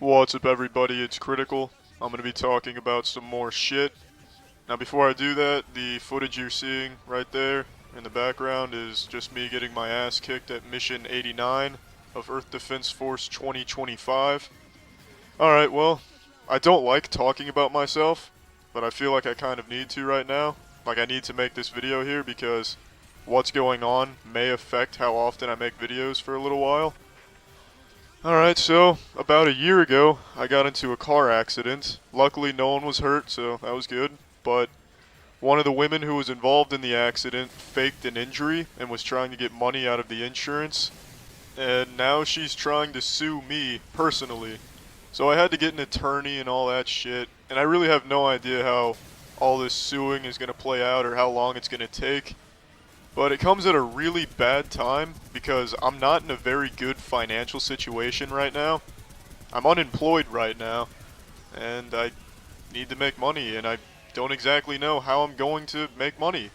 What's up everybody, it's Critical. I'm going to be talking about some more shit. Now before I do that, the footage you're seeing right there in the background is just me getting my ass kicked at Mission 89 of Earth Defense Force 2025. Alright, well, I don't like talking about myself, but I feel like I kind of need to right now. Like I need to make this video here because what's going on may affect how often I make videos for a little while. Alright, so about a year ago, I got into a car accident. Luckily, no one was hurt, so that was good. But one of the women who was involved in the accident faked an injury and was trying to get money out of the insurance. And now she's trying to sue me personally. So I had to get an attorney and all that shit. And I really have no idea how all this suing is going to play out or how long it's going to take. But it comes at a really bad time because I'm not in a very good financial situation right now. I'm unemployed right now, and I need to make money, and I don't exactly know how I'm going to make money.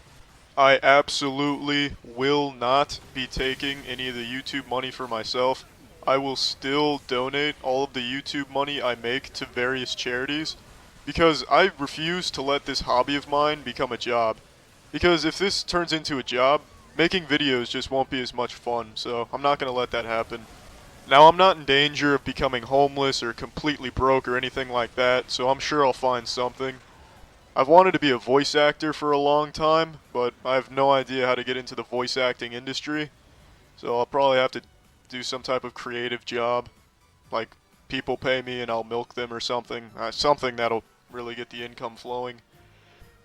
I absolutely will not be taking any of the YouTube money for myself. I will still donate all of the YouTube money I make to various charities because I refuse to let this hobby of mine become a job. Because if this turns into a job, making videos just won't be as much fun, so I'm not going to let that happen. Now, I'm not in danger of becoming homeless or completely broke or anything like that, so I'm sure I'll find something. I've wanted to be a voice actor for a long time, but I have no idea how to get into the voice acting industry, so I'll probably have to do some type of creative job, like people pay me and I'll milk them or something, something that'll really get the income flowing.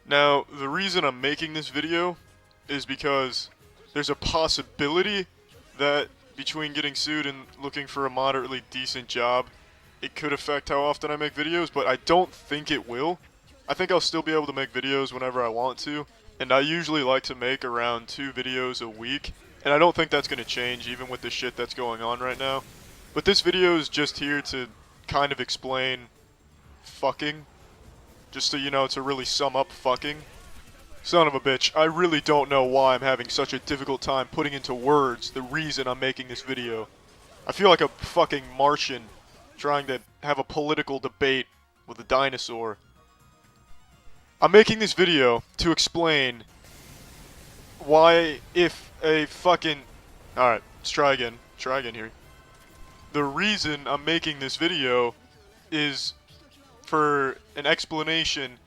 Now, the reason I'm making this video is because there's a possibility that between getting sued and looking for a moderately decent job, it could affect how often I make videos, but I don't think it will. I think I'll still be able to make videos whenever I want to, and I usually like to make around 2 videos a week, and I don't think that's going to change even with the shit that's going on right now. But this video is just here to kind of explain fucking. Just to, to really sum up fucking. Son of a bitch, I really don't know why I'm having such a difficult time putting into words the reason I'm making this video. I feel like a fucking Martian trying to have a political debate with a dinosaur. I'm making this video to explain why if a fucking... Alright, let's try again. Try again here. The reason I'm making this video is for an explanation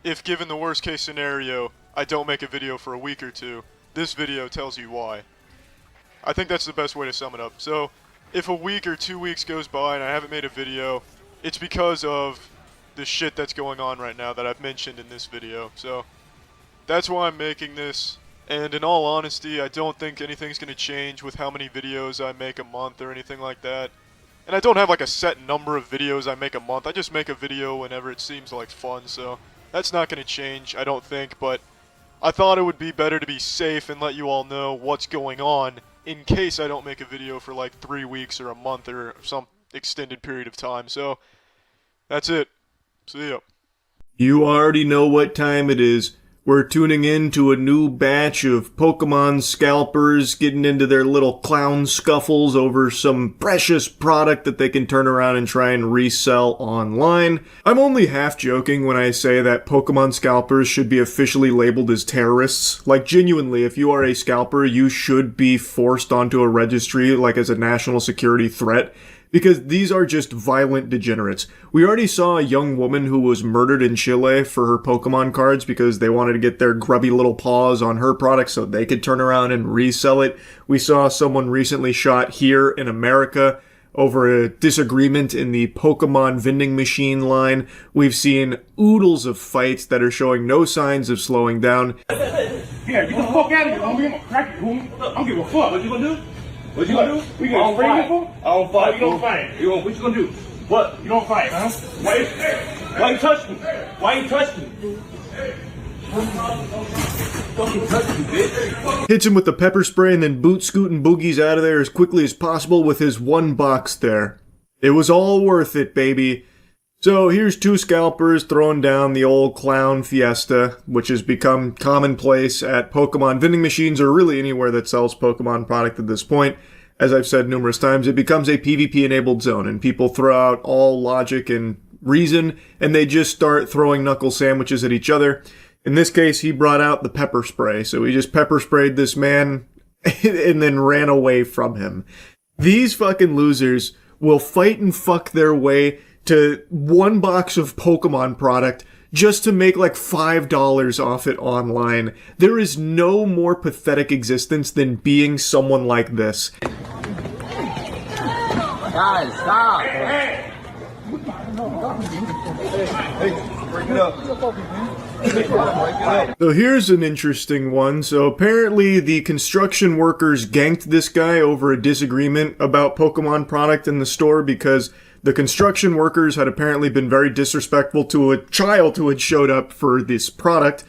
if, given the worst case scenario, I don't make a video for a week or two. This video tells you why. I think that's the best way to sum it up. So, if a week or 2 weeks goes by and I haven't made a video, it's because of the shit that's going on right now that I've mentioned in this video. So, that's why I'm making this. And in all honesty, I don't think anything's going to change with how many videos I make a month or anything like that. And I don't have like a set number of videos I make a month. I just make a video whenever it seems like fun, so that's not going to change, I don't think. But I thought it would be better to be safe and let you all know what's going on in case I don't make a video for like 3 weeks or a month or some extended period of time. So that's it. See ya. You already know what time it is. We're tuning in to a new batch of Pokemon scalpers getting into their little clown scuffles over some precious product that they can turn around and try and resell online. I'm only half joking when I say that Pokemon scalpers should be officially labeled as terrorists. Like, genuinely, if you are a scalper, you should be forced onto a registry, like as a national security threat. Because these are just violent degenerates. We already saw a young woman who was murdered in Chile for her Pokemon cards because they wanted to get their grubby little paws on her product so they could turn around and resell it. We saw someone recently shot here in America over a disagreement in the Pokemon vending machine line. We've seen oodles of fights that are showing no signs of slowing down. Yeah, get the fuck out of here, homie. I'm gonna crack you, homie. I don't give a fuck. What you gonna do? What you gonna do? We gonna fight. I don't fight. You don't fight. What you gonna do? What? You don't fight, huh? Why you touch me? Why you touch me? Fucking touch me, bitch. Hits him with the pepper spray and then boot scooting boogies out of there as quickly as possible with his one box there. It was all worth it, baby. So here's 2 scalpers throwing down the old clown fiesta, which has become commonplace at Pokemon vending machines or really anywhere that sells Pokemon product at this point. as I've said numerous times, it becomes a PvP-enabled zone, and people throw out all logic and reason, and they just start throwing knuckle sandwiches at each other. In this case, he brought out the pepper spray, so he just pepper sprayed this man and then ran away from him. These fucking losers will fight and fuck their way to one box of Pokemon product just to make like $5 off it online. There is no more pathetic existence than being someone like this. Guys, stop! Hey! Break it up. So here's an interesting one. So apparently the construction workers ganked this guy over a disagreement about Pokemon product in the store because the construction workers had apparently been very disrespectful to a child who had showed up for this product,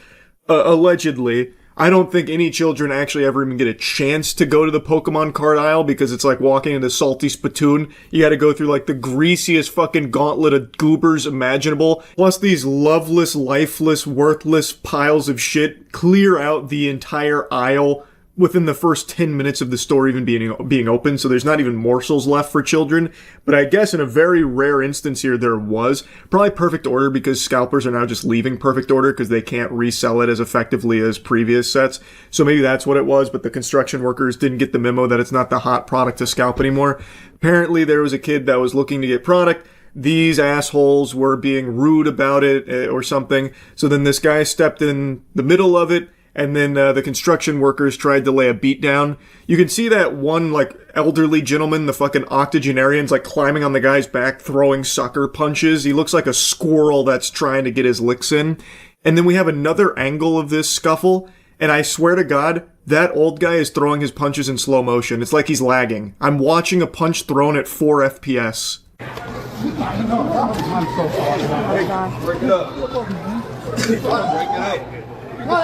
allegedly. I don't think any children actually ever even get a chance to go to the Pokemon card aisle because it's like walking into Salty Spittoon. You gotta go through like the greasiest fucking gauntlet of goobers imaginable. Plus these loveless, lifeless, worthless piles of shit clear out the entire aisle within the first 10 minutes of the store even being open, so there's not even morsels left for children. But I guess in a very rare instance here, there was. Probably Perfect Order, because scalpers are now just leaving Perfect Order because they can't resell it as effectively as previous sets. So maybe that's what it was, but the construction workers didn't get the memo that it's not the hot product to scalp anymore. Apparently there was a kid that was looking to get product. These assholes were being rude about it or something. So then this guy stepped in the middle of it, and then the construction workers tried to lay a beat down. You can see that one, like, elderly gentleman, the fucking octogenarian's, like, climbing on the guy's back, throwing sucker punches. He looks like a squirrel that's trying to get his licks in. And then we have another angle of this scuffle, and I swear to God, that old guy is throwing his punches in slow motion. It's like he's lagging. I'm watching a punch thrown at 4 FPS. Break it up. Break it up. Come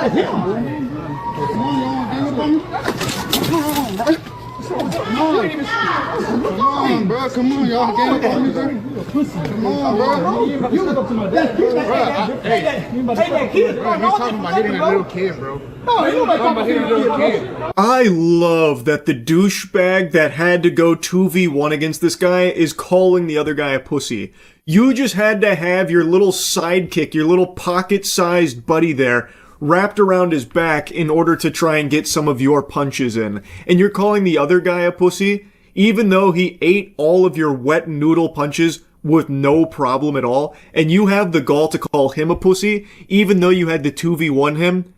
on, bro. Come on, y'all. Gang up on me, bro. Come on, bro. You look up to my dad. Hey, that kid. He's talking about hitting a little kid, bro. No, he's talking about hitting a little kid. I love that the douchebag that had to go 2v1 against this guy is calling the other guy a pussy. You just had to have your little sidekick, your little pocket-sized buddy there, wrapped around his back in order to try and get some of your punches in. And you're calling the other guy a pussy, even though he ate all of your wet noodle punches with no problem at all, and you have the gall to call him a pussy, even though you had to 2v1 him?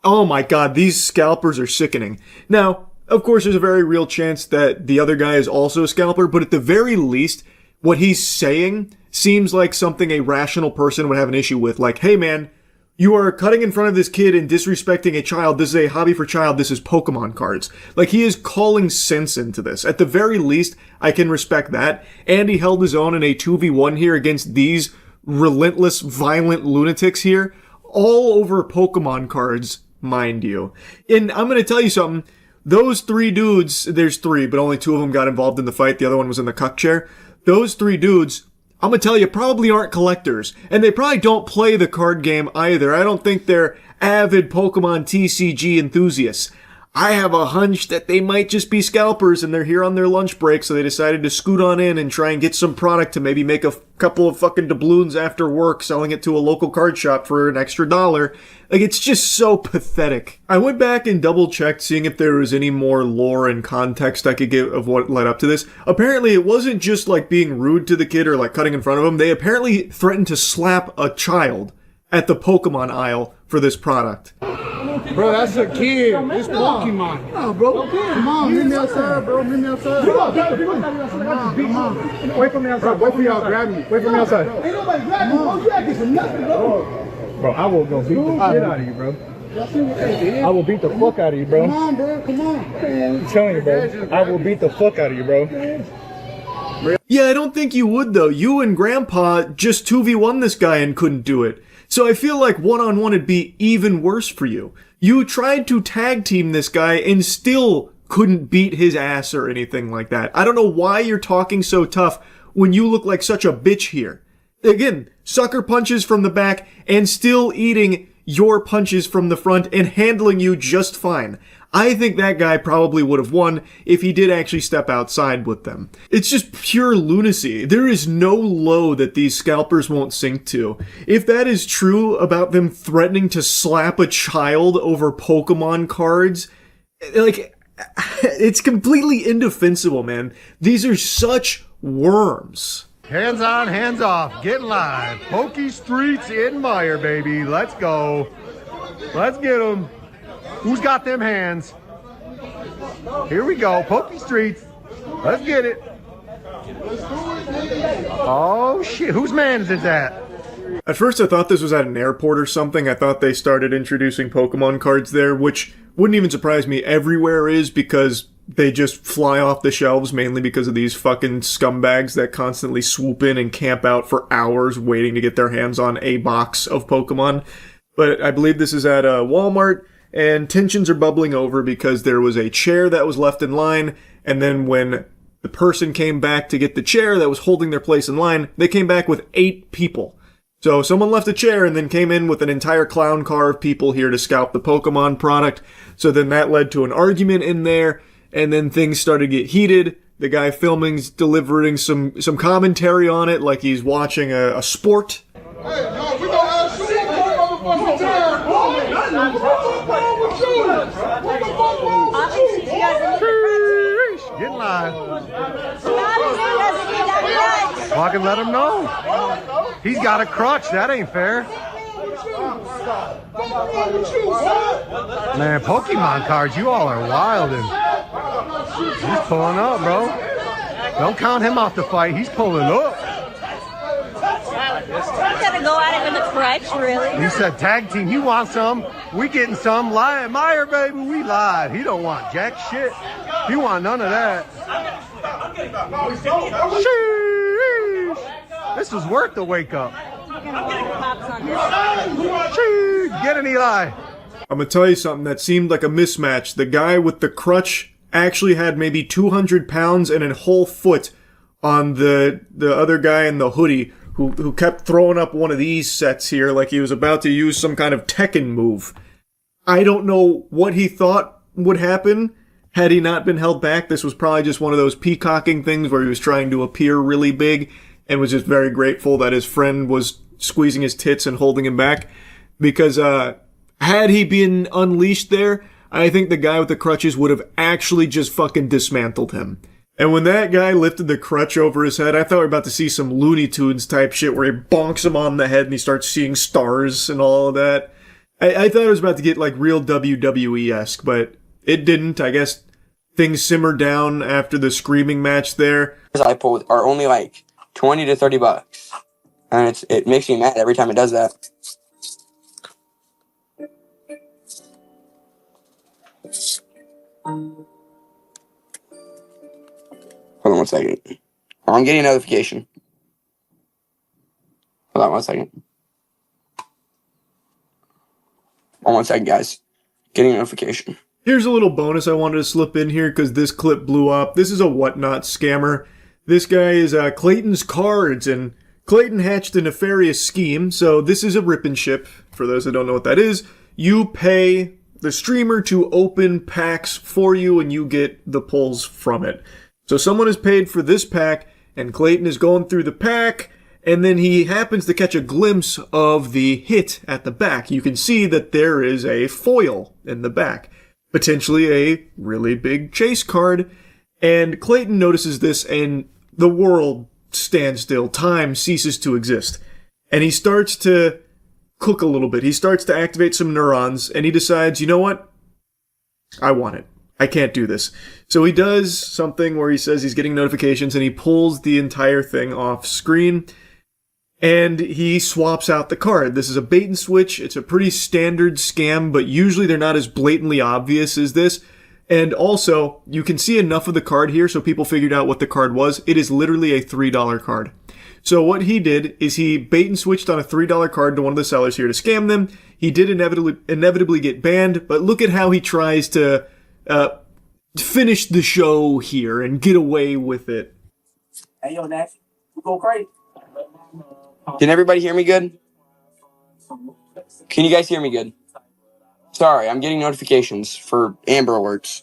Oh my god, these scalpers are sickening. Now, of course, there's a very real chance that the other guy is also a scalper, but at the very least, what he's saying seems like something a rational person would have an issue with. Like, hey man, you are cutting in front of this kid and disrespecting a child. This is a hobby for child. This is Pokemon cards. Like, he is calling sense into this. At the very least, I can respect that. And he held his own in a 2v1 here against these relentless, violent lunatics here. All over Pokemon cards, mind you. And I'm going to tell you something. Those 3 dudes, there's 3, but only 2 of them got involved in the fight. The other one was in the cuck chair. Those 3 dudes, I'm gonna tell you, probably aren't collectors. And they probably don't play the card game either. I don't think they're avid Pokemon TCG enthusiasts. I have a hunch that they might just be scalpers and they're here on their lunch break, so they decided to scoot on in and try and get some product to maybe make a couple of fucking doubloons after work, selling it to a local card shop for an extra $1. Like, it's just so pathetic. I went back and double-checked seeing if there was any more lore and context I could give of what led up to this. Apparently, it wasn't just, like, being rude to the kid or, like, cutting in front of him. They apparently threatened to slap a child at the Pokemon aisle for this product. Bro, that's a kid. It's Pokemon. No, bro. Come on, meet me outside, bro. Meet me outside. Come on. Wait for me outside. Wait for y'all grab me. Wait for me outside. Ain't nobody grab me, bro. You acting for nothing, bro. Bro, I will go beat the shit out of you, bro. I will beat the fuck out of you, bro. Come on, bro. Come on. I'm telling you, bro. I will beat the fuck out of you, bro. Yeah, I don't think you would, though. You and Grandpa just 2v1 this guy and couldn't do it. So I feel like one-on-one would be even worse for you. You tried to tag team this guy and still couldn't beat his ass or anything like that. I don't know why you're talking so tough when you look like such a bitch here. Again, sucker punches from the back and still eating your punches from the front and handling you just fine. I think that guy probably would have won if he did actually step outside with them. It's just pure lunacy. There is no low that these scalpers won't sink to. If that is true about them threatening to slap a child over Pokemon cards, like, it's completely indefensible, man. These are such worms. Hands on, hands off, getting live. Pokey Streets in Meyer, baby. Let's go. Let's get them. Who's got them hands? Here we go, Pokey Streets. Let's get it. Oh shit, whose man is that? At first I thought this was at an airport or something. I thought they started introducing Pokemon cards there, which wouldn't even surprise me. Everywhere is, because they just fly off the shelves, mainly because of these fucking scumbags that constantly swoop in and camp out for hours waiting to get their hands on a box of Pokemon. But I believe this is at Walmart, and tensions are bubbling over because there was a chair that was left in line, and then when the person came back to get the chair that was holding their place in line, they came back with 8 people. So someone left a chair and then came in with an entire clown car of people here to scalp the Pokemon product. So then that led to an argument in there, and then things started to get heated. The guy filming's delivering some commentary on it like he's watching a sport. Get live. Fucking let him know. He's got a crutch. That ain't fair. Man, Pokemon cards, you all are wildin'. He's pulling up, bro. Don't count him off the fight. He's pulling up. He's gonna go at it with a crutch, really? He said, tag team, you want some? We getting some. Lion Meyer, baby, we lied. He don't want jack shit. He want none of that. Sheesh. This was worth the wake up. Sheesh. Get an Eli. I'm gonna tell you something that seemed like a mismatch. The guy with the crutch actually had maybe 200 pounds and a whole foot on the other guy in the hoodie who kept throwing up one of these sets here like he was about to use some kind of Tekken move. I don't know what he thought would happen had he not been held back. This was probably just one of those peacocking things where he was trying to appear really big and was just very grateful that his friend was squeezing his tits and holding him back. Because had he been unleashed there, I think the guy with the crutches would have actually just fucking dismantled him. And when that guy lifted the crutch over his head, I thought we were about to see some Looney Tunes type shit where he bonks him on the head and he starts seeing stars and all of that. I thought it was about to get like real WWE-esque, but it didn't. I guess things simmered down after the screaming match there. I pulled are only like $20 to $30, and it makes me mad every time it does that. Hold on one second. I'm getting a notification. Hold on 1 second. One second, guys. Getting a notification. Here's a little bonus I wanted to slip in here because this clip blew up. This is a whatnot scammer. This guy is Clayton's Cards, and Clayton hatched a nefarious scheme. So this is a rip and ship. For those that don't know what that is, you pay the streamer to open packs for you and you get the pulls from it. So someone is paid for this pack, and Clayton is going through the pack, and then he happens to catch a glimpse of the hit at the back. You can see that there is a foil in the back, potentially a really big chase card, and Clayton notices this, and the world stands still. Time ceases to exist. And he starts to cook a little bit. He starts to activate some neurons, and he decides, you know what? I want it. I can't do this. So he does something where he says he's getting notifications and he pulls the entire thing off screen and he swaps out the card. This is a bait and switch. It's a pretty standard scam, but usually they're not as blatantly obvious as this. And also, you can see enough of the card here so people figured out what the card was. It is literally a $3 card. So what he did is he bait and switched on a $3 card to one of the sellers here to scam them. He did inevitably get banned, but look at how he tries to finish the show here and get away with it. Hey, yo, Nash, you go crazy. Can everybody hear me good? Can you guys hear me good? Sorry, I'm getting notifications for Amber Alerts.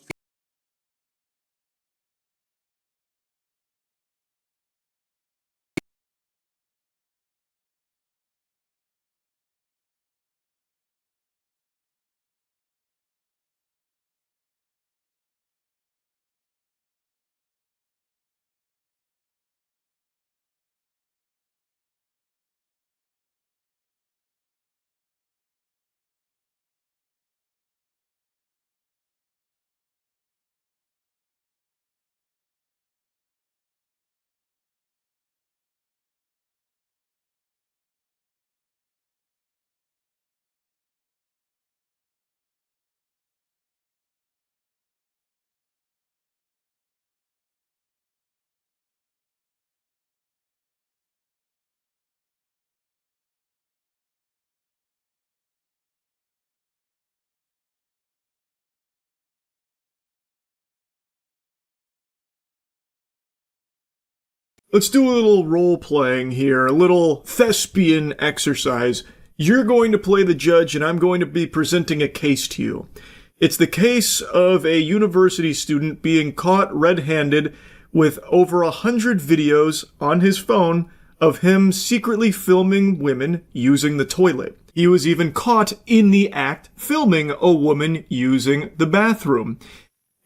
Let's do a little role-playing here, a little thespian exercise. You're going to play the judge, and I'm going to be presenting a case to you. It's the case of a university student being caught red-handed with over 100 videos on his phone of him secretly filming women using the toilet. He was even caught in the act filming a woman using the bathroom.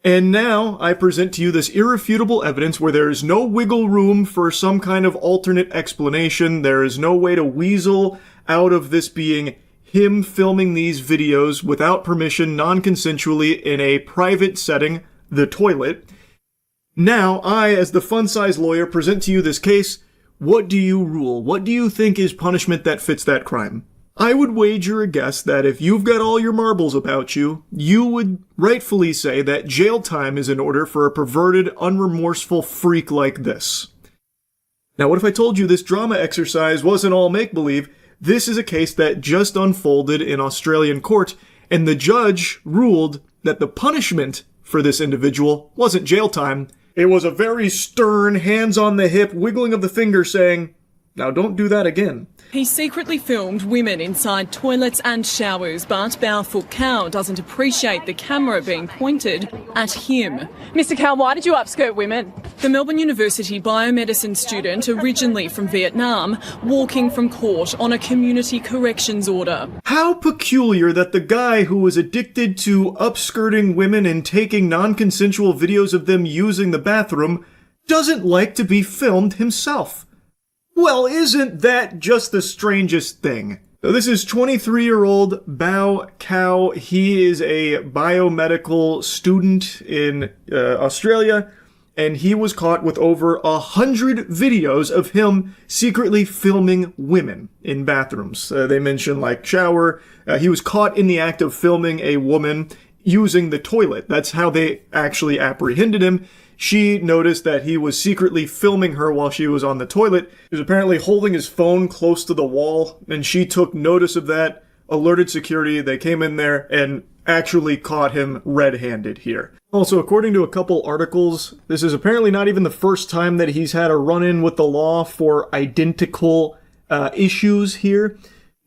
And now I present to you this irrefutable evidence where there is no wiggle room for some kind of alternate explanation. There is no way to weasel out of this being him filming these videos without permission, non-consensually, in a private setting, the toilet. Now, I, as the fun-sized lawyer, present to you this case. What do you rule? What do you think is punishment that fits that crime? I would wager a guess that if you've got all your marbles about you, you would rightfully say that jail time is in order for a perverted, unremorseful freak like this. Now, what if I told you this drama exercise wasn't all make-believe? This is a case that just unfolded in Australian court, and the judge ruled that the punishment for this individual wasn't jail time. It was a very stern, hands-on-the-hip wiggling of the finger saying, "Now don't do that again." He secretly filmed women inside toilets and showers, but Barefoot Cow doesn't appreciate the camera being pointed at him. Mr. Cow, why did you upskirt women? The Melbourne University biomedicine student, originally from Vietnam, walking from court on a community corrections order. How peculiar that the guy who was addicted to upskirting women and taking non-consensual videos of them using the bathroom doesn't like to be filmed himself. Well, isn't that just the strangest thing? So this is 23-year-old Bao Cao. He is a biomedical student in Australia, and he was caught with over 100 videos of him secretly filming women in bathrooms. They mention like shower. He was caught in the act of filming a woman using the toilet. That's how they actually apprehended him. She noticed that he was secretly filming her while she was on the toilet. He was apparently holding his phone close to the wall, and she took notice of that, alerted security. They came in there and actually caught him red-handed here. Also, according to a couple articles, this is apparently not even the first time that he's had a run-in with the law for identical issues here.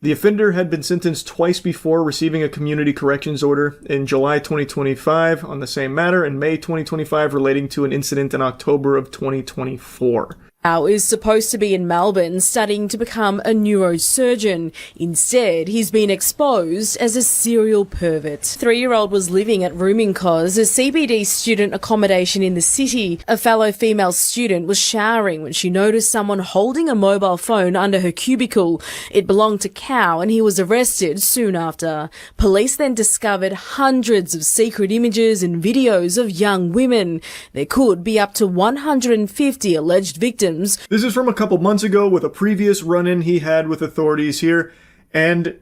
The offender had been sentenced twice before, receiving a community corrections order in July 2025 on the same matter, and May 2025 relating to an incident in October of 2024. Al is supposed to be in Melbourne studying to become a neurosurgeon. Instead, he's been exposed as a serial pervert. 3-year-old was living at Rooming Cos, a CBD student accommodation in the city. A fellow female student was showering when she noticed someone holding a mobile phone under her cubicle. It belonged to Cow, and he was arrested soon after. Police then discovered hundreds of secret images and videos of young women. There could be up to 150 alleged victims. This is from a couple months ago with a previous run-in he had with authorities here, and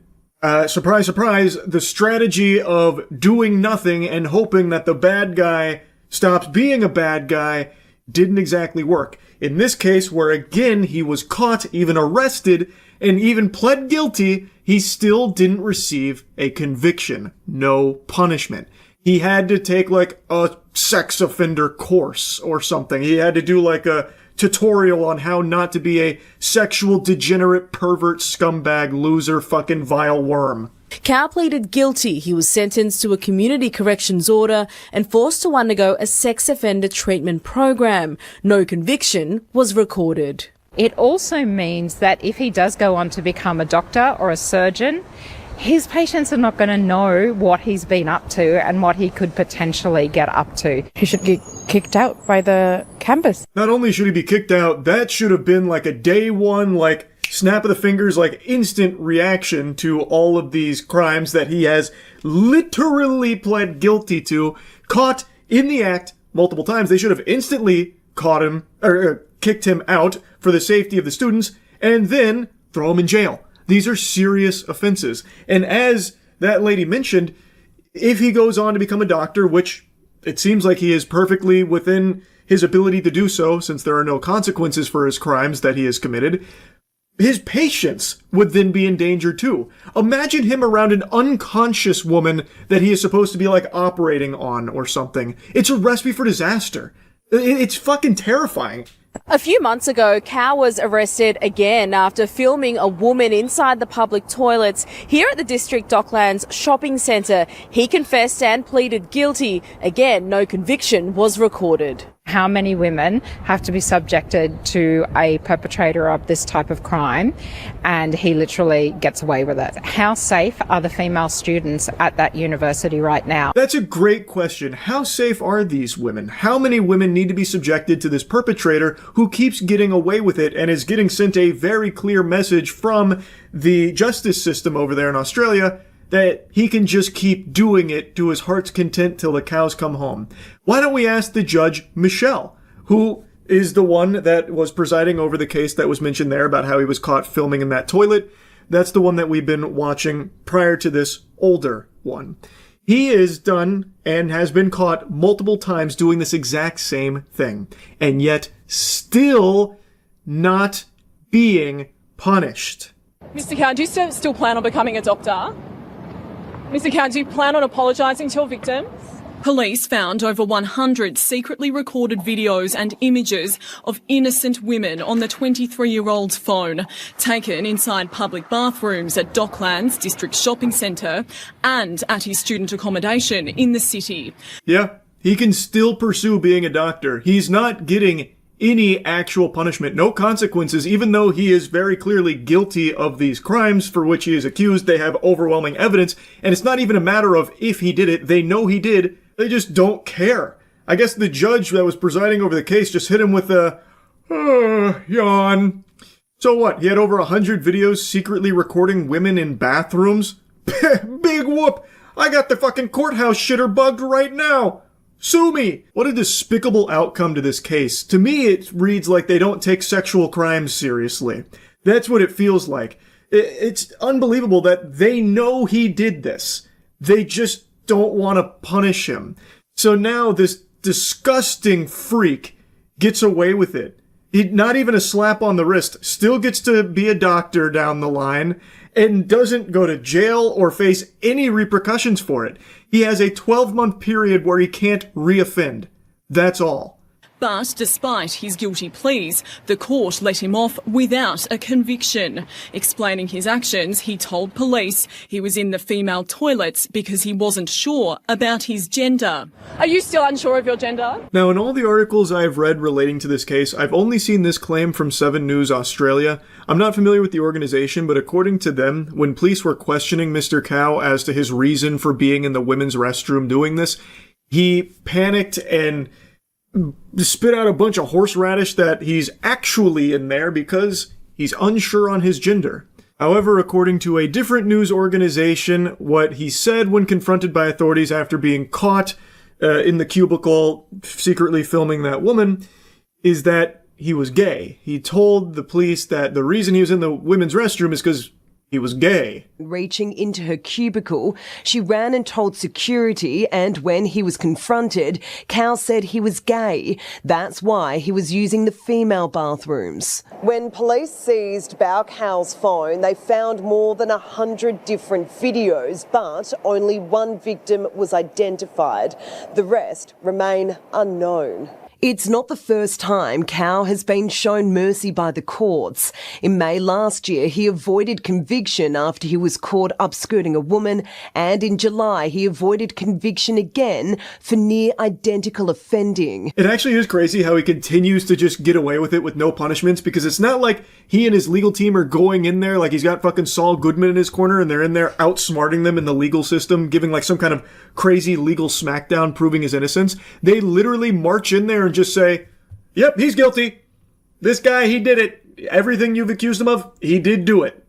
surprise, surprise, the strategy of doing nothing and hoping that the bad guy stops being a bad guy didn't exactly work. In this case, where again he was caught, even arrested, and even pled guilty, he still didn't receive a conviction. No punishment. He had to take like a sex offender course or something. He had to do like a tutorial on how not to be a sexual degenerate pervert scumbag loser fucking vile worm. Cow pleaded guilty. He was sentenced to a community corrections order and forced to undergo a sex offender treatment program. No conviction was recorded. It also means that if he does go on to become a doctor or a surgeon, his patients are not going to know what he's been up to and what he could potentially get up to. He should get kicked out by the campus. Not only should he be kicked out, that should have been like a day one, like, snap of the fingers, like, instant reaction to all of these crimes that he has literally pled guilty to, caught in the act multiple times. They should have instantly caught him, or kicked him out for the safety of the students, and then throw him in jail. These are serious offenses. And as that lady mentioned, if he goes on to become a doctor, which it seems like he is perfectly within his ability to do so, since there are no consequences for his crimes that he has committed, his patients would then be in danger too. Imagine him around an unconscious woman that he is supposed to be like operating on or something. It's a recipe for disaster. It's fucking terrifying. A few months ago, Cow was arrested again after filming a woman inside the public toilets here at the District Docklands shopping centre. He confessed and pleaded guilty. Again, no conviction was recorded. How many women have to be subjected to a perpetrator of this type of crime, and he literally gets away with it? How safe are the female students at that university right now? That's a great question. How safe are these women? How many women need to be subjected to this perpetrator who keeps getting away with it and is getting sent a very clear message from the justice system over there in Australia that he can just keep doing it to his heart's content till the cows come home? Why don't we ask the judge, Michelle, who is the one that was presiding over the case that was mentioned there about how he was caught filming in that toilet? That's the one that we've been watching prior to this older one. He is done and has been caught multiple times doing this exact same thing, and yet still not being punished. Mr. Cow, do you still plan on becoming a doctor? Mr. Cow, do you plan on apologising to your victims? Police found over 100 secretly recorded videos and images of innocent women on the 23-year-old's phone, taken inside public bathrooms at Docklands District Shopping Centre and at his student accommodation in the city. Yeah, he can still pursue being a doctor. He's not getting any actual punishment, no consequences, even though he is very clearly guilty of these crimes for which he is accused. They have overwhelming evidence, and it's not even a matter of if he did it. They know he did. They just don't care. I guess the judge that was presiding over the case just hit him with a yawn. So what? He had over 100 videos secretly recording women in bathrooms? Big whoop! I got the fucking courthouse shitter bugged right now! Sue me! What a despicable outcome to this case. To me, it reads like they don't take sexual crimes seriously. That's what it feels like. It's unbelievable that they know he did this. They just don't want to punish him. So now this disgusting freak gets away with it. Not even a slap on the wrist. Still gets to be a doctor down the line and doesn't go to jail or face any repercussions for it. He has a 12-month period where he can't reoffend. That's all. But despite his guilty pleas, the court let him off without a conviction. Explaining his actions, he told police he was in the female toilets because he wasn't sure about his gender. Are you still unsure of your gender? Now, in all the articles I've read relating to this case, I've only seen this claim from 7 News Australia. I'm not familiar with the organization, but according to them, when police were questioning Mr. Cow as to his reason for being in the women's restroom doing this, he panicked and spit out a bunch of horseradish that he's actually in there because he's unsure on his gender. However, according to a different news organization, what he said when confronted by authorities after being caught in the cubicle secretly filming that woman is that he was gay. He told the police that the reason he was in the women's restroom is because he was gay. Reaching into her cubicle, she ran and told security, and when he was confronted, Cow said he was gay. That's why he was using the female bathrooms. When police seized Bao Cow's phone, they found more than 100 different videos, but only one victim was identified. The rest remain unknown. It's not the first time Cow has been shown mercy by the courts. In May last year, he avoided conviction after he was caught upskirting a woman, and in July, he avoided conviction again for near identical offending. It actually is crazy how he continues to just get away with it with no punishments, because it's not like he and his legal team are going in there like he's got fucking Saul Goodman in his corner and they're in there outsmarting them in the legal system, giving like some kind of crazy legal smackdown proving his innocence. They literally march in there and just say, yep, he's guilty. This guy, he did it. Everything you've accused him of, he did do it.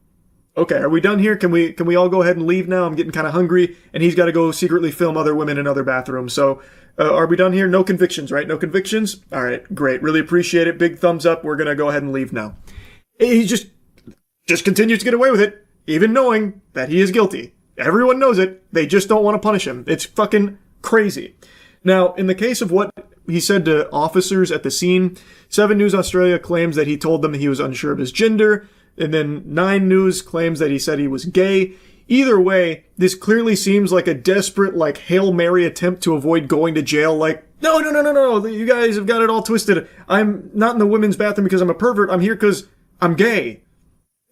Okay, are we done here? Can we all go ahead and leave now? I'm getting kind of hungry, and he's got to go secretly film other women in other bathrooms. So, are we done here? No convictions, right? No convictions? All right, great. Really appreciate it. Big thumbs up. We're going to go ahead and leave now. He just continues to get away with it, even knowing that he is guilty. Everyone knows it. They just don't want to punish him. It's fucking crazy. Now, in the case of what he said to officers at the scene, 7 News Australia claims that he told them he was unsure of his gender, and then 9 News claims that he said he was gay. Either way, this clearly seems like a desperate, like, Hail Mary attempt to avoid going to jail, like, no, you guys have got it all twisted. I'm not in the women's bathroom because I'm a pervert, I'm here because I'm gay.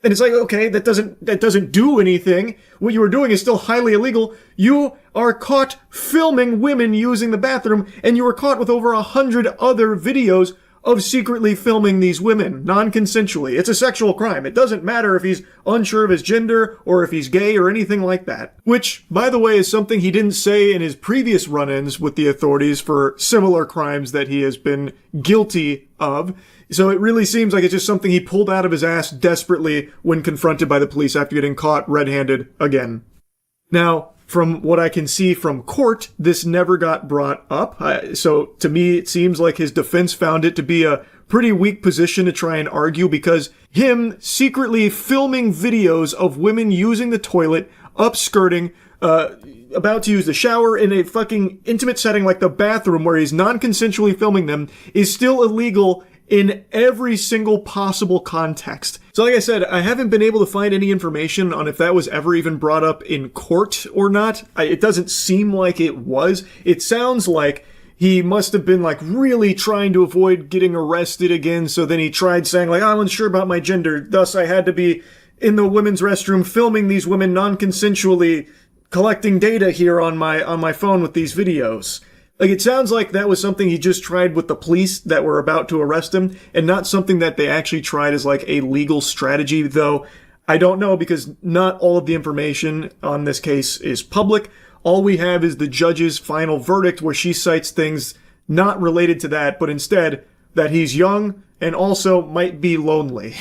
And it's like, okay, that doesn't do anything. What you were doing is still highly illegal. You are caught filming women using the bathroom, and you were caught with over 100 other videos of secretly filming these women, non-consensually. It's a sexual crime. It doesn't matter if he's unsure of his gender or if he's gay or anything like that. Which, by the way, is something he didn't say in his previous run-ins with the authorities for similar crimes that he has been guilty of. So it really seems like it's just something he pulled out of his ass desperately when confronted by the police after getting caught red-handed again. Now, from what I can see from court, this never got brought up. So to me, it seems like his defense found it to be a pretty weak position to try and argue, because him secretly filming videos of women using the toilet, upskirting, about to use the shower in a fucking intimate setting like the bathroom where he's non-consensually filming them, is still illegal in every single possible context. So like I said, I haven't been able to find any information on if that was ever even brought up in court or not. It doesn't seem like it was. It sounds like he must have been like really trying to avoid getting arrested again, so then he tried saying like, I'm unsure about my gender, thus I had to be in the women's restroom filming these women non-consensually, collecting data here on my phone with these videos. Like, it sounds like that was something he just tried with the police that were about to arrest him, and not something that they actually tried as like a legal strategy, though I don't know, because not all of the information on this case is public. All we have is the judge's final verdict, where she cites things not related to that, but instead that he's young and also might be lonely.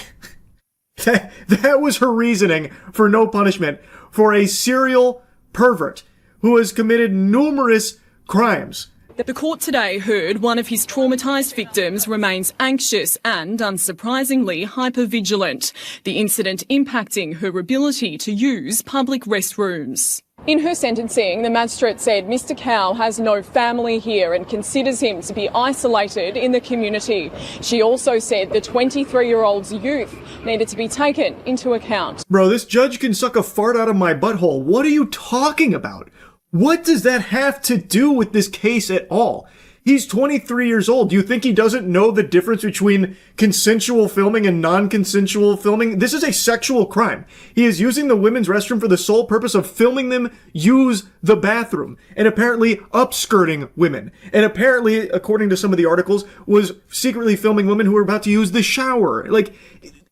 That was her reasoning for no punishment for a serial pervert who has committed numerous crimes. The court today heard one of his traumatised victims remains anxious and, unsurprisingly, hypervigilant, the incident impacting her ability to use public restrooms. In her sentencing, the magistrate said Mr Cow has no family here and considers him to be isolated in the community. She also said the 23-year-old's youth needed to be taken into account. Bro, this judge can suck a fart out of my butthole. What are you talking about? What does that have to do with this case at all? He's 23 years old. Do you think he doesn't know the difference between consensual filming and non-consensual filming? This is a sexual crime. He is using the women's restroom for the sole purpose of filming them use the bathroom, and apparently upskirting women. And apparently, according to some of the articles, was secretly filming women who were about to use the shower. Like,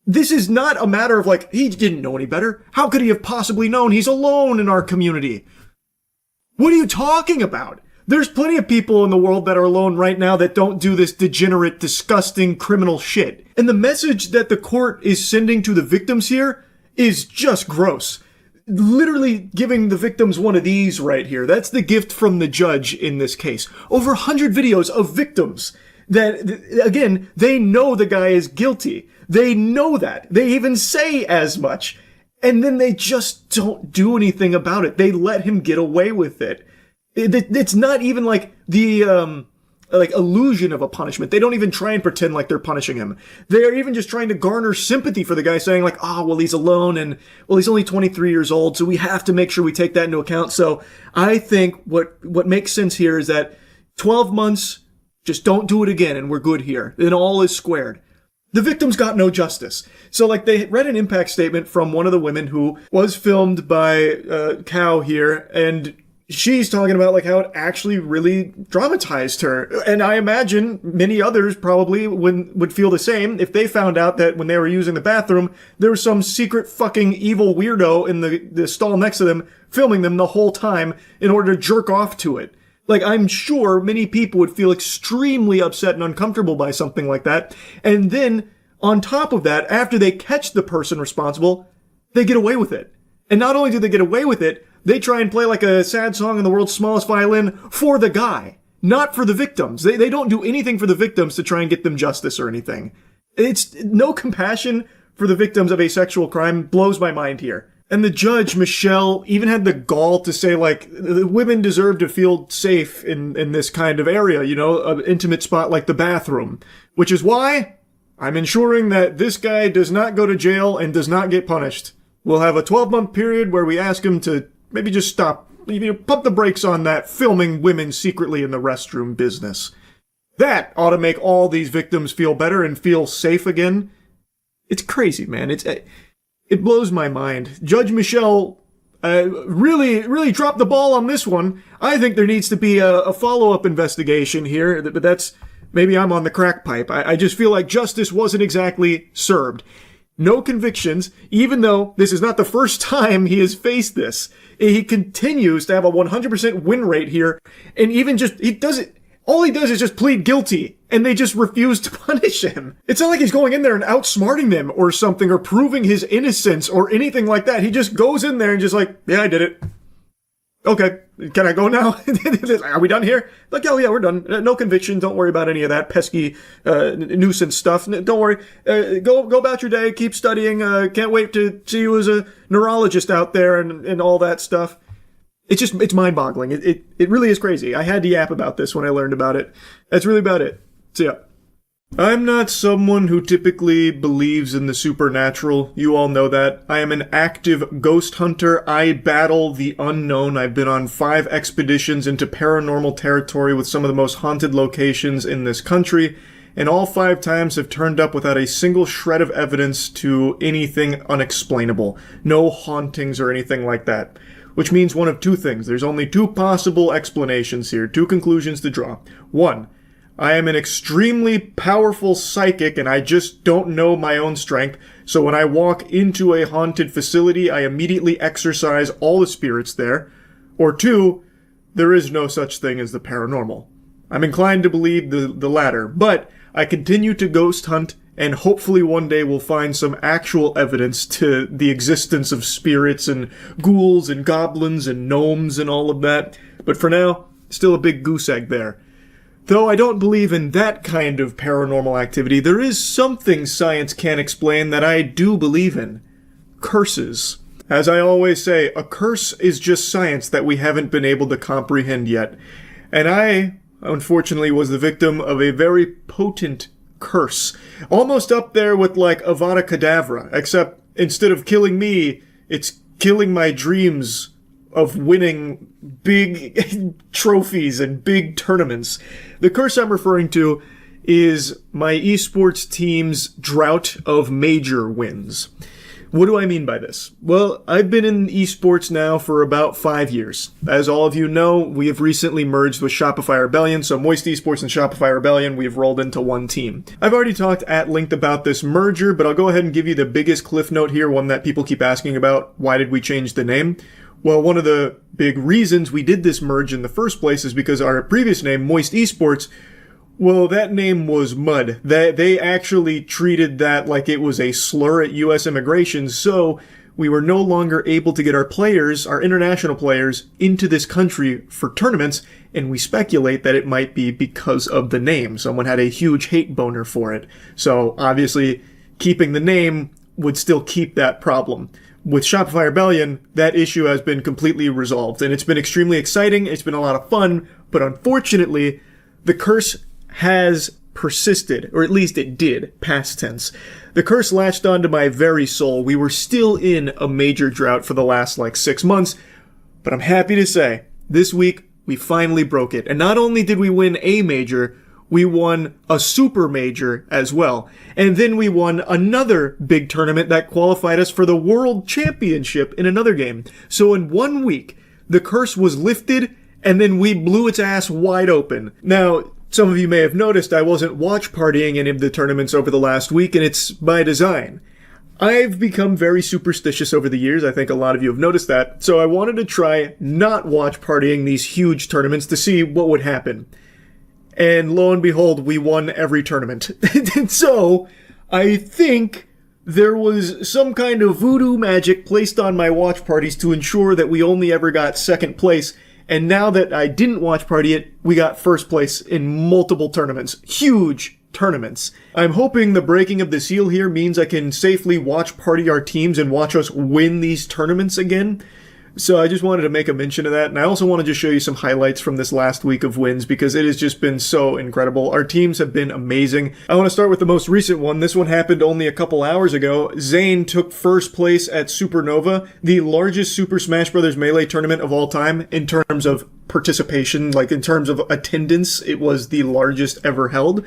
this is not a matter of like, he didn't know any better. How could he have possibly known? He's alone in our community. What are you talking about? There's plenty of people in the world that are alone right now that don't do this degenerate, disgusting, criminal shit. And the message that the court is sending to the victims here is just gross. Literally giving the victims one of these right here. That's the gift from the judge in this case. Over 100 videos of victims that, again, they know the guy is guilty. They know that. They even say as much. And then they just don't do anything about it. They let him get away with it. It's not even like the, like illusion of a punishment. They don't even try and pretend like they're punishing him. They're even just trying to garner sympathy for the guy, saying like, oh, well, he's alone and, well, he's only 23 years old, so we have to make sure we take that into account. So I think what makes sense here is that 12 months Just don't do it again and we're good here. Then all is squared. The victims got no justice. So, like, they read an impact statement from one of the women who was filmed by Cow here, and she's talking about, like, how it actually really dramatized her. And I imagine many others probably would feel the same if they found out that when they were using the bathroom, there was some secret fucking evil weirdo in the stall next to them filming them the whole time in order to jerk off to it. Like, I'm sure many people would feel extremely upset and uncomfortable by something like that. And then, on top of that, after they catch the person responsible, they get away with it. And not only do they get away with it, they try and play like a sad song in the world's smallest violin for the guy, not for the victims. They don't do anything for the victims to try and get them justice or anything. It's no compassion for the victims of a sexual crime blows my mind here. And the judge, Michelle, even had the gall to say, like, the women deserve to feel safe in this kind of area, you know, an intimate spot like the bathroom. Which is why I'm ensuring that this guy does not go to jail and does not get punished. We'll have a 12-month period where we ask him to maybe just stop, pump the brakes on that filming women secretly in the restroom business. That ought to make all these victims feel better and feel safe again. It's crazy, man. It blows my mind. Judge Michelle really dropped the ball on this one. I think there needs to be a follow-up investigation here, but that's... maybe I'm on the crack pipe. I just feel like justice wasn't exactly served. No convictions, even though this is not the first time he has faced this. He continues to have a 100% win rate here, and even just, all he does is just plead guilty, and they just refuse to punish him. It's not like he's going in there and outsmarting them or something, or proving his innocence or anything like that. He just goes in there and just like, yeah, I did it. Okay, can I go now? Are we done here? Like, oh yeah, we're done. No conviction. Don't worry about any of that pesky nuisance stuff. Don't worry. Go about your day. Keep studying. Can't wait to see you as a neurologist out there and all that stuff. It's mind-boggling. It really is crazy. I had to yap about this when I learned about it. That's really about it. So yeah. I'm not someone who typically believes in the supernatural. You all know that. I am an active ghost hunter. I battle the unknown. I've been on 5 expeditions into paranormal territory with some of the most haunted locations in this country, and all 5 times have turned up without a single shred of evidence to anything unexplainable. No hauntings or anything like that. Which means one of 2 things. There's only 2 possible explanations here, 2 conclusions to draw. 1. I am an extremely powerful psychic and I just don't know my own strength, so when I walk into a haunted facility, I immediately exorcise all the spirits there. Or 2, there is no such thing as the paranormal. I'm inclined to believe the latter, but I continue to ghost hunt and hopefully one day we'll find some actual evidence to the existence of spirits and ghouls and goblins and gnomes and all of that. But for now, still a big goose egg there. Though I don't believe in that kind of paranormal activity, there is something science can't explain that I do believe in. Curses. As I always say, a curse is just science that we haven't been able to comprehend yet. And I, unfortunately, was the victim of a very potent curse. Almost up there with like Avada Kedavra, except instead of killing me, it's killing my dreams of winning big trophies and big tournaments. The curse I'm referring to is my esports team's drought of major wins. What do I mean by this? Well, I've been in esports now for about 5 years. As all of you know, we have recently merged with Shopify Rebellion, so Moist Esports and Shopify Rebellion, we've rolled into one team. I've already talked at length about this merger, but I'll go ahead and give you the biggest cliff note here, one that people keep asking about. Why did we change the name? Well, one of the big reasons we did this merge in the first place is because our previous name, Moist Esports, well, that name was mud. They actually treated that like it was a slur at U.S. immigration, so we were no longer able to get our players, our international players, into this country for tournaments, and we speculate that it might be because of the name. Someone had a huge hate boner for it. So, obviously, keeping the name would still keep that problem. With Shopify Rebellion, that issue has been completely resolved, and it's been extremely exciting, it's been a lot of fun, but unfortunately, the curse has persisted, or at least it did, past tense. The curse latched onto my very soul. We were still in a major drought for the last, 6 months, but I'm happy to say, this week, we finally broke it. And not only did we win a major, we won a super major as well. And then we won another big tournament that qualified us for the World Championship in another game. So in 1 week, the curse was lifted, and then we blew its ass wide open. Now, some of you may have noticed I wasn't watch partying any of the tournaments over the last week, and it's by design. I've become very superstitious over the years. I think a lot of you have noticed that. So I wanted to try not watch partying these huge tournaments to see what would happen. And lo and behold, we won every tournament. And so I think there was some kind of voodoo magic placed on my watch parties to ensure that we only ever got second place. And now that I didn't watch party it, we got first place in multiple tournaments. Huge tournaments. I'm hoping the breaking of the seal here means I can safely watch party our teams and watch us win these tournaments again. So I just wanted to make a mention of that, and I also want to just show you some highlights from this last week of wins because it has just been so incredible. Our teams have been amazing. I want to start with the most recent one. This one happened only a couple hours ago. Zane took first place at Supernova, the largest Super Smash Bros. Melee tournament of all time in terms of participation, like in terms of attendance. It was the largest ever held,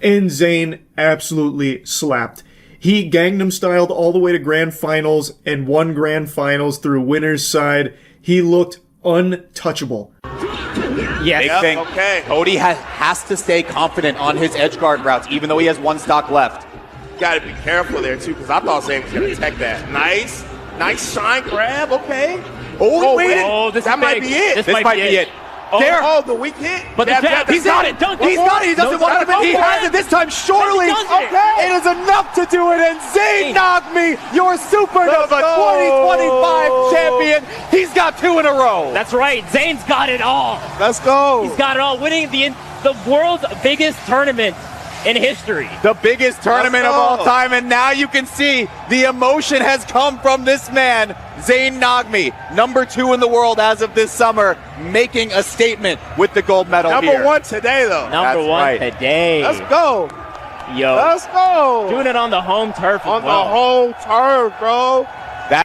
and Zane absolutely slapped. He Gangnam Styled all the way to Grand Finals and won Grand Finals through winner's side. He looked untouchable. Yes. Big thing. Okay. Cody has to stay confident on his edge guard routes, even though he has one stock left. Got to be careful there, too, because I thought Zane was going to tech that. Nice. Nice shine grab. Okay. Oh, wait. That might be it. This might be it. Oh, the weak hit. But he's got it. He's got it. He doesn't want to give it. He has it this time. Surely. Okay. It is enough to do it. And Zane Nagmi, your Supernova 2025 champion. He's got 2 in a row. That's right. Zane's got it all. Let's go. He's got it all. Winning the world's biggest tournament in history. The biggest tournament of all time. And now you can see the emotion has come from this man, Zane Nagmi, number 2 in the world as of this summer, making a statement with the gold medal Number 1 today, though. Number 1 today. Let's go. Yo. Let's go. Doing it on the home turf On the home turf, bro.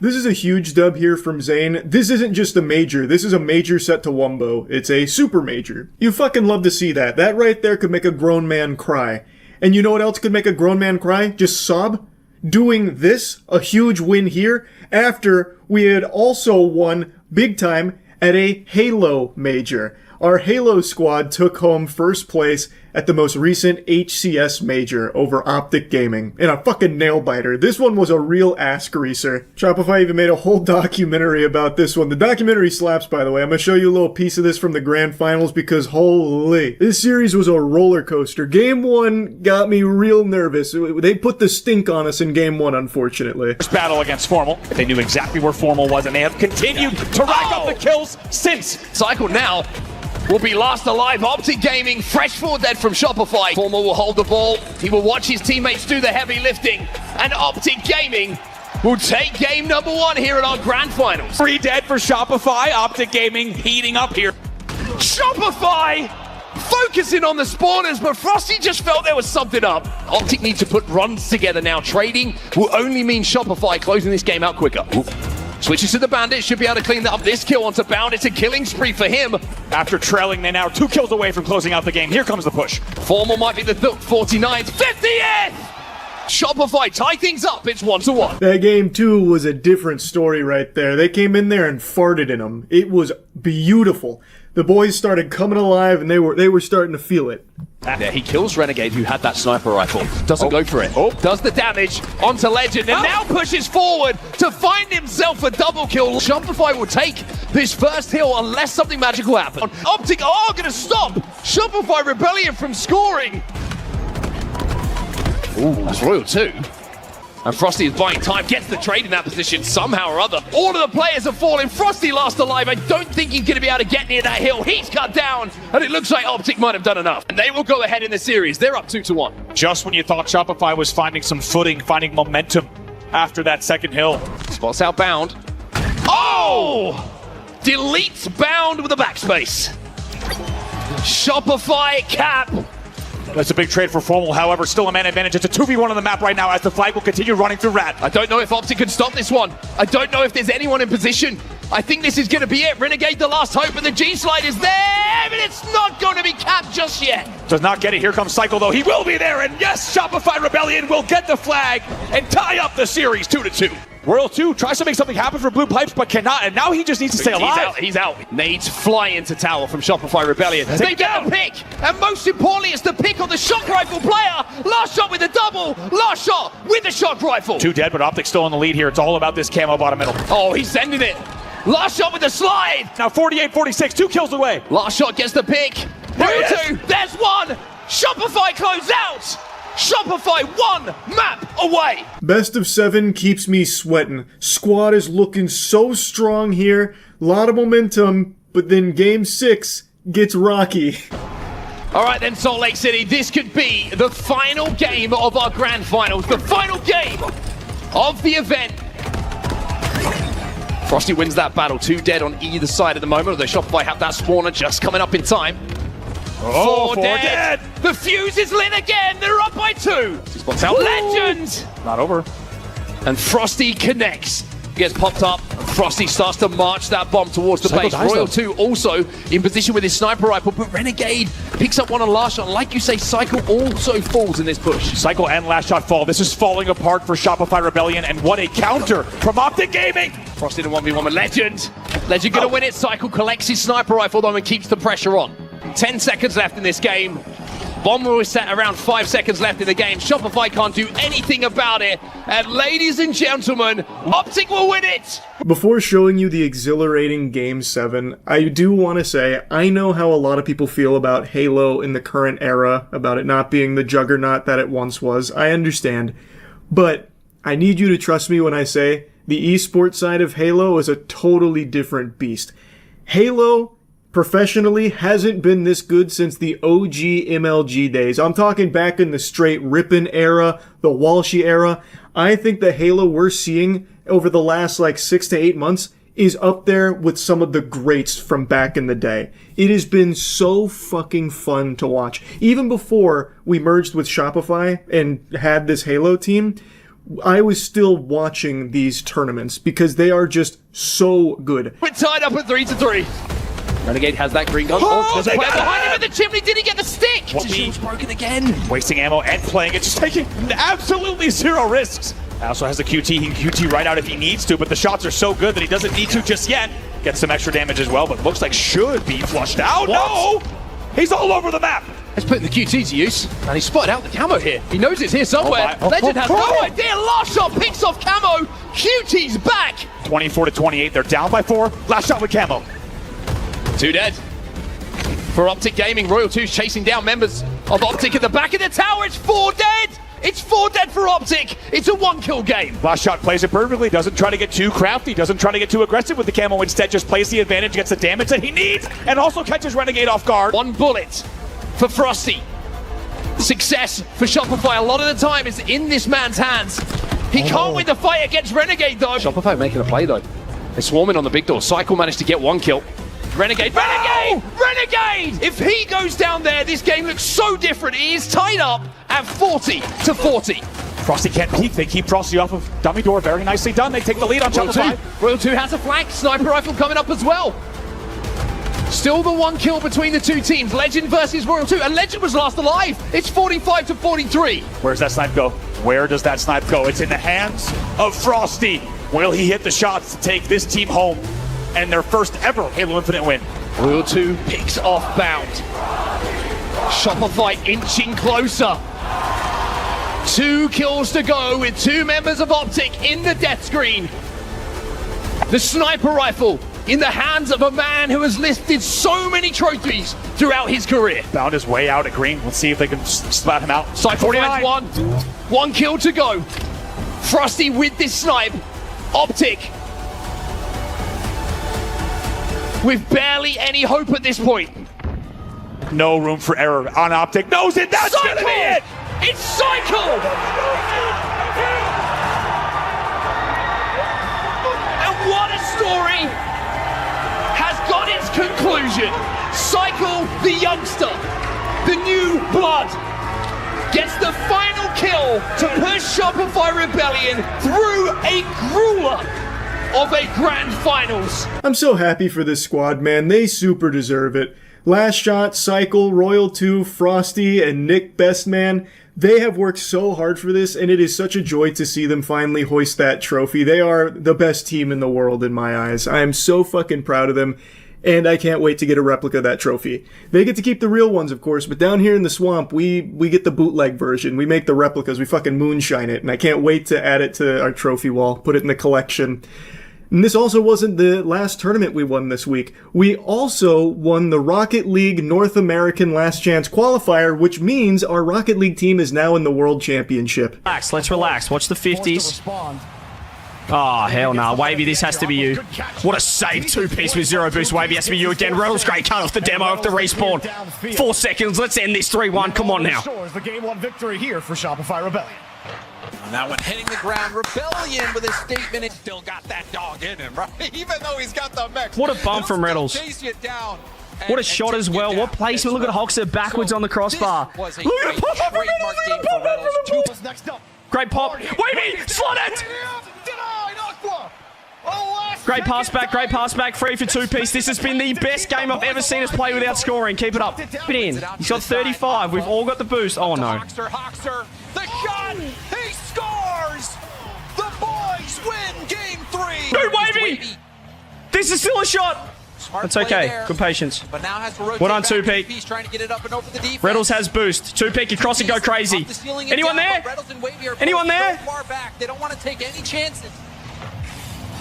This is a huge dub here from Zane. This isn't just a major. This is a major set to Wumbo. It's a super major. You fucking love to see that. That right there could make a grown man cry. And you know what else could make a grown man cry? Just sob? Doing this, a huge win here, after we had also won big time at a Halo major. Our Halo squad took home first place at the most recent HCS major over Optic Gaming in a fucking nail biter. This one was a real ass greaser. Shopify even made a whole documentary about this one. The documentary slaps, by the way. I'm gonna show you a little piece of this from the grand finals because holy, this series was a roller coaster. Game 1 got me real nervous. They put the stink on us in Game 1, unfortunately. First battle against Formal. They knew exactly where Formal was, and they have continued to rack up the kills since. Cycle now will be last alive. Optic Gaming, fresh forward dead from Shopify. Formal will hold the ball. He will watch his teammates do the heavy lifting. And Optic Gaming will take game number 1 here at our grand finals. 3 dead for Shopify. Optic Gaming heating up here. Shopify focusing on the spawners, but Frosty just felt there was something up. Optic needs to put runs together now. Trading will only mean Shopify closing this game out quicker. Switches to the Bandit, should be able to clean up this kill onto Bound. It's a killing spree for him. After trailing, they now 2 kills away from closing out the game. Here comes the push. Formal might be the 49th, 50th! Shopify tie things up, it's 1-1. That game 2 was a different story right there. They came in there and farted in them. It was beautiful. The boys started coming alive and they were starting to feel it. There, he kills Renegade, who had that sniper rifle. Doesn't go for it. Does the damage onto Legend, and now pushes forward to find himself a double kill. Shopify will take this first hill unless something magical happens. Optic are going to stop Shopify Rebellion from scoring. Ooh, that's Royal 2. And Frosty is buying time, gets the trade in that position somehow or other. All of the players are falling. Frosty last alive. I don't think he's going to be able to get near that hill. He's cut down, and it looks like Optic might have done enough. And they will go ahead in the series. They're up 2-1. Just when you thought Shopify was finding some footing, finding momentum after that second hill. Spots out Bound. Oh! Deletes Bound with a backspace. Shopify cap. That's a big trade for Formal, however, still a man advantage. It's a 2v1 on the map right now as the flag will continue running through Rat. I don't know if Optic can stop this one. I don't know if there's anyone in position. I think this is going to be it. Renegade the last hope, and the G-Slide is there. 5, and it's not going to be capped just yet. Does not get it. Here comes Cycle, though. He will be there, and yes, Shopify Rebellion will get the flag and tie up the series 2-2. Royal 2 tries to make something happen for Blue Pipes, but cannot, and now he just needs to stay alive. He's out. Nades fly into tower from Shopify Rebellion. They get the pick, and most importantly, it's the pick on the shock rifle player. Last shot with the double, last shot with the shock rifle. 2 dead, but Optic still in the lead here. It's all about this camo bottom middle. Oh, he's sending it. Last shot with the slide. Now 48-46, 2 kills away. Last shot gets the pick. Royal 2, there's one. Shopify close out. Shopify 1 map away. Best of 7 keeps me sweating. Squad is looking so strong here. Lot of momentum, but then game 6 gets rocky. All right then, Salt Lake City, this could be the final game of our grand finals. The final game of the event. Frosty wins that battle. 2 dead on either side at the moment, although Shopify have that spawner just coming up in time. 4 dead. The fuse is lit again. They're up by 2. Spots out. Legend. Not over. And Frosty connects. Gets popped up. Frosty starts to march that bomb towards the base. Royal 2 also in position with his sniper rifle, but Renegade picks up one on last shot. Like you say, Cycle also falls in this push. Cycle and last shot fall. This is falling apart for Shopify Rebellion, and what a counter from Optic Gaming. Frosty in a 1v1 with Legend. Legend gonna win it. Cycle collects his sniper rifle though and keeps the pressure on. 10 seconds left in this game. Bomb rule is set around 5 seconds left in the game. Shopify can't do anything about it. And ladies and gentlemen, Optic will win it! Before showing you the exhilarating Game 7, I do want to say, I know how a lot of people feel about Halo in the current era, about it not being the juggernaut that it once was. I understand. But I need you to trust me when I say the esports side of Halo is a totally different beast. Halo professionally hasn't been this good since the OG MLG days. I'm talking back in the straight Rippin era, the Walshy era. I think the Halo we're seeing over the last 6 to 8 months is up there with some of the greats from back in the day. It has been so fucking fun to watch. Even before we merged with Shopify and had this Halo team, I was still watching these tournaments because they are just so good. We're tied up at 3-3. Renegade has that green gun. There's a player behind him in the chimney. Did he get the stick? The shield's broken again. Wasting ammo and playing it, just taking absolutely 0 risks. Also has the QT. He can QT right out if he needs to, but the shots are so good that he doesn't need to just yet. Gets some extra damage as well, but looks like should be flushed out. What? No! He's all over the map. Let's put the QT to use. And he spotted out the camo here. He knows it's here somewhere. Legend has no idea. Last shot picks off camo. QT's back. 24-28. They're down by 4. Last shot with camo. 2 dead. For Optic Gaming, Royal 2's chasing down members of Optic at the back of the tower. It's 4 dead. It's 4 dead for Optic. It's a 1-kill game. Last shot plays it perfectly. Doesn't try to get too crafty. Doesn't try to get too aggressive with the camo. Instead, just plays the advantage, gets the damage that he needs, and also catches Renegade off guard. 1 bullet for Frosty. Success for Shopify a lot of the time is in this man's hands. He can't win the fight against Renegade though. Shopify making a play though. They're swarming on the big door. Cycle managed to get 1 kill. Renegade! Renegade! If he goes down there, this game looks so different. It is tied up at 40-40. Frosty can't peek. They keep Frosty off of dummy door. Very nicely done. They take the lead on Shopify. Royal 2 has a flank. Sniper rifle coming up as well. Still the 1 kill between the 2 teams. Legend versus Royal 2. And Legend was last alive. It's 45-43. Where's that snipe go? Where does that snipe go? It's in the hands of Frosty. Will he hit the shots to take this team home and their first ever Halo Infinite win? Royal 2 picks off Bound. Shopify inching closer. 2 kills to go with 2 members of Optic in the death screen. The sniper rifle in the hands of a man who has lifted so many trophies throughout his career. Bound his way out at green. Let's see if they can splat him out. Cycle finds 1. 1 kill to go. Frosty with this snipe. Optic with barely any hope at this point. No room for error on Optic. Knows it. That's gonna be it. It's Cycle. And what a story has got its conclusion. Cycle, the youngster, the new blood, gets the final kill to push Shopify Rebellion through a grueler of a grand finals. I'm so happy for this squad, man. They super deserve it. Last Shot, Cycle, Royal 2, Frosty, and Nick Bestman, they have worked so hard for this, and it is such a joy to see them finally hoist that trophy. They are the best team in the world in my eyes. I am so fucking proud of them, and I can't wait to get a replica of that trophy. They get to keep the real ones, of course, but down here in the swamp, we get the bootleg version. We make the replicas, we fucking moonshine it, and I can't wait to add it to our trophy wall, put it in the collection. And this also wasn't the last tournament we won this week. We also won the Rocket League North American Last Chance Qualifier, which means our Rocket League team is now in the World Championship. Relax, let's relax. Watch the 50s. Oh, hell no. Wavy, this has to be you. What a save. 2-piece with 0 boost. Wavy has to be you again. Reynolds, great cut off the demo of the respawn. 4 seconds. Let's end this 3-1. Come on now. The game 1 victory here for Shopify Rebellion. And that one hitting the ground. Rebellion with a statement. It still got that dog in him, right? Even though he's got the mech. What a bump from Reynolds. What a shot as well. What placement. Look at Hoxer backwards on the crossbar. Look at the pop up. Great pop. Wavy, slot it. Great pass back, free for 2-piece. This has been the best game I've ever seen us play without scoring. Keep it up. Keep it in. He's got 35. We've all got the boost. Oh, no. Hoxer, the shot. He scores. The boys win game 3. No, Wavy. This is still a shot. That's okay. Good patience. But now has to rotate well done, back. 2-peak. He's trying to get it up and over the defense. Reynolds has boost. 2-peak, you cross and go crazy. Anyone there? Anyone there? Far back. They don't want to take any chances.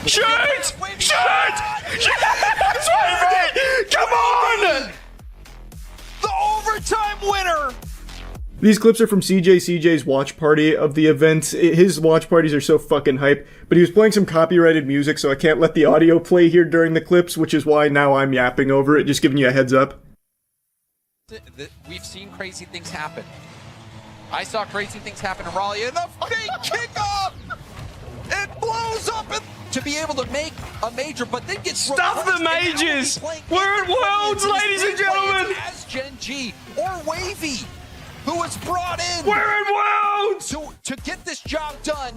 Shoot! Shoot! Yes, Wavy! Come on! The overtime winner! These clips are from CJ's watch party of the event. His watch parties are so fucking hype, but he was playing some copyrighted music, so I can't let the audio play here during the clips, which is why now I'm yapping over it, just giving you a heads up. We've seen crazy things happen. I saw crazy things happen in Raleigh, and the fake kickoff! It blows up and to be able to make a major, but then get stuff the majors. We're at Worlds, ladies and gentlemen. As Gen G or Wavy, who was brought in. We're at Worlds to get this job done.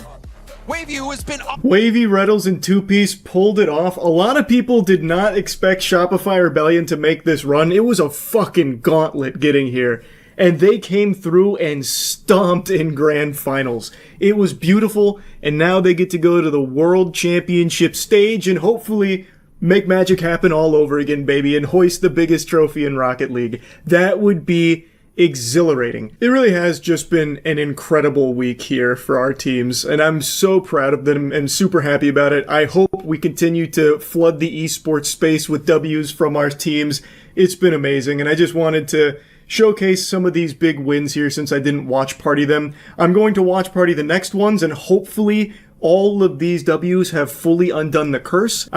Wavy, who has been Wavy, Reynolds, and 2-piece pulled it off. A lot of people did not expect Shopify Rebellion to make this run. It was a fucking gauntlet getting here. And they came through and stomped in grand finals. It was beautiful, and now they get to go to the World Championship stage and hopefully make magic happen all over again, baby, and hoist the biggest trophy in Rocket League. That would be exhilarating. It really has just been an incredible week here for our teams, and I'm so proud of them and super happy about it. I hope we continue to flood the esports space with W's from our teams. It's been amazing, and I just wanted to showcase some of these big wins here since I didn't watch party them. I'm going to watch party the next ones, and hopefully all of these W's have fully undone the curse.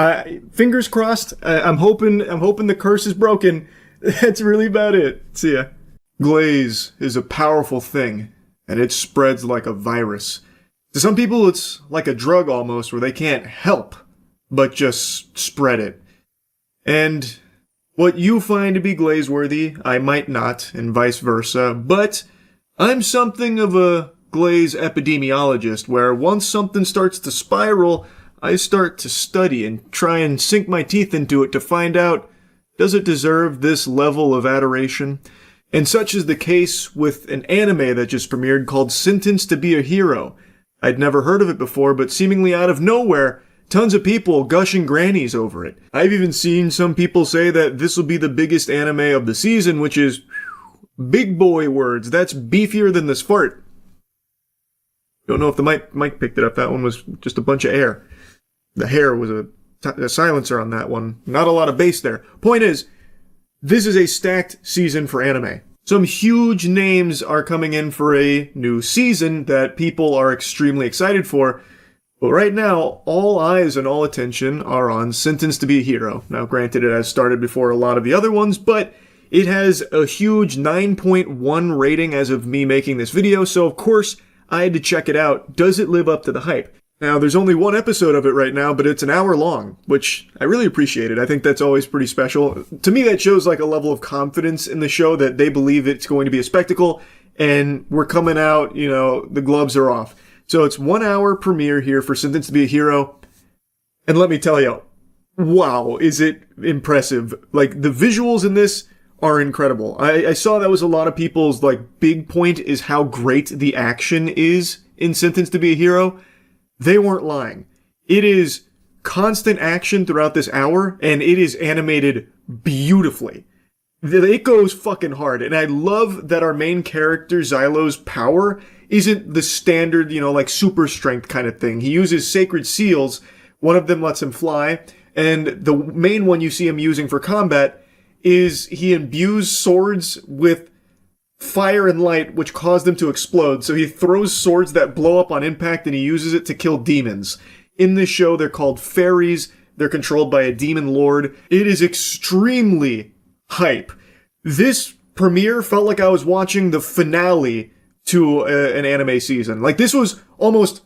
Fingers crossed. I'm hoping the curse is broken. That's really about it. See ya. Glaze is a powerful thing, and it spreads like a virus. To some people, it's like a drug almost, where they can't help but just spread it. And what you find to be glaze-worthy, I might not, and vice versa, but I'm something of a glaze epidemiologist, where once something starts to spiral, I start to study and try and sink my teeth into it to find out, does it deserve this level of adoration? And such is the case with an anime that just premiered called Sentenced to Be a Hero. I'd never heard of it before, but seemingly out of nowhere, tons of people gushing grannies over it. I've even seen some people say that this will be the biggest anime of the season, which is big boy words. That's beefier than this fart. Don't know if the mic picked it up. That one was just a bunch of air. The hair was a silencer on that one. Not a lot of bass there. Point is, this is a stacked season for anime. Some huge names are coming in for a new season that people are extremely excited for. But right now, all eyes and all attention are on Sentenced to Be a Hero. Now, granted, it has started before a lot of the other ones, but it has a huge 9.1 rating as of me making this video, so of course, I had to check it out. Does it live up to the hype? Now, there's only one episode of it right now, but it's an hour long, which I really appreciate it. I think that's always pretty special. To me, that shows like a level of confidence in the show that they believe it's going to be a spectacle, and we're coming out, the gloves are off. So it's 1 hour premiere here for Sentenced to Be a Hero. And let me tell you, wow, is it impressive. Like, the visuals in this are incredible. I saw that was a lot of people's, like, big point is how great the action is in Sentenced to be a Hero. They weren't lying. It is constant action throughout this hour, and it is animated beautifully. It goes fucking hard, and I love that our main character, Xylo's power, isn't the standard, like super strength kind of thing. He uses sacred seals. One of them lets him fly, and the main one you see him using for combat is he imbues swords with fire and light, which cause them to explode. So he throws swords that blow up on impact, and he uses it to kill demons. In this show, they're called fairies. They're controlled by a demon lord. It is extremely hype. This premiere felt like I was watching the finale to an anime season. Like, this was almost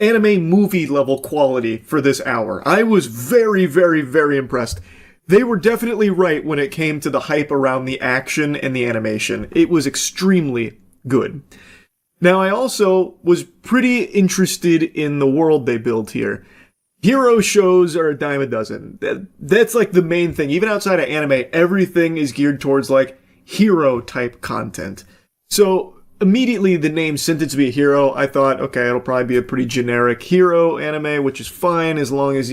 anime movie level quality for this hour. I was very, very, very impressed. They were definitely right when it came to the hype around the action and the animation. It was extremely good. Now, I also was pretty interested in the world they built here. Hero shows are a dime a dozen. That's like the main thing. Even outside of anime, everything is geared towards like hero type content. So immediately the name Sentenced to be a Hero, I thought, okay, it'll probably be a pretty generic hero anime, which is fine as long as,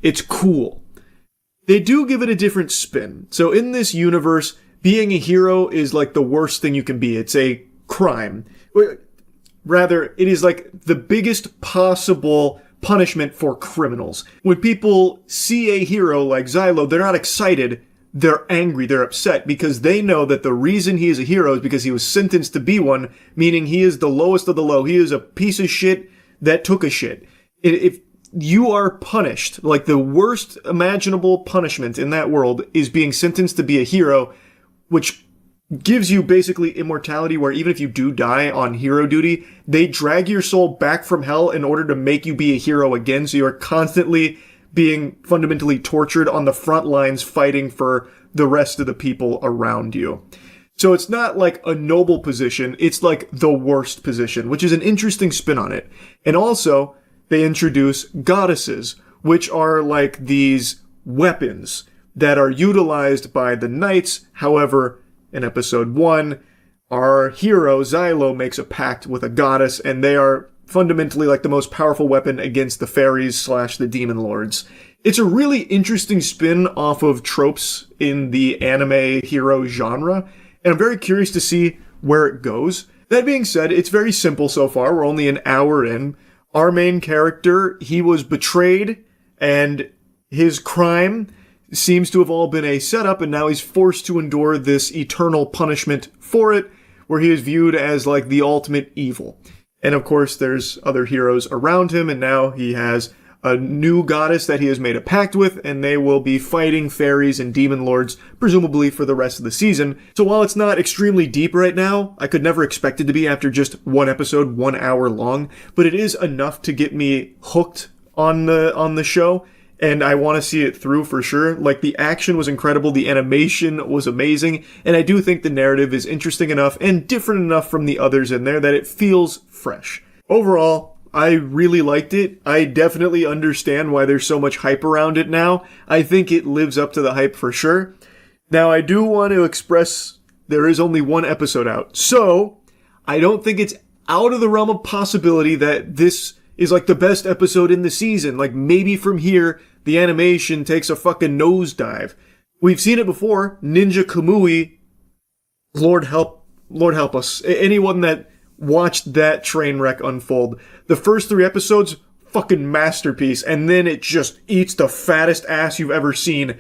it's cool. They do give it a different spin. So in this universe, being a hero is like the worst thing you can be. It's a crime. Rather, it is like the biggest possible punishment for criminals. When people see a hero like Xylo, they're not excited, they're angry, they're upset, because they know that the reason he is a hero is because he was sentenced to be one, meaning he is the lowest of the low. He is a piece of shit that took a shit. If you are punished, like the worst imaginable punishment in that world is being sentenced to be a hero, which gives you basically immortality, where even if you do die on hero duty, they drag your soul back from hell in order to make you be a hero again. So you're constantly being fundamentally tortured on the front lines fighting for the rest of the people around you. So it's not like a noble position, it's like the worst position, which is an interesting spin on it. And also, they introduce goddesses, which are like these weapons that are utilized by the knights. However, in episode 1, our hero, Xylo, makes a pact with a goddess, and they are fundamentally like the most powerful weapon against the fairies / the demon lords. It's a really interesting spin off of tropes in the anime hero genre, and I'm very curious to see where it goes. That being said, it's very simple so far. We're only an hour in. Our main character, he was betrayed, and his crime seems to have all been a setup, and now he's forced to endure this eternal punishment for it, where he is viewed as like the ultimate evil. And of course, there's other heroes around him, and now he has a new goddess that he has made a pact with, and they will be fighting fairies and demon lords, presumably for the rest of the season. So while it's not extremely deep right now, I could never expect it to be after just one episode, 1 hour long, but it is enough to get me hooked on the show. And I want to see it through for sure. Like, the action was incredible, the animation was amazing, and I do think the narrative is interesting enough and different enough from the others in there that it feels fresh. Overall, I really liked it. I definitely understand why there's so much hype around it now. I think it lives up to the hype for sure. Now, I do want to express there is only 1 episode out, so I don't think it's out of the realm of possibility that this is like the best episode in the season. Like, maybe from here, the animation takes a fucking nosedive. We've seen it before. Ninja Kamui, Lord help us. Anyone that watched that train wreck unfold. The first 3 episodes, fucking masterpiece, and then it just eats the fattest ass you've ever seen.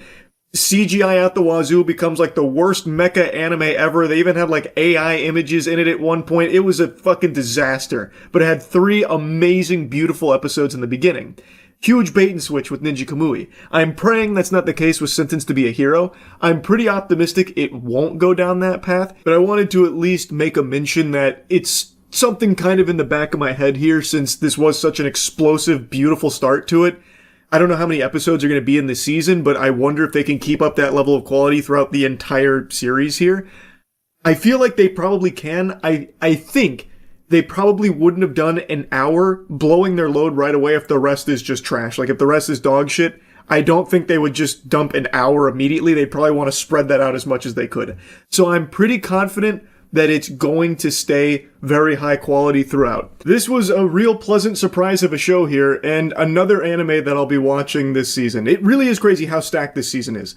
CGI out the wazoo, becomes like the worst mecha anime ever. They even had like AI images in it at one point. It was a fucking disaster. But it had 3 amazing, beautiful episodes in the beginning. Huge bait and switch with Ninja Kamui. I'm praying that's not the case with Sentenced to be a Hero. I'm pretty optimistic it won't go down that path, but I wanted to at least make a mention that it's something kind of in the back of my head here, since this was such an explosive, beautiful start to it. I don't know how many episodes are going to be in this season, but I wonder if they can keep up that level of quality throughout the entire series here. I feel like they probably can. I think they probably wouldn't have done an hour blowing their load right away if the rest is just trash. Like, if the rest is dog shit, I don't think they would just dump an hour immediately. They'd probably want to spread that out as much as they could. So I'm pretty confident that it's going to stay very high quality throughout. This was a real pleasant surprise of a show here, and another anime that I'll be watching this season. It really is crazy how stacked this season is.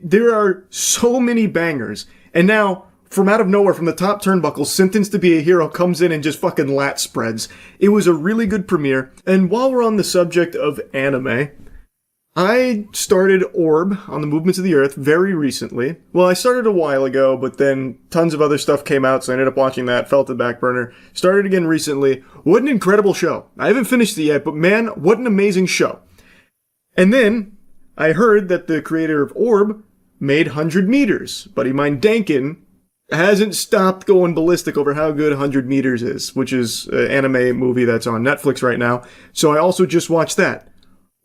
There are so many bangers, and now, from out of nowhere, from the top turnbuckle, Sentenced to Be a Hero comes in and just fucking lat spreads. It was a really good premiere, and while we're on the subject of anime, I started Orb on the Movements of the Earth very recently. Well, I started a while ago, but then tons of other stuff came out, so I ended up watching that, fell to the back burner. Started again recently. What an incredible show. I haven't finished it yet, but man, what an amazing show. And then, I heard that the creator of Orb made 100 Meters. Buddy mine Dankin hasn't stopped going ballistic over how good 100 Meters is, which is an anime movie that's on Netflix right now. So I also just watched that.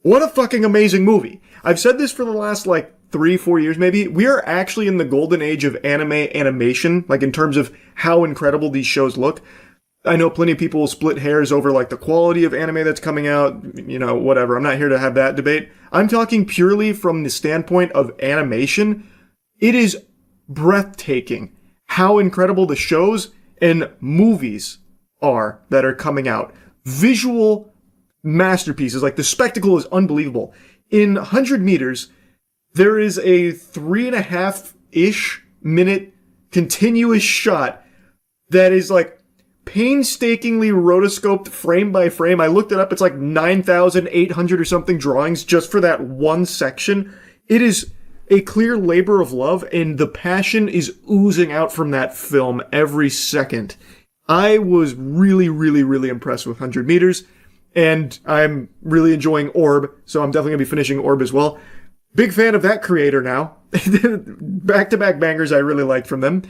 What a fucking amazing movie. I've said this for the last, 3-4 years maybe. We are actually in the golden age of anime animation, in terms of how incredible these shows look. I know plenty of people will split hairs over, the quality of anime that's coming out, whatever. I'm not here to have that debate. I'm talking purely from the standpoint of animation. It is breathtaking how incredible the shows and movies are that are coming out. Visual masterpieces. The spectacle is unbelievable. In 100 Meters, there is a 3.5-ish minute continuous shot that is painstakingly rotoscoped frame by frame. I looked it up. It's 9,800 or something drawings just for that one section. It is a clear labor of love, and the passion is oozing out from that film every second. I was really, really, really impressed with 100 Meters. And I'm really enjoying Orb, so I'm definitely going to be finishing Orb as well. Big fan of that creator now. Back-to-back bangers I really liked from them.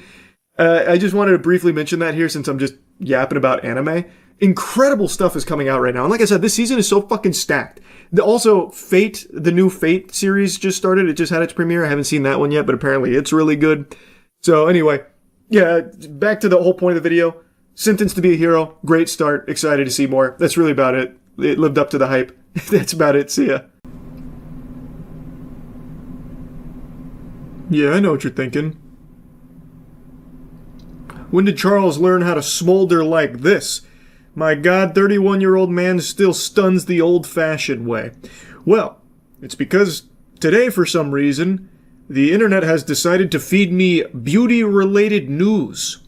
I just wanted to briefly mention that here since I'm just yapping about anime. Incredible stuff is coming out right now. And like I said, this season is so fucking stacked. Also, Fate, the new Fate series just started. It just had its premiere. I haven't seen that one yet, but apparently it's really good. So anyway, yeah, back to the whole point of the video. Sentenced to Be a Hero. Great start. Excited to see more. That's really about it. It lived up to the hype. That's about it. See ya. Yeah, I know what you're thinking. When did Charles learn how to smolder like this? My God, 31-year-old man still stuns the old-fashioned way. Well, it's because today, for some reason, the internet has decided to feed me beauty-related news.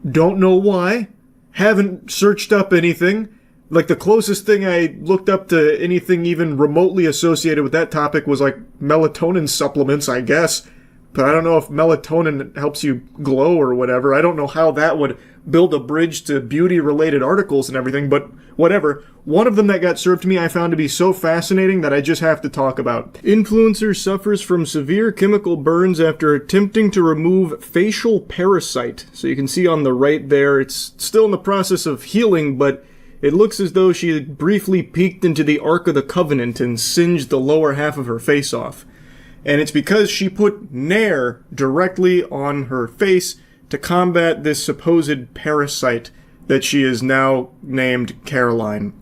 Don't know why. Haven't searched up anything. The closest thing I looked up to anything even remotely associated with that topic was melatonin supplements, I guess. But I don't know if melatonin helps you glow or whatever. I don't know how that would build a bridge to beauty-related articles and everything, but whatever. One of them that got served to me I found to be so fascinating that I just have to talk about. Influencer suffers from severe chemical burns after attempting to remove facial parasite. So you can see on the right there, it's still in the process of healing, but it looks as though she had briefly peeked into the Ark of the Covenant and singed the lower half of her face off. And it's because she put Nair directly on her face to combat this supposed parasite that she is now named Caroline.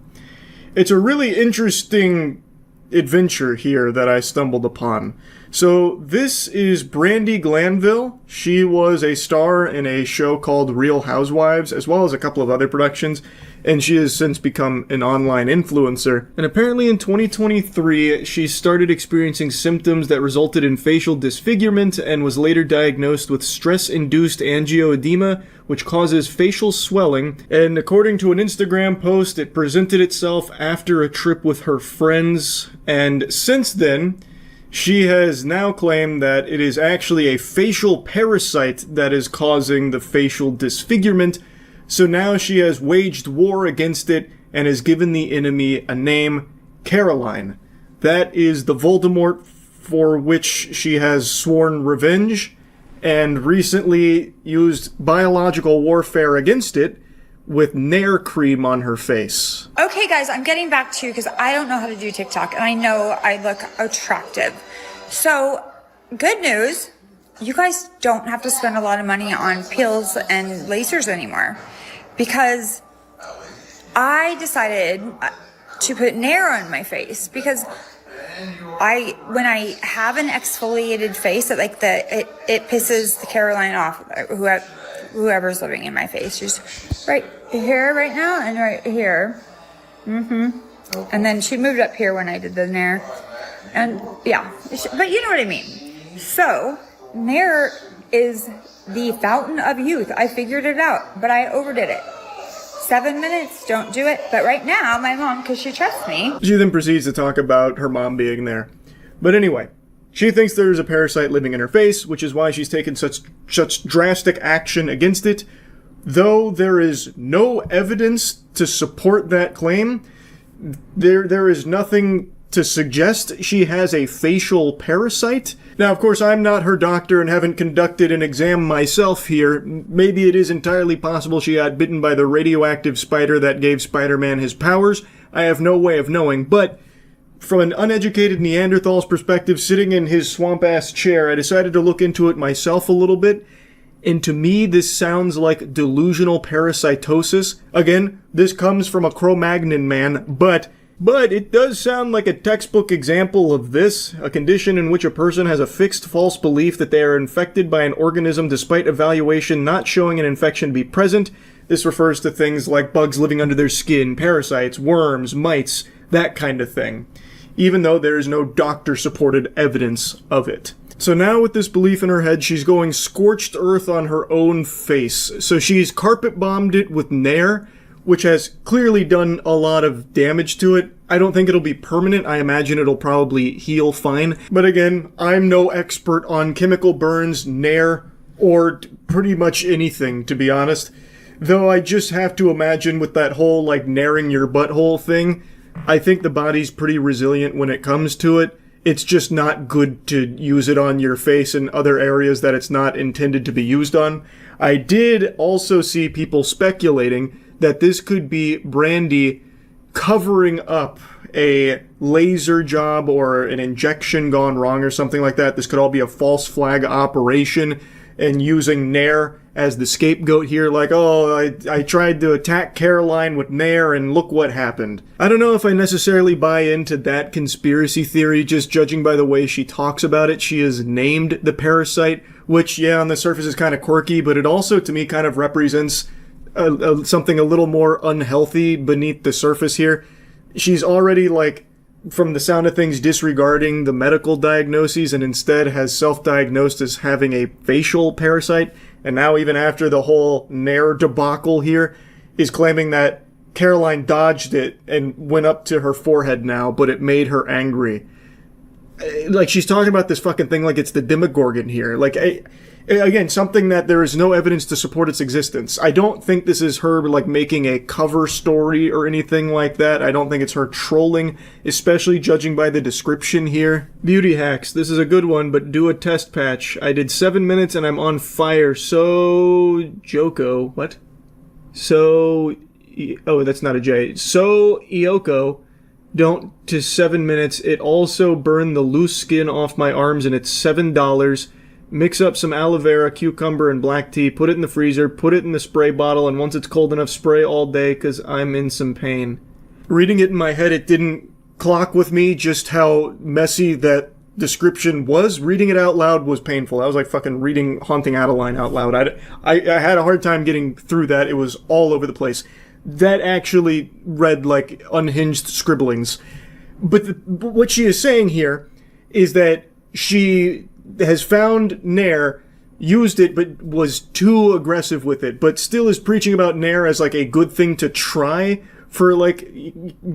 It's a really interesting adventure here that I stumbled upon. So this is Brandi Glanville. She was a star in a show called Real Housewives, as well as a couple of other productions, and she has since become an online influencer. And apparently in 2023, she started experiencing symptoms that resulted in facial disfigurement and was later diagnosed with stress-induced angioedema, which causes facial swelling. And according to an Instagram post, it presented itself after a trip with her friends. And since then, she has now claimed that it is actually a facial parasite that is causing the facial disfigurement. So now she has waged war against it and has given the enemy a name, Caroline. That is the Voldemort for which she has sworn revenge and recently used biological warfare against it with Nair cream on her face. Okay guys, I'm getting back to you because I don't know how to do TikTok and I know I look attractive. So, good news, you guys don't have to spend a lot of money on peels and lasers anymore. Because I decided to put Nair on my face because when I have an exfoliated face, it pisses the Caroline off, whoever's living in my face. She's right here right now and right here. And then she moved up here when I did the Nair. And yeah, but you know what I mean. So Nair is the fountain of youth. I figured it out, but I overdid it. 7 minutes, don't do it. But right now, my mom, because she trusts me. She then proceeds to talk about her mom being there. But anyway, she thinks there's a parasite living in her face, which is why she's taken such drastic action against it. Though there is no evidence to support that claim, there is nothing to suggest she has a facial parasite. Now, of course, I'm not her doctor and haven't conducted an exam myself here. Maybe it is entirely possible she got bitten by the radioactive spider that gave Spider-Man his powers. I have no way of knowing, but from an uneducated Neanderthal's perspective, sitting in his swamp-ass chair, I decided to look into it myself a little bit. And to me, this sounds like delusional parasitosis. Again, this comes from a Cro-Magnon man, but it does sound like a textbook example of this, a condition in which a person has a fixed false belief that they are infected by an organism despite evaluation not showing an infection to be present. This refers to things like bugs living under their skin, parasites, worms, mites, that kind of thing, even though there is no doctor-supported evidence of it. So now with this belief in her head, she's going scorched earth on her own face. So she's carpet bombed it with Nair, which has clearly done a lot of damage to it. I don't think it'll be permanent. I imagine it'll probably heal fine. But again, I'm no expert on chemical burns, Nair, or pretty much anything, to be honest. Though I just have to imagine with that whole, Nairing your butthole thing, I think the body's pretty resilient when it comes to it. It's just not good to use it on your face and other areas that it's not intended to be used on. I did also see people speculating that this could be Brandy covering up a laser job or an injection gone wrong or something like that. This could all be a false flag operation and using Nair as the scapegoat here, I tried to attack Caroline with Nair and look what happened. I don't know if I necessarily buy into that conspiracy theory, just judging by the way she talks about it. She is named the parasite, which, yeah, on the surface is kind of quirky, but it also, to me, kind of represents something a little more unhealthy beneath the surface here. She's already, from the sound of things, disregarding the medical diagnoses and instead has self-diagnosed as having a facial parasite. And now, even after the whole Nair debacle here, is claiming that Caroline dodged it and went up to her forehead now, but it made her angry. She's talking about this fucking thing like it's the Demogorgon here. Again, something that there is no evidence to support its existence. I don't think this is her, making a cover story or anything like that. I don't think it's her trolling, especially judging by the description here. Beauty hacks. This is a good one, but do a test patch. I did 7 minutes and I'm on fire. So... Joko. What? So... Oh, that's not a J. So... Ioko. Don't to 7 minutes. It also burned the loose skin off my arms and it's $7. Mix up some aloe vera, cucumber, and black tea, put it in the freezer, put it in the spray bottle, and once it's cold enough, spray all day, because I'm in some pain. Reading it in my head, it didn't clock with me just how messy that description was. Reading it out loud was painful. I was like fucking reading Haunting Adeline out loud. I had a hard time getting through that. It was all over the place. That actually read like unhinged scribblings. But what she is saying here is that she has found Nair, used it, but was too aggressive with it, but still is preaching about Nair as like a good thing to try for like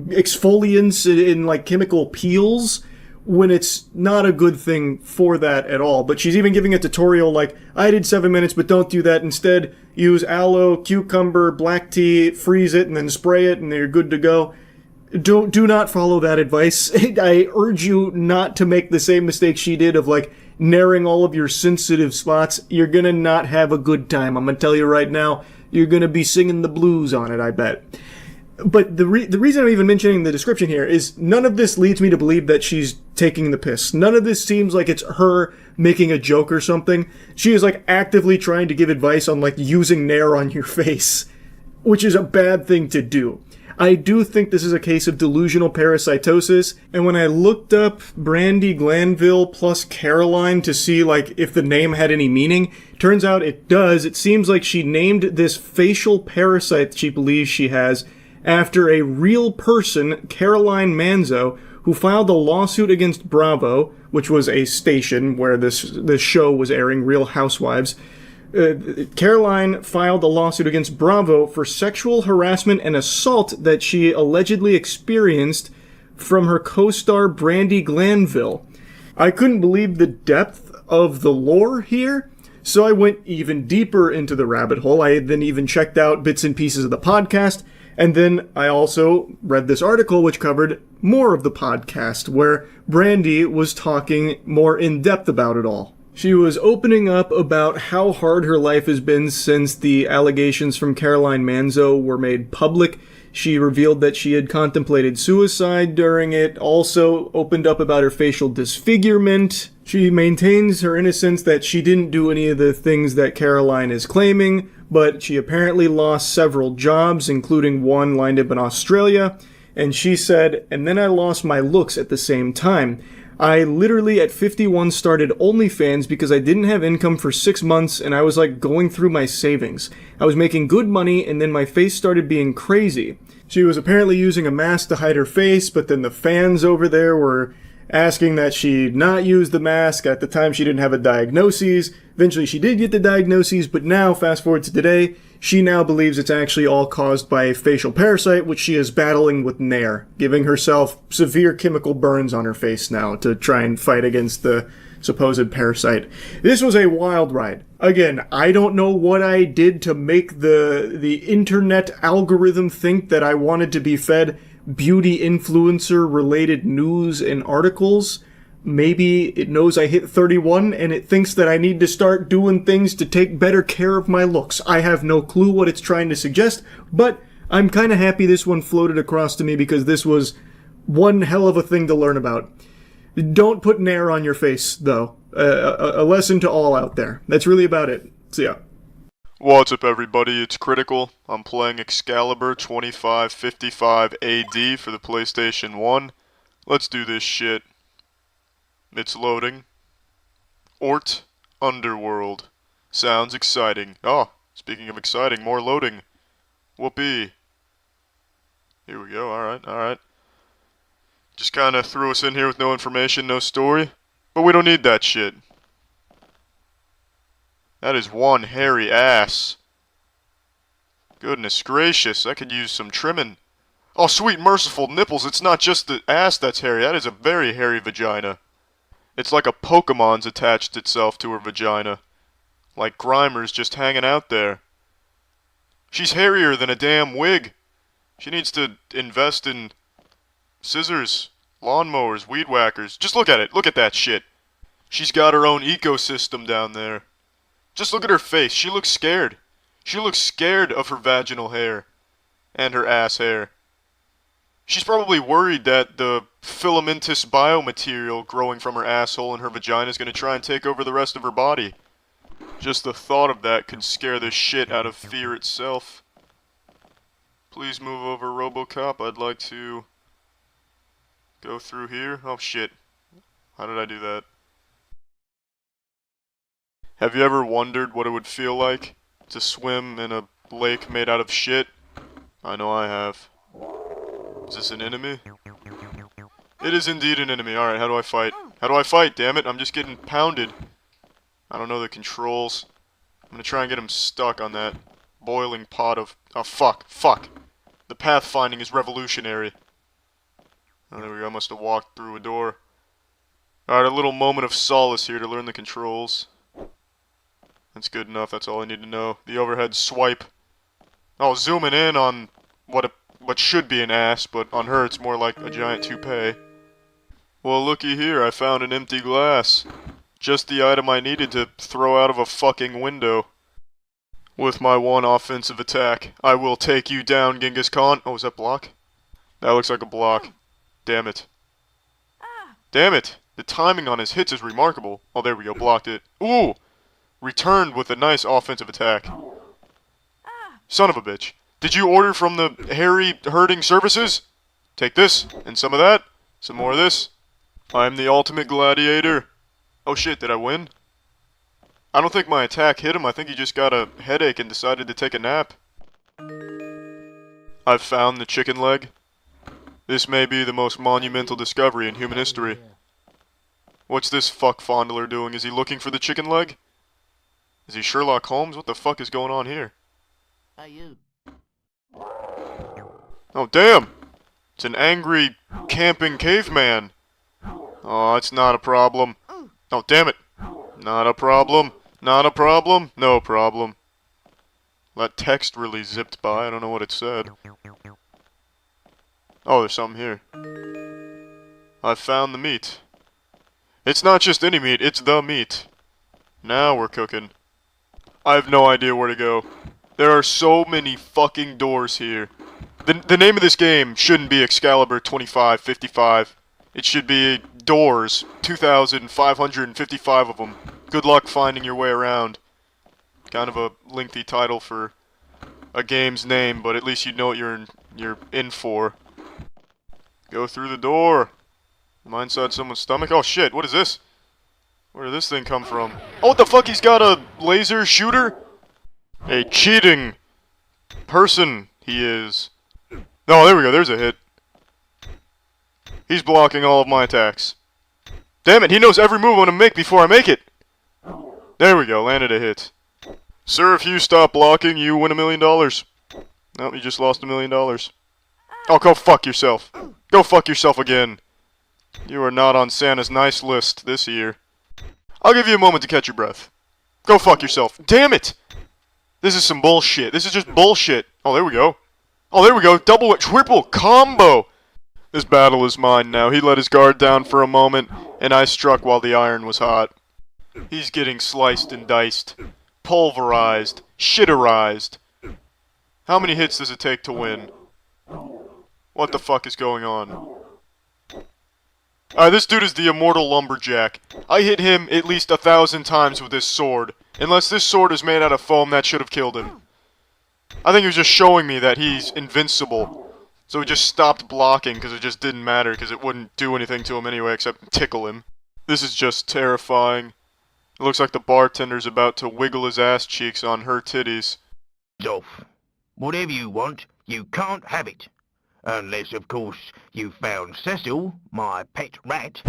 exfoliants in like chemical peels, when it's not a good thing for that at all. But she's even giving a tutorial like, I did 7 minutes, but don't do that. Instead, use aloe, cucumber, black tea, freeze it, and then spray it, and you're good to go. Do not follow that advice. I urge you not to make the same mistake she did of like narrowing all of your sensitive spots. You're gonna not have a good time. I'm gonna tell you right now, you're gonna be singing the blues on it, I bet. But the reason I'm even mentioning the description here is none of this leads me to believe that she's taking the piss. None of this seems like it's her making a joke or something. She is like actively trying to give advice on like using Nair on your face, which is a bad thing to do. I do think this is a case of delusional parasitosis, and when I looked up Brandy Glanville plus Caroline to see, like, if the name had any meaning, turns out it does. It seems like she named this facial parasite that she believes she has after a real person, Caroline Manzo, who filed a lawsuit against Bravo, which was a station where this show was airing, Real Housewives. Caroline filed a lawsuit against Bravo for sexual harassment and assault that she allegedly experienced from her co-star Brandy Glanville. I couldn't believe the depth of the lore here, so I went even deeper into the rabbit hole. I then even checked out bits and pieces of the podcast, and then I also read this article which covered more of the podcast, where Brandy was talking more in depth about it all. She was opening up about how hard her life has been since the allegations from Caroline Manzo were made public. She revealed that she had contemplated suicide during it, also opened up about her facial disfigurement. She maintains her innocence, that she didn't do any of the things that Caroline is claiming, but she apparently lost several jobs, including one lined up in Australia. And she said, "And then I lost my looks at the same time. I literally at 51 started OnlyFans because I didn't have income for 6 months and I was like going through my savings. I was making good money and then my face started being crazy." She was apparently using a mask to hide her face, but then the fans over there were asking that she not use the mask. At the time she didn't have a diagnosis. Eventually she did get the diagnosis, but now, fast forward to today, she now believes it's actually all caused by a facial parasite, which she is battling with Nair, giving herself severe chemical burns on her face now to try and fight against the supposed parasite. This was a wild ride. Again, I don't know what I did to make the internet algorithm think that I wanted to be fed beauty influencer related news and articles. Maybe it knows I hit 31 and it thinks that I need to start doing things to take better care of my looks. I have no clue what it's trying to suggest, but I'm kind of happy this one floated across to me because this was one hell of a thing to learn about. Don't put Nair on your face, though. A lesson to all out there. That's really about it. See ya. What's up, everybody? It's Critical. I'm playing Excalibur 2555 AD for the PlayStation 1. Let's do this shit. It's loading. Ort Underworld. Sounds exciting. Oh, speaking of exciting, more loading. Whoopee. Here we go. Alright. Just kinda threw us in here with no information, no story. But we don't need that shit. That is one hairy ass. Goodness gracious, I could use some trimming. Oh, sweet merciful nipples, it's not just the ass that's hairy, that is a very hairy vagina. It's like a Pokemon's attached itself to her vagina. Like Grimer's just hanging out there. She's hairier than a damn wig. She needs to invest in scissors, lawnmowers, weed whackers. Just look at it, look at that shit. She's got her own ecosystem down there. Just look at her face, she looks scared. She looks scared of her vaginal hair. And her ass hair. She's probably worried that the filamentous biomaterial growing from her asshole and her vagina is going to try and take over the rest of her body. Just the thought of that could scare the shit out of fear itself. Please move over, RoboCop. I'd like to go through here. Oh shit. How did I do that? Have you ever wondered what it would feel like to swim in a lake made out of shit? I know I have. Is this an enemy? It is indeed an enemy. Alright, how do I fight? How do I fight, damn it? I'm just getting pounded. I don't know the controls. I'm gonna try and get him stuck on that boiling pot of... Oh, fuck. The pathfinding is revolutionary. Oh, there we go. I must have walked through a door. Alright, a little moment of solace here to learn the controls. That's good enough. That's all I need to know. The overhead swipe. Oh, zooming in on what should be an ass, but on her it's more like a giant toupee. Well, looky here. I found an empty glass. Just the item I needed to throw out of a fucking window. With my one offensive attack, I will take you down, Genghis Khan. Oh, is that block? That looks like a block. Damn it. Damn it! The timing on his hits is remarkable. Oh, there we go. Blocked it. Ooh! Returned with a nice offensive attack. Son of a bitch. Did you order from the hairy herding services? Take this, and some of that, some more of this. I'm the ultimate gladiator. Oh shit, did I win? I don't think my attack hit him, I think he just got a headache and decided to take a nap. I've found the chicken leg. This may be the most monumental discovery in human history. What's this fuck fondler doing? Is he looking for the chicken leg? Is he Sherlock Holmes? What the fuck is going on here? Hey, you. Oh, damn! It's an angry, camping caveman. Oh, it's not a problem. Oh, damn it! Not a problem. Not a problem. No problem. That text really zipped by. I don't know what it said. Oh, there's something here. I've found the meat. It's not just any meat, it's the meat. Now we're cooking. I have no idea where to go. There are so many fucking doors here. The name of this game shouldn't be Excalibur 2555. It should be Doors, 2,555 of them. Good luck finding your way around. Kind of a lengthy title for a game's name, but at least you know what you're in for. Go through the door. Am I inside someone's stomach? Oh shit, what is this? Where did this thing come from? Oh, what the fuck? He's got a laser shooter? A cheating person he is. Oh, there we go. There's a hit. He's blocking all of my attacks. Damn it, he knows every move I'm gonna make before I make it. There we go. Landed a hit. Sir, if you stop blocking, you win $1 million. Nope, you just lost $1 million. Oh, go fuck yourself. Go fuck yourself again. You are not on Santa's nice list this year. I'll give you a moment to catch your breath. Go fuck yourself. Damn it! This is some bullshit. This is just bullshit. Oh, there we go. Oh, there we go. Double, triple combo! This battle is mine now. He let his guard down for a moment, and I struck while the iron was hot. He's getting sliced and diced. Pulverized. Shitterized. How many hits does it take to win? What the fuck is going on? Alright, this dude is the immortal lumberjack. I hit him at least 1,000 times with this sword. Unless this sword is made out of foam, that should have killed him. I think he was just showing me that he's invincible. So he just stopped blocking because it just didn't matter because it wouldn't do anything to him anyway except tickle him. This is just terrifying. It looks like the bartender's about to wiggle his ass cheeks on her titties. Dolph, whatever you want, you can't have it. Unless, of course, you found Cecil, my pet rat.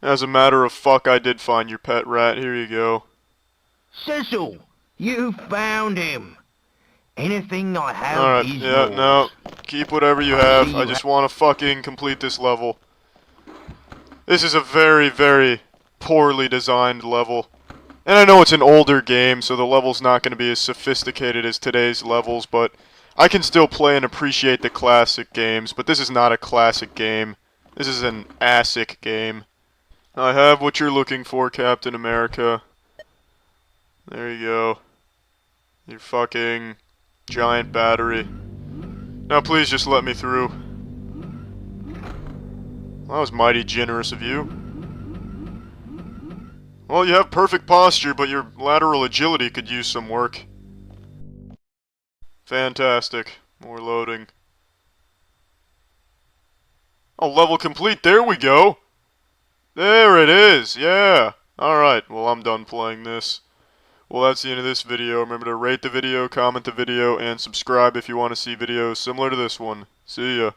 As a matter of fuck, I did find your pet rat. Here you go. Cecil, you found him. Anything I have Alright, is yeah, yours. no. Keep whatever you have. I just want to fucking complete this level. This is a very, very poorly designed level. And I know it's an older game, so the level's not going to be as sophisticated as today's levels, but I can still play and appreciate the classic games, but this is not a classic game. This is an ASIC game. I have what you're looking for, Captain America. There you go. Your fucking giant battery. Now please just let me through. Well, that was mighty generous of you. Well, you have perfect posture, but your lateral agility could use some work. Fantastic. More loading. Oh, level complete. There we go. There it is. Yeah. Alright, well, I'm done playing this. Well, that's the end of this video. Remember to rate the video, comment the video, and subscribe if you want to see videos similar to this one. See ya.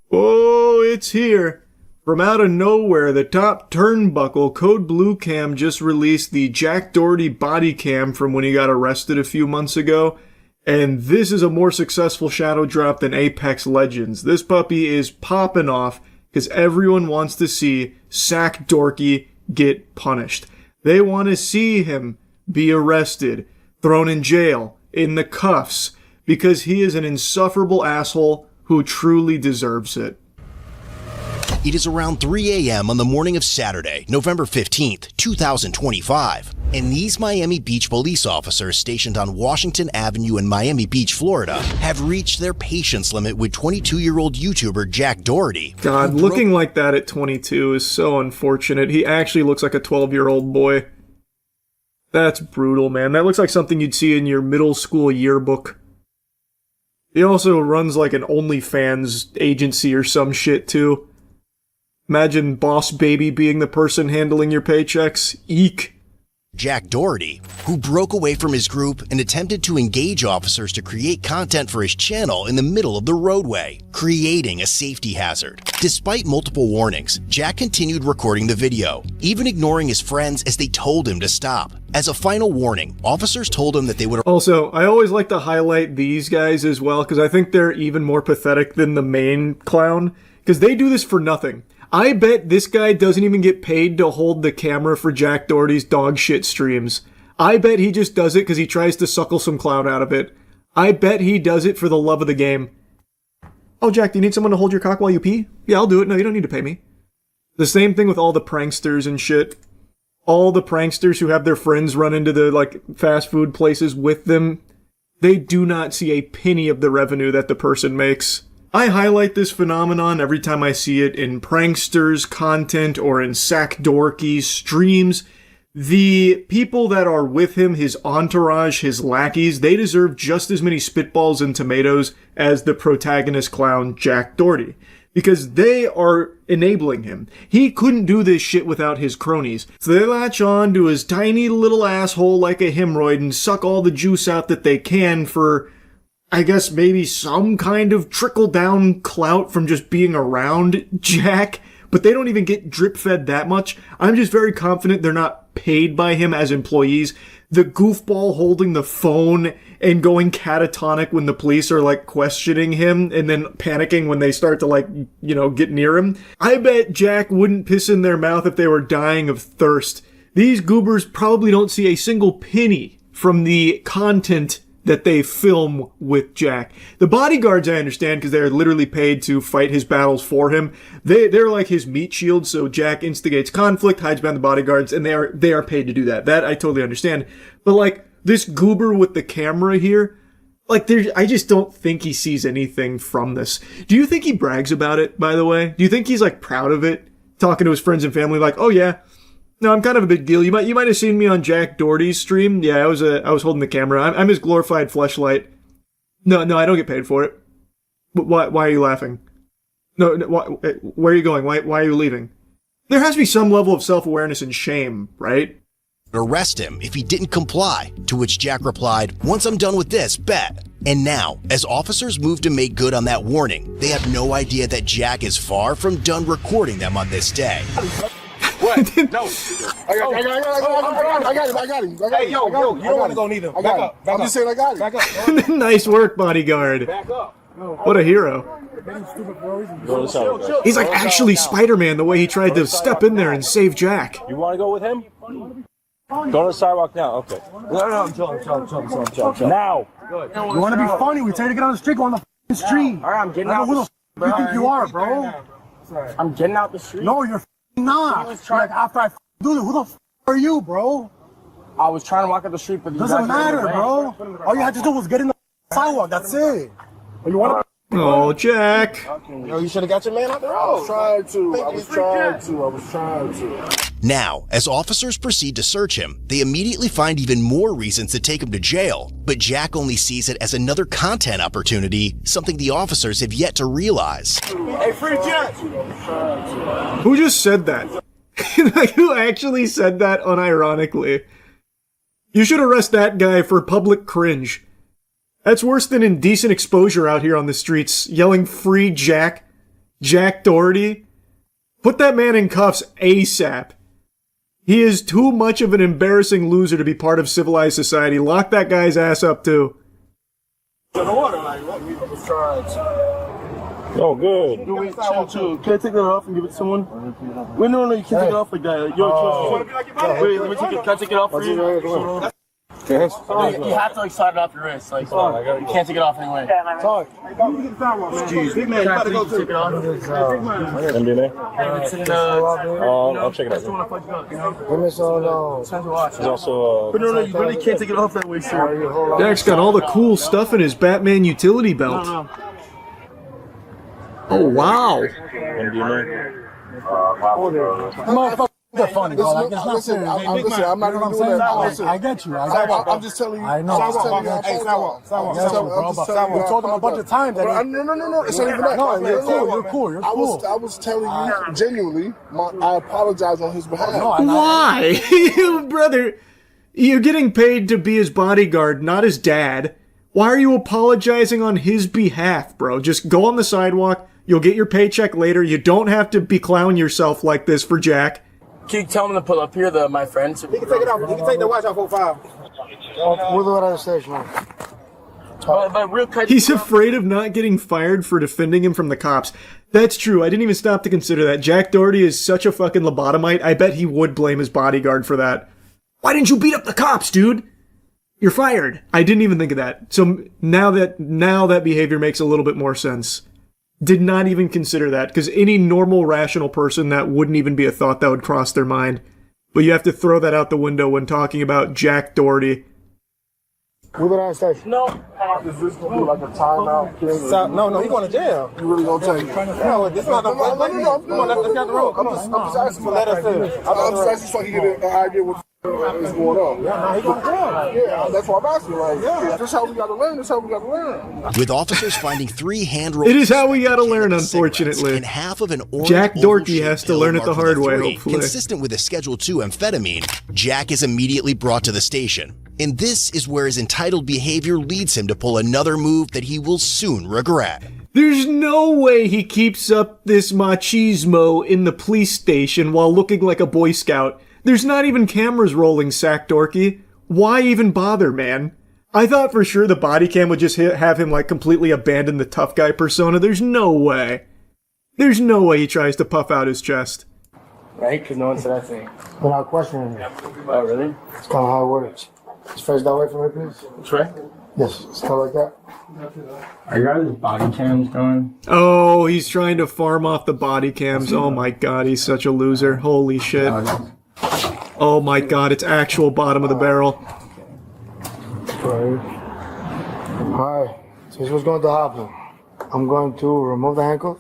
Oh, it's here. From out of nowhere, the top turnbuckle, Code Blue Cam just released the Jack Doherty body cam from when he got arrested a few months ago. And this is a more successful shadow drop than Apex Legends. This puppy is popping off because everyone wants to see Sack Dorky get punished. They want to see him be arrested, thrown in jail, in the cuffs, because he is an insufferable asshole who truly deserves it. It is around 3 a.m. on the morning of Saturday, November 15th, 2025, and these Miami Beach police officers stationed on Washington Avenue in Miami Beach, Florida, have reached their patience limit with 22-year-old YouTuber Jack Doherty. God, looking like that at 22 is so unfortunate. He actually looks like a 12-year-old boy. That's brutal, man. That looks like something you'd see in your middle school yearbook. He also runs like an OnlyFans agency or some shit too. Imagine Boss Baby being the person handling your paychecks. Eek. Jack Doherty, who broke away from his group and attempted to engage officers to create content for his channel in the middle of the roadway, creating a safety hazard. Despite multiple warnings, Jack continued recording the video, even ignoring his friends as they told him to stop. As a final warning, officers told him that they would... Also, I always like to highlight these guys as well, because I think they're even more pathetic than the main clown, because they do this for nothing. I bet this guy doesn't even get paid to hold the camera for Jack Doherty's dog shit streams. I bet he just does it because he tries to suckle some clout out of it. I bet he does it for the love of the game. Oh, Jack, do you need someone to hold your cock while you pee? Yeah, I'll do it. No, you don't need to pay me. The same thing with all the pranksters and shit. All the pranksters who have their friends run into the, like, fast food places with them, they do not see a penny of the revenue that the person makes. I highlight this phenomenon every time I see it in pranksters' content or in Sack Dorky's streams. The people that are with him, his entourage, his lackeys, they deserve just as many spitballs and tomatoes as the protagonist clown, Jack Doherty. Because they are enabling him. He couldn't do this shit without his cronies. So they latch on to his tiny little asshole like a hemorrhoid and suck all the juice out that they can for... I guess maybe some kind of trickle-down clout from just being around Jack, but they don't even get drip-fed that much. I'm just very confident they're not paid by him as employees. The goofball holding the phone and going catatonic when the police are, like, questioning him and then panicking when they start to, like, you know, get near him. I bet Jack wouldn't piss in their mouth if they were dying of thirst. These goobers probably don't see a single penny from the content that they film with Jack. The bodyguards, I understand, because they're literally paid to fight his battles for him. They're like his meat shield, so Jack instigates conflict, hides behind the bodyguards, and they are paid to do that. That I totally understand. But like, this goober with the camera here, like, I just don't think he sees anything from this. Do you think he brags about it, by the way? Do you think he's, like, proud of it? Talking to his friends and family, like, oh yeah, no, I'm kind of a big deal. You might have seen me on Jack Doherty's stream. Yeah, I was holding the camera. I'm his glorified fleshlight. No, I don't get paid for it. Why are you laughing? No, where are you going? Why are you leaving? There has to be some level of self-awareness and shame, right? Arrest him if he didn't comply, to which Jack replied, "Once I'm done with this, bet." And now, as officers move to make good on that warning, they have no idea that Jack is far from done recording them on this day. What? No. I got him. Hey, yo, you don't want to go neither. Back up. I'm just saying I got him. Back up. Nice work, bodyguard. Back up. What a hero. He's like actually Spider-Man the way he tried to step in there and save Jack. You want to go with him? Go to the sidewalk now. Okay. No, I'm chilling. Now. You want to be funny? We tell you to get on the street, go on the street. All right, I'm getting out. Who the you think you are, bro? I'm getting out the street. No, you're not. Like, after I do this, who the are you, bro? I was trying to walk up the street, but you doesn't matter, bro. All you had to do was get in the sidewalk. That's it. You want to? Oh, Jack. Yo, you should have got your man out the road. I was trying to. Now, as officers proceed to search him, they immediately find even more reasons to take him to jail. But Jack only sees it as another content opportunity, something the officers have yet to realize. Hey, free Jack! Who just said that? Like, who actually said that unironically? You should arrest that guy for public cringe. That's worse than indecent exposure out here on the streets, yelling free Jack Doherty. Put that man in cuffs ASAP. He is too much of an embarrassing loser to be part of civilized society. Lock that guy's ass up too. Oh, good. Chill. Can I take that off and give it to someone? Wait, no, you can't take it off like that. Wait, let me take it. Can I take it off for you? You have to like slide it off your wrist. Like, you can't take it off anyway. Talk. Jeez, big man, you gotta go take it off. MDMA? I'll check it out. Give me some. There's also. But no, you really can't take it off that way, sir. Jack's got all the cool stuff in his Batman utility belt. No. Oh wow. MDMA. That's funny, bro. Like, it's not serious. Listen, I'm not even doing that. Listen, I get you. I got you. I'm just telling you. I know. Hey, Sidewalk. You told him a bunch of times that. No. It's not even that. No, you're cool. I was telling you genuinely. I apologize on his behalf. Why? Brother, you're getting paid to be his bodyguard, not his dad. Why are you apologizing on his behalf, bro? Just go on the sidewalk. You'll get your paycheck later. You don't have to be clowning yourself like this for Jack. Can you tell him to pull up here, my friends? He can take it off. He can take the watch off 05. We'll do it at the station. But real quick. He's afraid of not getting fired for defending him from the cops. That's true. I didn't even stop to consider that. Jack Doherty is such a fucking lobotomite. I bet he would blame his bodyguard for that. Why didn't you beat up the cops, dude? You're fired. I didn't even think of that. So now that behavior makes a little bit more sense. Did not even consider that, because any normal, rational person, that wouldn't even be a thought that would cross their mind. But you have to throw that out the window when talking about Jack Doherty. We'll go downstairs. No. Is this going to be like a timeout? No, he's going to jail. You really going to take it? No, this is not the No. Come on, let's get the road. Come on. I'm just asking for Let us in. I'm just asking so he get an idea what is going on. Yeah, he going to jail. Yeah, that's what I'm asking. Like, that's how we got to learn. That's how we got to learn. With officers finding 3 hand rolls. It is how we gotta learn, unfortunately. And half of an orange Jack Doherty oval-shaped has to pill learn it the marked with hard a way, 3, hopefully. Consistent with a Schedule 2 amphetamine, Jack is immediately brought to the station. And this is where his entitled behavior leads him to pull another move that he will soon regret. There's no way he keeps up this machismo in the police station while looking like a Boy Scout. There's not even cameras rolling, Sack Dorky. Why even bother, man? I thought for sure the body cam would just have him like completely abandon the tough guy persona. There's no way. There's no way he tries to puff out his chest. Right? Because no one said that thing. We're not questioning him. Oh, really? It's kind of how it works. Just face that way for me, please. Which way? Yes, it's kind of like that. Are your guys' body cams going? Oh, he's trying to farm off the body cams. Oh my god, he's such a loser. Holy shit. Oh my god, it's actual bottom of the barrel. Alright, so here's what's going to happen. I'm going to remove the handcuff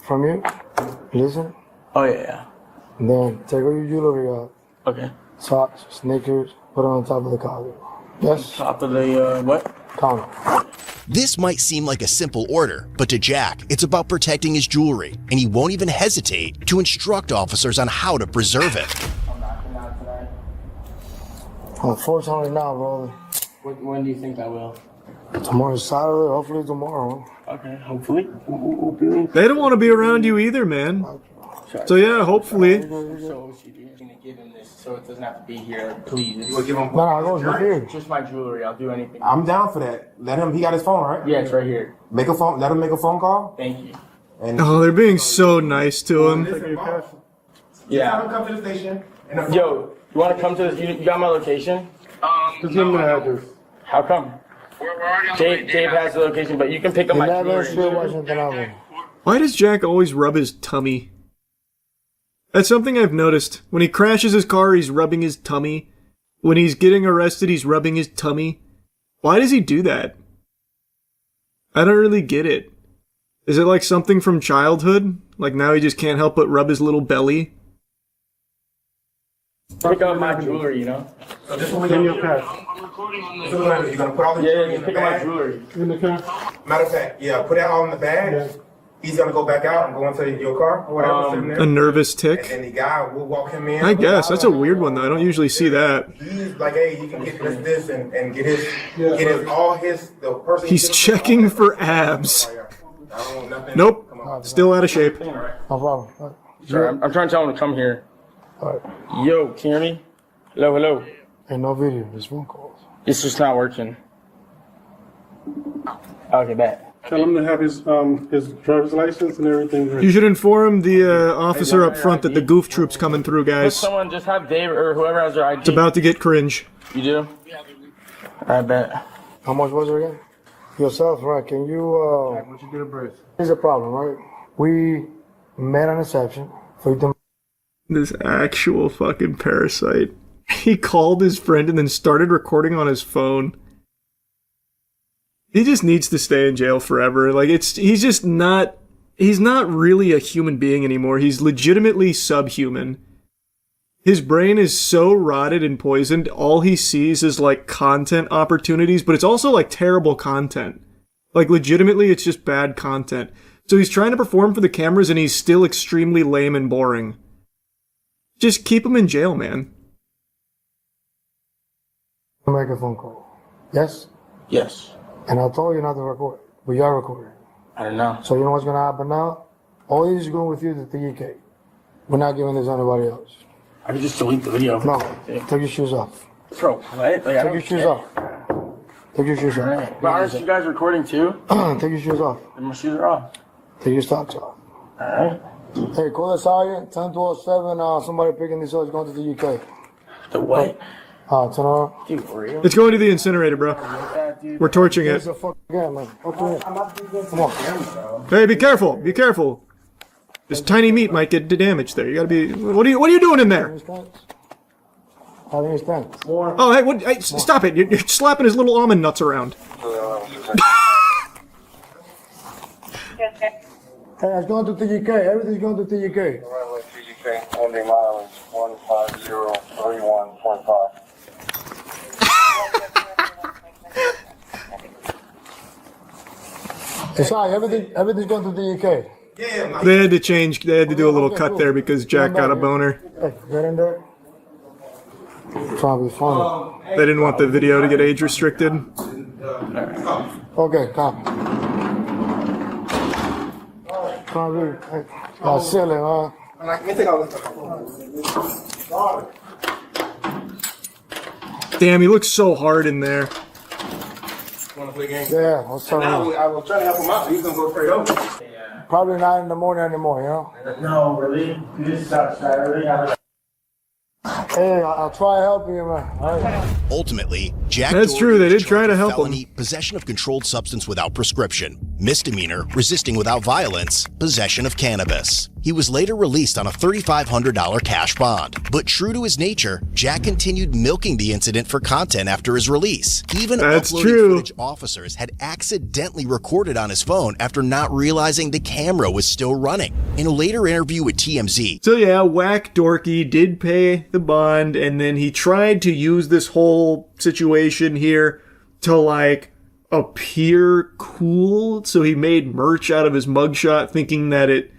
from you. Listen. Oh, yeah. And then take all your jewelry out. Okay. Socks, sneakers, put it on top of the counter. Yes? Top of the, what? Counter. This might seem like a simple order, but to Jack, it's about protecting his jewelry, and he won't even hesitate to instruct officers on how to preserve it. Unfortunately not, brother. When do you think I will? Tomorrow's Saturday, hopefully tomorrow. Okay, hopefully. They don't want to be around you either, man. So yeah, hopefully. So you're gonna give him this so it doesn't have to be here, please. You would give him here. Just my jewelry, I'll do anything. I'm down for that. Let him, he got his phone, right? Yeah, it's right here. Let him make a phone call. Thank you. Oh, they're being so nice to him. Yeah. Have him come to the station. Yo, you wanna come to this? You got my location? Just give me the address. How come? Dave has the location, but you can pick up my jewelry. Washington Avenue. Why does Jack always rub his tummy? That's something I've noticed. When he crashes his car, he's rubbing his tummy. When he's getting arrested, he's rubbing his tummy. Why does he do that? I don't really get it. Is it like something from childhood? Like now he just can't help but rub his little belly? Pick up my jewelry, you know? So this one we got your cash. You're gonna put all the jewelry in the pick up my bag? jewelry. In the car? Matter of fact, yeah, put it all in the bag. Yeah. He's gonna go back out and go into your car or whatever. sitting there. A nervous tick? And then the guy will walk him in. I guess. That's a weird one though. I don't usually see that. He's like, hey, you can get this and get his, the person. He's checking for abs. Nope. Still out of shape. No problem. Sorry, I'm trying to tell him to come here. Yo, can you hear me? Hello. Ain't no video, just phone calls. It's just not working. Okay, bet. Tell him to have his driver's license and everything. You should inform the officer up front that the goof troop's coming through, guys. Someone just have Dave or whoever has their ID. It's about to get cringe. You do? I bet. How much was it again? Yourself, right? Can you, Once you get a brace. here's the problem, right? We made an exception for you to. This actual fucking parasite. He called his friend and then started recording on his phone. He just needs to stay in jail forever. Like, he's not really a human being anymore. He's legitimately subhuman. His brain is so rotted and poisoned, all he sees is like content opportunities, but it's also like terrible content. Like legitimately, it's just bad content. So he's trying to perform for the cameras and he's still extremely lame and boring. Just keep him in jail, man. Make a phone call. Yes? Yes. And I told you not to record. But you are recording. I don't know. So you know what's going to happen now? All these is going with you to TK. We're not giving this to anybody else. I can just delete the video. No. Take your shoes off. Bro, what? Like, Take your shoes off. Take your shoes off. But aren't you guys recording too? Take your shoes off. And my shoes are off. Take your socks off. Alright. Hey, call the sergeant. 10-12-7. Somebody picking this up is going to the UK. The what? Turn on. Dude, for real? It's going to the incinerator, bro. We're torching it. Again, man. Come on. Hey, be careful. Be careful. This tiny meat might get damaged there. You gotta be... What are you doing in there? How do you stand? Oh, hey, what? Hey, stop it. You're slapping his little almond nuts around. Hey, it's going to TGK. Everything's going to TGK. TGK, ending mileage 15031.5. Hey, sorry, everything's going to TGK. They had to change. They had to do a little cut there because Jack got a boner. Hey, get in there. Trying to be funny. They didn't want the video to get age restricted. Okay, copy. Trying to be silly, huh? Damn, he looks so hard in there. Yeah, what's up? I was trying to help him out, so he's gonna go straight over. Probably not in the morning anymore, you know? No, really? This is outside. I really have Hey, I'll try to help you, man. All right. Ultimately, Jack That's Doherty true, they was did try charged to with help him. felony, possession of controlled substance without prescription, misdemeanor, resisting without violence, possession of cannabis. He was later released on a $3,500 cash bond. But true to his nature, Jack continued milking the incident for content after his release. Even That's uploading true. footage officers had accidentally recorded on his phone after not realizing the camera was still running. In a later interview with TMZ, So yeah, Whack Dorky did pay the bond, and then he tried to use this whole situation here to like appear cool. So he made merch out of his mugshot thinking that it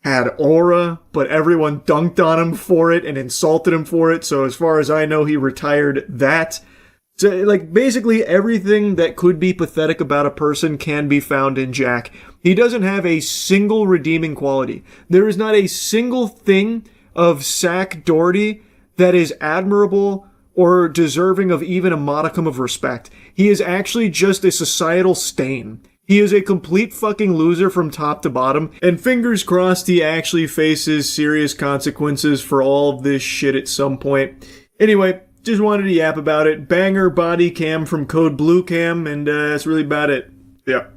had aura, but everyone dunked on him for it and insulted him for it. So as far as I know, he retired that. So like basically everything that could be pathetic about a person can be found in Jack. He doesn't have a single redeeming quality. There is not a single thing of Sack Doherty that is admirable or deserving of even a modicum of respect. He is actually just a societal stain. He is a complete fucking loser from top to bottom, and fingers crossed he actually faces serious consequences for all of this shit at some point. Anyway, just wanted to yap about it. Banger body cam from Code Blue Cam, and that's really about it. Yeah.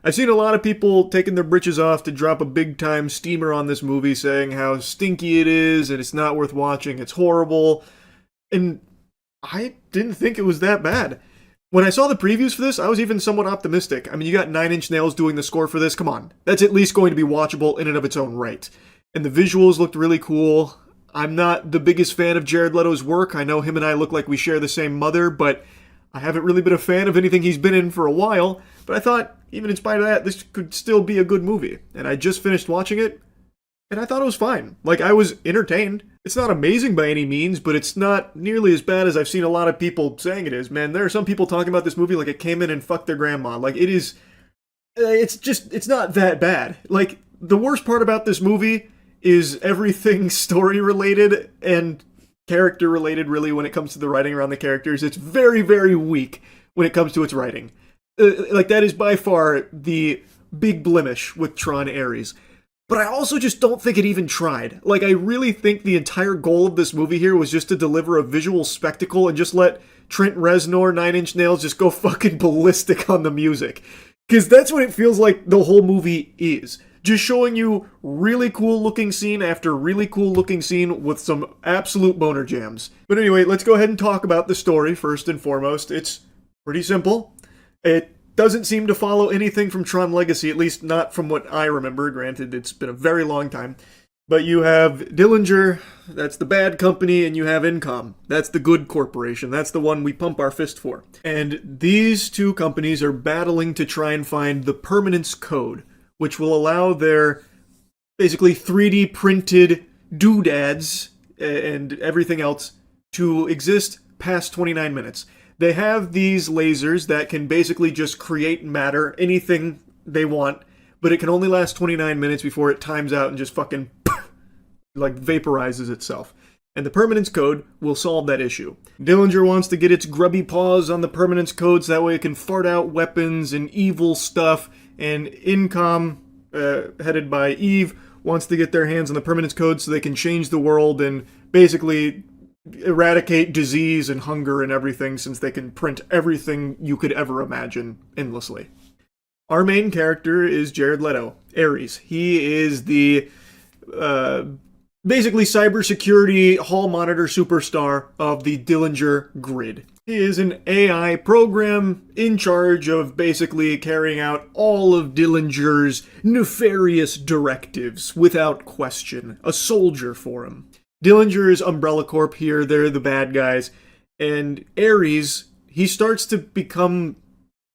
I've seen a lot of people taking their britches off to drop a big time steamer on this movie, saying how stinky it is and it's not worth watching, it's horrible. And I didn't think it was that bad. When I saw the previews for this, I was even somewhat optimistic. I mean, you got Nine Inch Nails doing the score for this, come on. That's at least going to be watchable in and of its own right. And the visuals looked really cool. I'm not the biggest fan of Jared Leto's work. I know him and I look like we share the same mother, but I haven't really been a fan of anything he's been in for a while. But I thought, even in spite of that, this could still be a good movie. And I just finished watching it, and I thought it was fine. Like, I was entertained. It's not amazing by any means, but it's not nearly as bad as I've seen a lot of people saying it is. Man, there are some people talking about this movie like it came in and fucked their grandma. Like, it is... It's not that bad. Like, the worst part about this movie is everything story-related and character-related, really, when it comes to the writing around the characters. It's very, very weak when it comes to its writing. Like, that is by far the big blemish with Tron Ares. But I also just don't think it even tried. Like, I really think the entire goal of this movie here was just to deliver a visual spectacle and just let Trent Reznor, Nine Inch Nails just go fucking ballistic on the music. Because that's what it feels like the whole movie is. Just showing you really cool looking scene after really cool looking scene with some absolute boner jams. But anyway, let's go ahead and talk about the story first and foremost. It's pretty simple. It doesn't seem to follow anything from Tron Legacy, at least not from what I remember. Granted, it's been a very long time. But you have Dillinger, that's the bad company, and you have Incom, that's the good corporation, that's the one we pump our fist for. And these two companies are battling to try and find the permanence code, which will allow their basically 3D printed doodads and everything else to exist past 29 minutes. They have these lasers that can basically just create matter, anything they want, but it can only last 29 minutes before it times out and just fucking like vaporizes itself. And the permanence code will solve that issue. Dillinger wants to get its grubby paws on the permanence code so that way it can fart out weapons and evil stuff, and Incom, headed by Eve, wants to get their hands on the permanence code so they can change the world and basically eradicate disease and hunger and everything, since they can print everything you could ever imagine endlessly. Our main character is Jared Leto, Ares. He is the basically cybersecurity hall monitor superstar of the Dillinger grid. He is an AI program in charge of basically carrying out all of Dillinger's nefarious directives without question. A soldier for him. Dillinger's Umbrella Corp here, they're the bad guys. And Ares, he starts to become,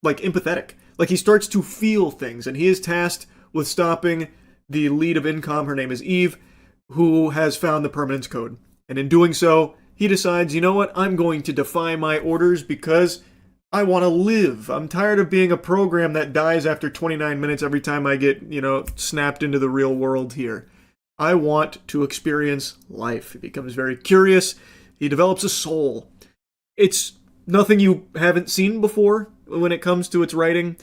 like, empathetic. Like, he starts to feel things, and he is tasked with stopping the lead of Incom, her name is Eve, who has found the permanence code. And in doing so, he decides, you know what, I'm going to defy my orders because I want to live. I'm tired of being a program that dies after 29 minutes every time I get, snapped into the real world here. I want to experience life. He becomes very curious. He develops a soul. It's nothing you haven't seen before when it comes to its writing,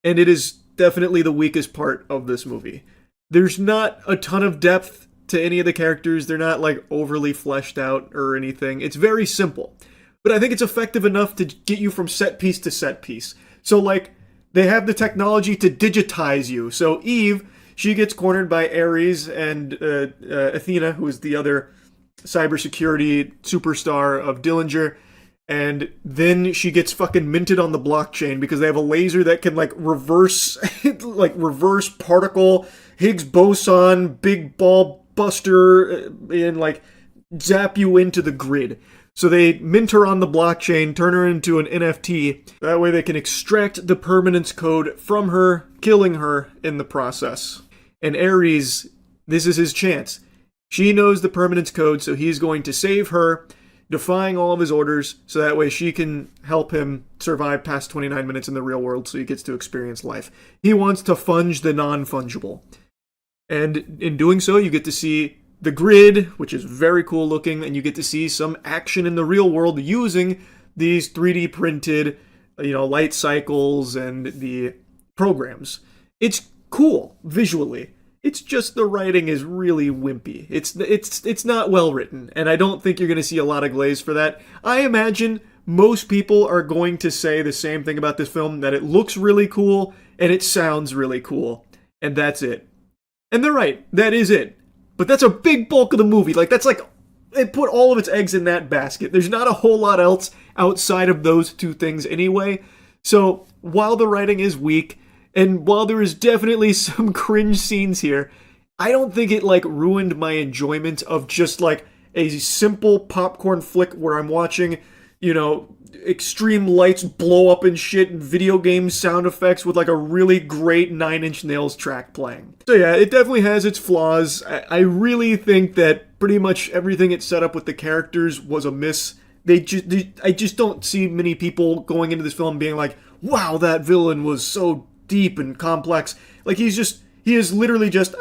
and it is definitely the weakest part of this movie. There's not a ton of depth to any of the characters. They're not like overly fleshed out or anything. It's very simple. But I think it's effective enough to get you from set piece to set piece. So like, they have the technology to digitize you. So Eve, she gets cornered by Ares and Athena, who is the other cybersecurity superstar of Dillinger. And then she gets fucking minted on the blockchain because they have a laser that can reverse particle, Higgs boson, big ball buster, and zap you into the grid. So they mint her on the blockchain, turn her into an NFT. That way they can extract the permanence code from her, killing her in the process. And Ares, this is his chance. She knows the permanence code, so he's going to save her, defying all of his orders, so that way she can help him survive past 29 minutes in the real world so he gets to experience life. He wants to funge the non-fungible. And in doing so, you get to see the grid, which is very cool looking, and you get to see some action in the real world using these 3D printed, light cycles and the programs. It's cool visually. It's just the writing is really wimpy. It's not well written, and I don't think you're going to see a lot of glaze for that. I imagine most people are going to say the same thing about this film, that it looks really cool and it sounds really cool, and that's it. And they're right, that is it. But that's a big bulk of the movie. It put all of its eggs in that basket. There's not a whole lot else outside of those two things anyway. So while the writing is weak, and while there is definitely some cringe scenes here, I don't think it ruined my enjoyment of just a simple popcorn flick where I'm watching, extreme lights blow up and shit and video game sound effects with a really great Nine Inch Nails track playing. So yeah, it definitely has its flaws. I really think that pretty much everything it set up with the characters was a miss. I just don't see many people going into this film being like, wow, that villain was so deep and complex. He is literally just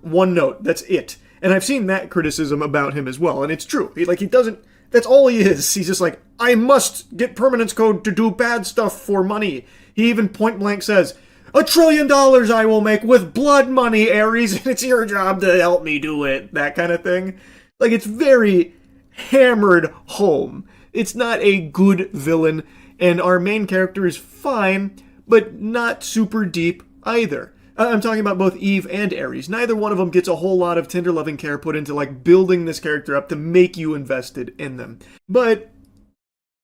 one note. That's it. And I've seen that criticism about him as well, and it's true. He doesn't. That's all he is. He's just I must get permanence code to do bad stuff for money. He even point blank says, $1 trillion I will make with blood money, Ares, and it's your job to help me do it. That kind of thing. It's very hammered home. It's not a good villain, and our main character is fine, but not super deep either. I'm talking about both Eve and Ares. Neither one of them gets a whole lot of tender loving care put into building this character up to make you invested in them. But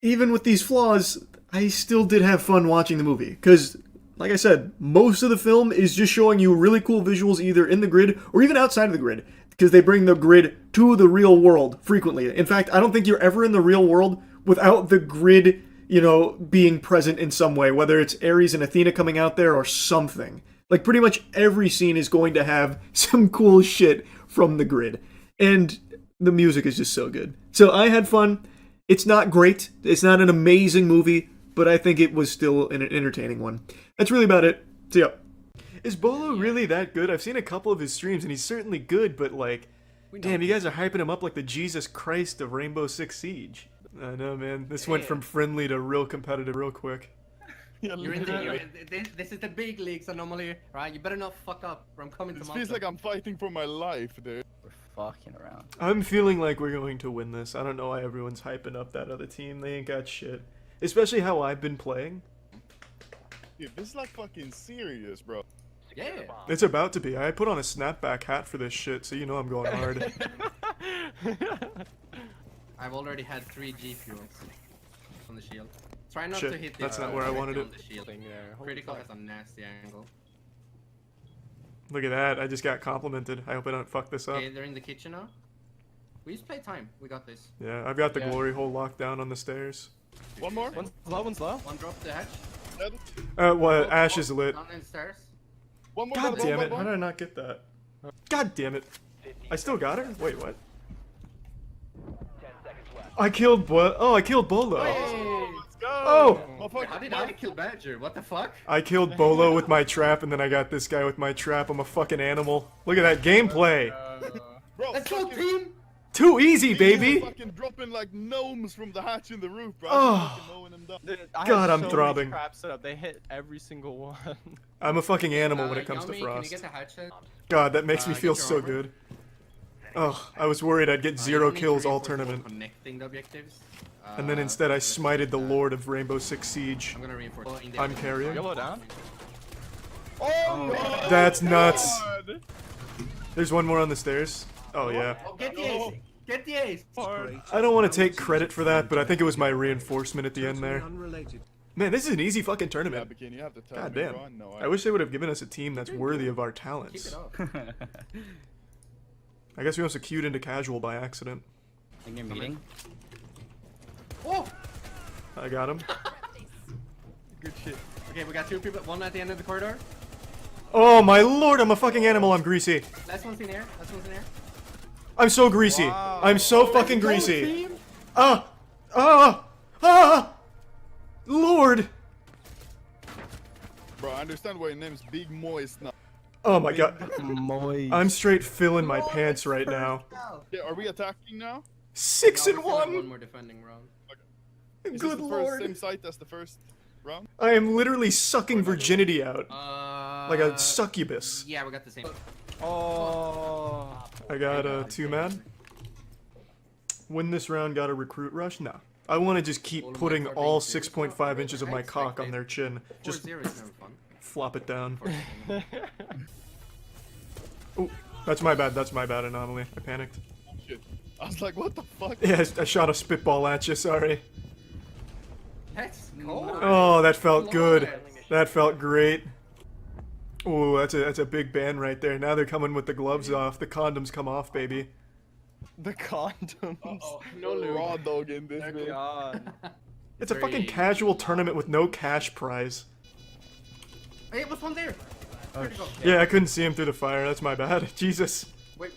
even with these flaws, I still did have fun watching the movie. Because, like I said, most of the film is just showing you really cool visuals either in the grid or even outside of the grid. because they bring the grid to the real world frequently. In fact, I don't think you're ever in the real world without the grid, you know, being present in some way, whether it's Ares and Athena coming out there or something. Like, pretty much every scene is going to have some cool shit from the grid. And the music is just so good. So I had fun. It's not great. It's not an amazing movie, but I think it was still an entertaining one. That's really about it. So yeah. Is Bolo really that good? I've seen a couple of his streams, and he's certainly good, but like, damn, you guys are hyping him up like the Jesus Christ of Rainbow Six Siege. I know, man. This went from friendly to real competitive real quick. This is the big leagues anomaly, right? You better not fuck up, or I'm coming to It feels like I'm fighting for my life, dude. We're fucking around. I'm feeling like we're going to win this. I don't know why everyone's hyping up that other team. They ain't got shit. Especially how I've been playing. Dude, this is like fucking serious, bro. Yeah. It's about to be. I put on a snapback hat for this shit, so you know I'm going hard. I've already had 3 G fuels on the shield. Try not Shit, to hit the that's not where I wanted it. on the shield. Critical has a nasty angle. Look at that. I just got complimented. I hope I don't fuck this up. Okay, they're in the kitchen now. We just play time. We got this. Yeah, I've got the glory hole locked down on the stairs. One more. One's low, one's low. One drop the hatch. Well, Ash is lit. Down in the stairs. One more. God damn it. How did I not get that? God damn it. I still got her? Wait, what? I killed I killed Bolo. Let's go. Oh! Wait, how did I kill Badger? What the fuck? I killed Bolo with my trap, and then I got this guy with my trap. I'm a fucking animal. Look at that gameplay. Bro, let's go, team. Too easy, baby. Fucking dropping like gnomes from the hatch in the roof, bro. Oh. God, I'm throbbing. They hit every single one. I'm a fucking animal when it comes to Frost. God, that makes me feel so good. Oh, I was worried I'd get 0 kills all tournament. Connecting the objectives. And then instead I smited the Lord of Rainbow Six Siege. I'm gonna reinforce. I'm carrying. Yellow down. Oh, that's nuts. There's one more on the stairs. Oh yeah. Oh, get the ace. Get the ace. I don't want to take credit for that, but I think it was my reinforcement at the end there. Man, this is an easy fucking tournament. God damn. I wish they would have given us a team that's worthy of our talents. I guess we also queued into casual by accident. In your meeting? Oh! I got him. Good shit. Okay, we got 2 people. One at the end of the corridor. Oh my lord, I'm a fucking animal. I'm greasy. Last one's in air. Last one's in air. I'm so greasy. Wow. I'm so fucking greasy. Lord. Bro, I understand why your name's Big Moist now. Oh my god. Moist. I'm straight filling my pants right now. Yeah, are we attacking now? 6 and 1. One more defending round. Okay. Is Good this the lord. same site as the first round? I am literally sucking virginity out. Like a succubus. Yeah, we got the same. Oh. I got a 2-man. Win this round, got a recruit rush? No. I want to just keep putting all 6.5 inches of my cock on their chin. Just flop it down. Oh, that's my bad. That's my bad, Anomaly. I panicked. Shit. I was like, what the fuck? Yeah, I shot a spitball at you. Sorry. That's cold. Oh, that felt good. That felt great. Oh, that's a big ban right there. Now they're coming with the gloves off. The condoms come off, baby. The condoms. No raw dog in this bitch. God. It's a fucking casual tournament with no cash prize. Hey, what's one there? Oh, yeah, I couldn't see him through the fire. That's my bad. Jesus. Wait.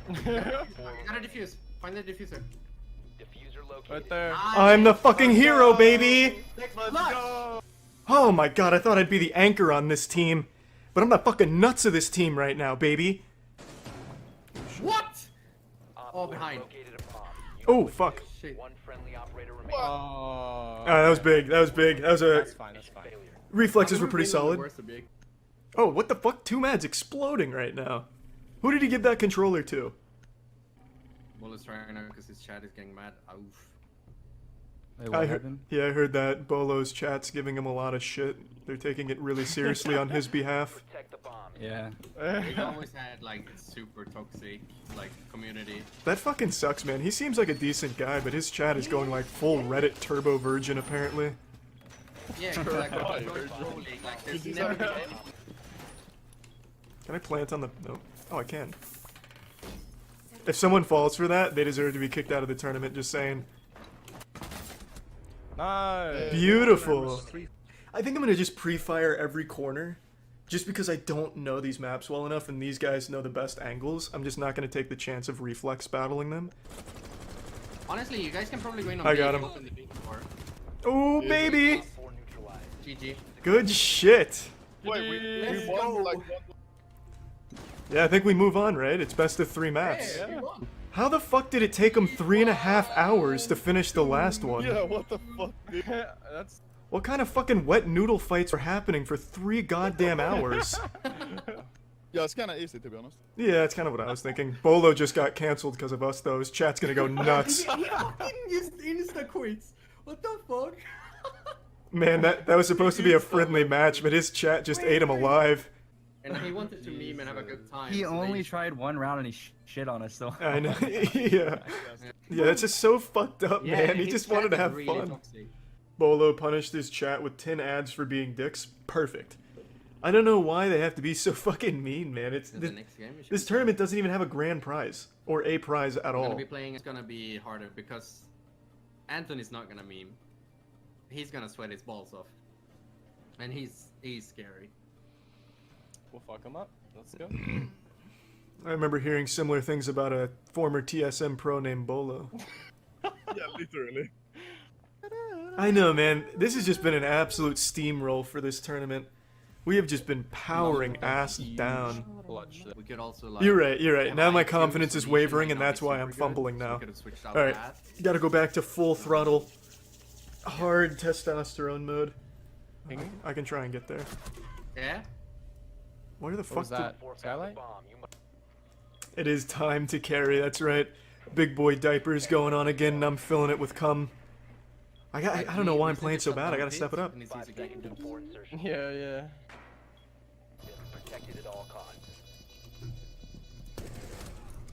Gotta defuse. Find the diffuser. Right there. I'm the fucking hero, baby! Let's go! Oh my god, I thought I'd be the anchor on this team. But I'm the fucking nuts of this team right now, baby. What? Oh, behind. Oh, fuck. Shit. That was big. That was big. That was a... That's fine, that's fine. Reflexes were pretty solid. Oh, what the fuck? 2-man's exploding right now. Who did he give that controller to? Well, let's try right now because his chat is getting mad. Oof. I heard that. Bolo's chat's giving him a lot of shit. They're taking it really seriously on his behalf. Yeah. We've always had like super toxic like community. That fucking sucks, man. He seems like a decent guy, but his chat is going like full Reddit turbo virgin apparently. Yeah, like, there's never been any... Can I plant on the... No. Oh, I can. If someone falls for that, they deserve to be kicked out of the tournament, just saying. Nice. Beautiful. I think I'm going to just pre-fire every corner. Just because I don't know these maps well enough and these guys know the best angles, I'm just not going to take the chance of reflex battling them. Honestly, you guys can probably go in on I B got and him. open the B door. Oh, baby! GG. Good shit. Wait, we Let's won go. like Yeah, I think we move on, right? It's best of 3 maps. Hey, we won. How the fuck did it take them 3.5 hours to finish the last one? Yeah, what the fuck, dude? That's What kind of fucking wet noodle fights were happening for 3 goddamn hours? Yeah, it's kind of easy to be honest. Yeah, that's kind of what I was thinking. Bolo just got cancelled because of us, though. His chat's gonna go nuts. He fucking used insta quits. What the fuck? Man, that was supposed to be a friendly match, but his chat just ate him alive. And he wanted to meme and have a good time. he so only they- tried one round and he shit on us. So I know. Yeah. Yeah, that's just so fucked up, Yeah, man. He his just chat wanted to is have really fun. toxic. Bolo punished his chat with 10 ads for being dicks. Perfect. I don't know why they have to be so fucking mean, man. It's The next game, we should this tournament doesn't even have a grand prize or a prize at We're all. gonna be playing. It's gonna be harder because Anthony's not gonna meme. He's gonna sweat his balls off, and he's scary. we'll fuck him up. Let's go. I remember hearing similar things about a former TSM pro named Bolo. Yeah, literally. I know, man. This has just been an absolute steamroll for this tournament. We have just been powering ass down. We could also like. You're right, you're right. have Now my IQ confidence is solution wavering, might and not be that's why I'm super good, fumbling so we now. could've switched out Alright, that. gotta go back to full throttle. Hard testosterone mode. I can try and get there. Yeah. Where the What fuck was that? Skylight? It is time to carry, that's right. Big boy diapers going on again, and I'm filling it with cum. I don't know why I'm playing so bad, I gotta step it up. Yeah, yeah.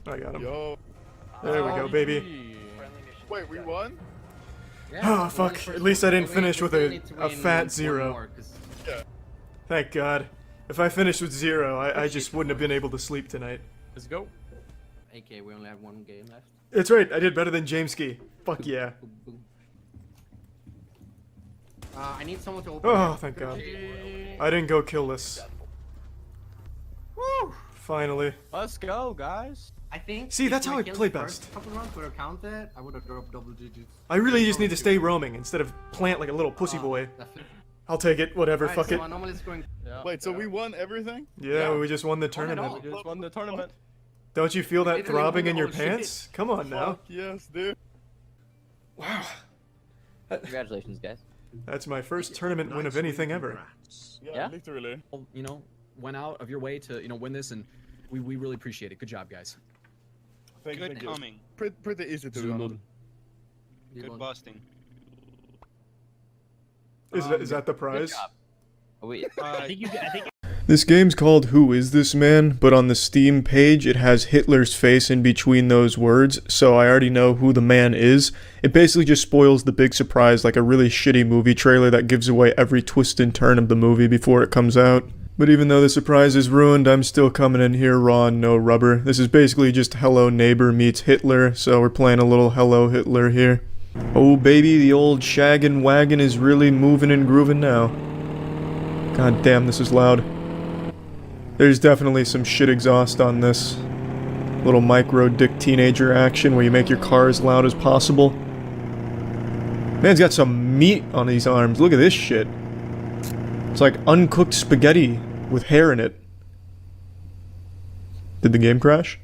I got him. Yo. There we go, baby. Wait, we won? Oh, fuck. At least I didn't finish with a fat 0. Yeah. Thank God. If I finished with 0, I just wouldn't have been able to sleep tonight. Let's go. AK, we only have 1 game left. That's right, I did better than Jameski. Fuck yeah. I need someone to open. Oh, thank God. I didn't go kill this. Woo! Finally. Let's go, guys. I think. See, if that's how my I kills play first best. Couple rounds would have counted. I would have dropped double digits. I really just need to stay roaming instead of plant like a little pussy boy. I'll take it, whatever, Alright, fuck so it. Anomaly's going. Wait, so we won everything? Yeah, we just won the We tournament. just won the tournament. Don't you feel that Literally throbbing won in the your whole shit. pants? Come on now. Fuck yes, dude. Wow. Congratulations, guys. That's my first tournament win of anything ever. Yeah, literally. You know, went out of your way to, you know, win this, and we really appreciate it. Good job, guys. Thank Good you. coming. Pretty easy to be honest. Good busting. Is that the prize? I think This game's called Who Is This Man? But on the Steam page it has Hitler's face in between those words, so I already know who the man is. It basically just spoils the big surprise like a really shitty movie trailer that gives away every twist and turn of the movie before it comes out. But even though the surprise is ruined, I'm still coming in here raw and no rubber. This is basically just Hello Neighbor meets Hitler, so we're playing a little Hello Hitler here. Oh baby, the old shaggin' wagon is really moving and grooving now. God damn, this is loud. There's definitely some shit exhaust on this. Little micro dick teenager action where you make your car as loud as possible. Man's got some meat on these arms. Look at this shit. It's like uncooked spaghetti with hair in it. Did the game crash?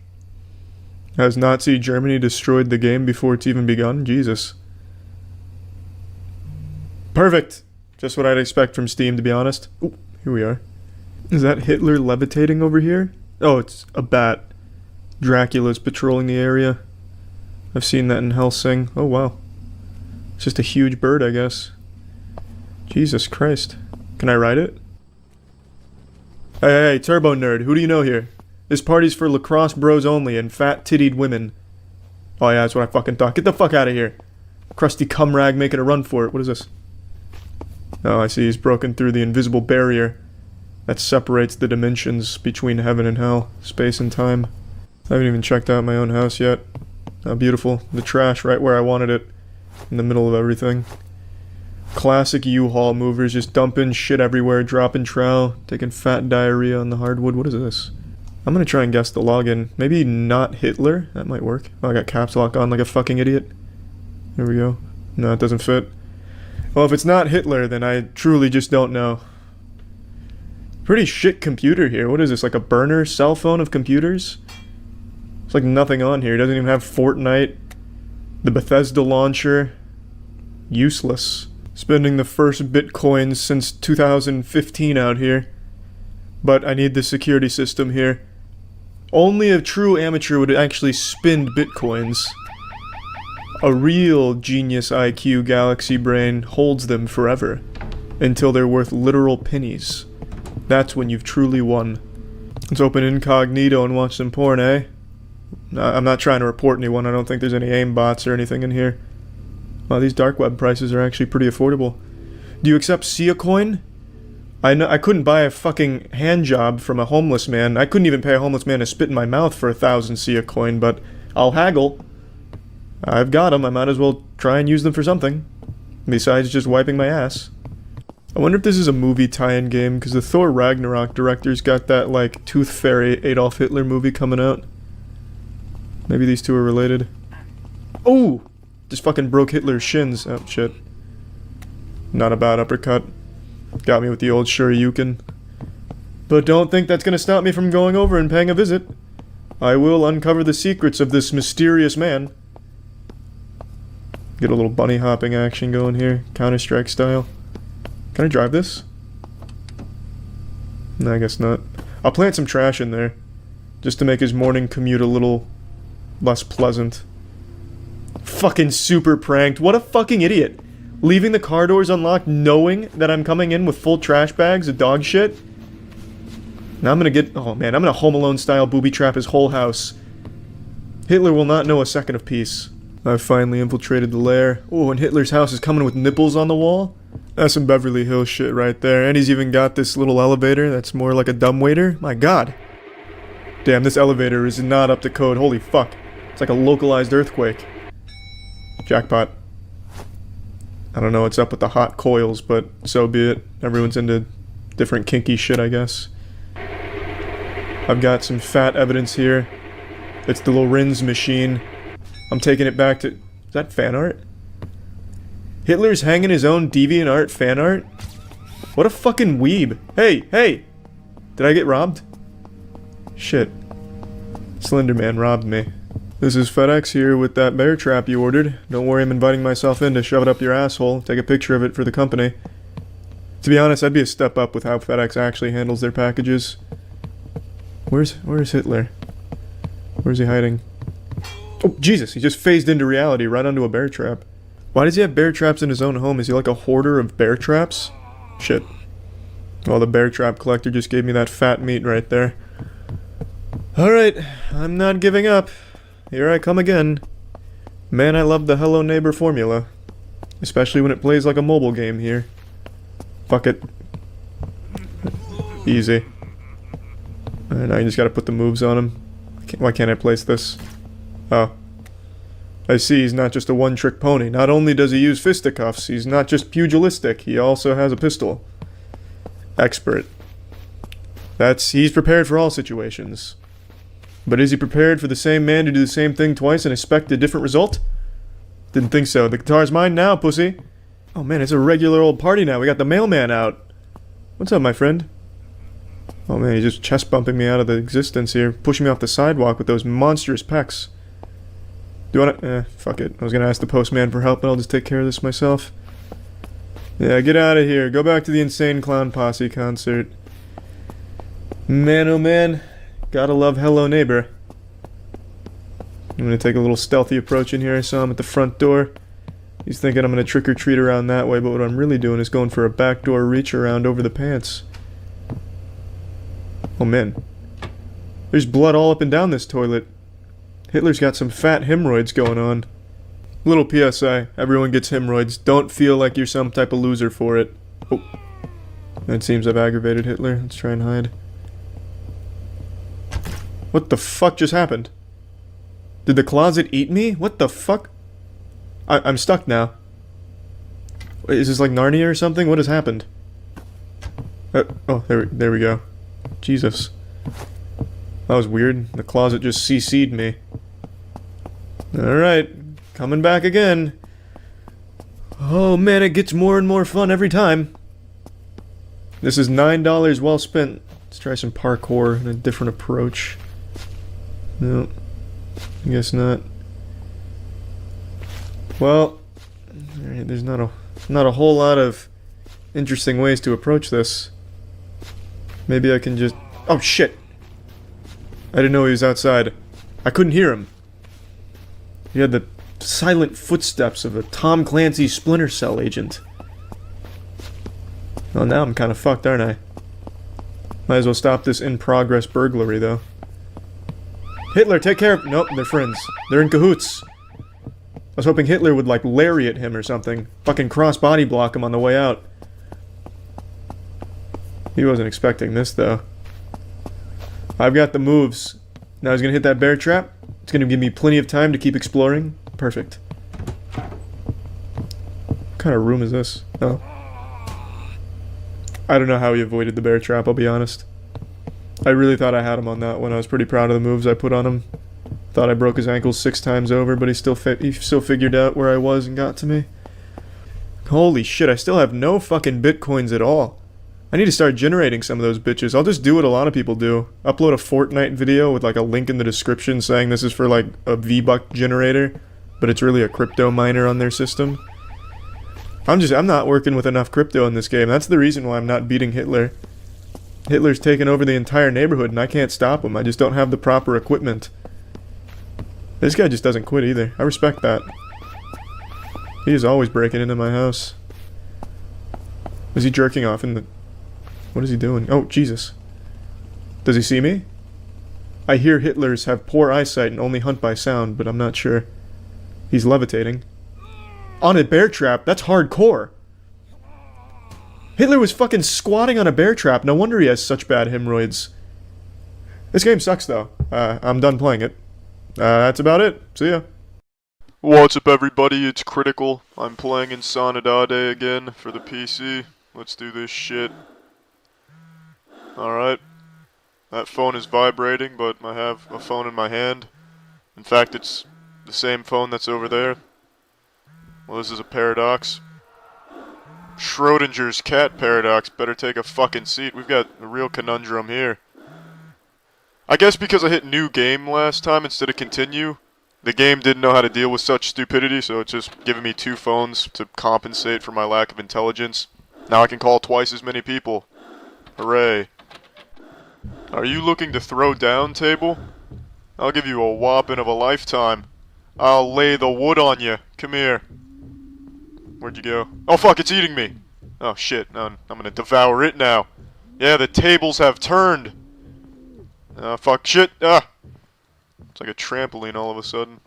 Has Nazi Germany destroyed the game before it's even begun? Jesus. Perfect. Just what I'd expect from Steam, to be honest. Ooh, here we are. Is that Hitler levitating over here? Oh, it's a bat. Dracula's patrolling the area. I've seen that in Helsing. Oh, wow. It's just a huge bird, I guess. Jesus Christ. Can I ride it? Hey, Turbo Nerd, who do you know here? This party's for lacrosse bros only and fat-tittied women. Oh yeah, that's what I fucking thought. Get the fuck out of here. Crusty cum rag making a run for it. What is this? Oh, I see he's broken through the invisible barrier. that separates the dimensions between heaven and hell, space and time. I haven't even checked out my own house yet. How beautiful. The trash right where I wanted it, in the middle of everything. Classic U-Haul movers, just dumping shit everywhere, dropping trowel, taking fat diarrhea on the hardwood. What is this? I'm gonna try and guess the login. Maybe not Hitler? That might work. Oh, I got caps lock on like a fucking idiot. There we go. No, it doesn't fit. Well, if it's not Hitler, then I truly just don't know. Pretty shit computer here. What is this, like a burner cell phone of computers? There's like nothing on here. It doesn't even have Fortnite. The Bethesda launcher. Useless. Spending the first bitcoins since 2015 out here. But I need the security system here. Only a true amateur would actually spend bitcoins. A real genius IQ galaxy brain holds them forever. Until they're worth literal pennies. That's when you've truly won. Let's open incognito and watch some porn, eh? I'm not trying to report anyone. I don't think there's any aim bots or anything in here. Wow, these dark web prices are actually pretty affordable. Do you accept Sia coin? I couldn't buy a fucking hand job from a homeless man. I couldn't even pay a homeless man to spit in my mouth for 1,000 Sia coin, but I'll haggle. I've got them. I might as well try and use them for something. Besides just wiping my ass. I wonder if this is a movie tie-in game, because the Thor Ragnarok director's got that, like, Tooth Fairy Adolf Hitler movie coming out. Maybe these two are related. Oh! Just fucking broke Hitler's shins. Oh, shit. Not a bad uppercut. Got me with the old Shoryuken. But don't think that's gonna stop me from going over and paying a visit. I will uncover the secrets of this mysterious man. Get a little bunny hopping action going here. Counter-Strike style. Can I drive this? No, I guess not. I'll plant some trash in there. Just to make his morning commute a little less pleasant. Fucking super pranked. What a fucking idiot. Leaving the car doors unlocked knowing that I'm coming in with full trash bags of dog shit. Now I'm gonna get... Oh man, I'm gonna Home Alone style booby trap his whole house. Hitler will not know a second of peace. I've finally infiltrated the lair. Oh, and Hitler's house is coming with nipples on the wall? That's some Beverly Hills shit right there. And he's even got this little elevator that's more like a dumbwaiter. My god. Damn, this elevator is not up to code. Holy fuck. It's like a localized earthquake. Jackpot. I don't know what's up with the hot coils, but so be it. Everyone's into different kinky shit, I guess. I've got some fat evidence here. It's the Lorenz machine. I'm taking it back to... Is that fan art? Hitler's hanging his own DeviantArt fan art? What a fucking weeb. Hey, hey! Did I get robbed? Shit. Slenderman robbed me. This is FedEx here with that bear trap you ordered. Don't worry, I'm inviting myself in to shove it up your asshole. Take a picture of it for the company. To be honest, I'd be a step up with how FedEx actually handles their packages. Where's Hitler? Where's he hiding? Oh, Jesus, he just phased into reality right onto a bear trap. Why does he have bear traps in his own home? Is he like a hoarder of bear traps? Shit. Well, the bear trap collector just gave me that fat meat right there. Alright, I'm not giving up. Here I come again. Man, I love the Hello Neighbor formula. Especially when it plays like a mobile game here. Fuck it. Easy. Alright, now you just gotta put the moves on him. Why can't I place this? Oh. I see he's not just a one-trick pony. Not only does he use fisticuffs, he's not just pugilistic, he also has a pistol. Expert. He's prepared for all situations. But is he prepared for the same man to do the same thing twice and expect a different result? Didn't think so. The guitar's mine now, pussy. Oh man, it's a regular old party now. We got the mailman out. What's up, my friend? Oh man, he's just chest bumping me out of the existence here. Pushing me off the sidewalk with those monstrous pecs. Do you wanna... fuck it. I was gonna ask the postman for help, but I'll just take care of this myself. Yeah, get out of here. Go back to the Insane Clown Posse concert. Man, oh man. Gotta love Hello Neighbor. I'm gonna take a little stealthy approach in here. I saw him at the front door. He's thinking I'm gonna trick or treat around that way, but what I'm really doing is going for a backdoor reach around over the pants. Oh man. There's blood all up and down this toilet. Hitler's got some fat hemorrhoids going on. Little PSA, everyone gets hemorrhoids. Don't feel like you're some type of loser for it. Oh. It seems I've aggravated Hitler. Let's try and hide. What the fuck just happened? Did the closet eat me? What the fuck? I'm stuck now. Wait, is this like Narnia or something? What has happened? Oh, there we go. Jesus. That was weird. The closet just CC'd me. Alright. Coming back again. Oh man, it gets more and more fun every time. This is $9 well spent. Let's try some parkour and a different approach. No. I guess not. Well, alright, there's not a whole lot of interesting ways to approach this. Maybe I can just... Oh shit! I didn't know he was outside. I couldn't hear him. He had the silent footsteps of a Tom Clancy Splinter Cell agent. Well, now I'm kind of fucked, aren't I? Might as well stop this in-progress burglary, though. Hitler, take care of... Nope, they're friends. They're in cahoots. I was hoping Hitler would, like, lariat him or something. Fucking cross-body block him on the way out. He wasn't expecting this, though. I've got the moves. Now he's gonna hit that bear trap. It's gonna give me plenty of time to keep exploring. Perfect. What kind of room is this? Oh. I don't know how he avoided the bear trap, I'll be honest. I really thought I had him on that one. I was pretty proud of the moves I put on him. Thought I broke his ankles 6 times over, but he still figured out where I was and got to me. Holy shit, I still have no fucking bitcoins at all. I need to start generating some of those bitches. I'll just do what a lot of people do. Upload a Fortnite video with like a link in the description saying this is for like a V-Buck generator, but it's really a crypto miner on their system. I'm not working with enough crypto in this game. That's the reason why I'm not beating Hitler. Hitler's taken over the entire neighborhood and I can't stop him. I just don't have the proper equipment. This guy just doesn't quit either. I respect that. He is always breaking into my house. Is he jerking off in the... What is he doing? Oh, Jesus. Does he see me? I hear Hitlers have poor eyesight and only hunt by sound, but I'm not sure. He's levitating. On a bear trap? That's hardcore. Hitler was fucking squatting on a bear trap. No wonder he has such bad hemorrhoids. This game sucks, though. I'm done playing it. That's about it. See ya. What's up, everybody? It's Critical. I'm playing Insanidade again for the PC. Let's do this shit. Alright. That phone is vibrating, but I have a phone in my hand. In fact, it's the same phone that's over there. Well, this is a paradox. Schrodinger's cat paradox. Better take a fucking seat. We've got a real conundrum here. I guess because I hit new game last time instead of continue, the game didn't know how to deal with such stupidity, so it's just giving me 2 phones to compensate for my lack of intelligence. Now I can call twice as many people. Hooray. Are you looking to throw down, table? I'll give you a whopping of a lifetime. I'll lay the wood on you. Come here. Where'd you go? Oh fuck, it's eating me! Oh shit, no, I'm gonna devour it now. Yeah, the tables have turned! Fuck, shit, It's like a trampoline all of a sudden.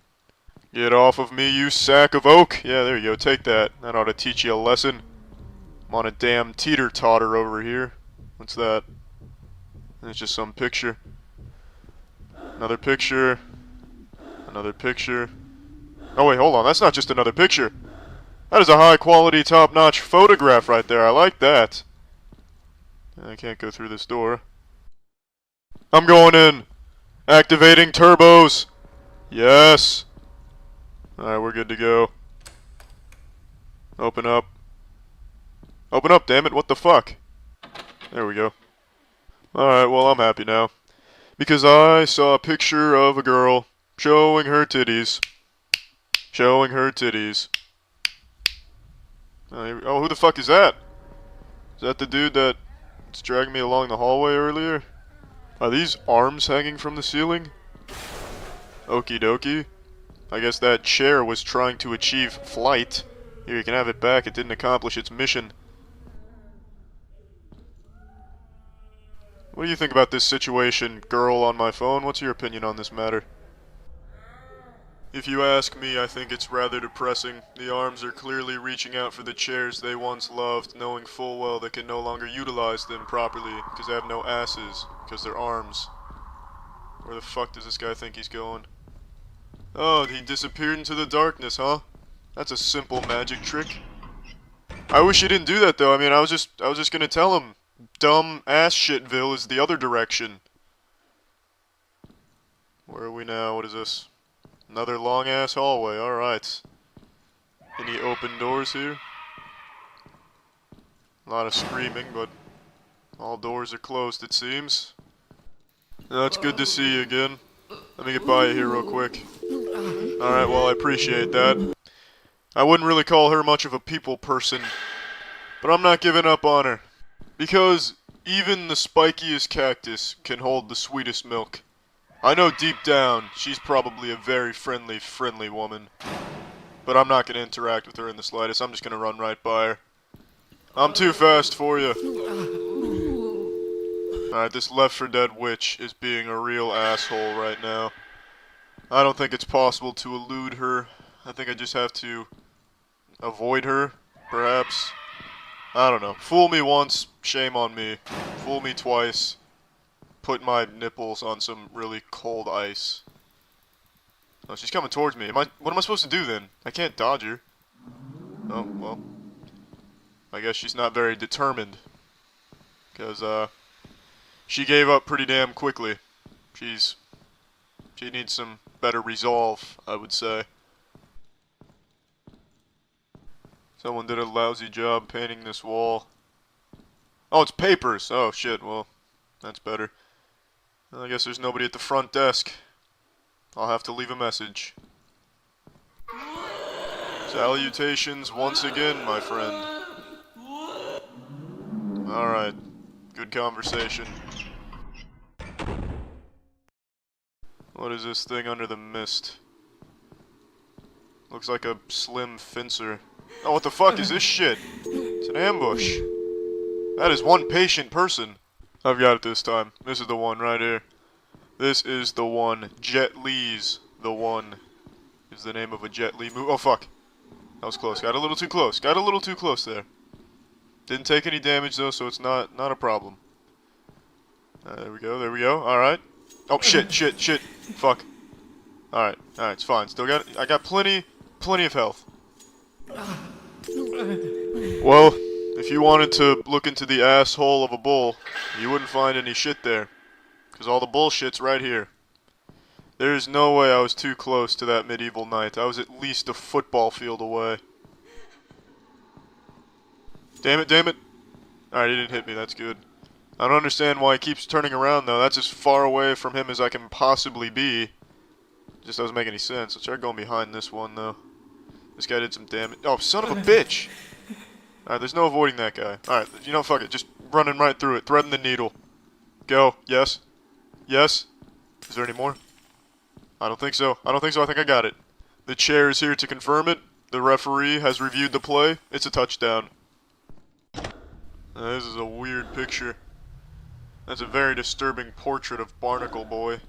Get off of me, you sack of oak! Yeah, there you go, take that. That ought to teach you a lesson. I'm on a damn teeter-totter over here. What's that? It's just some picture. Another picture. Another picture. Oh wait, hold on, that's not just another picture. That is a high-quality, top-notch photograph right there. I like that. I can't go through this door. I'm going in. Activating turbos. Yes. Alright, we're good to go. Open up. Open up, damn it. What the fuck? There we go. Alright, well, I'm happy now. Because I saw a picture of a girl showing her titties. Showing her titties. Oh, who the fuck is that? Is that the dude that's dragging me along the hallway earlier? Are these arms hanging from the ceiling? Okie dokie. I guess that chair was trying to achieve flight. Here, you can have it back. It didn't accomplish its mission. What do you think about this situation, girl on my phone? What's your opinion on this matter? If you ask me, I think it's rather depressing. The arms are clearly reaching out for the chairs they once loved, knowing full well they can no longer utilize them properly because they have no asses, because they're arms. Where the fuck does this guy think he's going? Oh, he disappeared into the darkness, huh? That's a simple magic trick. I wish he didn't do that though. I mean, I was just gonna tell him, dumb ass shitville is the other direction. Where are we now? What is this? Another long ass hallway. All right. Any open doors here? A lot of screaming, but all doors are closed, it seems. That's good to see you again. Let me get by you here real quick. Alright, well, I appreciate that. I wouldn't really call her much of a people person, but I'm not giving up on her. Because even the spikiest cactus can hold the sweetest milk. I know deep down, she's probably a very friendly woman. But I'm not going to interact with her in the slightest. I'm just going to run right by her. I'm too fast for you. Alright, this Left 4 Dead witch is being a real asshole right now. I don't think it's possible to elude her. I think I just have to avoid her, perhaps. I don't know. Fool me once, shame on me. Fool me twice, put my nipples on some really cold ice. Oh, she's coming towards me. What am I supposed to do then? I can't dodge her. Oh, well. I guess she's not very determined. Because, she gave up pretty damn quickly. She needs some better resolve, I would say. Someone did a lousy job painting this wall. Oh, it's papers! Oh, shit, well, that's better. I guess there's nobody at the front desk. I'll have to leave a message. Salutations once again, my friend. Alright, good conversation. What is this thing under the mist? Looks like a slim fencer. Oh, what the fuck is this shit? It's an ambush. That is one patient person. I've got it this time. This is the one right here. This is the one. Jet Li's the one. Is the name of a Jet Li movie. Oh, fuck. That was close. Got a little too close. Got a little too close there. Didn't take any damage, though, so it's not a problem. There we go. There we go. Alright. Oh, shit. Fuck. Alright, it's fine. Still got I got plenty of health. Well, if you wanted to look into the asshole of a bull, you wouldn't find any shit there. Because all the bullshit's right here. There's no way I was too close to that medieval knight. I was at least a football field away. Damn it. Alright, he didn't hit me, that's good. I don't understand why he keeps turning around, though. That's as far away from him as I can possibly be. Just doesn't make any sense. Let's try going behind this one, though. This guy did some damage. Oh, son of a bitch! Alright, there's no avoiding that guy. Alright, you know, fuck it. Just running right through it. Threading the needle. Go. Yes. Yes. Is there any more? I don't think so. I think I got it. The chair is here to confirm it. The referee has reviewed the play. It's a touchdown. This is a weird picture. That's a very disturbing portrait of Barnacle Boy.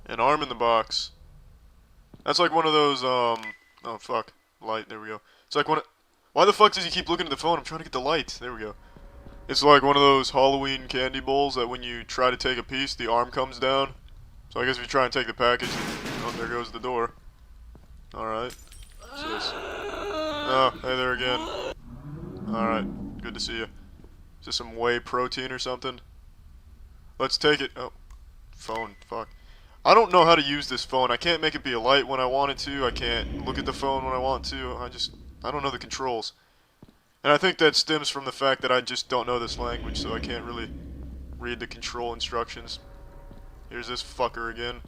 An arm in the box. That's like one of those, oh fuck. Light, there we go. It's like why the fuck does he keep looking at the phone? I'm trying to get the light. There we go. It's like one of those Halloween candy bowls that when you try to take a piece, the arm comes down. So I guess if you try and take the package, oh, there goes the door. Alright. What's this? Oh, hey there again. Alright, good to see you. Is this some whey protein or something? Let's take it. Oh, phone, fuck. I don't know how to use this phone. I can't make it be a light when I want it to. I can't look at the phone when I want to. I don't know the controls. And I think that stems from the fact that I just don't know this language, so I can't really read the control instructions. Here's this fucker again.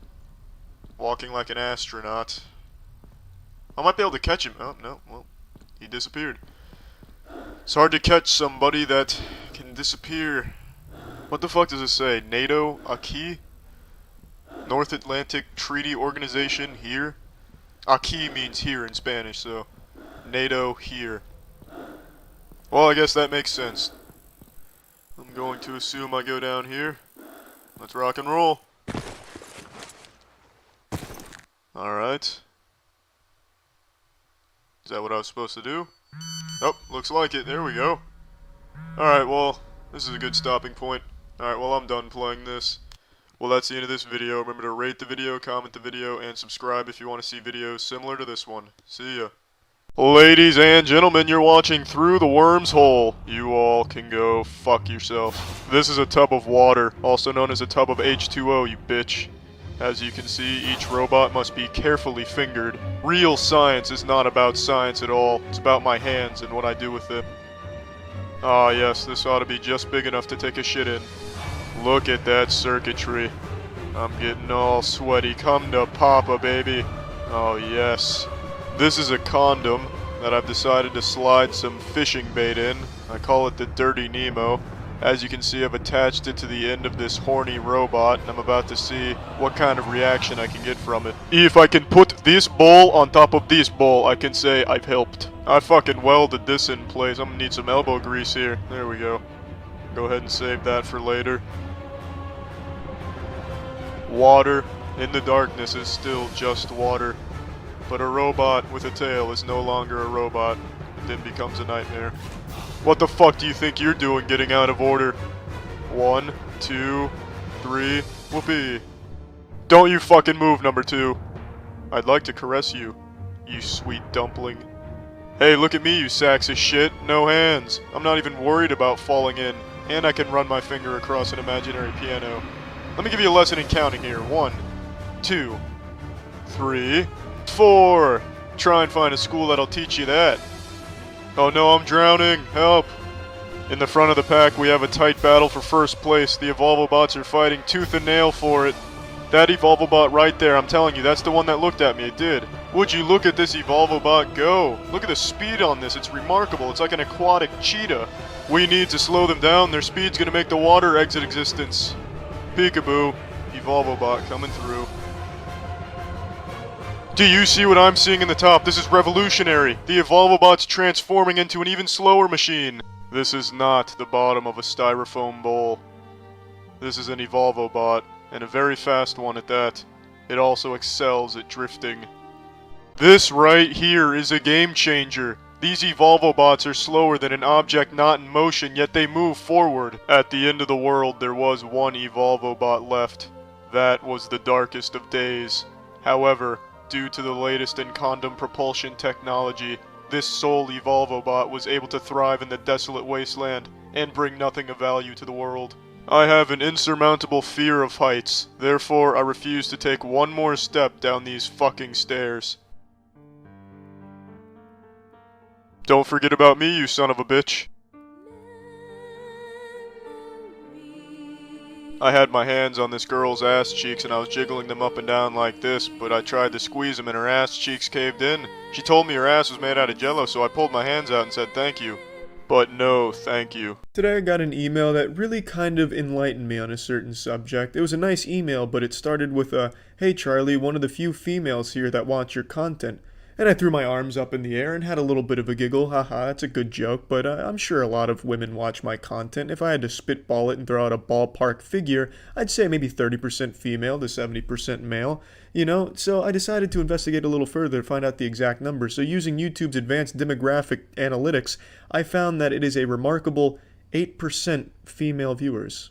Walking like an astronaut. I might be able to catch him. Oh, no. Well, he disappeared. It's hard to catch somebody that can disappear. What the fuck does it say? NATO? Aki? North Atlantic Treaty Organization here? Aquí means here in Spanish, so NATO here. Well, I guess that makes sense. I'm going to assume I go down here. Let's rock and roll. Alright. Is that what I was supposed to do? Oh, looks like it. There we go. Alright, well, this is a good stopping point. Alright, well, I'm done playing this. Well, that's the end of this video. Remember to rate the video, comment the video, and subscribe if you want to see videos similar to this one. See ya. Ladies and gentlemen, you're watching Through the Worm's Hole. You all can go fuck yourself. This is a tub of water, also known as a tub of H2O, you bitch. As you can see, each robot must be carefully fingered. Real science is not about science at all. It's about my hands and what I do with them. Ah yes, this ought to be just big enough to take a shit in. Look at that circuitry. I'm getting all sweaty. Come to Papa, baby. Oh yes. This is a condom that I've decided to slide some fishing bait in. I call it the Dirty Nemo. As you can see, I've attached it to the end of this horny robot, and I'm about to see what kind of reaction I can get from it. If I can put this bowl on top of this bowl, I can say I've helped. I fucking welded this in place. I'm gonna need some elbow grease here. There we go. Go ahead and save that for later. Water in the darkness is still just water. But a robot with a tail is no longer a robot. It then becomes a nightmare. What the fuck do you think you're doing getting out of order? 1, 2, 3, whoopee. Don't you fucking move, number 2. I'd like to caress you, you sweet dumpling. Hey, look at me, you sacks of shit. No hands. I'm not even worried about falling in. And I can run my finger across an imaginary piano. Let me give you a lesson in counting here. 1, 2, 3, 4. Try and find a school that'll teach you that. Oh no, I'm drowning. Help. In the front of the pack, we have a tight battle for first place. The Evolvobots are fighting tooth and nail for it. That Evolvobot right there, I'm telling you, that's the one that looked at me. It did. Would you look at this Evolvobot go? Look at the speed on this. It's remarkable. It's like an aquatic cheetah. We need to slow them down. Their speed's gonna make the water exit existence. Peekaboo. Evolvobot coming through. Do you see what I'm seeing in the top? This is revolutionary. The Evolvobot's transforming into an even slower machine. This is not the bottom of a styrofoam bowl. This is an Evolvobot, and a very fast one at that. It also excels at drifting. This right here is a game changer. These Evolvobots are slower than an object not in motion, yet they move forward. At the end of the world, there was one Evolvobot left. That was the darkest of days. However, due to the latest in condom propulsion technology, this sole Evolvobot was able to thrive in the desolate wasteland and bring nothing of value to the world. I have an insurmountable fear of heights, therefore I refuse to take one more step down these fucking stairs. Don't forget about me, you son of a bitch. I had my hands on this girl's ass cheeks and I was jiggling them up and down like this, but I tried to squeeze them and her ass cheeks caved in. She told me her ass was made out of jello, so I pulled my hands out and said thank you. But no, thank you. Today I got an email that really kind of enlightened me on a certain subject. It was a nice email, but it started with a, "Hey Charlie, one of the few females here that watch your content." And I threw my arms up in the air and had a little bit of a giggle. Haha, that's a good joke, but I'm sure a lot of women watch my content. If I had to spitball it and throw out a ballpark figure, I'd say maybe 30% female to 70% male. You know, so I decided to investigate a little further to find out the exact number. So using YouTube's advanced demographic analytics, I found that it is a remarkable 8% female viewers.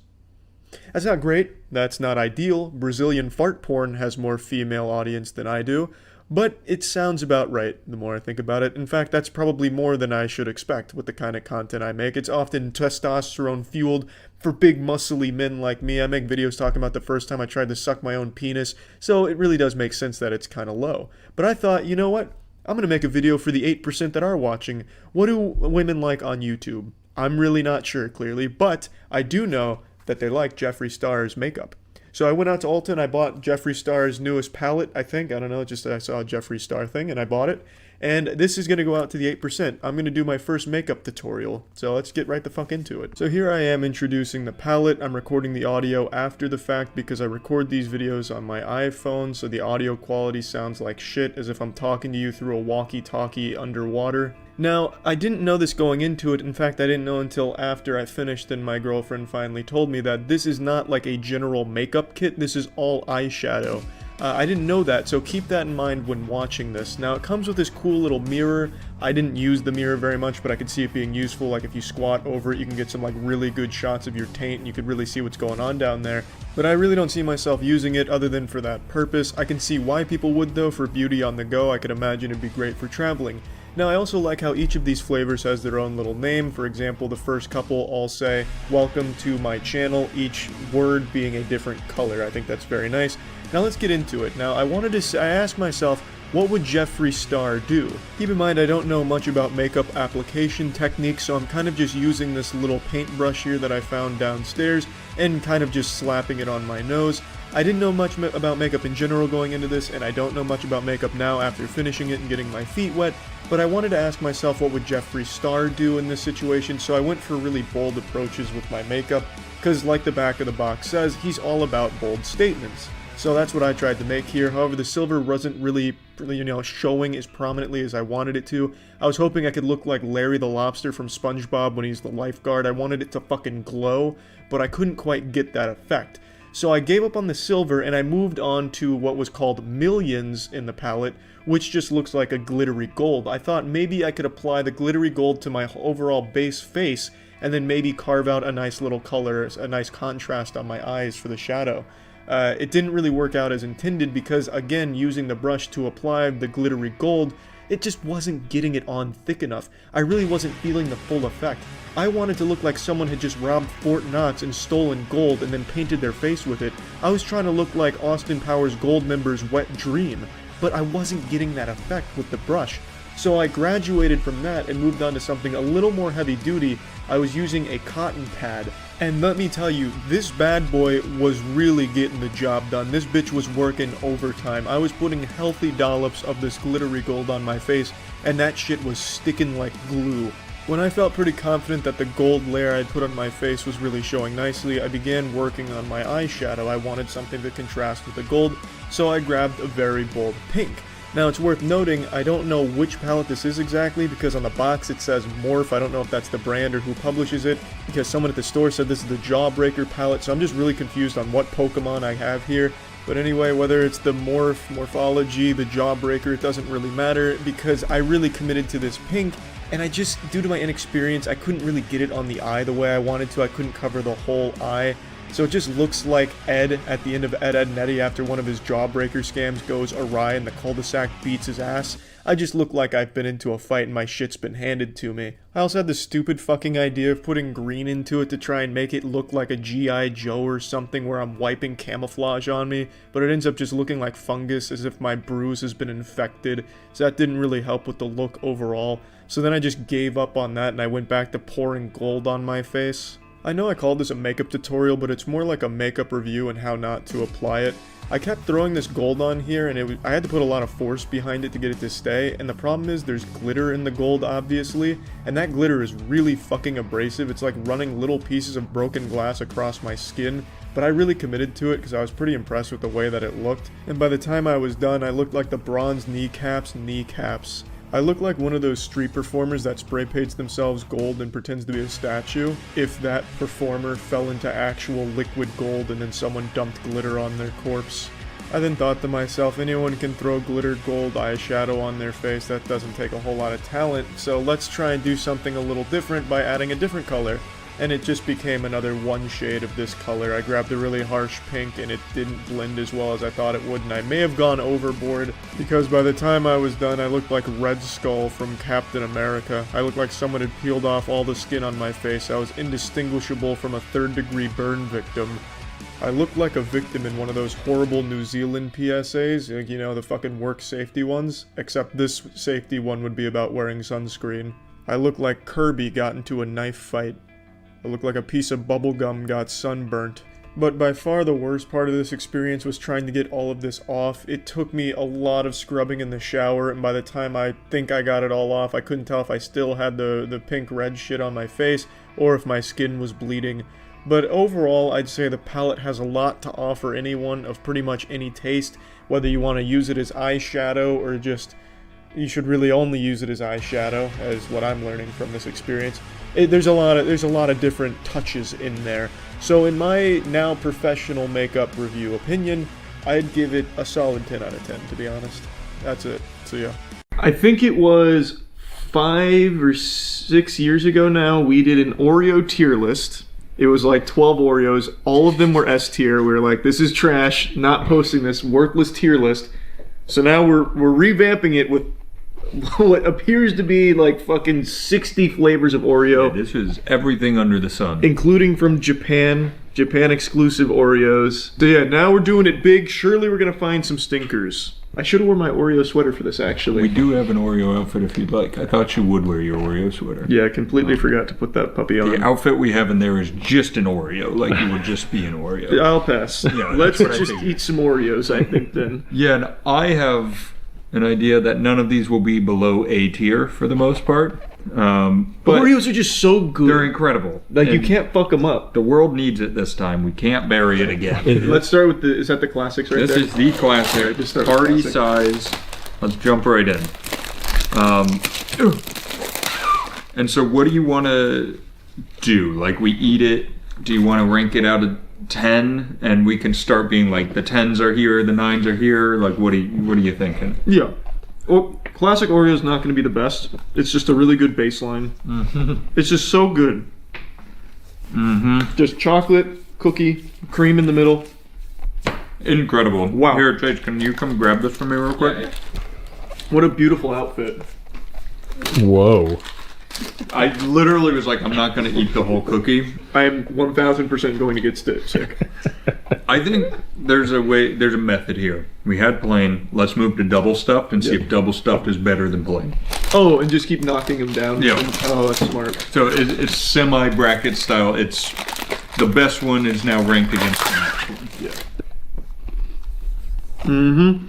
That's not great. That's not ideal. Brazilian fart porn has more female audience than I do. But it sounds about right, the more I think about it. In fact, that's probably more than I should expect with the kind of content I make. It's often testosterone-fueled for big, muscly men like me. I make videos talking about the first time I tried to suck my own penis, so it really does make sense that it's kind of low. But I thought, you know what? I'm going to make a video for the 8% that are watching. What do women like on YouTube? I'm really not sure, clearly, but I do know that they like Jeffree Star's makeup. So I went out to Ulta and I bought Jeffree Star's newest palette, I think. I don't know, just I saw a Jeffree Star thing and I bought it. And this is going to go out to the 8%. I'm going to do my first makeup tutorial. So let's get right the fuck into it. So here I am introducing the palette. I'm recording the audio after the fact because I record these videos on my iPhone. So the audio quality sounds like shit, as if I'm talking to you through a walkie-talkie underwater. Now, I didn't know this going into it. In fact, I didn't know until after I finished and my girlfriend finally told me that this is not like a general makeup kit. This is all eyeshadow. I didn't know that, so keep that in mind when watching this. Now, it comes with this cool little mirror. I didn't use the mirror very much, but I could see it being useful. Like, if you squat over it, you can get some, like, really good shots of your taint, and you could really see what's going on down there. But I really don't see myself using it other than for that purpose. I can see why people would, though. For beauty on the go, I could imagine it'd be great for traveling. Now, I also like how each of these flavors has their own little name. For example, the first couple all say, "Welcome to my channel," each word being a different color. I think that's very nice. Now let's get into it. Now, I asked myself, what would Jeffree Star do? Keep in mind, I don't know much about makeup application techniques, so I'm kind of just using this little paintbrush here that I found downstairs and kind of just slapping it on my nose. I didn't know much about makeup in general going into this, and I don't know much about makeup now after finishing it and getting my feet wet, but I wanted to ask myself what would Jeffree Star do in this situation, so I went for really bold approaches with my makeup, because like the back of the box says, he's all about bold statements. So that's what I tried to make here. However, the silver wasn't really, showing as prominently as I wanted it to. I was hoping I could look like Larry the Lobster from SpongeBob when he's the lifeguard. I wanted it to fucking glow, but I couldn't quite get that effect. So I gave up on the silver and I moved on to what was called Millions in the palette, which just looks like a glittery gold. I thought maybe I could apply the glittery gold to my overall base face and then maybe carve out a nice little color, a nice contrast on my eyes for the shadow. It didn't really work out as intended because, again, using the brush to apply the glittery gold, it just wasn't getting it on thick enough. I really wasn't feeling the full effect. I wanted to look like someone had just robbed Fort Knox and stolen gold and then painted their face with it. I was trying to look like Austin Powers Goldmember's wet dream, but I wasn't getting that effect with the brush. So I graduated from that and moved on to something a little more heavy duty. I was using a cotton pad. And let me tell you, this bad boy was really getting the job done. This bitch was working overtime. I was putting healthy dollops of this glittery gold on my face, and that shit was sticking like glue. When I felt pretty confident that the gold layer I'd put on my face was really showing nicely, I began working on my eyeshadow. I wanted something to contrast with the gold, so I grabbed a very bold pink. Now, it's worth noting, I don't know which palette this is exactly, because on the box it says Morph. I don't know if that's the brand or who publishes it, because someone at the store said this is the Jawbreaker palette, so I'm just really confused on what Pokemon I have here. But anyway, whether it's the Morphology, the Jawbreaker, it doesn't really matter, because I really committed to this pink, and I just, due to my inexperience, I couldn't really get it on the eye the way I wanted to. I couldn't cover the whole eye. So it just looks like Ed at the end of Ed, Edd n Eddy after one of his Jawbreaker scams goes awry and the cul-de-sac beats his ass. I just look like I've been into a fight and my shit's been handed to me. I also had the stupid fucking idea of putting green into it to try and make it look like a G.I. Joe or something where I'm wiping camouflage on me, but it ends up just looking like fungus as if my bruise has been infected, so that didn't really help with the look overall. So then I just gave up on that and I went back to pouring gold on my face. I know I called this a makeup tutorial, but it's more like a makeup review and how not to apply it. I kept throwing this gold on here, and I had to put a lot of force behind it to get it to stay, and the problem is there's glitter in the gold, obviously, and that glitter is really fucking abrasive. It's like running little pieces of broken glass across my skin, but I really committed to it because I was pretty impressed with the way that it looked, and by the time I was done, I looked like the bronze kneecaps. I look like one of those street performers that spray paints themselves gold and pretends to be a statue, if that performer fell into actual liquid gold and then someone dumped glitter on their corpse. I then thought to myself, anyone can throw glitter gold eyeshadow on their face, that doesn't take a whole lot of talent, so let's try and do something a little different by adding a different color. And it just became another one shade of this color. I grabbed a really harsh pink and it didn't blend as well as I thought it would, and I may have gone overboard because by the time I was done I looked like Red Skull from Captain America. I looked like someone had peeled off all the skin on my face. I was indistinguishable from a third-degree burn victim. I looked like a victim in one of those horrible New Zealand PSAs, like, you know, the fucking work safety ones, except this safety one would be about wearing sunscreen. I looked like Kirby got into a knife fight. I looked like a piece of bubblegum got sunburnt. But by far the worst part of this experience was trying to get all of this off. It took me a lot of scrubbing in the shower, and by the time I think I got it all off, I couldn't tell if I still had the pink red shit on my face, or if my skin was bleeding. But overall, I'd say the palette has a lot to offer anyone of pretty much any taste, whether you want to use it as eyeshadow or just... You should really only use it as eyeshadow, as what I'm learning from this experience. There's a lot of different touches in there. So in my now professional makeup review opinion, I'd give it a solid 10 out of 10, to be honest. That's it. So yeah. I think it was 5 or 6 years ago now, we did an Oreo tier list. It was like 12 Oreos. All of them were S tier. We were like, this is trash, not posting this worthless tier list. So now we're revamping it with what appears to be like fucking 60 flavors of Oreo. Yeah, this is everything under the sun. Including from Japan exclusive Oreos. So yeah, now we're doing it big. Surely we're gonna find some stinkers. I should have worn my Oreo sweater for this, actually. We do have an Oreo outfit if you'd like. I thought you would wear your Oreo sweater. Yeah, I completely forgot to put that puppy on. The outfit we have in there is just an Oreo, like you would just be an Oreo. I'll pass. Yeah, Let's just eat some Oreos, I think, then. Yeah, and I have an idea that none of these will be below A tier for the most part. But Oreos are just so good. They're incredible. Like, you can't fuck them up. The world needs it this time. We can't bury it again. Let's start with is that the classics right there? This is the classic. Right, just start party with classic. size. Let's jump right in. And so what do you want to do? Like, we eat it. Do you want to rank it out of 10 and we can start being like the 10s are here, the 9s are here? Like, what are you thinking? Yeah. Well, classic Oreo is not going to be the best. It's just a really good baseline. It's just so good. Just chocolate, cookie, cream in the middle. Incredible. Wow. Here, Chase, can you come grab this for me real quick? Yeah. What a beautiful outfit. Whoa. I literally was like, I'm not going to eat the whole cookie. I am 1000% going to get sick. I think there's a method here. We had plain. Let's move to double stuffed and see if double stuffed is better than plain. Oh, and just keep knocking them down. Yeah. Oh, that's smart. So it's semi-bracket style. It's the best one is now ranked against the next one. Yeah.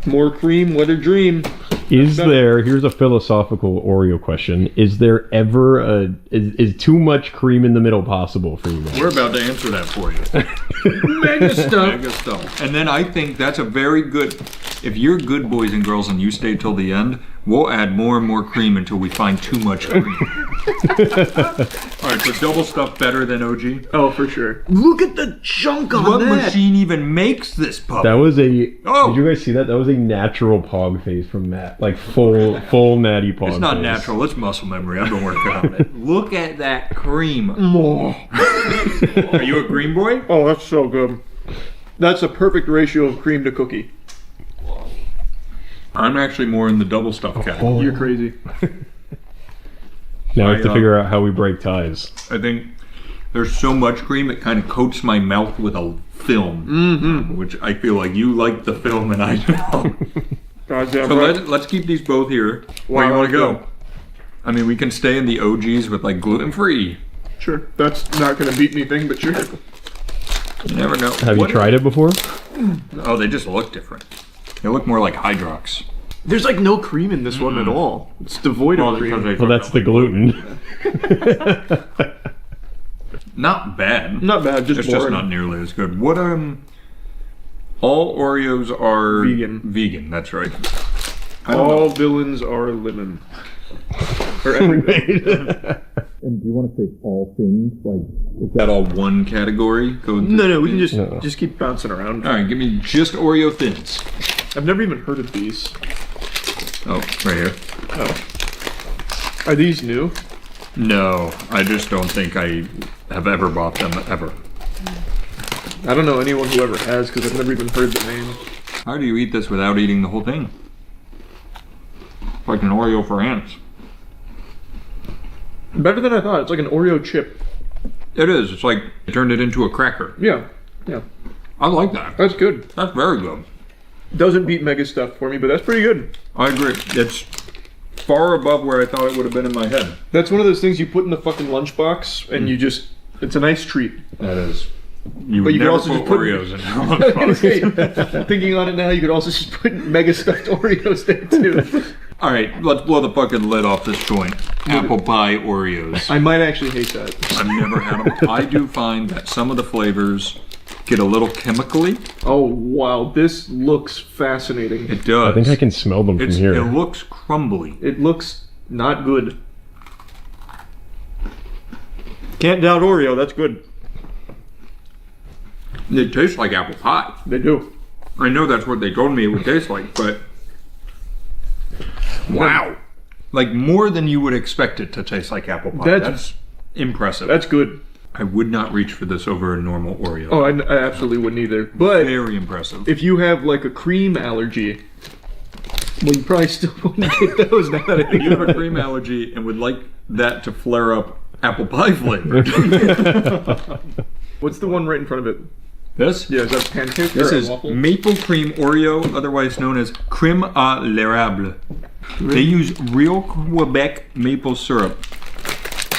More cream, what a dream. Here's a philosophical Oreo question. Is there ever is too much cream in the middle possible for you guys? We're about to answer that for you. Mega stuff. Mega stuff. And then I think that's a very good, if you're good boys and girls and you stay till the end, we'll add more and more cream until we find too much cream. Alright, so double stuffed better than OG? Oh, for sure. Look at the chunk on what that. What machine even makes this puppy? That was did you guys see that? That was a natural pog face from Matt. Like full natty pog It's not face. natural, it's muscle memory. I've been working on it. Look at that cream. Are you a green boy? Oh, that's so good. That's a perfect ratio of cream to cookie. I'm actually more in the double stuffed category. You're crazy. Now we have to figure out how we break ties. I think there's so much cream it kind of coats my mouth with a film, which I feel like you like the film and I don't. Goddamn So right. let's keep these both here. Where do you want to go? I mean, we can stay in the OGs with like gluten-free. Sure. That's not going to beat anything, but sure. You never know. Have you tried it before? Oh, they just look different. They look more like Hydrox. There's like no cream in this one at all. It's devoid of cream. Well, that's the gluten. Not bad. Not bad, just it's boring. just not nearly as good. What all Oreos are Vegan. Vegan, that's right. All villains are lemon. Or everything. And do you want to say all things? Like, is that all one category? No, we can just keep bouncing around. All right, give me just Oreo thins. I've never even heard of these. Oh, right here. Oh. Are these new? No, I just don't think I have ever bought them, ever. I don't know anyone who ever has because I've never even heard the name. How do you eat this without eating the whole thing? Like an Oreo for ants. Better than I thought. It's like an Oreo chip. It is. It's like they turned it into a cracker. Yeah. I like that. That's good. That's very good. Doesn't beat Mega Stuff for me, but that's pretty good. I agree. It's far above where I thought it would have been in my head. That's one of those things you put in the fucking lunchbox and you just, it's a nice treat. That is. You But would you could never also put just put Oreos in your lunchbox. Thinking on it now, you could also just put Mega Stuffed Oreos there too. All right, let's blow the fucking lid off this joint. Apple pie Oreos. I might actually hate that. I've never had them. I do find that some of the flavors get a little chemically. Oh wow, this looks fascinating. It does. I think I can smell them from here. It looks crumbly. It looks not good. Can't doubt Oreo, that's good. They taste like apple pie. They do. I know that's what they told me it would taste like, but wow. Like more than you would expect it to taste like apple pie. That's impressive. That's good. I would not reach for this over a normal Oreo. Oh, I absolutely wouldn't either. But very impressive. If you have like a cream allergy, well, you probably still wouldn't get those now that I think you have a cream allergy and would like that to flare up apple pie flavor. What's the one right in front of it? This? Yeah, is that pancake This or a is waffle? maple cream Oreo, otherwise known as crème à l'érable. They use real Quebec maple syrup.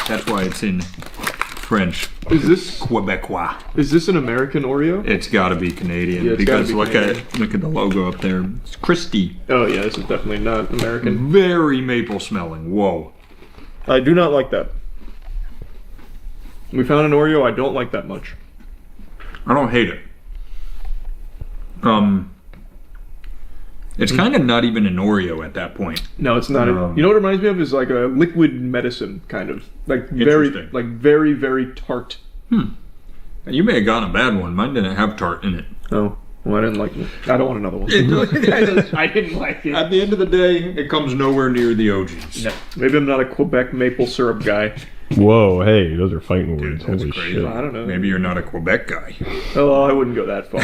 That's why it's in French. Is this Quebecois? Is this an American Oreo? It's got to be Canadian Yeah, it's because gotta be look at the logo up there. It's Christie. Oh yeah, this is definitely not American. Very maple smelling. Whoa. I do not like that. We found an Oreo I don't like that much. I don't hate it. It's kind of not even an Oreo at that point. No, it's not. You know what it reminds me of is like a liquid medicine kind of like very very tart. And you may have gotten a bad one. Mine didn't have tart in it. Oh, well, I didn't like it. I don't want another one. I didn't like it. At the end of the day, it comes nowhere near the OGs. No, maybe I'm not a Quebec maple syrup guy. Whoa, hey, those are fighting words. That's Holy crazy. shit. I don't know. Maybe you're not a Quebec guy. Oh, I wouldn't go that far.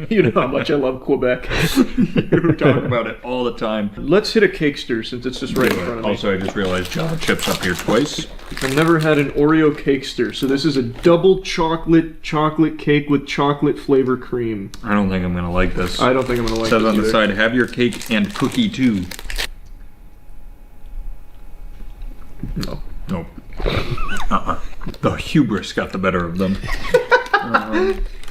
You know how much I love Quebec. You talk about it all the time. Let's hit a cakester since it's just right in front of me. Also, I just realized John Chip's up here twice. I've never had an Oreo cakester, so this is a double chocolate cake with chocolate flavor cream. I don't think I'm gonna like this. I don't think I'm gonna like it. Says this on the either. side, have your cake and cookie too. No. Nope. The hubris got the better of them.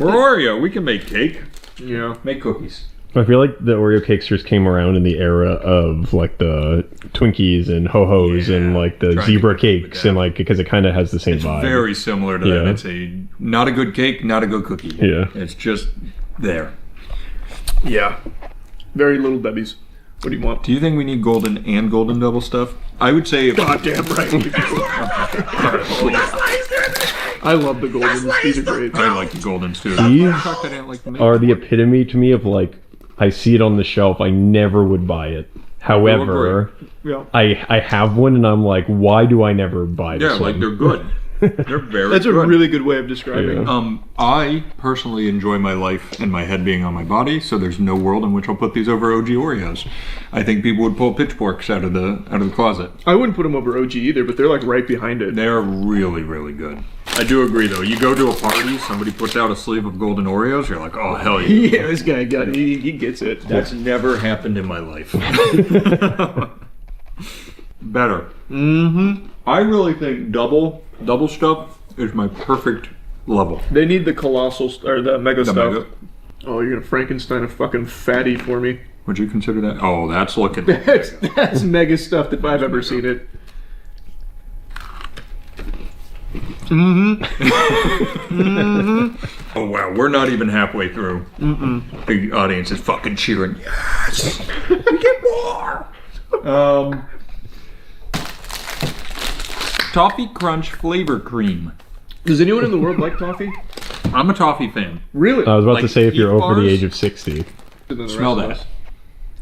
We're Oreo. We can make cake. Yeah. Make cookies. I feel like the Oreo cakesters came around in the era of like the Twinkies and Ho-Hos and like the zebra cakes and like because it kind of has the same vibe. Very similar to that. It's not a good cake, not a good cookie. Yeah. It's just there. Yeah. Very little Debbie's. What do you want? Do you think we need golden and golden double stuff? I would say... Goddamn right we do. I love the Goldens. These are great. I like the Goldens too. These are the epitome to me of like, I see it on the shelf, I never would buy it. However, I have one and I'm like, why do I never buy this one? Yeah, like they're good. They're very That's good. a really good way of describing it. I personally enjoy my life and my head being on my body, so there's no world in which I'll put these over OG Oreos. I think people would pull pitchforks out of the closet. I wouldn't put them over OG either, but they're like right behind it. They're really, really good. I do agree though. You go to a party, somebody puts out a sleeve of golden Oreos, you're like, oh hell yeah. Yeah, this guy got it. He gets it. That's never happened in my life. Better. Mm-hmm. I really think double stuff is my perfect level. They need the colossal or the mega stuff. Mega. Oh, you're gonna Frankenstein a fucking fatty for me. Would you consider that? Oh, that's looking. That's mega stuff if I've ever seen it. Mm-hmm. Mm-hmm. Oh wow, we're not even halfway through. Mm-mm. The audience is fucking cheering. Yes, we get more. Toffee Crunch flavor cream. Does anyone in the world like toffee? I'm a toffee fan. Really? I was about to say if you're Heat over the bars? age of 60. Smell that.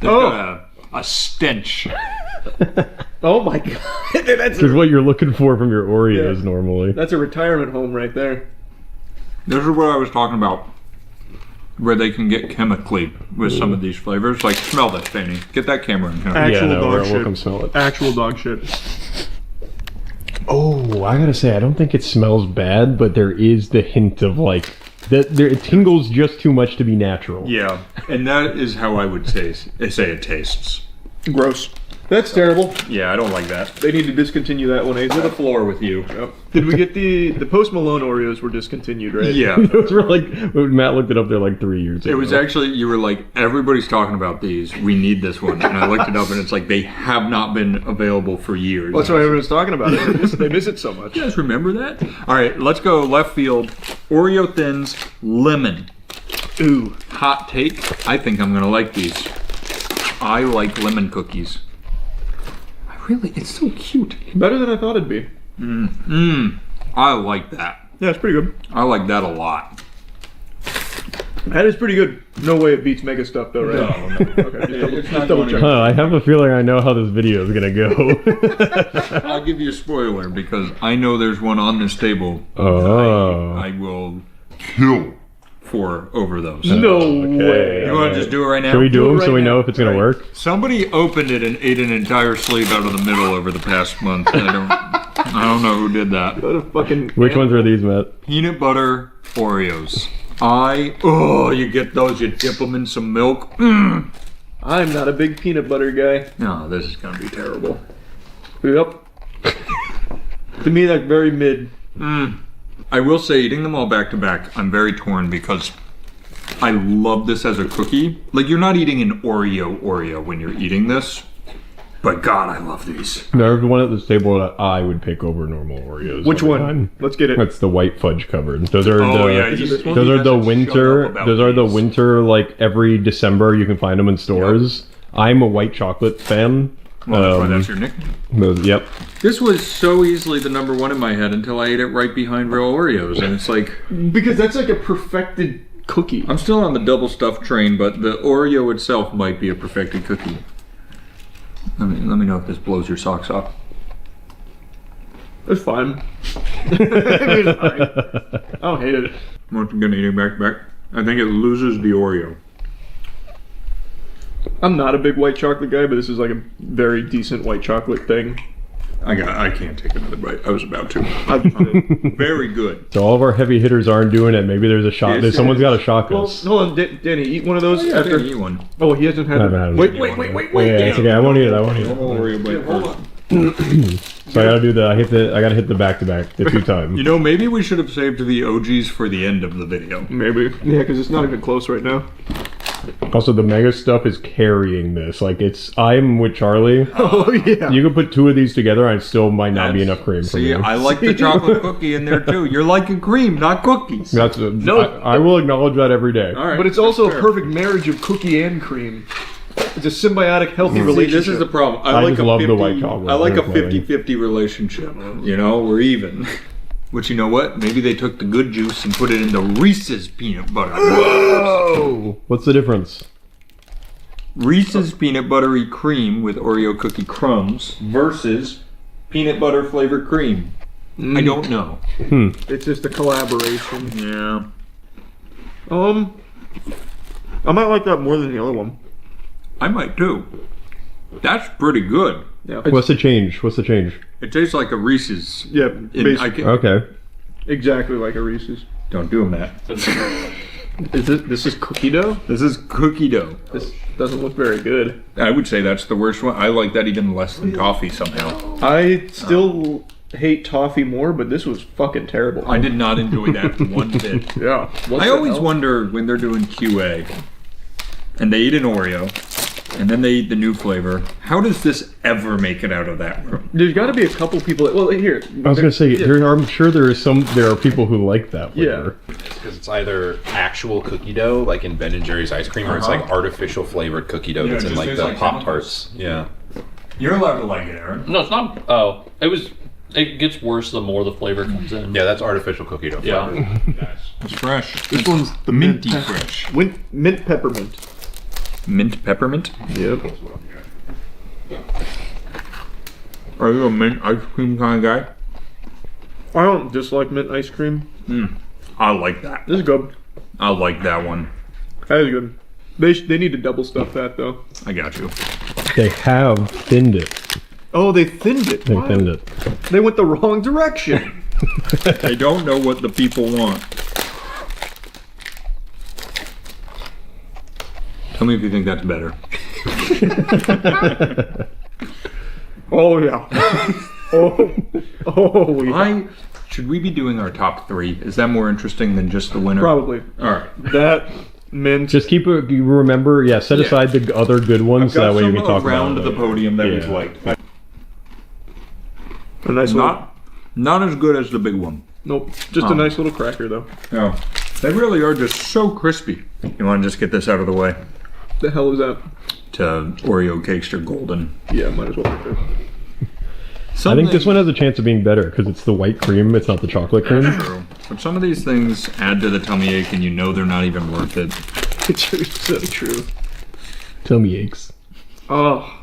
They've got a stench. Oh my god. This is what you're looking for from your Oreos normally. That's a retirement home right there. This is what I was talking about. Where they can get chemically with some of these flavors. Like, smell this, Danny. Get that camera in here. Actual dog shit. we'll come smell it. Actual dog shit. Oh, I gotta say, I don't think it smells bad, but there is the hint of like that. It tingles just too much to be natural. Yeah, and that is how I would say it tastes. Gross. That's terrible. Yeah, I don't like that. They need to discontinue that one. To the floor with you. Yep. Did we get the Post Malone Oreos were discontinued, right? Yeah. Those were like Matt looked it up there like 3 years ago. It was actually, you were like, everybody's talking about these. We need this one. And I looked it up and it's like, they have not been available for years. Well, that's why everyone's talking about it. They miss it so much. You guys remember that? All right, let's go left field. Oreo Thins, lemon. Ooh. Hot take. I think I'm going to like these. I like lemon cookies. Really, it's so cute. Better than I thought it'd be. I like that. Yeah, it's pretty good. I like that a lot. That is pretty good. No way it beats Mega Stuff though, right? No. Okay, just double check. I have a feeling I know how this video is gonna go. I'll give you a spoiler because I know there's one on this table. Oh. I will kill for over those. No way. You want to just do it right now? Should we do them so we know if it's gonna work? Somebody opened it and ate an entire sleeve out of the middle over the past month. I don't know who did that. What a fucking. Which ones are these, Matt? Peanut butter Oreos. You get those, you dip them in some milk. I'm not a big peanut butter guy. No, this is gonna be terrible. Yep. To me, that's very mid. I will say, eating them all back to back, I'm very torn because I love this as a cookie. Like, you're not eating an Oreo when you're eating this, but God, I love these. There's one at this table that I would pick over normal Oreos. Which every one? time. Let's get it. That's the white fudge covered. Those are those are the winter. Those are the winter. Like every December, you can find them in stores. Yep. I'm a white chocolate fan. Well, that's why that's your nickname. Yep. This was so easily the number one in my head until I ate it right behind real Oreos, and it's like because that's like a perfected cookie. I'm still on the double stuffed train, but the Oreo itself might be a perfected cookie. Let me know if this blows your socks off. It's fine. It's fine. I don't hate it. I'm gonna eat it back to back. I think it loses the Oreo. I'm not a big white chocolate guy, but this is like a very decent white chocolate thing. I can't take another bite. I was about to. Very good. So all of our heavy hitters aren't doing it. Maybe there's a shot. Someone's got a shock us. Hold on, Danny, eat one of those. Yeah, after eat one. Oh, he hasn't had it. Wait. Yeah, it's okay. I won't eat it. Hold on. So I gotta do I gotta hit the back to back the 2 times. You know, maybe we should have saved the OGs for the end of the video. Maybe. Yeah, because it's not even close right now. Also, the Mega Stuff is carrying this. Like, I'm with Charlie. Oh, yeah. You could put 2 of these together and it still might not be enough cream for me. I like the chocolate cookie in there too. You're liking cream, not cookies. I will acknowledge that every day. All right, but it's also a perfect marriage of cookie and cream. It's a symbiotic, healthy relationship. This is the problem. I like the white chocolate. I like a 50-50 relationship. You know, we're even. Which, you know what? Maybe they took the good juice and put it into Reese's peanut butter. Whoa! What's the difference? Reese's peanut buttery cream with Oreo cookie crumbs versus peanut butter flavored cream. I don't know. It's just a collaboration. Yeah. I might like that more than the other one. I might too. That's pretty good. Yeah. What's the change? It tastes like a Reese's. Yeah. Okay. Exactly like a Reese's. Don't do them that. This is cookie dough? This is cookie dough. This doesn't look very good. I would say that's the worst one. I like that even less than toffee somehow. I still hate toffee more, but this was fucking terrible. I did not enjoy that one bit. Yeah. I always wonder when they're doing QA and they eat an Oreo and then they eat the new flavor, how does this ever make it out of that room? There's got to be a couple people that, well, here. I was going to say, I'm sure there are people who like that flavor. Yeah. It's because it's either actual cookie dough, like in Ben & Jerry's ice cream, or it's like artificial flavored cookie dough that's in like the Pop-Tarts. Yeah. You're allowed to like it, Aaron. No, it's not. Oh, it gets worse the more the flavor comes in. Yeah, that's artificial cookie dough flavor. Yeah. It's fresh. This one's the minty fresh. Mint peppermint. Mint peppermint? Yep. Are you a mint ice cream kind of guy? I don't dislike mint ice cream. I like that. This is good. I like that one. That is good. They need to double stuff that though. I got you. They have thinned it. Oh, they thinned it. They thinned it. They went the wrong direction. They don't know what the people want. Tell me if you think that's better. Oh yeah. Oh yeah. Should we be doing our top 3? Is that more interesting than just the winner? Probably. All right. That mint. Just keep it. You remember, set aside the other good ones. So that way you can talk around about the podium that we've liked. A nice not as good as the big one. Nope. Just a nice little cracker though. No. They really are just so crispy. You want to just get this out of the way? The hell is that? To Oreo cakes are golden. Yeah, might as well. I think this one has a chance of being better because it's the white cream, it's not the chocolate cream. That's true. But some of these things add to the tummy ache and you know they're not even worth it. It's so true. Tummy aches. Oh.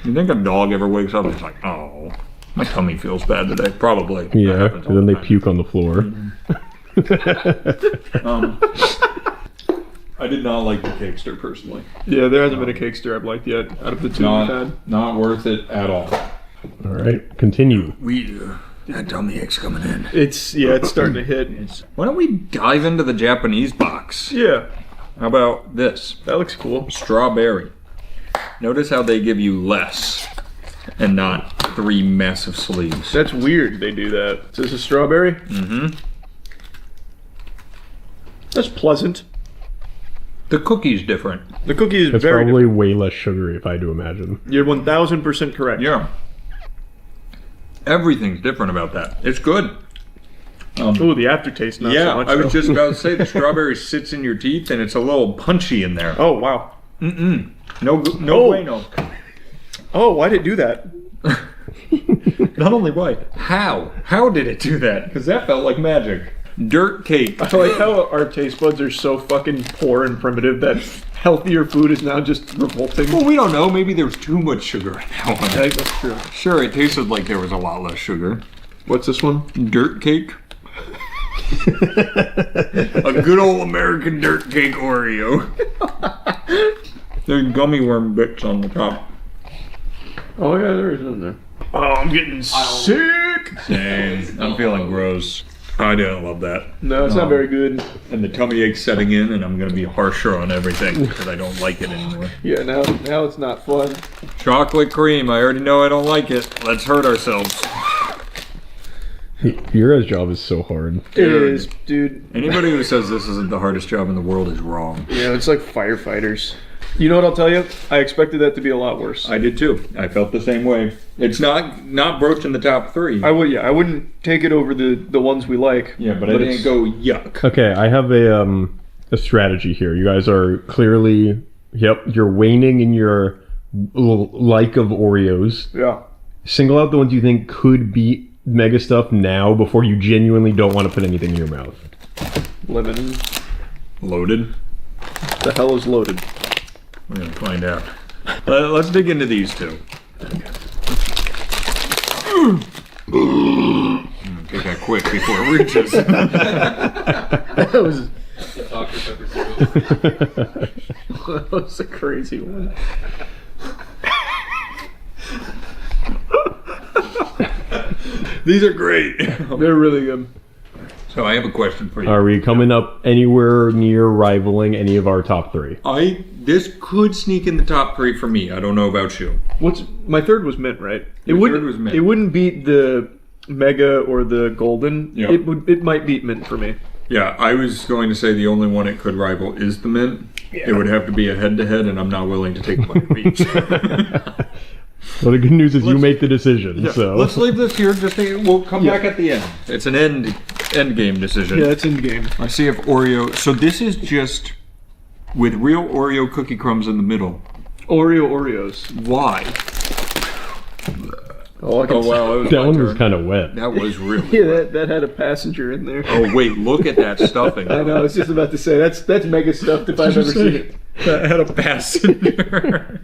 You think a dog ever wakes up and is like, oh, my tummy feels bad today? Probably. Yeah, and then they puke on the floor. I did not like the Cakester personally. Yeah, there hasn't been a Cakester I've liked yet out of the two we've had. Not worth it at all. All right, continue. That tummy ache's coming in. It's starting to hit. Why don't we dive into the Japanese box? Yeah. How about this? That looks cool. Strawberry. Notice how they give you less and not 3 massive sleeves. That's weird they do that. Is this a strawberry? Mm-hmm. That's pleasant. The cookie's different. The cookie is It's very probably different. way less sugary if I had to imagine. You're 1000% correct. Yeah. Everything's different about that. It's good. Ooh, the aftertaste not yeah, so much. I was though. just about to say the strawberry sits in your teeth and it's a little punchy in there. Oh, wow. Mm-mm. No bueno. Oh, why did it do that? Not only why, how? How did it do that? Because that felt like magic. Dirt cake. I like how our taste buds are so fucking poor and primitive that healthier food is now just revolting. Well, we don't know. Maybe there was too much sugar in that one. I think that's true. Sure, it tasted like there was a lot less sugar. What's this one? Dirt cake. A good old American dirt cake Oreo. There's gummy worm bits on the top. Oh yeah, there is in there. Oh, I'm getting sick. Same. I'm feeling gross. I didn't love that. No, it's not very good. And the tummy ache's setting in, and I'm going to be harsher on everything because I don't like it anymore. Yeah, now it's not fun. Chocolate cream. I already know I don't like it. Let's hurt ourselves. Your guys' job is so hard. It is, dude. Anybody who says this isn't the hardest job in the world is wrong. Yeah, it's like firefighters. You know what I'll tell you? I expected that to be a lot worse. I did too. I felt the same way. It's not broaching the top 3. I wouldn't take it over the ones we like. Yeah, but I didn't go yuck. Okay, I have a strategy here. You guys are clearly, you're waning in your like of Oreos. Yeah. Single out the ones you think could beat Mega Stuff now before you genuinely don't want to put anything in your mouth. Lemon. Loaded? The hell is loaded? We're going to find out. Let's dig into these two. Take that quick before it reaches. That was... that was a crazy one. These are great. They're really good. So I have a question for you. Are we coming up anywhere near rivaling any of our top 3? This could sneak in the top 3 for me. I don't know about you. My third was mint, right? Third was mint. It wouldn't beat the Mega or the Golden. Yeah. It might beat mint for me. Yeah, I was going to say the only one it could rival is the mint. Yeah. It would have to be a head-to-head, and I'm not willing to take one of each. Well, the good news is you make the decision. Yeah, So let's leave this here. We'll come back at the end. It's an end game decision. Yeah, it's end game. I see if Oreo. So this is just with real Oreo cookie crumbs in the middle. Oreos. Why? Oh wow, that one was kind of wet. That was really Yeah, that had a passenger in there. Oh wait, look at that stuffing. I know. I was just about to say that's Mega stuffed if I've ever seen it. That had a passenger.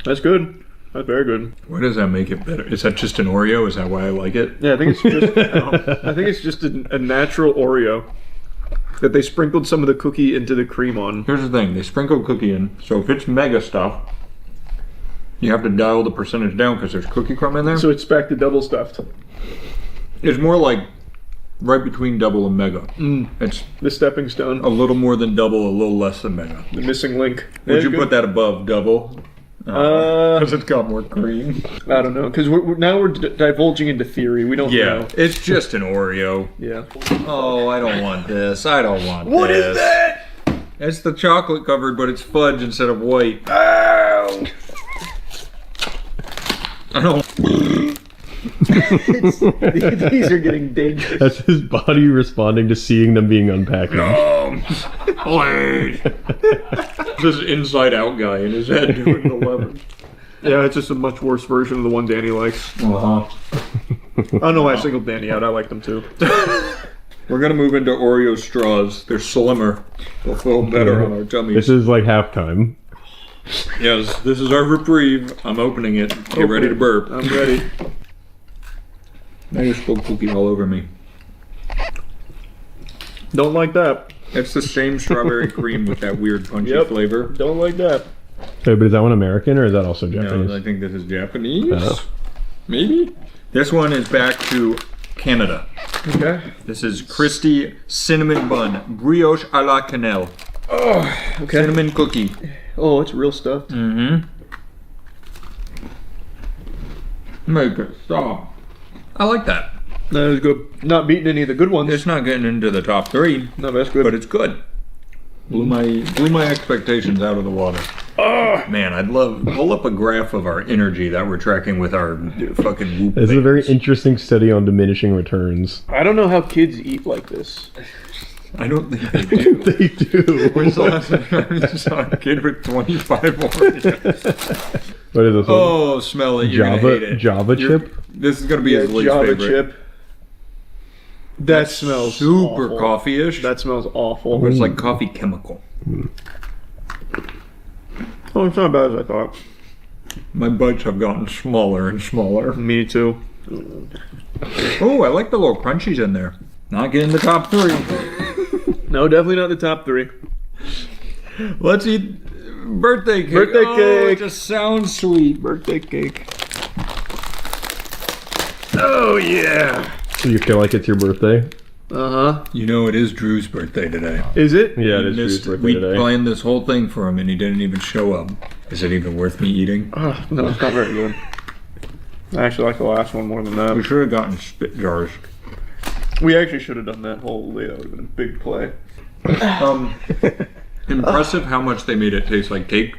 That's good. That's very good. Why does that make it better? Is that just an Oreo? Is that why I like it? Yeah, I think it's just. I think it's just a natural Oreo that they sprinkled some of the cookie into the cream on. Here's the thing: they sprinkle cookie in. So if it's Mega stuff, you have to dial the percentage down because there's cookie crumb in there. So it's back to double stuffed. It's more like right between double and Mega. It's the stepping stone. A little more than double, a little less than Mega. The missing link. Would you put that above double? Because it's got more cream. I don't know. Because now we're divulging into theory. We don't know. It's just an Oreo. Yeah. Oh, I don't want this. I don't want What this. is that? It's the chocolate covered, but it's fudge instead of white. Ow! I don't. These are getting dangerous. That's his body responding to seeing them being unpackaged. Please. This inside out guy in his head doing the lever. Yeah, it's just a much worse version of the one Danny likes. Uh-huh. I don't know why I singled Danny out. I like them too. We're gonna move into Oreo straws. They're slimmer. They'll feel better on our tummies. This is like halftime. Yes, this is our reprieve. I'm opening it. Get ready to burp. I'm ready. I just spilled cookie all over me. Don't like that. It's the same strawberry cream with that weird punchy flavor. Don't like that. Wait, but is that one American or is that also Japanese? No, I think this is Japanese. Oh. Maybe? This one is back to Canada. Okay. This is Christie Cinnamon Bun Brioche à la Cannelle. Oh, okay. Cinnamon cookie. Oh, it's real stuff. Mm-hmm. Make it stop. I like that. That is good. Not beating any of the good ones. It's not getting into the top 3. No, that's good. But it's good. Blew my expectations out of the water. Oh. Man, I'd love pull up a graph of our energy that we're tracking with our fucking whoop. This is a very interesting study on diminishing returns. I don't know how kids eat like this. I don't think they do. They do. When's the last time I saw a kid with 25 Oreos? What is this one? Oh, smell it. You're gonna hate it. Java chip? This is gonna be his least Java favorite. chip. That smells super awful. coffee-ish. That smells awful. But it's like coffee chemical. Oh, it's not as bad as I thought. My bites have gotten smaller and smaller. Me too. Oh, I like the little crunchies in there. Not getting the top 3. No, definitely not the top 3. Let's eat birthday cake. Birthday cake. It just sounds sweet. Birthday cake. Oh yeah. Do you feel like it's your birthday? Uh-huh. You know, it is Drew's birthday today. Is it? Yeah, it is He Drew's missed- birthday we today. planned this whole thing for him and he didn't even show up. Is it even worth me eating? Oh, no, it's not very good. I actually like the last one more than that. We should have gotten spit jars. We actually should have done that whole layout. It would have been a big play. Impressive how much they made it taste like cake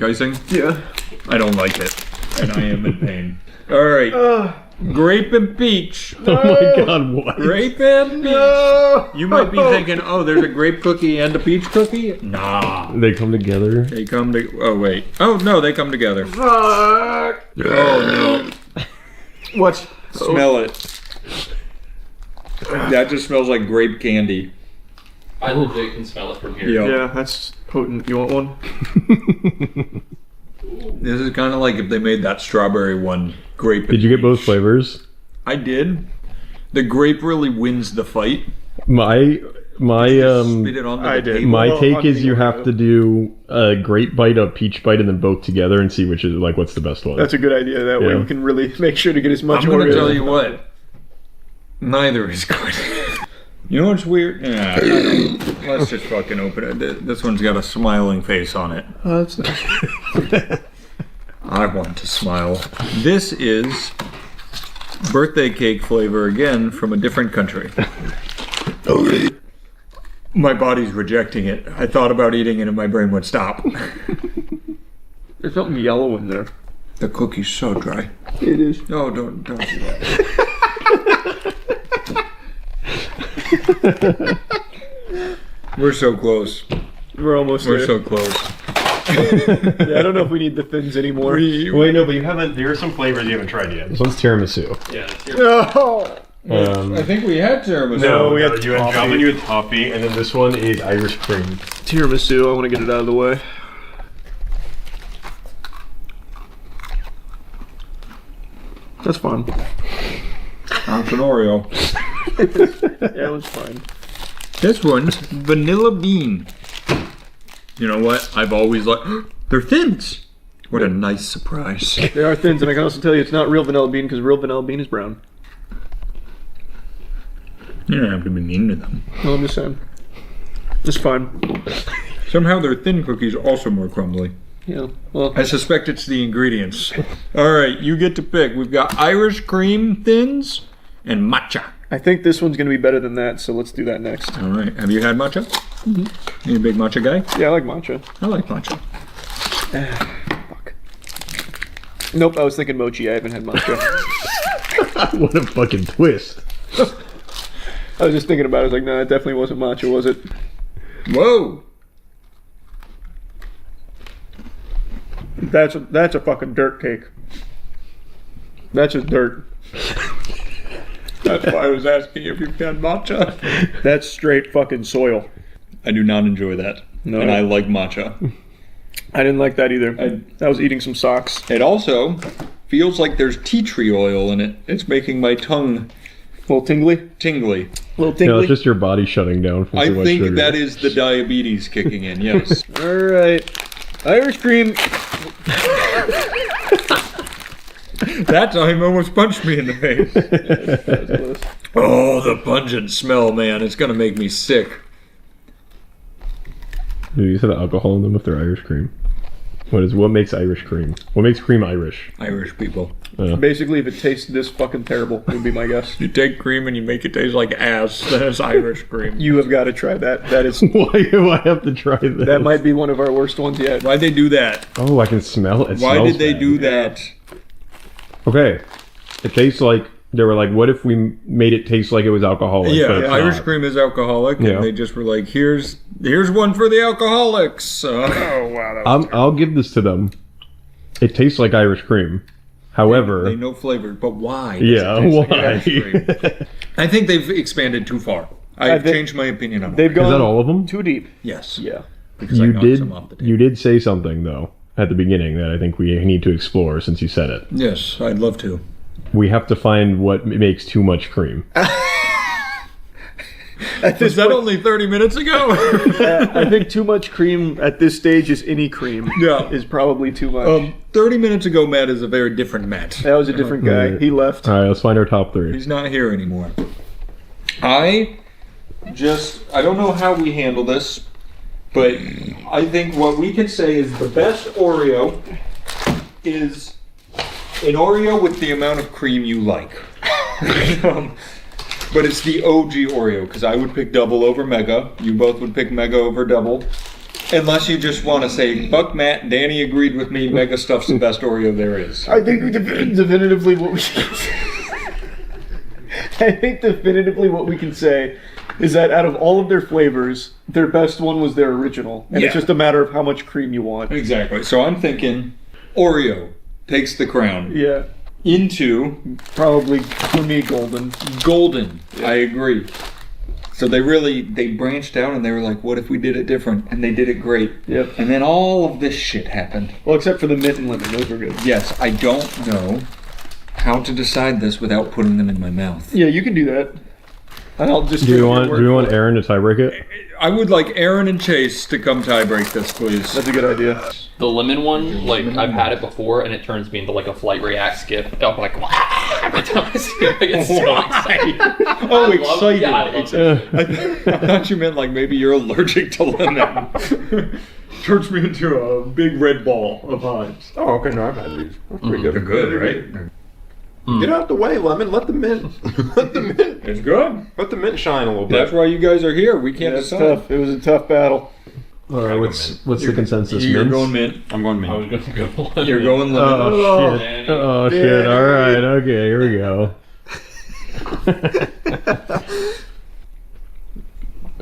icing. Yeah. I don't like it, and I am in pain. All right, grape and peach. Oh my god, what? Grape and peach. No. You might be thinking, oh, there's a grape cookie and a peach cookie. Nah, They come together. they come to. Oh wait. Oh no, they come together. Fuck. Oh no. What? Smell it. That just smells like grape candy. I legit can smell it from here. Yeah. Yeah, that's potent. You want one? This is kind of like if they made that strawberry one grape. Did you get both flavors? I did. The grape really wins the fight. My Spit it onto I the did. table. my Well, take on is the you Oreo. have to do a grape bite, a peach bite, and then both together and see which is like what's the best one. That's a good idea. That way Yeah. we can really make sure to get as much I'm gonna Oreo. tell you what. Neither is good. You know what's weird? Yeah, I don't- let's just fucking open it. This one's got a smiling face on it. Oh, that's nice. I want to smile. This is birthday cake flavor again from a different country. My body's rejecting it. I thought about eating it and my brain would stop. There's something yellow in there. The cookie's so dry. It is. No, don't do that. We're so close. We're almost We're there. so close. Yeah, I don't know if we need the thins anymore. Wait, no, but you haven't. There are some flavors you haven't tried yet. This one's tiramisu. Yeah, it's No. I think we had tiramisu. No, we had you had toffee. Java, you had toffee, and then this one is Irish cream. Tiramisu. I want to get it out of the way. That's fun. That's an Oreo. Yeah, it was fine. This one's vanilla bean. You know what? I've always liked. They're thins. What a nice surprise. They are thins, and I can also tell you it's not real vanilla bean because real vanilla bean is brown. You don't have to be mean to them. No, I'm just saying. It's fine. Somehow their thin cookies are also more crumbly. Yeah. Well, I suspect it's the ingredients. All right, you get to pick. We've got Irish cream thins and matcha. I think this one's gonna be better than that, so let's do that next. All right. Have you had matcha? Mm-hmm. You a big matcha guy? Yeah, I like matcha. I like matcha. Fuck. Nope, I was thinking mochi. I haven't had matcha. What a fucking twist. I was just thinking about it. I was like, no, it definitely wasn't matcha, was it? Whoa. That's a fucking dirt cake. That's just dirt. That's why I was asking if you've had matcha. That's straight fucking soil. I do not enjoy that. No. And I like matcha. I didn't like that either. I was eating some socks. It also feels like there's tea tree oil in it. It's making my tongue a little tingly. Tingly. A little tingly. No, it's just your body shutting down from I too much think sugar. that is the diabetes kicking in, yes. All right. Irish cream. That time almost punched me in the face. Oh, the pungent smell, man. It's going to make me sick. Do you have alcohol in them if they're Irish cream? What makes Irish cream? What makes cream Irish? Irish people. Basically, if it tastes this fucking terrible, would be my guess. You take cream and you make it taste like ass. That's Irish cream. You have got to try that. That is. Why do I have to try this? That might be one of our worst ones yet. Why'd they do that? Oh, I can smell it. Why did they bad. do that? Okay. It tastes like, they were like, what if we made it taste like it was alcoholic? Yeah, but it's Irish not? cream is alcoholic, Yeah. and they just were like, here's one for the alcoholics. Oh, wow. I'll give this to them. It tastes like Irish cream. However... They know flavor, but why? does Yeah, it taste like why? Irish cream? I think they've expanded too far. I've changed my opinion on it. They've gone Is that all of them? too deep. Yes. Yeah. Because I You knocked some off the table. did say something, though, at the beginning that I think we need to explore since you said it. Yes, I'd love to. We have to find what makes too much cream. Was that only 30 minutes ago? I think too much cream at this stage is any cream. Yeah. Is probably too much. 30 minutes ago, Matt is a very different Matt. That was a different guy. He left. All right, let's find our top three. He's not here anymore. I don't know how we handle this, but I think what we can say is the best Oreo is an Oreo with the amount of cream you like. But it's the OG Oreo, because I would pick double over mega. You both would pick mega over double. Unless you just want to say, fuck Matt, Danny agreed with me, mega stuff's the best Oreo there is. I think definitively what we can say is that out of all of their flavors, their best one was their original. And it's Yeah. just a matter of how much cream you want. Exactly. So I'm thinking Oreo takes the crown. Yeah. Into probably for me golden. Golden. I agree. So they branched out and they were like, what if we did it different? And they did it great. Yep. And then all of this shit happened. Well, except for the mint and lemon, those were good. Yes, I don't know how to decide this without putting them in my mouth. Yeah, you can do that. And I'll just Do we want Aaron to tiebreak it? I would like Aaron and Chase to come tie break this, please. That's a good idea. The lemon one, like I've had it before, and it turns me into like a Flight React skip. I'm like, every time I see it, I get so excited. Oh, I love- excited. yeah, I love it. I thought you meant like maybe you're allergic to lemon. Turns me into a big red ball of hives. Oh, okay. No, I've had these. That's pretty good. They're good, right? Get out the way, lemon. Let the mint. Let the mint. It's good. Let the mint shine a little bit. That's why you guys are here. We can't Yeah, it's decide. tough. It was a tough battle. All right, what's the consensus? You're Mints? going mint. I'm going mint. I was gonna go lemon. You're going lemon. Oh, shit. Oh, shit. All right. Okay, here we go.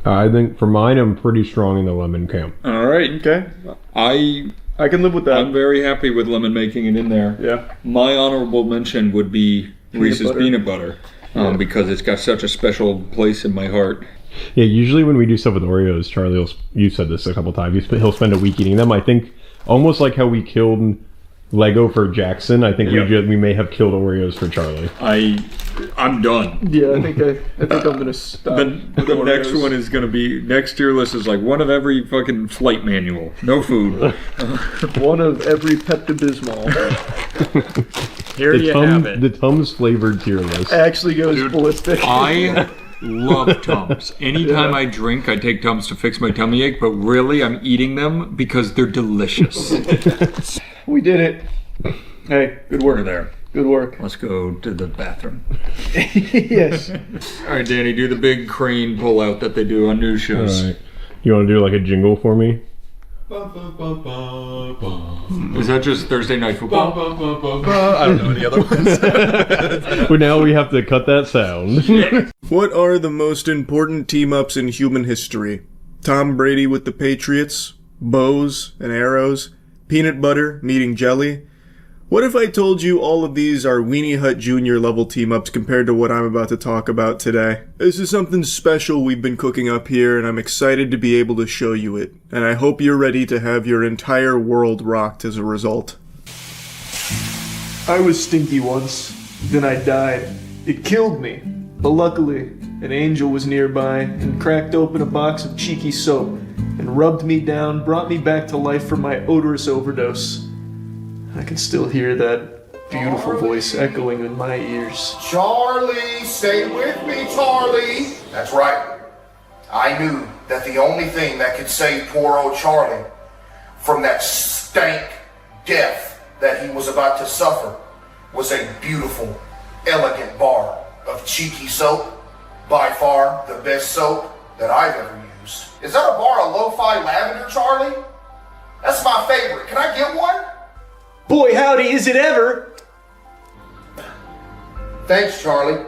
I think for mine, I'm pretty strong in the lemon camp. All right. Okay. I can live with that. I'm very happy with lemon making it in there. Yeah. My honorable mention would be Reese's butter. peanut butter, because it's got such a special place in my heart. Yeah, usually when we do stuff with Oreos, Charlie, you said this a couple times, he'll spend a week eating them. I think almost like how we killed Lego for Jackson, I think we may have killed Oreos for Charlie. I'm done. Yeah, I think I'm gonna stop. The next one is gonna be next to your list is like one of every fucking flight manual. No food. One of every Pepto-Bismol. Here you have it. The Tums flavored tier list. Actually goes ballistic. I love Tums. Anytime I drink, I take Tums to fix my tummy ache, but really I'm eating them because they're delicious. We did it. Hey, good work. We're there. Good work. Let's go to the bathroom. Yes. All right, Danny, do the big crane pull out that they do on news shows. All right. You want to do like a jingle for me? Is that just Thursday Night Football? I don't know any other ones. Well, now we have to cut that sound. What are the most important team-ups in human history? Tom Brady with the Patriots, bows and arrows, Peanut butter meeting jelly? What if I told you all of these are Weenie Hut Jr. level team-ups compared to what I'm about to talk about today? This is something special we've been cooking up here, and I'm excited to be able to show you it. And I hope you're ready to have your entire world rocked as a result. I was stinky once, then I died. It killed me. But luckily, an angel was nearby and cracked open a box of cheeky soap and rubbed me down, brought me back to life from my odorous overdose. I can still hear that beautiful voice echoing in my ears. Charlie, stay with me, Charlie. That's right. I knew that the only thing that could save poor old Charlie from that stank death that he was about to suffer was a beautiful, elegant bar of cheeky soap. By far the best soap that I've ever used. Is that a bar of lo-fi lavender, Charlie? That's my favorite. Can I get one? Boy, howdy, is it ever? Thanks, Charlie.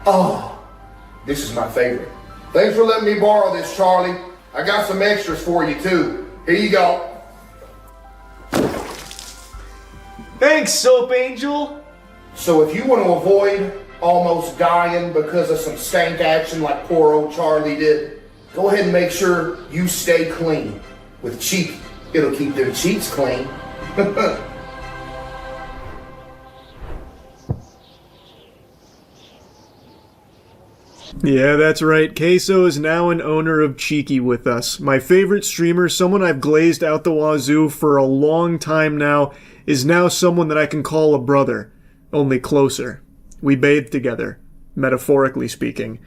Oh, this is my favorite. Thanks for letting me borrow this, Charlie. I got some extras for you, too. Here you go. Thanks, Soap Angel. So if you want to avoid almost dying because of some stank action like poor old Charlie did, go ahead and make sure you stay clean. With Cheeky, it'll keep them cheeks clean. Yeah, that's right. Queso is now an owner of Cheeky with us. My favorite streamer, someone I've glazed out the wazoo for a long time now, is now someone that I can call a brother, only closer. We bathe together, metaphorically speaking.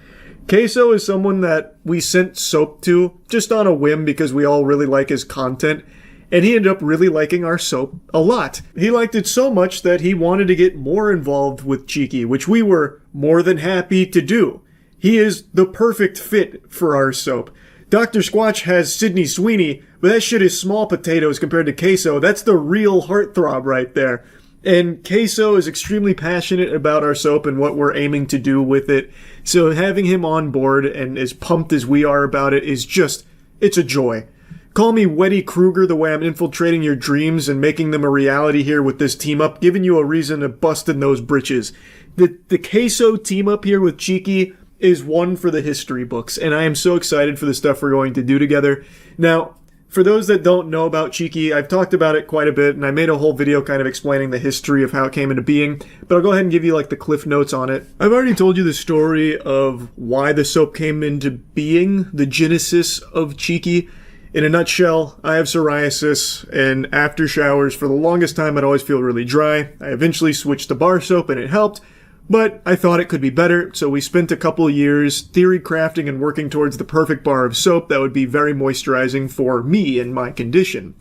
Queso is someone that we sent soap to just on a whim because we all really like his content, and he ended up really liking our soap a lot. He liked it so much that he wanted to get more involved with Cheeky, which we were more than happy to do. He is the perfect fit for our soap. Dr. Squatch has Sydney Sweeney, but that shit is small potatoes compared to Queso. That's the real heartthrob right there. And Queso is extremely passionate about our soap and what we're aiming to do with it. So having him on board and as pumped as we are about it is just, it's a joy. Call me Weddy Krueger the way I'm infiltrating your dreams and making them a reality here with this team up, giving you a reason to bust in those britches. The Queso team up here with Cheeky is one for the history books, and I am so excited for the stuff we're going to do together. Now, for those that don't know about Cheeky, I've talked about it quite a bit, and I made a whole video kind of explaining the history of how it came into being, but I'll go ahead and give you like the cliff notes on it. I've already told you the story of why the soap came into being, the genesis of Cheeky. In a nutshell, I have psoriasis, and after showers, for the longest time, I'd always feel really dry. I eventually switched to bar soap, and it helped. But I thought it could be better, so we spent a couple of years theory crafting and working towards the perfect bar of soap that would be very moisturizing for me and my condition.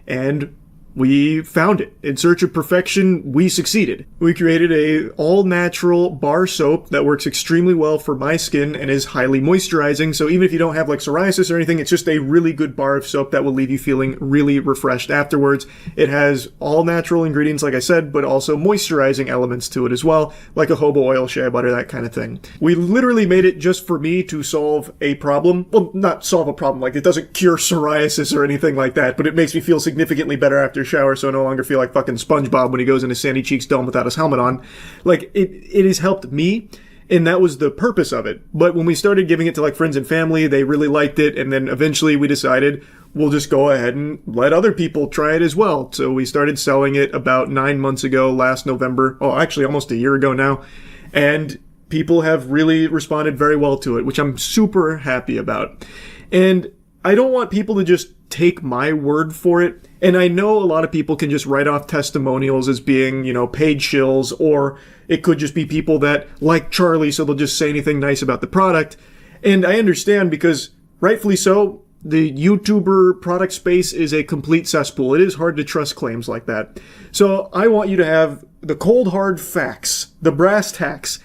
And we found it. In search of perfection, we succeeded. We created a all-natural bar soap that works extremely well for my skin and is highly moisturizing, so even if you don't have like psoriasis or anything, it's just a really good bar of soap that will leave you feeling really refreshed afterwards. It has all natural ingredients, like I said, but also moisturizing elements to it as well, like a jojoba oil, shea butter, that kind of thing. We literally made it just for me to solve a problem. Well, not solve a problem, like it doesn't cure psoriasis or anything like that, but it makes me feel significantly better after shower, so I no longer feel like fucking SpongeBob when he goes into Sandy Cheeks Dome without his helmet on. Like, it has helped me, and that was the purpose of it. But when we started giving it to like friends and family, they really liked it, and then eventually we decided we'll just go ahead and let other people try it as well. So we started selling it about 9 months ago, last November. Oh, actually almost a year ago now. And people have really responded very well to it, which I'm super happy about. And I don't want people to just take my word for it. And I know a lot of people can just write off testimonials as being, you know, paid shills, or it could just be people that like Charlie, so they'll just say anything nice about the product. And I understand, because rightfully so, the YouTuber product space is a complete cesspool. It is hard to trust claims like that. So I want you to have the cold hard facts, the brass tacks.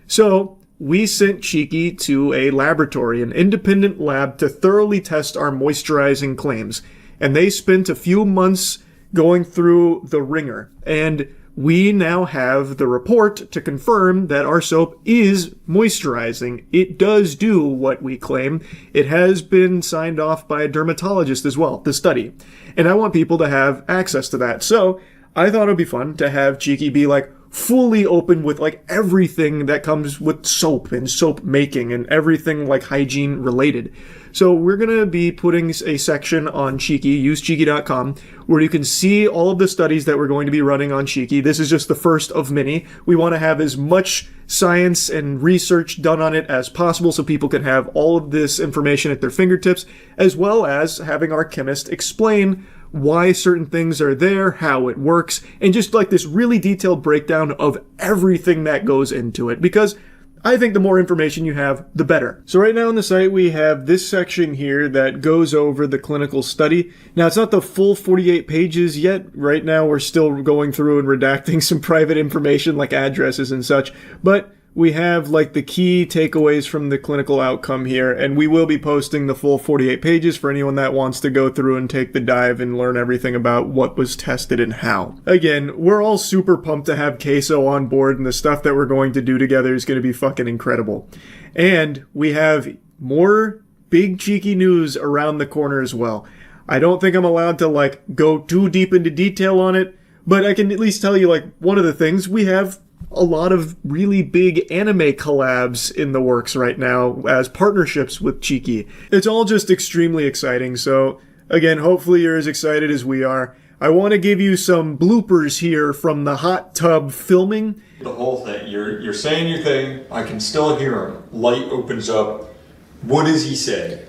So we sent Cheeky to a laboratory, an independent lab, to thoroughly test our moisturizing claims. And they spent a few months going through the ringer. And we now have the report to confirm that our soap is moisturizing. It does do what we claim. It has been signed off by a dermatologist as well, the study. And I want people to have access to that. So I thought it would be fun to have Cheeky be like fully open with like everything that comes with soap and soap making and everything like hygiene related. So we're going to be putting a section on Cheeky, usecheeky.com, where you can see all of the studies that we're going to be running on Cheeky. This is just the first of many. We want to have as much science and research done on it as possible so people can have all of this information at their fingertips, as well as having our chemist explain why certain things are there, how it works, and just like this really detailed breakdown of everything that goes into it. Because I think the more information you have, the better. So right now on the site, we have this section here that goes over the clinical study. Now, it's not the full 48 pages yet. Right now, we're still going through and redacting some private information like addresses and such. But we have like the key takeaways from the clinical outcome here, and we will be posting the full 48 pages for anyone that wants to go through and take the dive and learn everything about what was tested and how. Again, we're all super pumped to have Queso on board, and the stuff that we're going to do together is going to be fucking incredible. And we have more big cheeky news around the corner as well. I don't think I'm allowed to like go too deep into detail on it, but I can at least tell you like one of the things we have a lot of really big anime collabs in the works right now as partnerships with Cheeky. It's all just extremely exciting, so again, hopefully you're as excited as we are. I want to give you some bloopers here from the hot tub filming. The whole thing, you're saying your thing, I can still hear him. Light opens up. What does he say?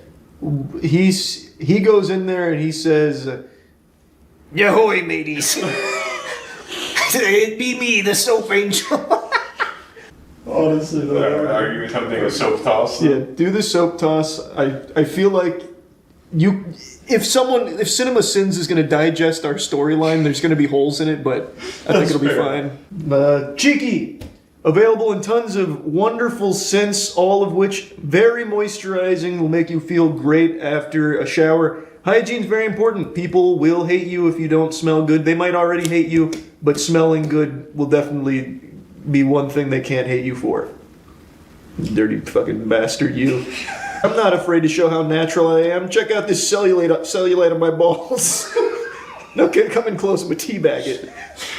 He goes in there and he says, "Yahoy, mateys." It'd be me, the soap angel. Honestly, though. Are you attempting a soap toss? Yeah, do the soap toss. I feel like if Cinema Sins is going to digest our storyline, there's going to be holes in it, but I think it'll be fine. Cheeky! Available in tons of wonderful scents, all of which very moisturizing, will make you feel great after a shower. Hygiene's very important. People will hate you if you don't smell good. They might already hate you, but smelling good will definitely be one thing they can't hate you for. Dirty fucking bastard, you. I'm not afraid to show how natural I am. Check out this cellulite on my balls. No, come in close, I'm a teabag it.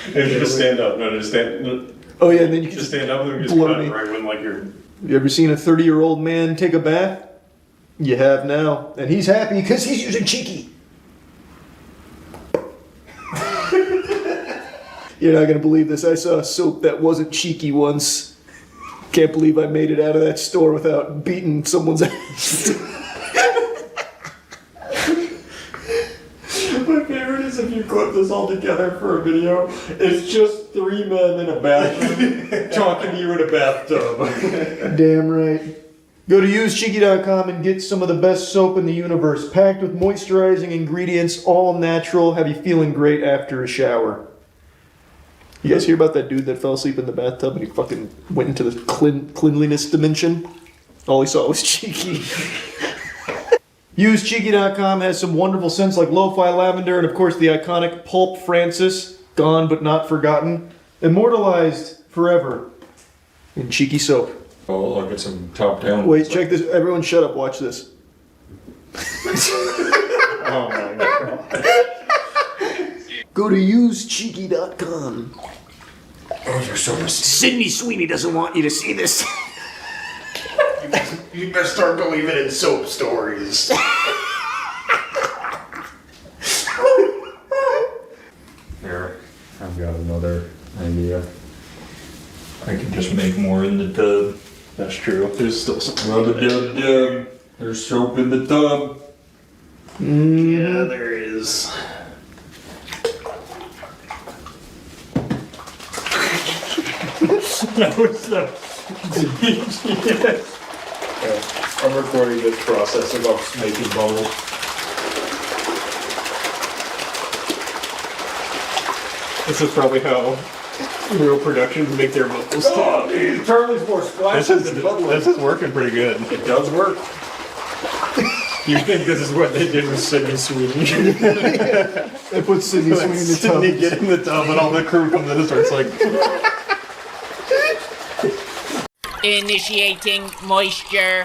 And you just stand up. No, just stand. Oh yeah, and then you can just stand up and just blow cut me. right when like you're. You ever seen a 30-year-old man take a bath? You have now. And he's happy because he's using Cheeky. You're not going to believe this. I saw a soap that wasn't Cheeky once. Can't believe I made it out of that store without beating someone's ass. My favorite is if you clip this all together for a video, it's just 3 men in a bathroom talking to you in a bathtub. Damn right. Go to usecheeky.com and get some of the best soap in the universe, packed with moisturizing ingredients, all natural, have you feeling great after a shower. You guys hear about that dude that fell asleep in the bathtub and he fucking went into the cleanliness dimension? All he saw was Cheeky. Usecheeky.com has some wonderful scents like lo-fi lavender and of course the iconic Pulp Francis, gone but not forgotten, immortalized forever in Cheeky soap. Oh, I'll get some top down. Wait, check this. Everyone shut up. Watch this. Oh my god. Go to usecheeky.com. Oh, you're so Sydney Sweeney doesn't want you to see this. You best start believing in soap stories. Here, I've got another idea. I can just make more in the tub. That's true. There's still some. Rub-a-dub-dub. There's soap in the tub. Yeah, there is. That was the... I'm recording this process of us making bubbles. This is probably how real productions make their bubbles. Oh, dude, Charlie's more splashes than bubbling. This is working pretty good. It does work. You think this is what they did with Sydney Sweeney? They put Sydney Sweeney in the tub. Sydney get in the tub and all the crew comes in and starts like... Initiating moisture.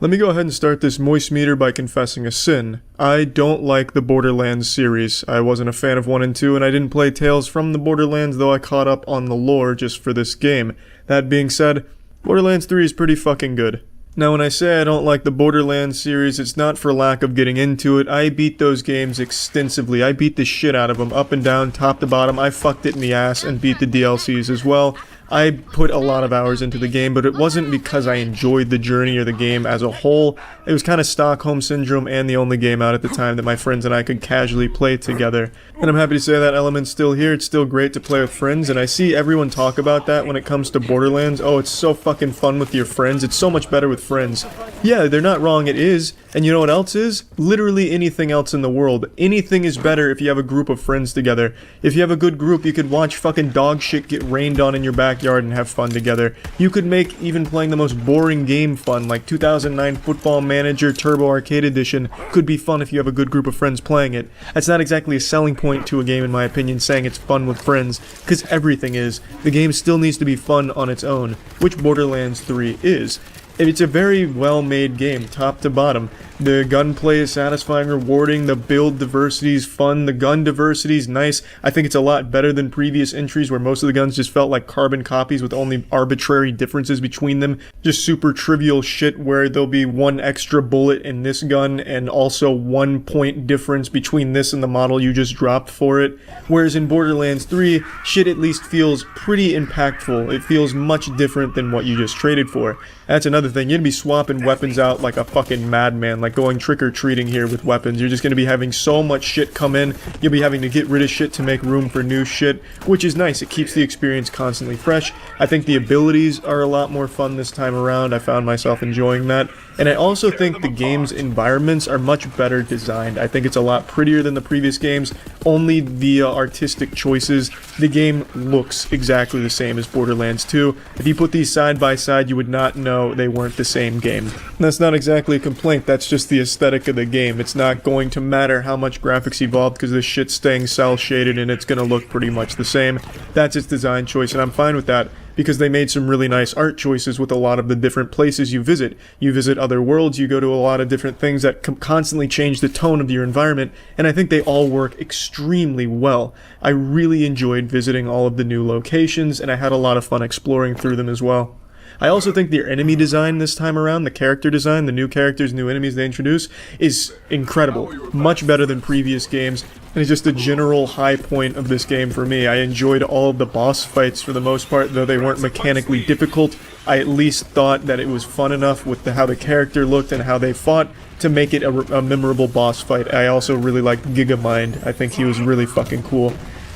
Let me go ahead and start this moist meter by confessing a sin. I don't like the Borderlands series. I wasn't a fan of 1 and 2, and I didn't play Tales from the Borderlands, though I caught up on the lore just for this game. That being said, Borderlands 3 is pretty fucking good. Now when I say I don't like the Borderlands series, it's not for lack of getting into it. I beat those games extensively. I beat the shit out of them, up and down, top to bottom. I fucked it in the ass and beat the DLCs as well. I put a lot of hours into the game, but it wasn't because I enjoyed the journey or the game as a whole. It was kind of Stockholm Syndrome and the only game out at the time that my friends and I could casually play together. And I'm happy to say that element's still here. It's still great to play with friends, and I see everyone talk about that when it comes to Borderlands. Oh, it's so fucking fun with your friends. It's so much better with friends. Yeah, they're not wrong, it is. And you know what else is? Literally anything else in the world. Anything is better if you have a group of friends together. If you have a good group, you could watch fucking dog shit get rained on in your backyard and have fun together. You could make even playing the most boring game fun, like 2009 Football Manager Turbo Arcade Edition could be fun if you have a good group of friends playing it. That's not exactly a selling point to a game in my opinion, saying it's fun with friends, because everything is. The game still needs to be fun on its own, which Borderlands 3 is. It's a very well-made game, top to bottom. The gunplay is satisfying, rewarding, the build diversity is fun, the gun diversity is nice. I think it's a lot better than previous entries where most of the guns just felt like carbon copies with only arbitrary differences between them. Just super trivial shit where there'll be one extra bullet in this gun and also 1 point difference between this and the model you just dropped for it. Whereas in Borderlands 3, shit at least feels pretty impactful. It feels much different than what you just traded for. That's another thing. You're gonna be swapping weapons out like a fucking madman, like going trick-or-treating here with weapons. You're just gonna be having so much shit come in, you'll be having to get rid of shit to make room for new shit, which is nice. It keeps the experience constantly fresh. I think the abilities are a lot more fun this time around. I found myself enjoying that. And I also think the game's environments are much better designed. I think it's a lot prettier than the previous games, only via artistic choices. The game looks exactly the same as Borderlands 2. If you put these side by side, you would not know they weren't the same game. And that's not exactly a complaint, that's just the aesthetic of the game. It's not going to matter how much graphics evolved because this shit's staying cel shaded and it's gonna look pretty much the same. That's its design choice, and I'm fine with that, because they made some really nice art choices with a lot of the different places you visit. You visit other worlds, you go to a lot of different things that constantly change the tone of your environment, and I think they all work extremely well. I really enjoyed visiting all of the new locations, and I had a lot of fun exploring through them as well. I also think their enemy design this time around, the character design, the new characters, new enemies they introduce, is incredible. Much better than previous games, and it's just a general high point of this game for me. I enjoyed all of the boss fights for the most part, though they weren't mechanically difficult. I at least thought that it was fun enough with how the character looked and how they fought to make it a memorable boss fight. I also really liked Gigamind. I think he was really fucking cool.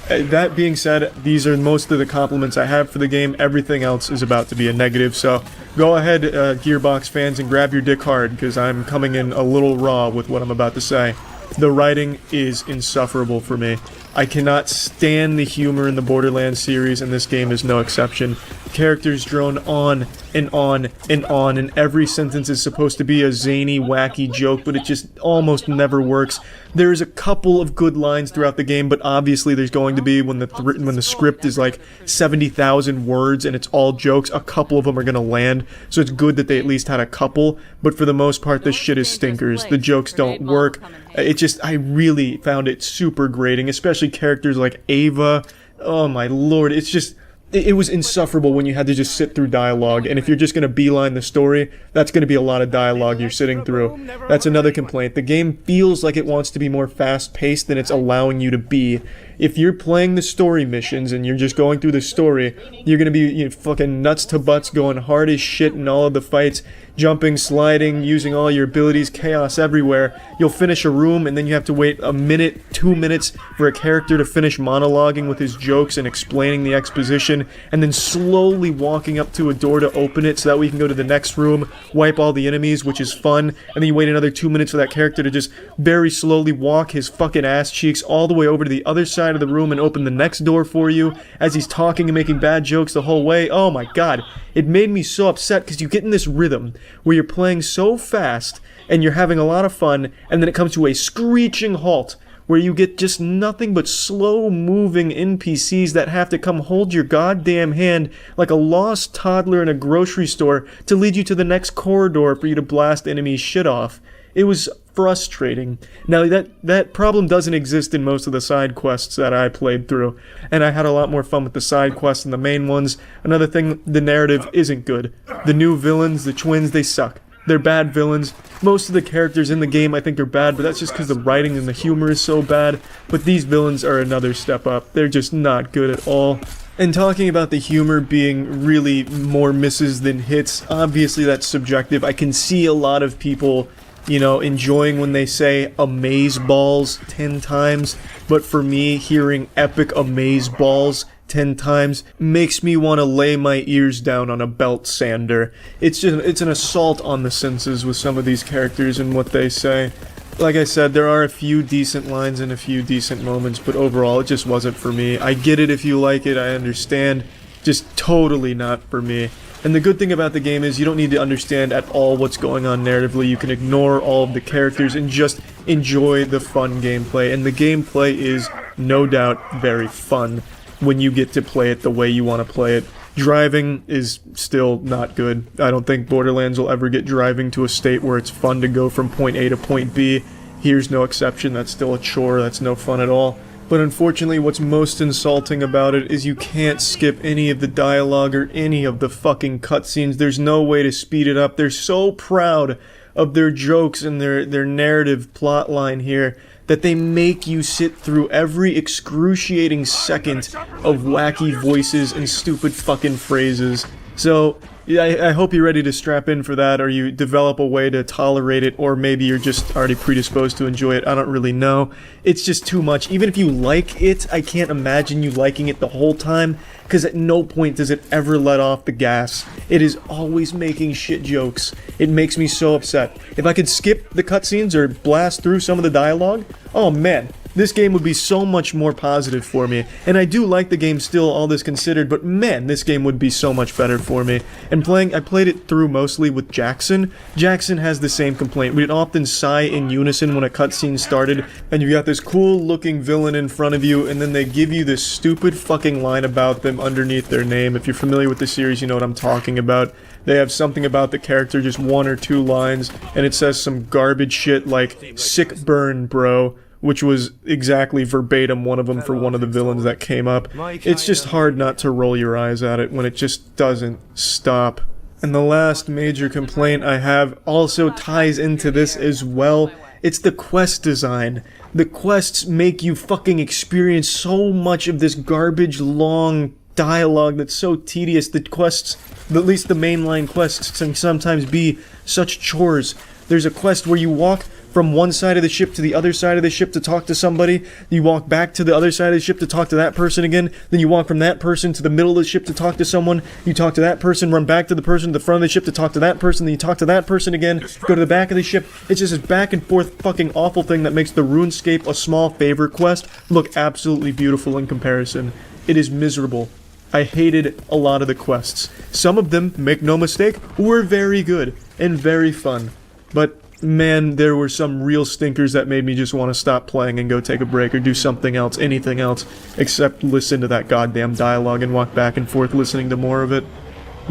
That being said, these are most of the compliments I have for the game. Everything else is about to be a negative, so go ahead, Gearbox fans, and grab your dick hard, because I'm coming in a little raw with what I'm about to say. The writing is insufferable for me. I cannot stand the humor in the Borderlands series, and this game is no exception. Characters drone on and on and on, and every sentence is supposed to be a zany, wacky joke, but it just almost never works. There's a couple of good lines throughout the game, but obviously there's going to be, when the script is like 70,000 words and it's all jokes, a couple of them are going to land, so it's good that they at least had a couple, but for the most part, this shit is stinkers. The jokes don't work. I really found it super grating, especially characters like Ava. Oh my lord, it's just... It was insufferable when you had to just sit through dialogue, and if you're just going to beeline the story, that's going to be a lot of dialogue you're sitting through. That's another complaint. The game feels like it wants to be more fast-paced than it's allowing you to be. If you're playing the story missions and you're just going through the story, you're going to be fucking nuts to butts, going hard as shit in all of the fights, jumping, sliding, using all your abilities, chaos everywhere. You'll finish a room and then you have to wait a minute, 2 minutes for a character to finish monologuing with his jokes and explaining the exposition, and then slowly walking up to a door to open it so that we can go to the next room, wipe all the enemies, which is fun, and then you wait another 2 minutes for that character to just very slowly walk his fucking ass cheeks all the way over to the other side side of the room and open the next door for you as he's talking and making bad jokes the whole way. Oh my god. It made me so upset because you get in this rhythm where you're playing so fast and you're having a lot of fun, and then it comes to a screeching halt where you get just nothing but slow-moving NPCs that have to come hold your goddamn hand like a lost toddler in a grocery store to lead you to the next corridor for you to blast enemies' shit off. It was frustrating. Now, that problem doesn't exist in most of the side quests that I played through, and I had a lot more fun with the side quests than the main ones. Another thing, the narrative isn't good. The new villains, the twins, they suck. They're bad villains. Most of the characters in the game I think are bad, but that's just because the writing and the humor is so bad. But these villains are another step up. They're just not good at all. And talking about the humor being really more misses than hits, obviously that's subjective. I can see a lot of people, you know, enjoying when they say amaze balls 10 times, but for me, hearing epic amaze balls 10 times makes me want to lay my ears down on a belt sander. It's an assault on the senses with some of these characters and what they say. Like I said, there are a few decent lines and a few decent moments, but overall it just wasn't for me. I get it if you like it, I understand, just totally not for me. And the good thing about the game is you don't need to understand at all what's going on narratively. You can ignore all of the characters and just enjoy the fun gameplay. And the gameplay is, no doubt, very fun when you get to play it the way you want to play it. Driving is still not good. I don't think Borderlands will ever get driving to a state where it's fun to go from point A to point B. Here's no exception. That's still a chore. That's no fun at all. But unfortunately, what's most insulting about it is you can't skip any of the dialogue or any of the fucking cutscenes. There's no way to speed it up. They're so proud of their jokes and their narrative plotline here that they make you sit through every excruciating second of wacky voices and stupid fucking phrases. So, yeah, I hope you're ready to strap in for that, or you develop a way to tolerate it, or maybe you're just already predisposed to enjoy it. I don't really know. It's just too much. Even if you like it, I can't imagine you liking it the whole time, because at no point does it ever let off the gas. It is always making shit jokes. It makes me so upset. If I could skip the cutscenes or blast through some of the dialogue, oh man, this game would be so much more positive for me. And I do like the game still, all this considered, but man, this game would be so much better for me. And I played it through mostly with Jackson. Jackson has the same complaint. We'd often sigh in unison when a cutscene started, and you got this cool looking villain in front of you, and then they give you this stupid fucking line about them underneath their name. If you're familiar with the series, you know what I'm talking about. They have something about the character, just 1 or 2 lines, and it says some garbage shit like, "Sick burn, bro," which was exactly verbatim one of them for one of the villains that came up. It's just hard not to roll your eyes at it when it just doesn't stop. And the last major complaint I have also ties into this as well. It's the quest design. The quests make you fucking experience so much of this garbage long dialogue that's so tedious. The quests, at least the mainline quests, can sometimes be such chores. There's a quest where you walk from one side of the ship to the other side of the ship to talk to somebody, you walk back to the other side of the ship to talk to that person again, then you walk from that person to the middle of the ship to talk to someone, you talk to that person, run back to the person at the front of the ship to talk to that person, then you talk to that person again, go to the back of the ship. It's just this back and forth fucking awful thing that makes the RuneScape a small favorite quest look absolutely beautiful in comparison. It is miserable. I hated a lot of the quests. Some of them, make no mistake, were very good and very fun, but man, there were some real stinkers that made me just want to stop playing and go take a break or do something else, anything else, except listen to that goddamn dialogue and walk back and forth listening to more of it.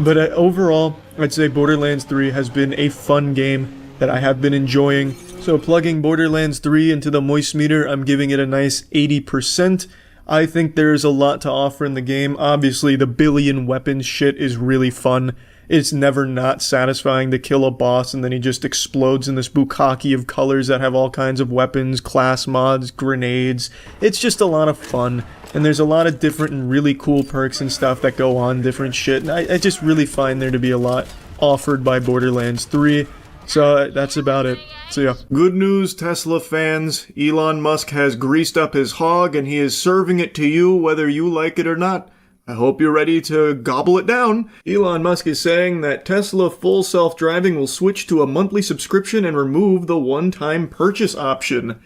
But overall, I'd say Borderlands 3 has been a fun game that I have been enjoying. So plugging Borderlands 3 into the moist meter, I'm giving it a nice 80%. I think there's a lot to offer in the game. Obviously, the billion weapons shit is really fun. It's never not satisfying to kill a boss and then he just explodes in this bukkake of colors that have all kinds of weapons, class mods, grenades. It's just a lot of fun. And there's a lot of different and really cool perks and stuff that go on, different shit. And I just really find there to be a lot offered by Borderlands 3. So that's about it. So yeah. Good news, Tesla fans. Elon Musk has greased up his hog and he is serving it to you whether you like it or not. I hope you're ready to gobble it down. Elon Musk is saying that Tesla full self-driving will switch to a monthly subscription and remove the one-time purchase option.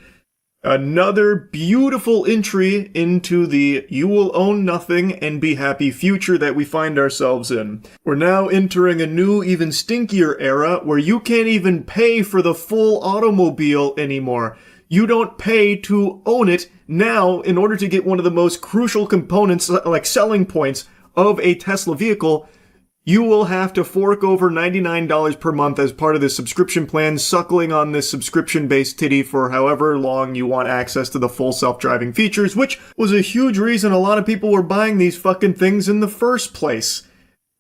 Another beautiful entry into the you will own nothing and be happy future that we find ourselves in. We're now entering a new, even stinkier era where you can't even pay for the full automobile anymore. You don't pay to own it. Now, in order to get one of the most crucial components, like selling points of a Tesla vehicle, you will have to fork over $99 per month as part of this subscription plan, suckling on this subscription-based titty for however long you want access to the full self-driving features, which was a huge reason a lot of people were buying these fucking things in the first place.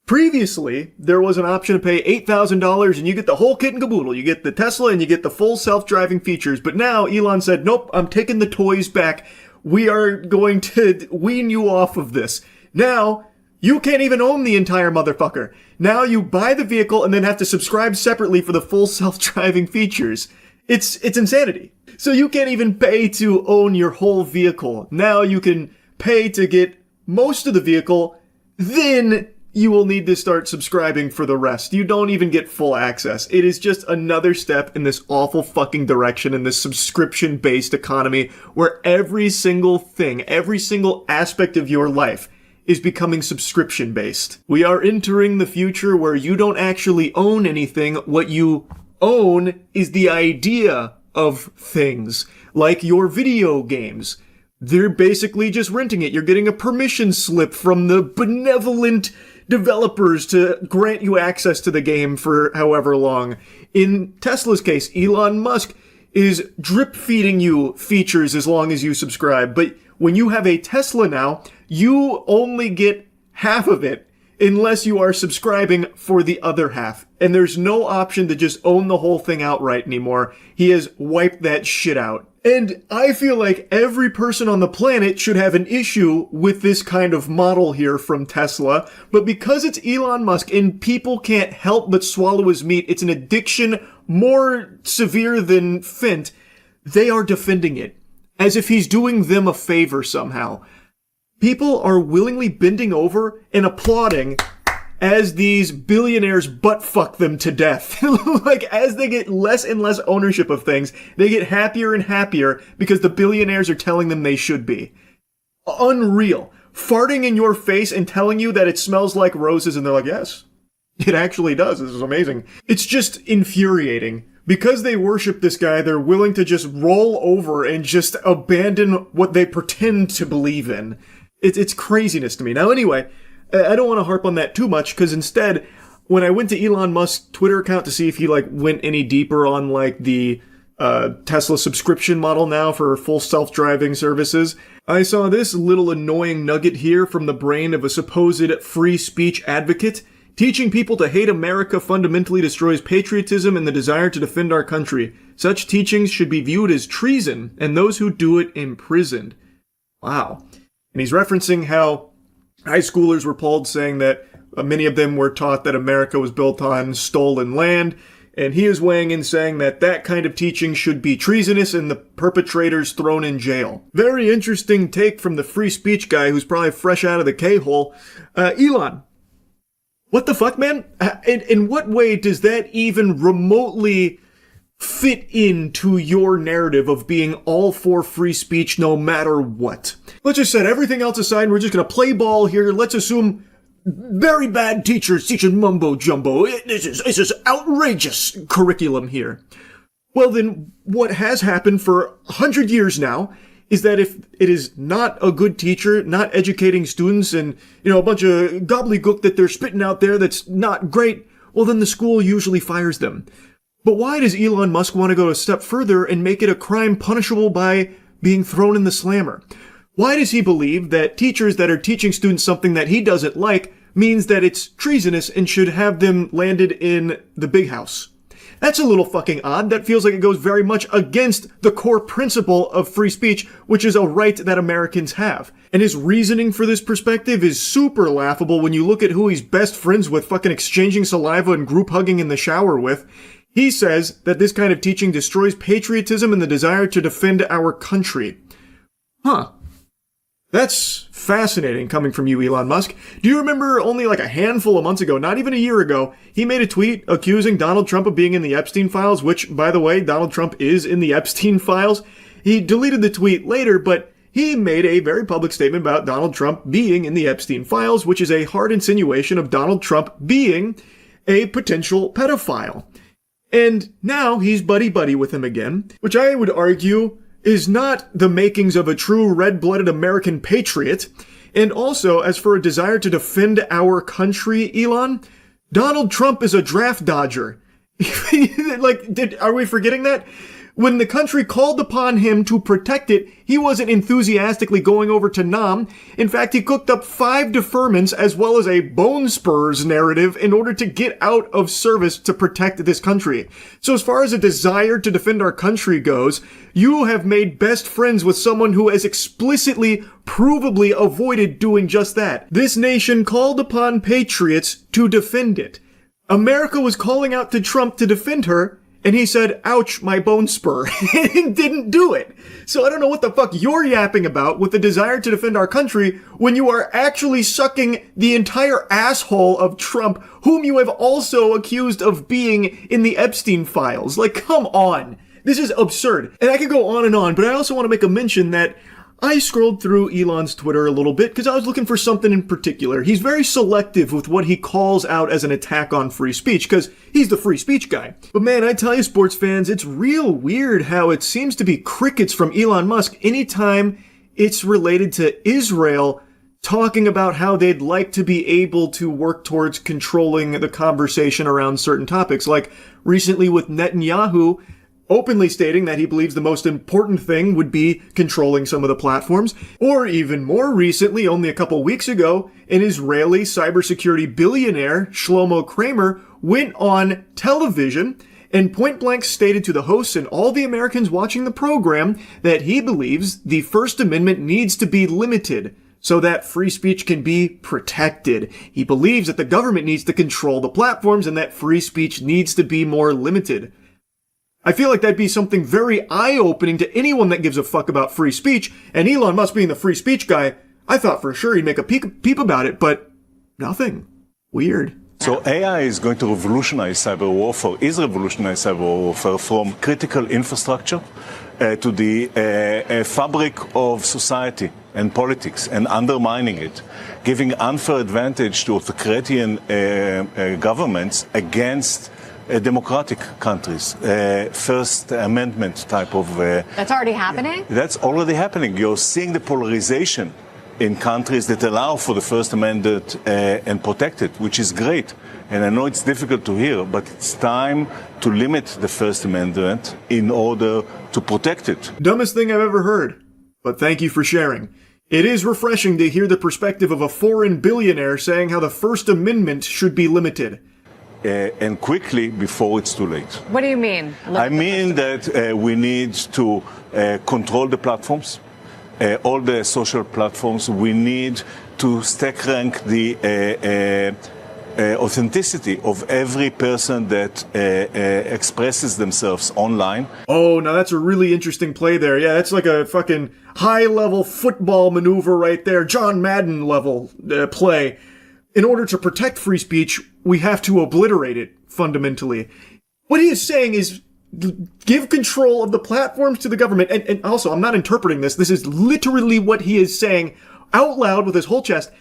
Previously, there was an option to pay $8,000 and you get the whole kit and caboodle. You get the Tesla and you get the full self-driving features. But now Elon said, nope, I'm taking the toys back. We are going to wean you off of this. Now, you can't even own the entire motherfucker. Now you buy the vehicle and then have to subscribe separately for the full self-driving features. It's insanity. So you can't even pay to own your whole vehicle. Now you can pay to get most of the vehicle, then you will need to start subscribing for the rest. You don't even get full access. It is just another step in this awful fucking direction in this subscription-based economy where every single thing, every single aspect of your life is becoming subscription-based. We are entering the future where you don't actually own anything. What you own is the idea of things, like your video games. They're basically just renting it. You're getting a permission slip from the benevolent developers to grant you access to the game for however long. In Tesla's case, Elon Musk is drip feeding you features as long as you subscribe. But when you have a Tesla now, you only get half of it unless you are subscribing for the other half. And there's no option to just own the whole thing outright anymore. He has wiped that shit out. And I feel like every person on the planet should have an issue with this kind of model here from Tesla. But because it's Elon Musk and people can't help but swallow his meat, it's an addiction more severe than Fint, they are defending it as if he's doing them a favor somehow. People are willingly bending over and applauding as these billionaires butt-fuck them to death. Like, as they get less and less ownership of things, they get happier and happier because the billionaires are telling them they should be. Unreal. Farting in your face and telling you that it smells like roses, and they're like, yes, it actually does. This is amazing. It's just infuriating. Because they worship this guy, they're willing to just roll over and just abandon what they pretend to believe in. It's craziness to me. Now, anyway, I don't want to harp on that too much, because instead, when I went to Elon Musk's Twitter account to see if he, went any deeper on, the Tesla subscription model now for full self-driving services, I saw this little annoying nugget here from the brain of a supposed free speech advocate. Teaching people to hate America fundamentally destroys patriotism and the desire to defend our country. Such teachings should be viewed as treason, and those who do it imprisoned. Wow. And he's referencing how high schoolers were polled saying that many of them were taught that America was built on stolen land, and he is weighing in saying that that kind of teaching should be treasonous and the perpetrators thrown in jail. Very interesting take from the free speech guy who's probably fresh out of the K-hole. Elon, what the fuck, man? In what way does that even remotely fit into your narrative of being all for free speech no matter what? Let's just set everything else aside and we're just gonna play ball here. Let's assume very bad teachers teaching mumbo jumbo. This is outrageous curriculum here. Well then, what has happened for 100 years now is that if it is not a good teacher, not educating students, and, a bunch of gobbledygook that they're spitting out there that's not great, well then the school usually fires them. But why does Elon Musk want to go a step further and make it a crime punishable by being thrown in the slammer? Why does he believe that teachers that are teaching students something that he doesn't like means that it's treasonous and should have them landed in the big house? That's a little fucking odd. That feels like it goes very much against the core principle of free speech, which is a right that Americans have. And his reasoning for this perspective is super laughable when you look at who he's best friends with, fucking exchanging saliva and group hugging in the shower with. He says that this kind of teaching destroys patriotism and the desire to defend our country. Huh. That's fascinating coming from you, Elon Musk. Do you remember only a handful of months ago, not even a year ago, he made a tweet accusing Donald Trump of being in the Epstein files, which, by the way, Donald Trump is in the Epstein files. He deleted the tweet later, but he made a very public statement about Donald Trump being in the Epstein files, which is a hard insinuation of Donald Trump being a potential pedophile. And now he's buddy-buddy with him again, which I would argue is not the makings of a true red-blooded American patriot. And also, as for a desire to defend our country, Elon, Donald Trump is a draft dodger. Are we forgetting that? When the country called upon him to protect it, he wasn't enthusiastically going over to Nam. In fact, he cooked up 5 deferments as well as a bone spurs narrative in order to get out of service to protect this country. So as far as a desire to defend our country goes, you have made best friends with someone who has explicitly, provably avoided doing just that. This nation called upon patriots to defend it. America was calling out to Trump to defend her, and he said, ouch, my bone spur, and didn't do it. So I don't know what the fuck you're yapping about with the desire to defend our country when you are actually sucking the entire asshole of Trump, whom you have also accused of being in the Epstein files. Like, come on. This is absurd. And I could go on, but I also want to make a mention that I scrolled through Elon's Twitter a little bit because I was looking for something in particular. He's very selective with what he calls out as an attack on free speech because he's the free speech guy. But man, I tell you, sports fans, it's real weird how it seems to be crickets from Elon Musk anytime it's related to Israel talking about how they'd like to be able to work towards controlling the conversation around certain topics. Like recently with Netanyahu openly stating that he believes the most important thing would be controlling some of the platforms. Or even more recently, only a couple weeks ago, an Israeli cybersecurity billionaire, Shlomo Kramer, went on television and point blank stated to the hosts and all the Americans watching the program that he believes the First Amendment needs to be limited so that free speech can be protected. He believes that the government needs to control the platforms and that free speech needs to be more limited. I feel like that'd be something very eye-opening to anyone that gives a fuck about free speech, and Elon Musk being the free speech guy, I thought for sure he'd make a peep about it, but nothing. Weird. So AI is going to revolutionize cyber warfare, is revolutionize cyber warfare from critical infrastructure to the fabric of society and politics and undermining it, giving unfair advantage to authoritarian governments against democratic countries, First Amendment type of... That's already happening? That's already happening. You're seeing the polarization in countries that allow for the First Amendment and protect it, which is great. And I know it's difficult to hear, but it's time to limit the First Amendment in order to protect it. Dumbest thing I've ever heard, but thank you for sharing. It is refreshing to hear the perspective of a foreign billionaire saying how the First Amendment should be limited. And quickly before it's too late. What do you mean? I mean that we need to control the platforms, all the social platforms. We need to stack rank the authenticity of every person that expresses themselves online. Oh, now that's a really interesting play there. Yeah, that's like a fucking high-level football maneuver right there. John Madden level play. In order to protect free speech, we have to obliterate it, fundamentally. What he is saying is give control of the platforms to the government. And also, I'm not interpreting this. This is literally what he is saying out loud with his whole chest.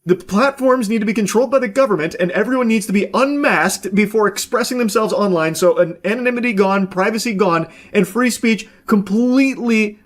The platforms need to be controlled by the government, and everyone needs to be unmasked before expressing themselves online. So anonymity gone, privacy gone, and free speech completely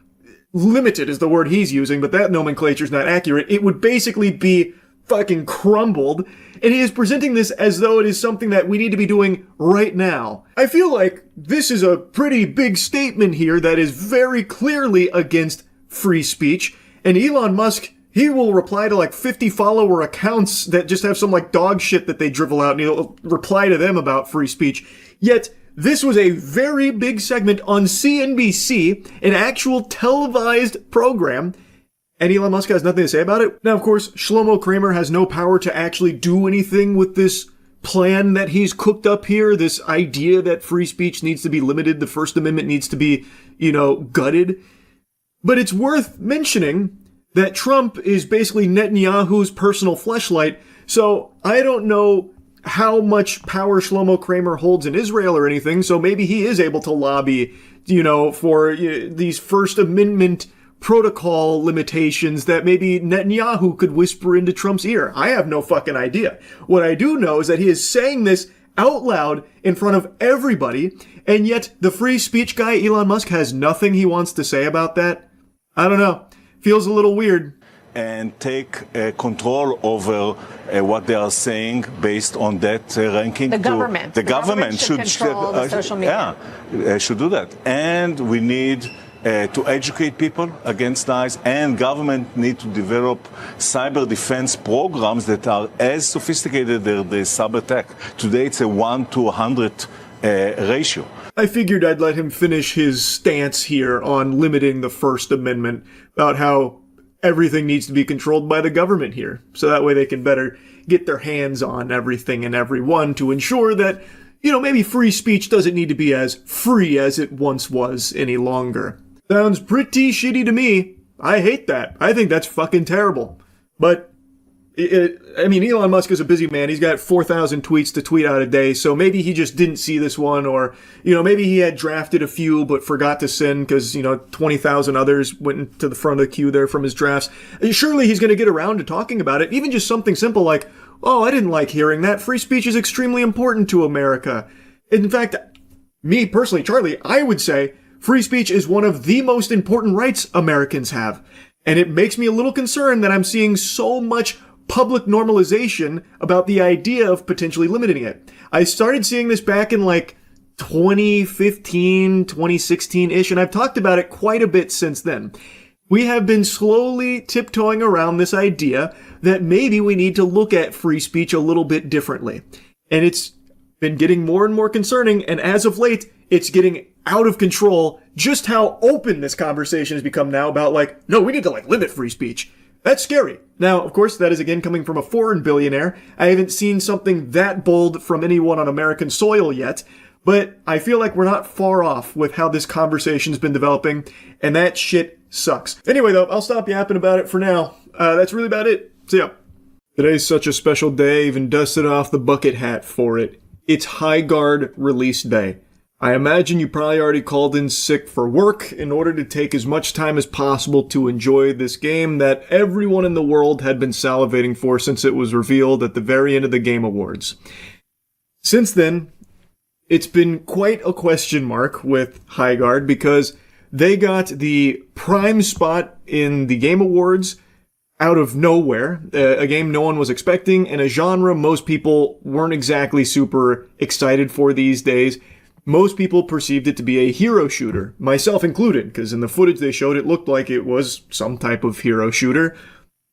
limited is the word he's using, but that nomenclature is not accurate. It would basically be fucking crumbled, and he is presenting this as though it is something that we need to be doing right now. I feel like this is a pretty big statement here that is very clearly against free speech, and Elon Musk, he will reply to like 50 follower accounts that just have some like dog shit that they drivel out, and he'll reply to them about free speech. Yet, this was a very big segment on CNBC, an actual televised program, and Elon Musk has nothing to say about it. Now, of course, Shlomo Kramer has no power to actually do anything with this plan that he's cooked up here, this idea that free speech needs to be limited, the First Amendment needs to be, gutted. But it's worth mentioning that Trump is basically Netanyahu's personal fleshlight, so I don't know how much power Shlomo Kramer holds in Israel or anything, so maybe he is able to lobby, for these First Amendment protocol limitations that maybe Netanyahu could whisper into Trump's ear. I have no fucking idea. What I do know is that he is saying this out loud in front of everybody, and yet the free speech guy Elon Musk has nothing he wants to say about that. I don't know. Feels a little weird. And take control over what they are saying based on that ranking. The government. The government should control the social media. Should do that. And we need to educate people against lies, and government need to develop cyber defense programs that are as sophisticated as the cyber attack. Today it's a 1 to 100 ratio. I figured I'd let him finish his stance here on limiting the First Amendment, about how everything needs to be controlled by the government here, so that way they can better get their hands on everything and everyone to ensure that, maybe free speech doesn't need to be as free as it once was any longer. Sounds pretty shitty to me. I hate that. I think that's fucking terrible. But, Elon Musk is a busy man. He's got 4,000 tweets to tweet out a day, so maybe he just didn't see this one, or, maybe he had drafted a few but forgot to send because, 20,000 others went to the front of the queue there from his drafts. Surely he's going to get around to talking about it. Even just something simple like, oh, I didn't like hearing that. Free speech is extremely important to America. In fact, me personally, Charlie, I would say free speech is one of the most important rights Americans have. And it makes me a little concerned that I'm seeing so much public normalization about the idea of potentially limiting it. I started seeing this back in 2015, 2016-ish, and I've talked about it quite a bit since then. We have been slowly tiptoeing around this idea that maybe we need to look at free speech a little bit differently. And it's been getting more and more concerning, and as of late, it's getting out of control just how open this conversation has become now about no, we need to limit free speech. That's scary. Now, of course, that is again coming from a foreign billionaire. I haven't seen something that bold from anyone on American soil yet, but I feel like we're not far off with how this conversation's been developing, and that shit sucks. Anyway, though, I'll stop yapping about it for now. That's really about it. See ya. Today's such a special day, I even dusted off the bucket hat for it. It's High Guard release day. I imagine you probably already called in sick for work in order to take as much time as possible to enjoy this game that everyone in the world had been salivating for since it was revealed at the very end of the Game Awards. Since then, it's been quite a question mark with High Guard because they got the prime spot in the Game Awards out of nowhere, a game no one was expecting, and a genre most people weren't exactly super excited for these days. Most people perceived it to be a hero shooter, myself included, because in the footage they showed it looked like it was some type of hero shooter.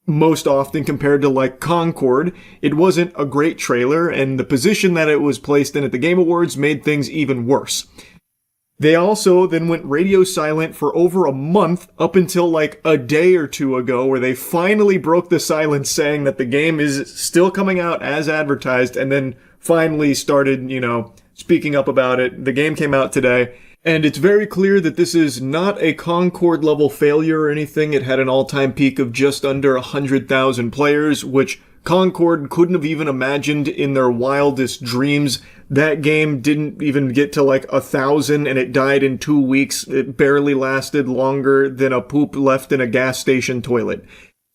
Most often compared to Concord, it wasn't a great trailer, and the position that it was placed in at the Game Awards made things even worse. They also then went radio silent for over a month up until a day or two ago, where they finally broke the silence saying that the game is still coming out as advertised, and then finally started, speaking up about it. The game came out today, and it's very clear that this is not a Concord level failure or anything. It had an all-time peak of just under 100,000 players, which Concord couldn't have even imagined in their wildest dreams. That game didn't even get to 1,000, and it died in 2 weeks. It barely lasted longer than a poop left in a gas station toilet.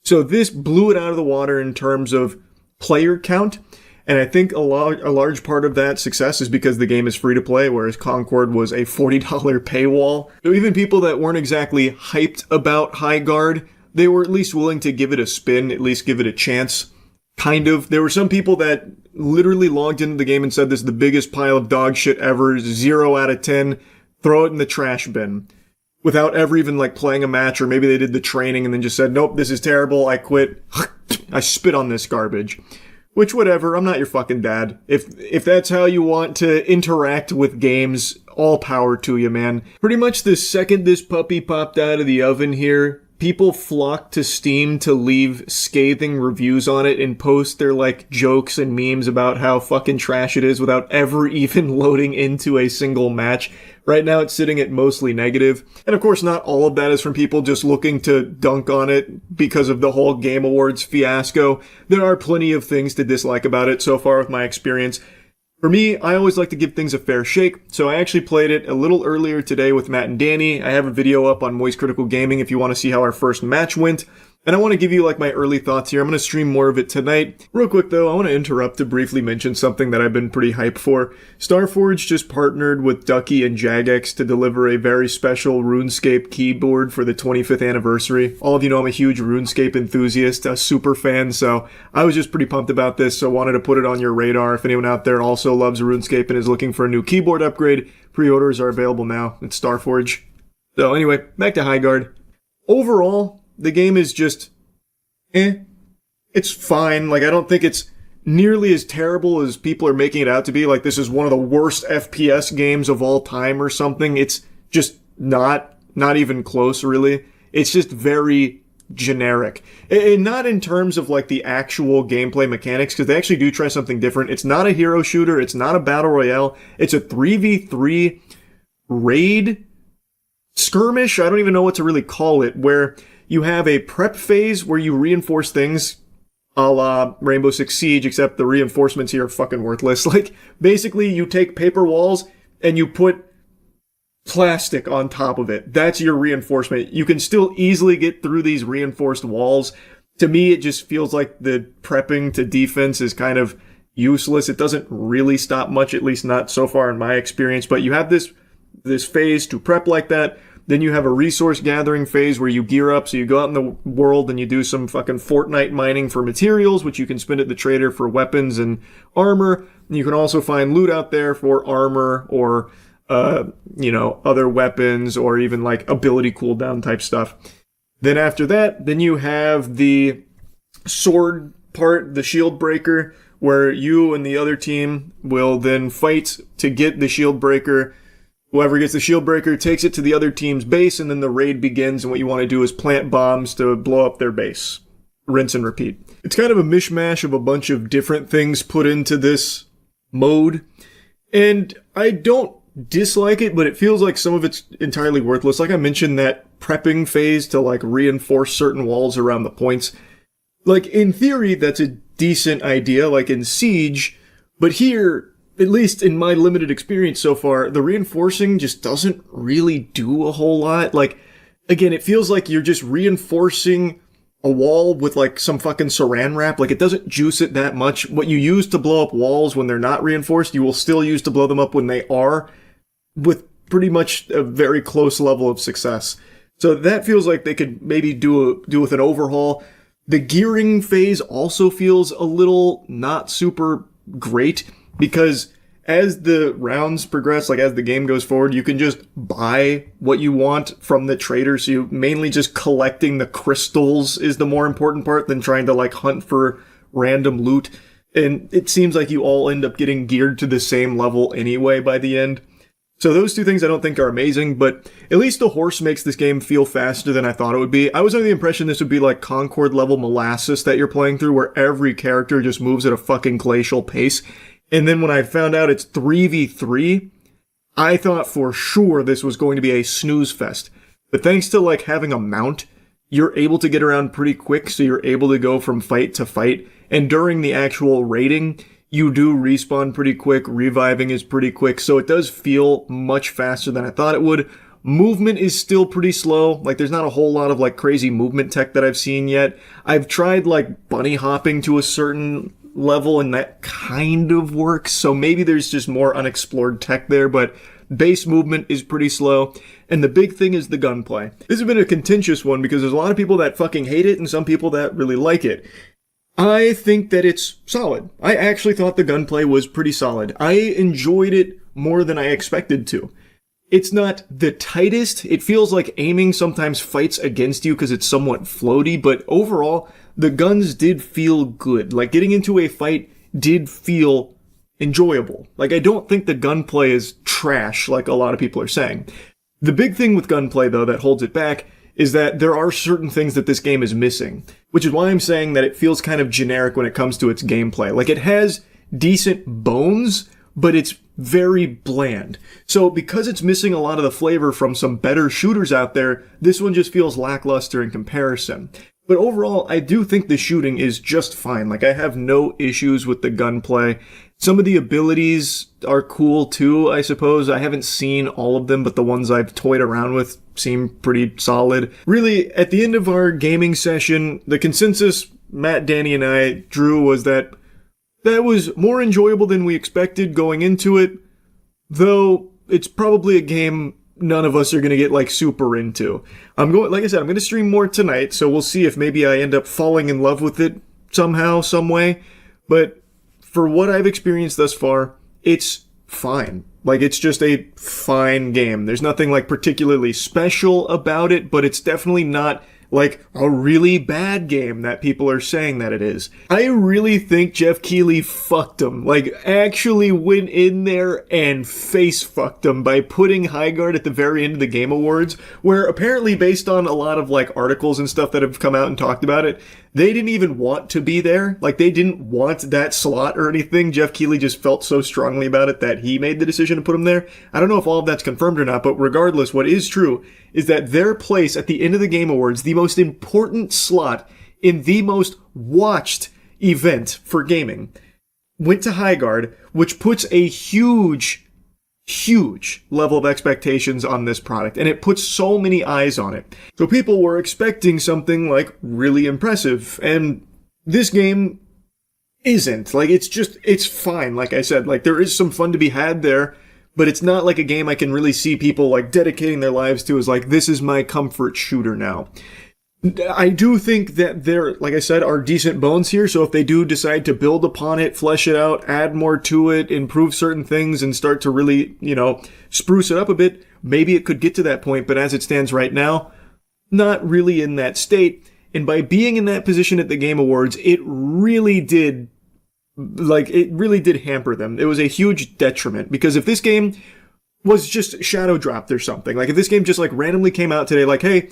So this blew it out of the water in terms of player count. And I think a large part of that success is because the game is free to play, whereas Concord was a $40 paywall. So even people that weren't exactly hyped about High Guard, they were at least willing to give it a spin, at least give it a chance. Kind of. There were some people that literally logged into the game and said this is the biggest pile of dog shit ever, 0 out of 10, throw it in the trash bin. Without ever even playing a match, or maybe they did the training and then just said, nope, this is terrible, I quit. I spit on this garbage. Which, whatever, I'm not your fucking dad. If that's how you want to interact with games, all power to you, man. Pretty much the second this puppy popped out of the oven here, people flock to Steam to leave scathing reviews on it and post their, like, jokes and memes about how fucking trash it is without ever even loading into a single match. Right now it's sitting at mostly negative. And of course not all of that is from people just looking to dunk on it because of the whole Game Awards fiasco. There are plenty of things to dislike about it so far with my experience. For me, I always like to give things a fair shake, so I actually played it a little earlier today with Matt and Danny. I have a video up on Moist Critical Gaming if you want to see how our first match went. And I want to give you, like, my early thoughts here. I'm going to stream more of it tonight. Real quick, though, I want to interrupt to briefly mention something that I've been pretty hyped for. Starforge just partnered with Ducky and Jagex to deliver a very special RuneScape keyboard for the 25th anniversary. All of you know I'm a huge RuneScape enthusiast, a super fan, so I was just pretty pumped about this, so wanted to put it on your radar. If anyone out there also loves RuneScape and is looking for a new keyboard upgrade, pre-orders are available now. It's Starforge. So anyway, back to Highguard. Overall, the game is just, it's fine. Like, I don't think it's nearly as terrible as people are making it out to be. Like, this is one of the worst FPS games of all time or something. It's just not even close, really. It's just very generic. And not in terms of, like, the actual gameplay mechanics, because they actually do try something different. It's not a hero shooter. It's not a battle royale. It's a 3v3 raid skirmish. I don't even know what to really call it, where you have a prep phase where you reinforce things a la Rainbow Six Siege, except the reinforcements here are fucking worthless. Like, basically, you take paper walls and you put plastic on top of it. That's your reinforcement. You can still easily get through these reinforced walls. To me, it just feels like the prepping to defense is kind of useless. It doesn't really stop much, at least not so far in my experience, but you have this phase to prep like that. Then you have a resource gathering phase where you gear up, so you go out in the world and you do some fucking Fortnite mining for materials, which you can spend at the trader for weapons and armor. And you can also find loot out there for armor or, other weapons or even like ability cooldown type stuff. Then after that, then you have the sword part, the shield breaker, where you and the other team will then fight to get the shield breaker. Whoever gets the shield breaker takes it to the other team's base, and then the raid begins, and what you want to do is plant bombs to blow up their base. Rinse and repeat. It's kind of a mishmash of a bunch of different things put into this mode, and I don't dislike it, but it feels like some of it's entirely worthless. Like I mentioned, that prepping phase to like reinforce certain walls around the points. Like, in theory, that's a decent idea, like in Siege, but here, at least in my limited experience so far, the reinforcing just doesn't really do a whole lot. Like, again, it feels like you're just reinforcing a wall with like some fucking saran wrap. Like, it doesn't juice it that much. What you use to blow up walls when they're not reinforced, you will still use to blow them up when they are, with pretty much a very close level of success. So that feels like they could maybe do with an overhaul. The gearing phase also feels a little not super great, because as the rounds progress, like as the game goes forward, you can just buy what you want from the trader. So you mainly just collecting the crystals is the more important part than trying to like hunt for random loot. And it seems like you all end up getting geared to the same level anyway by the end. So those two things I don't think are amazing, but at least the horse makes this game feel faster than I thought it would be. I was under the impression this would be like Concord level Molasses that you're playing through, where every character just moves at a fucking glacial pace. And then when I found out it's 3v3, I thought for sure this was going to be a snooze fest. But thanks to like having a mount, you're able to get around pretty quick, so you're able to go from fight to fight. And during the actual raiding, you do respawn pretty quick, reviving is pretty quick, so it does feel much faster than I thought it would. Movement is still pretty slow. Like, there's not a whole lot of like crazy movement tech that I've seen yet. I've tried like bunny hopping to a certain level, and that kind of works, so maybe there's just more unexplored tech there, but base movement is pretty slow. And the big thing is the gunplay. This has been a contentious one because there's a lot of people that fucking hate it and some people that really like it. I think that it's solid. I actually thought the gunplay was pretty solid. I enjoyed it more than I expected to. It's not the tightest. It feels like aiming sometimes fights against you because it's somewhat floaty, but overall, the guns did feel good. Like, getting into a fight did feel enjoyable. Like, I don't think the gunplay is trash like a lot of people are saying. The big thing with gunplay, though, that holds it back is that there are certain things that this game is missing, which is why I'm saying that it feels kind of generic when it comes to its gameplay. Like, it has decent bones, but it's very bland. So because it's missing a lot of the flavor from some better shooters out there, this one just feels lackluster in comparison. But overall, I do think the shooting is just fine. Like, I have no issues with the gunplay. Some of the abilities are cool too, I suppose. I haven't seen all of them, but the ones I've toyed around with seem pretty solid. Really, at the end of our gaming session, the consensus Matt, Danny, and I drew was that was more enjoyable than we expected going into it, though it's probably a game none of us are going to get, like, super into. Like I said, I'm going to stream more tonight, so we'll see if maybe I end up falling in love with it somehow, some way. But for what I've experienced thus far, it's fine. Like, it's just a fine game. There's nothing, like, particularly special about it, but it's definitely not like a really bad game that people are saying that it is. I really think Jeff Keighley fucked him. Like, actually went in there and face fucked him by putting Highguard at the very end of the Game Awards, where apparently, based on a lot of, like, articles and stuff that have come out and talked about it, they didn't even want to be there. Like, they didn't want that slot or anything. Jeff Keighley just felt so strongly about it that he made the decision to put him there. I don't know if all of that's confirmed or not, but regardless, what is true is that their place at the end of the Game Awards, the most important slot in the most watched event for gaming, went to Highguard, which puts a huge level of expectations on this product, and it puts so many eyes on it. So people were expecting something, like, really impressive, and this game isn't. Like, it's fine, like I said. Like, there is some fun to be had there, but it's not like a game I can really see people, like, dedicating their lives to as, like, this is my comfort shooter now. I do think that there, like I said, are decent bones here, so if they do decide to build upon it, flesh it out, add more to it, improve certain things, and start to really, spruce it up a bit, maybe it could get to that point, but as it stands right now, not really in that state. And by being in that position at the Game Awards, it really did hamper them. It was a huge detriment, because if this game was just shadow dropped or something, like if this game just, like, randomly came out today, like, hey,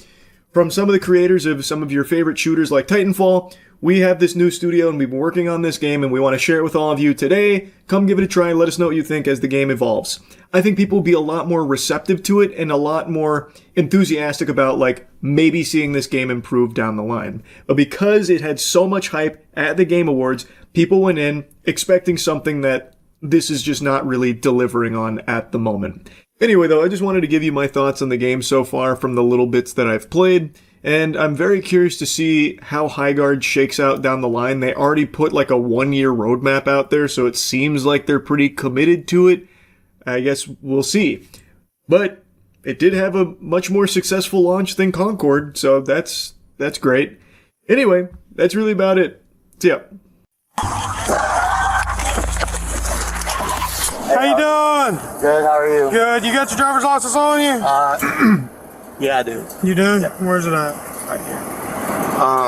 from some of the creators of some of your favorite shooters like Titanfall, we have this new studio and we've been working on this game and we want to share it with all of you today. Come give it a try. Let us know what you think as the game evolves. I think people will be a lot more receptive to it and a lot more enthusiastic about, like, maybe seeing this game improve down the line. But because it had so much hype at the Game Awards, people went in expecting something that this is just not really delivering on at the moment. Anyway, though, I just wanted to give you my thoughts on the game so far from the little bits that I've played, and I'm very curious to see how Highguard shakes out down the line. They already put, like, a 1-year roadmap out there, so it seems like they're pretty committed to it. I guess we'll see. But it did have a much more successful launch than Concord, so that's great. Anyway, that's really about it. See ya. How you doing? Good, how are you? Good. You got your driver's license on you? Yeah, I do. You do? Yep. Where's it at? Right here.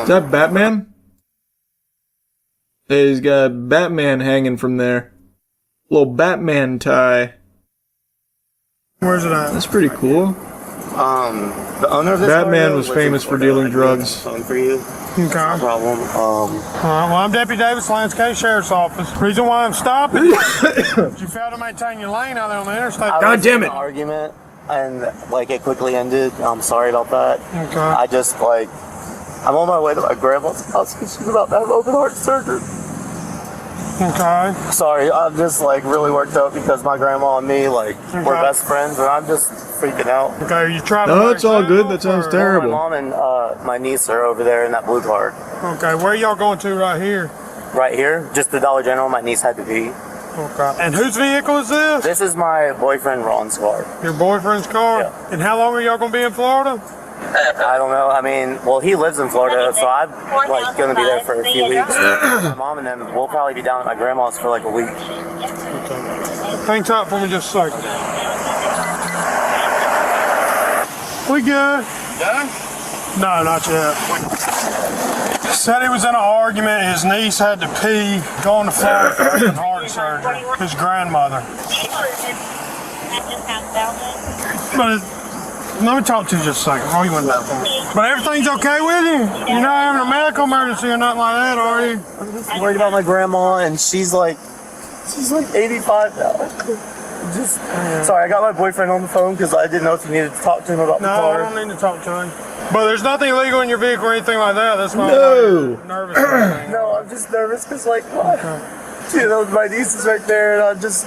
Is that Batman? Hey, he's got Batman hanging from there. Little Batman tie. Where's it at? That's pretty cool. The owner of this Batman was famous for dealing drugs. Phone for you. Okay. No problem. Well, I'm Deputy Davis, Lance County Sheriff's Office. Reason why I'm stopping is you failed to maintain your lane out there on the interstate. God damn it! An argument, and it quickly ended. I'm sorry about that. Okay. I just I'm on my way to my grandma's house because she's about to have open heart surgery. Okay. Sorry, I'm just really worked up because my grandma and me we're best friends, and I'm just freaking out. Okay, you traveling? No, it's all good. That sounds terrible. My mom and my niece are over there in that blue car. Okay, where are y'all going to right here? Right here, just the Dollar General. My niece had to pee. Okay. And whose vehicle is this? This is my boyfriend Ron's car. Your boyfriend's car? Yeah. And how long are y'all going to be in Florida? I don't know. I mean, he lives in Florida, so I'm going to be there for a few weeks. My mom and them, we'll probably be down at my grandma's for a week. Okay. Hang tight for me just a second. We good? Done? No, not yet. Said he was in an argument. His niece had to pee, going to Florida for open heart surgery. His grandmother. But Let me talk to you just a second. Oh, you went that far. But everything's okay with you? You're not having a medical emergency or nothing like that, are you? I'm just worried about my grandma, and she's like 85 now. Sorry, I got my boyfriend on the phone because I didn't know if you needed to talk to him about the car. No, I don't need to talk to him. But there's nothing illegal in your vehicle or anything like that. That's why No. I'm nervous. Or anything. No, I'm just nervous because, like, you know, my niece is right there, and I'm just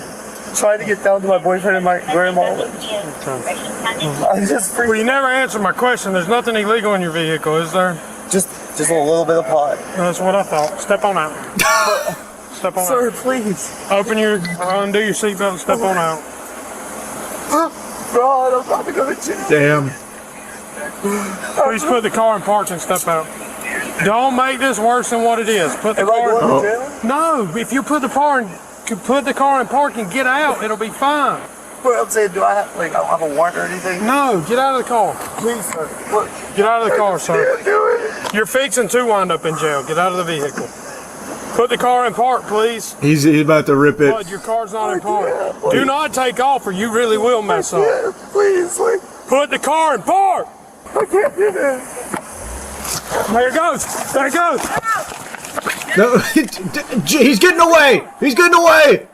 trying to get down to my boyfriend and my grandma. I'm just Well, you never answered my question. There's nothing illegal in your vehicle, is there? Just a little bit of pot. That's what I thought. Step on out. Step on Sir, out. please. Undo your seatbelt and step on out. God, I'm about to go to jail. Damn. Please put the car in park and step out. Don't make this worse than what it is. Put the car in park. No, if you put the car in park and get out, it'll be fine. But I'm saying, do I have a warrant or anything? No, get out of the car. Please, sir. Look. Get out of the car, sir. You're fixing to wind up in jail. Get out of the vehicle. Put the car in park, please. He's about to rip it. Bud, your car's not in park. Do not take off or you really will mess up. Please, put the car in park. I can't do this. There it goes. There it goes. No, he's getting away. He's getting away.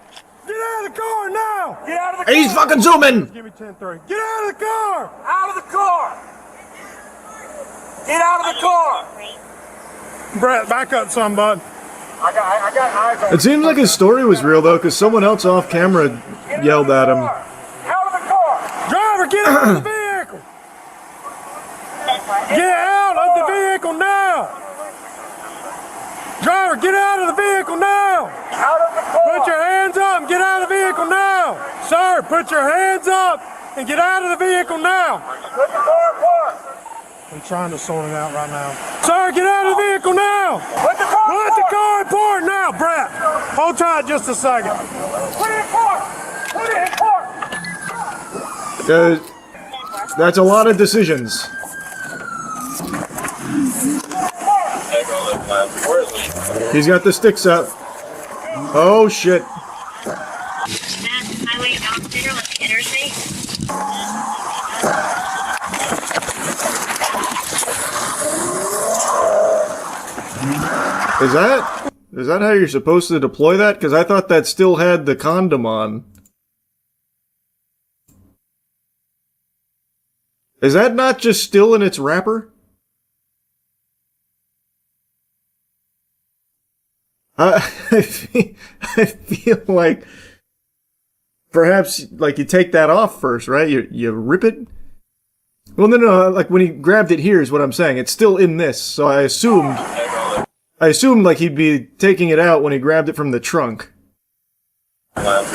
Get out of the car now. Get out of the car. He's fucking zooming. Give me 10-3. Get out of the car. Out of the car! Get out of the car! Brett, back up some, bud. I got eyes on It seems like his story was real though, because someone else off camera yelled at him. Out of the car! Driver, get out of the vehicle. Get out of the vehicle now. Driver, get out of the vehicle now. Out of the car! Put your hands up and get out of the vehicle now. Sir, put your hands up and get out of the vehicle now. Put the car in park! I'm trying to sort it out right now. Sir, get out of the vehicle now. Put the car in park now, Brett. Hold tight just a second. Put it in park! Put it in park! That's a lot of decisions. He's got the sticks up. Oh shit. Highway outsider on the interstate. Is that how you're supposed to deploy that? Because I thought that still had the condom on. Is that not just still in its wrapper? I feel like perhaps like you take that off first, right? You rip it. Well, no. Like when he grabbed it here is what I'm saying. It's still in this, so I assumed like he'd be taking it out when he grabbed it from the trunk. But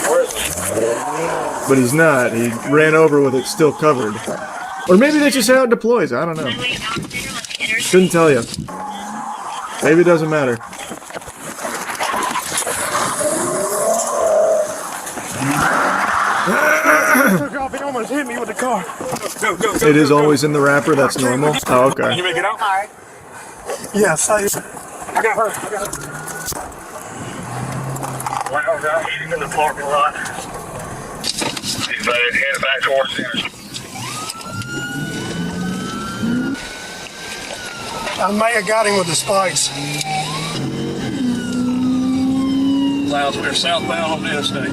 he's not. He ran over with it still covered. Or maybe that's just how it deploys. I don't know. Couldn't tell you. Maybe it doesn't matter. Took off, he almost hit me with the car. Go. It is always in the wrapper, that's normal. Oh, okay. Can you make it out? Yeah, stay. I got her. Wow, guys, she's in the parking lot. He's headed back towards the interstate. I may have got him with the spikes. Clouds, we're southbound on the interstate.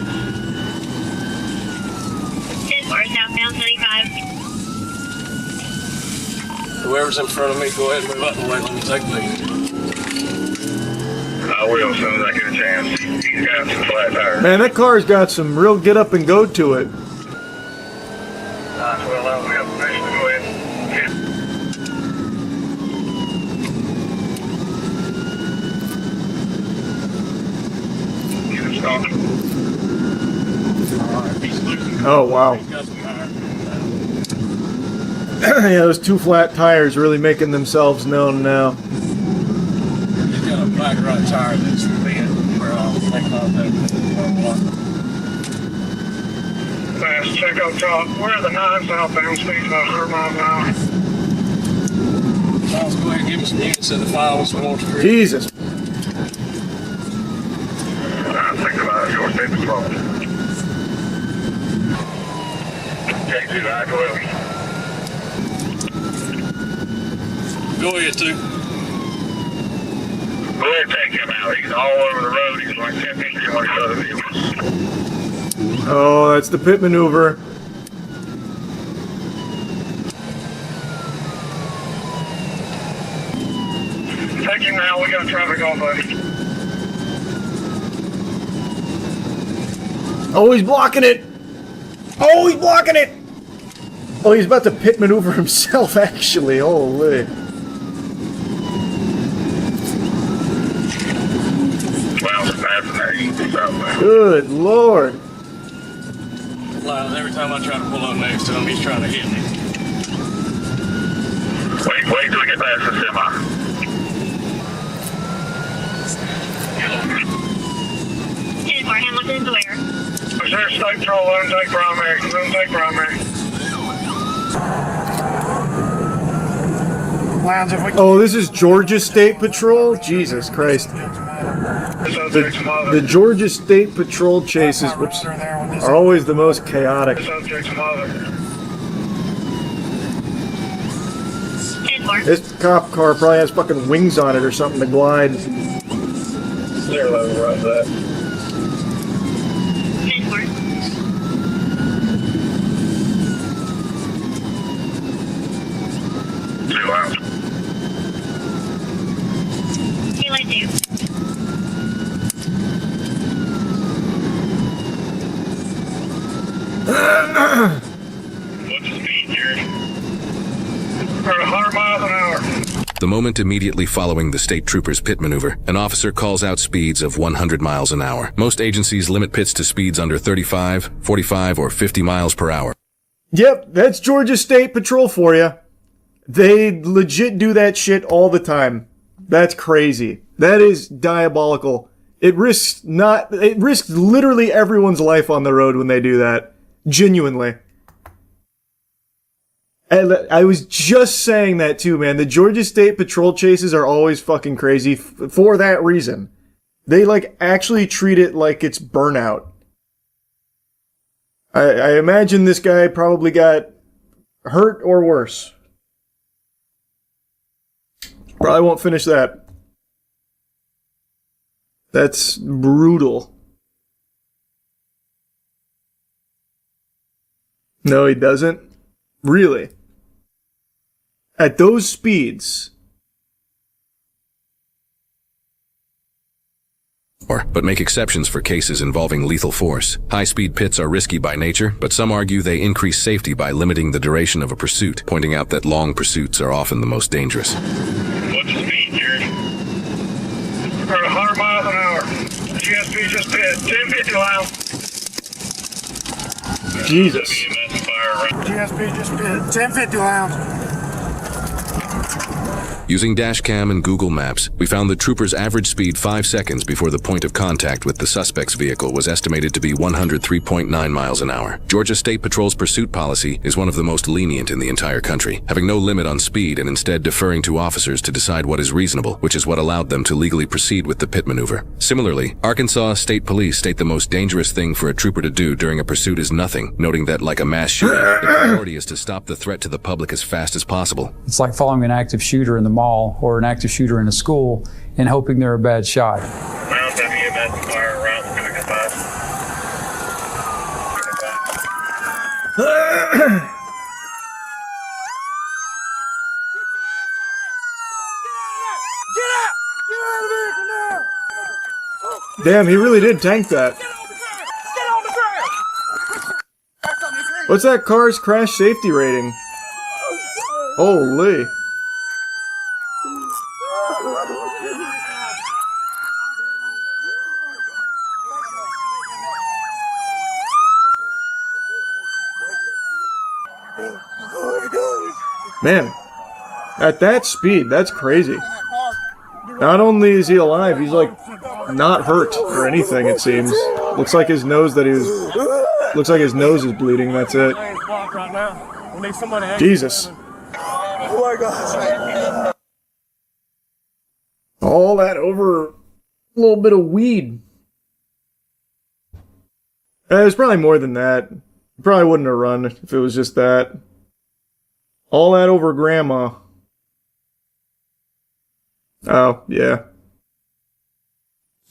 10-4 southbound 75. Whoever's in front of me, go ahead and move up and wait. Let me take me. I will as soon as I get a chance. He's got some flat tires. Man, that car's got some real get up and go to it. Well, we have permission to go ahead and get him started. Oh, wow. Yeah, those two flat tires really making themselves known now. He's got a black right tire that's bent where I'll take off that. Fast check up top. Where are the 9 southbound speeds about 100 miles an hour? Let's go ahead and give us some units in the files. Jesus. I think about it. Your state patrol. Take 2 9 12. Go ahead, too. Go ahead and take him out. He's all over the road. He's like 10 feet from one of the other vehicles. Oh, that's the pit maneuver. Take him now. We got traffic on, buddy. Oh, he's blocking it! Oh, he's blocking it! Oh, he's about to pit maneuver himself, actually. Holy. Well, it's fascinating. Good lord. Well, every time I try to pull up next to him, he's trying to hit me. Wait till we get past the semi. Hamilton's where? Is there a state patrol? Let him take primary. Let him take primary. Oh, this is Georgia State Patrol? Jesus Christ. The Georgia State Patrol chases, whoops, are always the most chaotic. This cop car probably has fucking wings on it or something to glide. Clear level right there. What's the speed, Jared? We're at 100 miles an hour. The moment immediately following the state trooper's pit maneuver, an officer calls out speeds of 100 miles an hour. Most agencies limit pits to speeds under 35, 45, or 50 miles per hour. Yep, that's Georgia State Patrol for you. They legit do that shit all the time. That's crazy. That is diabolical. It risks literally everyone's life on the road when they do that. Genuinely. And I was just saying that too, man. The Georgia State Patrol chases are always fucking crazy for that reason. They, like, actually treat it like it's burnout. I imagine this guy probably got hurt or worse. Probably won't finish that. That's brutal. No, he doesn't. Really? At those speeds. But make exceptions for cases involving lethal force. High-speed pits are risky by nature, but some argue they increase safety by limiting the duration of a pursuit, pointing out that long pursuits are often the most dangerous. What's the speed, Jared? We're at 100 miles an hour. GSP just hit 1050 loud. Jesus. GSP just hit 1050 loud. Using dashcam and Google Maps, we found the trooper's average speed 5 seconds before the point of contact with the suspect's vehicle was estimated to be 103.9 miles an hour. Georgia State Patrol's pursuit policy is one of the most lenient in the entire country, having no limit on speed and instead deferring to officers to decide what is reasonable, which is what allowed them to legally proceed with the pit maneuver. Similarly, Arkansas State Police state the most dangerous thing for a trooper to do during a pursuit is nothing, noting that, like a mass shooting, the priority is to stop the threat to the public as fast as possible. It's like following an active shooter in the mall or an active shooter in a school and hoping they're a bad shot. Damn, he really did tank that. What's that car's crash safety rating? Holy. Man, at that speed, that's crazy. Not only is he alive, he's like not hurt or anything, it seems. Looks like his nose is bleeding, that's it. Jesus. Oh my gosh. All that over a little bit of weed. It's probably more than that. Probably wouldn't have run if it was just that. All that over grandma. Oh, yeah.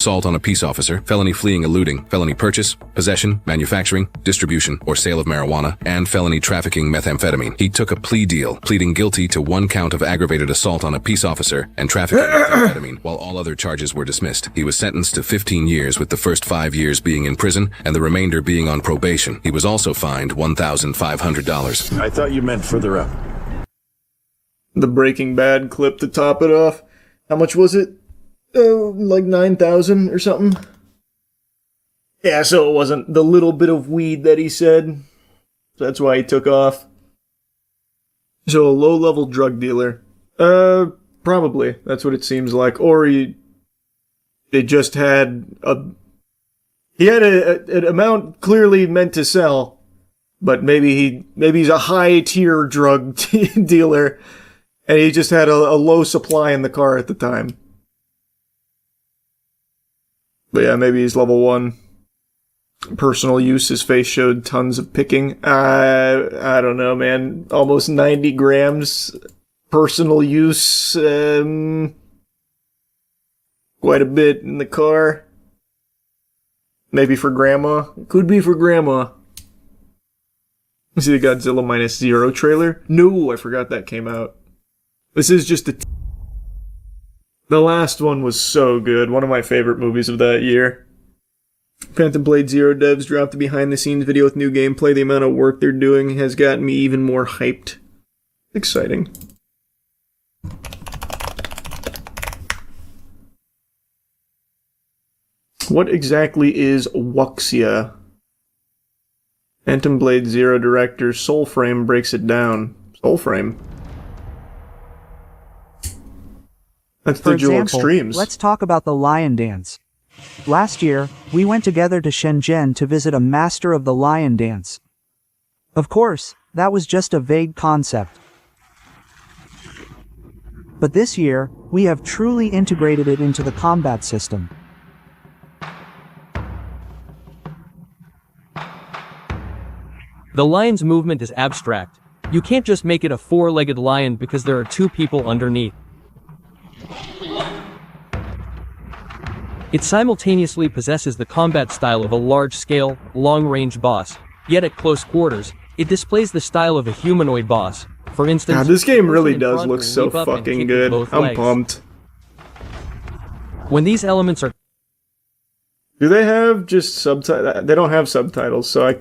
Assault on a peace officer, felony fleeing, eluding, felony purchase, possession, manufacturing, distribution, or sale of marijuana, and felony trafficking methamphetamine. He took a plea deal, pleading guilty to 1 count of aggravated assault on a peace officer and trafficking methamphetamine, while all other charges were dismissed. He was sentenced to 15 years, with the first 5 years being in prison and the remainder being on probation. He was also fined $1,500. I thought you meant further up. The Breaking Bad clip to top it off. How much was it? Like 9,000 or something? Yeah, so it wasn't the little bit of weed that he said. So that's why he took off. So a low-level drug dealer. Probably. That's what it seems like. Or they just had he had an amount clearly meant to sell, but maybe he's a high-tier drug dealer, and he just had a low supply in the car at the time. But yeah, maybe he's level 1. Personal use, his face showed tons of picking. I don't know, man. Almost 90 grams. Personal use, quite a bit in the car. Maybe for grandma. Could be for grandma. You see the Godzilla -0 trailer? No, I forgot that came out. This is just the last one was so good. One of my favorite movies of that year. Phantom Blade 0 devs dropped a behind-the-scenes video with new gameplay. The amount of work they're doing has gotten me even more hyped. Exciting. What exactly is Wuxia? Phantom Blade 0 director Soulframe breaks it down. Soulframe? That's For Digital example, Extremes. let's talk about the lion dance. Last year, we went together to Shenzhen to visit a master of the lion dance. Of course, that was just a vague concept. But this year, we have truly integrated it into the combat system. The lion's movement is abstract. You can't just make it a four-legged lion because there are 2 people underneath. It simultaneously possesses the combat style of a large-scale, long-range boss, yet at close quarters, it displays the style of a humanoid boss. For instance, God, this game really in does front look will so leap up and fucking kick with good. both I'm legs. pumped. When these elements are Do they have just subtitles? They don't have subtitles, so I...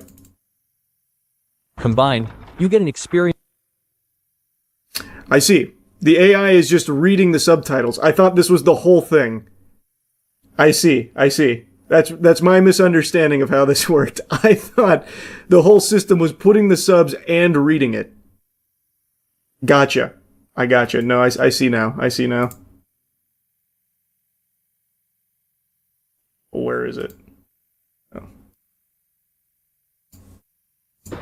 combined, you get an experience. I see. The AI is just reading the subtitles. I thought this was the whole thing. I see. That's my misunderstanding of how this worked. I thought the whole system was putting the subs and reading it. Gotcha. I gotcha. No, I see now. Where is it?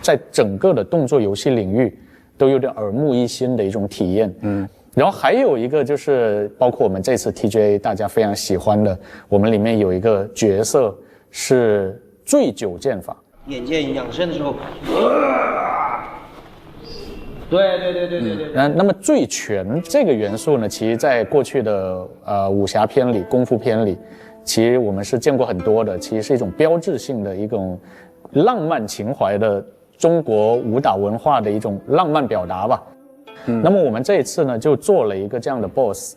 在整个的动作游戏领域都有点耳目一新的一种体验。然后还有一个就是包括我们这次 TGA 大家非常喜欢的，我们里面有一个角色是醉酒剑法。眼见养生的时候，对。那么醉拳这个元素呢，其实在过去的武侠片里、功夫片里，其实我们是见过很多的，其实是一种标志性的一种浪漫情怀的中国武打文化的一种浪漫表达吧。那么我们这一次呢，就做了一个这样的 boss，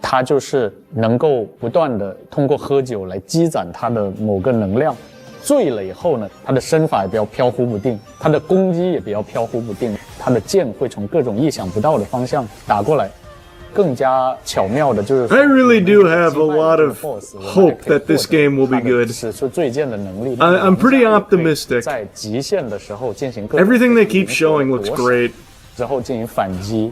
他就是能够不断的通过喝酒来积攒他的某个能量，醉了以后呢，他的身法也比较飘忽不定，他的攻击也比较飘忽不定，他的剑会从各种意想不到的方向打过来，更加巧妙的就是 I really do have a lot of hope that this game will be good. 使出最剑的能力。I'm pretty optimistic. 在极限的时候进行 Everything they keep showing looks great. 之后进行反击，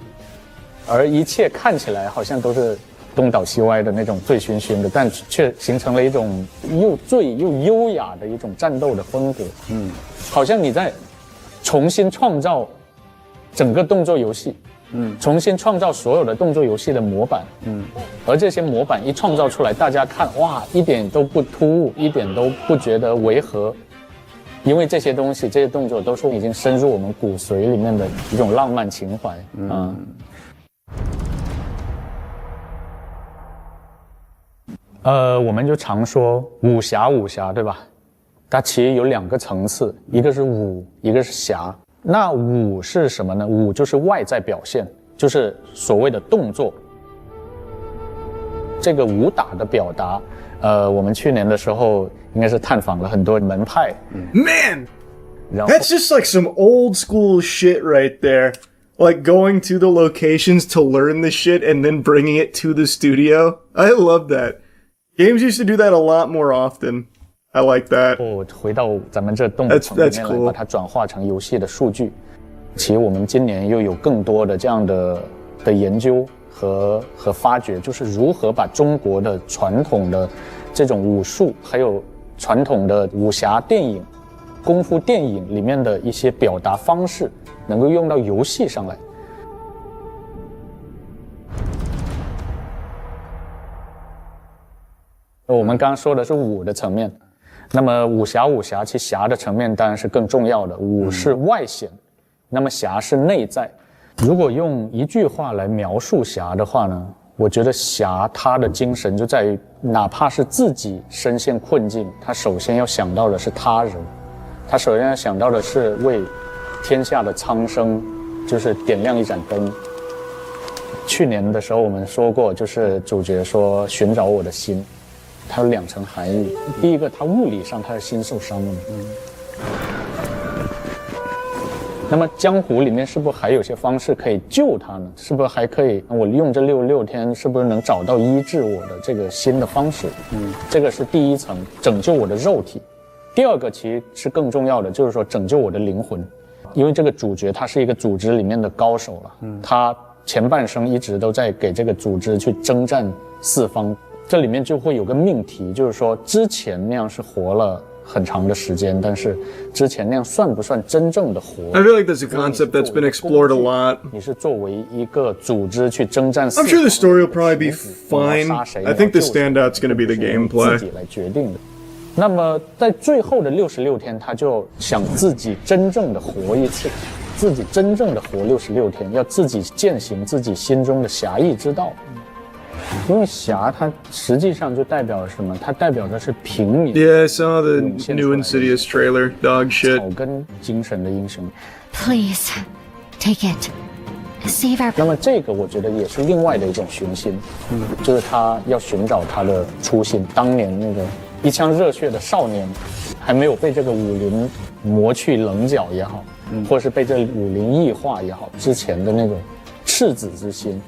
而一切看起来好像都是东倒西歪的那种醉醺醺的，但却形成了一种又醉又优雅的一种战斗的风格。好像你在重新创造整个动作游戏，重新创造所有的动作游戏的模板。而这些模板一创造出来，大家看哇，一点都不突兀，一点都不觉得违和。因为这些东西、这些动作都是已经深入我们骨髓里面的一种浪漫情怀。我们就常说武侠，对吧？它其实有2个层次，一个是武，一个是侠。那武是什么呢？武就是外在表现，就是所谓的动作。这个武打的表达，我们去年的时候应该是探访了很多门派。Man, that's just like some old school shit right there. Like going to the locations to learn the shit and then bringing it to the studio. I love that. Games used to do that a lot more often. I like that. 回到咱们这动层里面来，把它转化成游戏的数据。其实我们今年又有更多的这样的研究和发掘，就是如何把中国的传统的这种武术，还有传统的武侠电影、功夫电影里面的一些表达方式，能够用到游戏上来。我们刚刚说的是武的层面，那么武侠，其侠的层面当然是更重要的。武是外显，那么侠是内在。如果用一句话来描述侠的话呢，我觉得侠他的精神就在于，哪怕是自己身陷困境，他首先要想到的是他人，他首先要想到的是为天下的苍生，就是点亮一盏灯。去年的时候我们说过，就是主角说寻找我的心。它有2层含义，第一个，他物理上他的心受伤了，那么江湖里面是不是还有些方式可以救他呢？是不是还可以我用这66天，是不是能找到医治我的这个心的方式？这个是第一层，拯救我的肉体。第二个其实是更重要的，就是说拯救我的灵魂，因为这个主角他是一个组织里面的高手了，他前半生一直都在给这个组织去征战四方。这里面就会有个命题，就是说之前那样是活了很长的时间，但是之前那样算不算真正的活？ I feel like that's a concept that's been explored a lot. 你是作为一个组织去征战四方， I'm sure the story will probably be fine. I think the standout's going to be the gameplay. 自己来决定的。那么在最后的66天，他就想自己真正的活一次，自己真正的活66天，要自己践行自己心中的侠义之道。因为侠它实际上就代表了什么？它代表的是平民。Yeah, I saw the new Insidious trailer. Dog shit. 草根精神的英雄。Please, take it. Save our. 那么这个我觉得也是另外的一种雄心，就是他要寻找他的初心。当年那个一腔热血的少年，还没有被这个武林磨去棱角也好，或是被这武林异化也好，之前的那种赤子之心，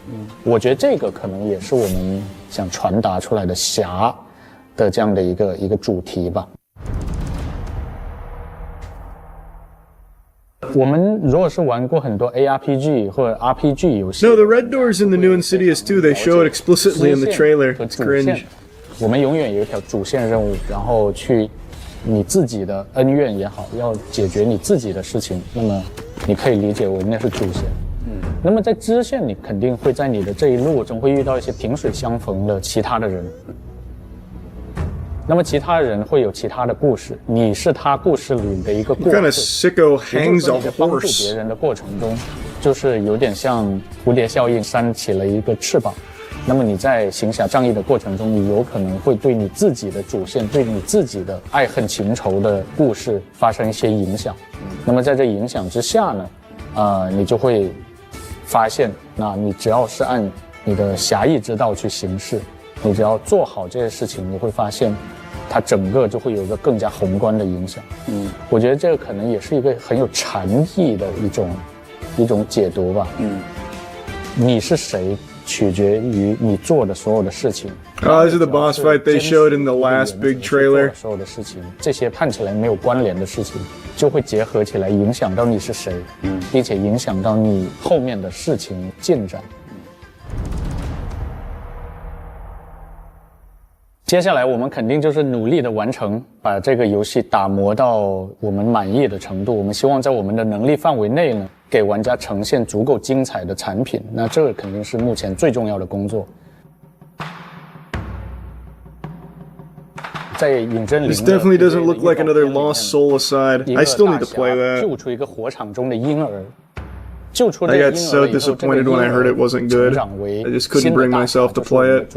我觉得这个可能也是我们想传达出来的侠的这样的一个主题吧。我们如果是玩过很多 ARPG 或者 RPG 游戏 No, the red doors in the new Insidious 2, they show it explicitly in the trailer. It's cringe. 我们永远有一条主线任务，然后去你自己的恩怨也好，要解决你自己的事情，那么你可以理解为那是主线。那么在支线，你肯定会在你的这一路中会遇到一些萍水相逢的其他的人。那么其他人会有其他的故事，你是他故事里的一个过客。Kind of sicko hangs a 帮助 horse. 别人的过程中，就是有点像蝴蝶效应，扇起了一个翅膀。那么你在行侠仗义的过程中，你有可能会对你自己的主线，对你自己的爱恨情仇的故事发生一些影响。那么在这影响之下呢，你就会发现，那你只要是按你的侠义之道去行事，你只要做好这些事情，你会发现它整个就会有一个更加宏观的影响。我觉得这个可能也是一个很有禅意的一种解读吧。你是谁取决于你做的所有的事情。Oh, this is the boss fight they showed in the last big trailer. 所有的事情，这些看起来没有关联的事情，就会结合起来，影响到你是谁，并且影响到你后面的事情进展。接下来我们肯定就是努力的完成，把这个游戏打磨到我们满意的程度。我们希望在我们的能力范围内呢，给玩家呈现足够精彩的产品。那这肯定是目前最重要的工作。在影真，This definitely doesn't look like another Lost Soul aside. I still need to play that. 救出一个火场中的婴儿，救出了婴 I 儿 got so disappointed when I heard it wasn't good. I just couldn't bring myself to play it.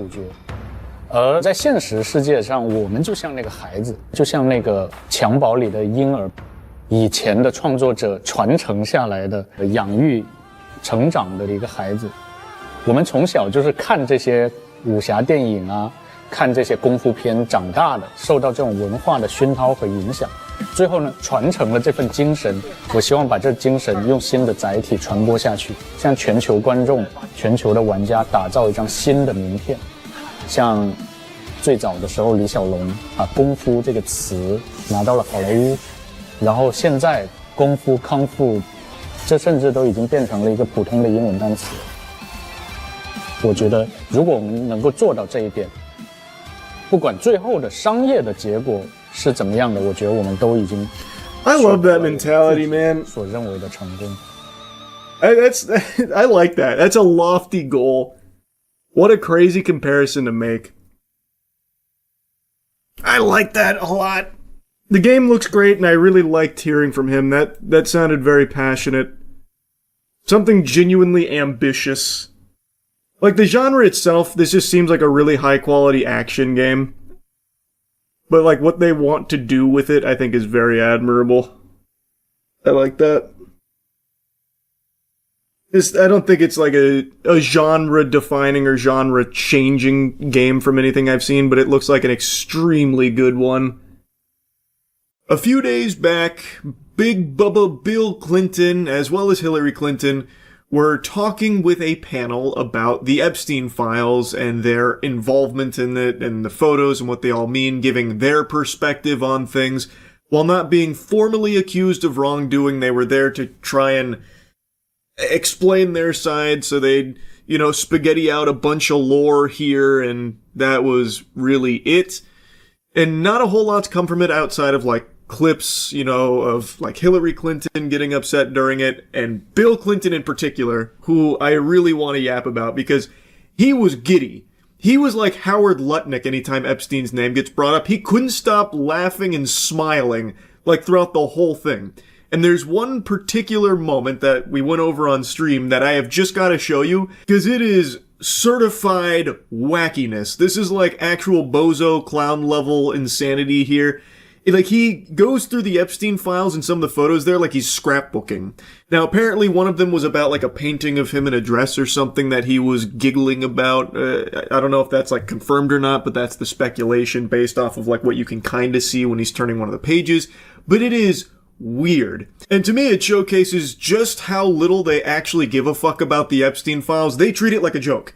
而在现实世界上，我们就像那个孩子，就像那个襁褓里的婴儿，以前的创作者传承下来的养育、成长的一个孩子。我们从小就是看这些武侠电影啊，看这些功夫片长大的，受到这种文化的熏陶和影响。最后呢，传承了这份精神，我希望把这精神用新的载体传播下去，向全球观众、全球的玩家打造一张新的名片。像最早的时候，李小龙把功夫这个词拿到了好莱坞，然后现在功夫、康复，这甚至都已经变成了一个普通的英文单词。我觉得，如果我们能够做到这一点，不管最后的商业的结果是怎么样的，我觉得我们都已经 I love that mentality, man. 所认为的成功。I like that. That's a lofty goal. What a crazy comparison to make. I like that a lot. The game looks great, and I really liked hearing from him. That sounded very passionate. Something genuinely ambitious. Like, the genre itself, this just seems like a really high-quality action game. But, like, what they want to do with it, I think, is very admirable. I like that. I don't think it's like a genre-defining or genre-changing game from anything I've seen, but it looks like an extremely good one. A few days back, Big Bubba Bill Clinton, as well as Hillary Clinton, were talking with a panel about the Epstein files and their involvement in it and the photos and what they all mean, giving their perspective on things. While not being formally accused of wrongdoing, they were there to try and explain their side, so they'd, spaghetti out a bunch of lore here, and that was really it. And not a whole lot to come from it outside of, clips, of, Hillary Clinton getting upset during it, and Bill Clinton in particular, who I really want to yap about, because he was giddy. He was like Howard Lutnick anytime Epstein's name gets brought up. He couldn't stop laughing and smiling, throughout the whole thing. And there's one particular moment that we went over on stream that I have just got to show you, because it is certified wackiness. This is actual bozo clown level insanity here. He goes through the Epstein files and some of the photos there he's scrapbooking. Now, apparently one of them was about a painting of him in a dress or something that he was giggling about. I don't know if that's confirmed or not, but that's the speculation based off of what you can kind of see when he's turning one of the pages. But it is weird. And to me, it showcases just how little they actually give a fuck about the Epstein files. They treat it like a joke.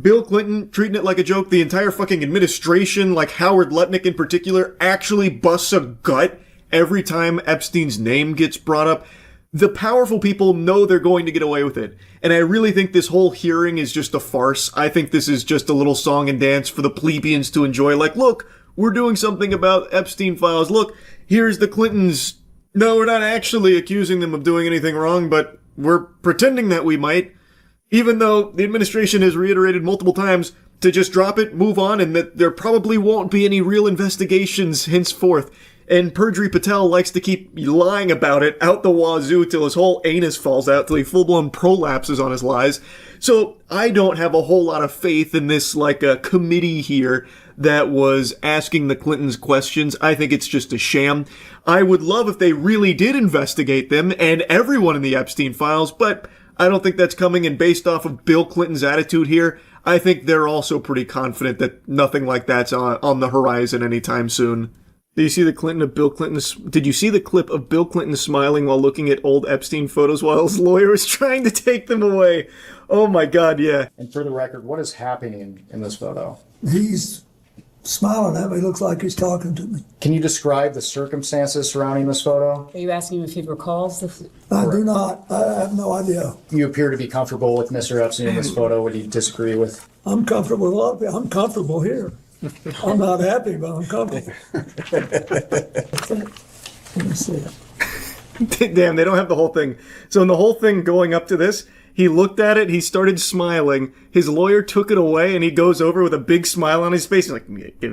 Bill Clinton treating it like a joke. The entire fucking administration, Howard Lutnick in particular, actually busts a gut every time Epstein's name gets brought up. The powerful people know they're going to get away with it. And I really think this whole hearing is just a farce. I think this is just a little song and dance for the plebeians to enjoy. Look, we're doing something about Epstein files. Look, here's the Clintons. No, we're not actually accusing them of doing anything wrong, but we're pretending that we might. Even though the administration has reiterated multiple times to just drop it, move on, and that there probably won't be any real investigations henceforth. And Perjury Patel likes to keep lying about it out the wazoo till his whole anus falls out, till he full-blown prolapses on his lies. So I don't have a whole lot of faith in this, a committee here that was asking the Clintons questions. I think it's just a sham. I would love if they really did investigate them and everyone in the Epstein files, but I don't think that's coming, and based off of Bill Clinton's attitude here, I think they're also pretty confident that nothing like that's on the horizon anytime soon. Did you see the Did you see the clip of Bill Clinton smiling while looking at old Epstein photos while his lawyer was trying to take them away? Oh my god, yeah. And for the record, what is happening in this photo? He's smiling at me, looks like he's talking to me. Can you describe the circumstances surrounding this photo? Are you asking him if he recalls this? I do not. I have no idea. You appear to be comfortable with Mr. Epstein in this photo. What do you disagree with? I'm comfortable with a lot of people. I'm comfortable here. I'm not happy, but I'm comfortable. Let me see it. Damn, they don't have the whole thing. So in the whole thing going up to this, he looked at it, he started smiling, his lawyer took it away, and he goes over with a big smile on his face. He's like, give me it, give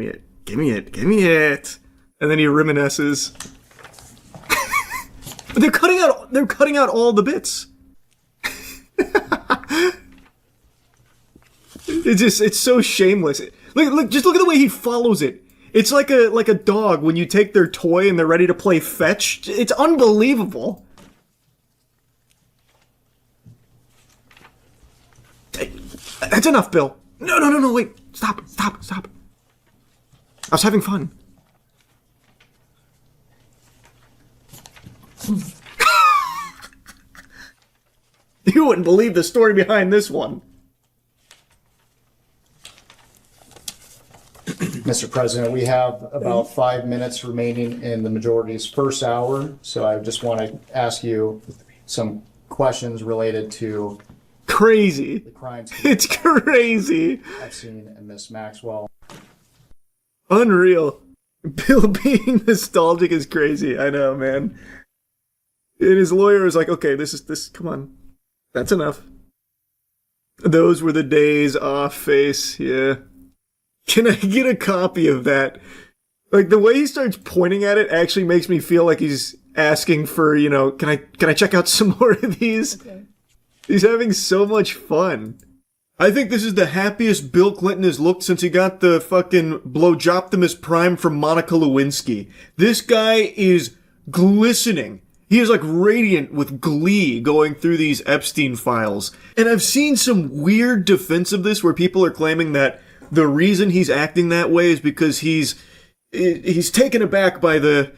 me it, give me it. And then he reminisces. But they're cutting out all the bits. It's so shameless. Just look at the way he follows it. It's like a dog when you take their toy and they're ready to play fetch. It's unbelievable. That's enough, Bill. No, wait. Stop. I was having fun. You wouldn't believe the story behind this one. Mr. President, we have about 5 minutes remaining in the majority's first hour, so I just want to ask you some questions related to crazy. The crimes. It's crazy. Epstein and Miss Maxwell. Unreal. Bill being nostalgic is crazy. I know, man. And his lawyer is like, okay, this, come on. That's enough. Those were the days, off face, yeah. Can I get a copy of that? Like, the way he starts pointing at it actually makes me feel like he's asking for, can I check out some more of these? Okay. He's having so much fun. I think this is the happiest Bill Clinton has looked since he got the fucking Blowjoptimus Prime from Monica Lewinsky. This guy is glistening. He is like radiant with glee going through these Epstein files. And I've seen some weird defense of this where people are claiming that the reason he's acting that way is because he's taken aback by the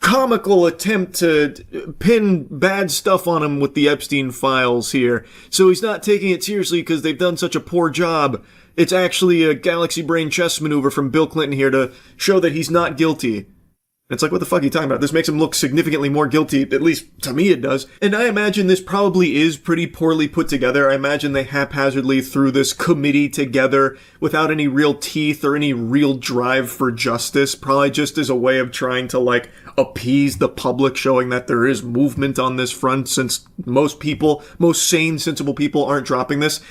comical attempt to pin bad stuff on him with the Epstein files here. So he's not taking it seriously because they've done such a poor job. It's actually a galaxy brain chess maneuver from Bill Clinton here to show that he's not guilty. It's like, what the fuck are you talking about? This makes him look significantly more guilty, at least to me it does. And I imagine this probably is pretty poorly put together. I imagine they haphazardly threw this committee together without any real teeth or any real drive for justice, probably just as a way of trying to, appease the public, showing that there is movement on this front, since most sane, sensible people aren't dropping this.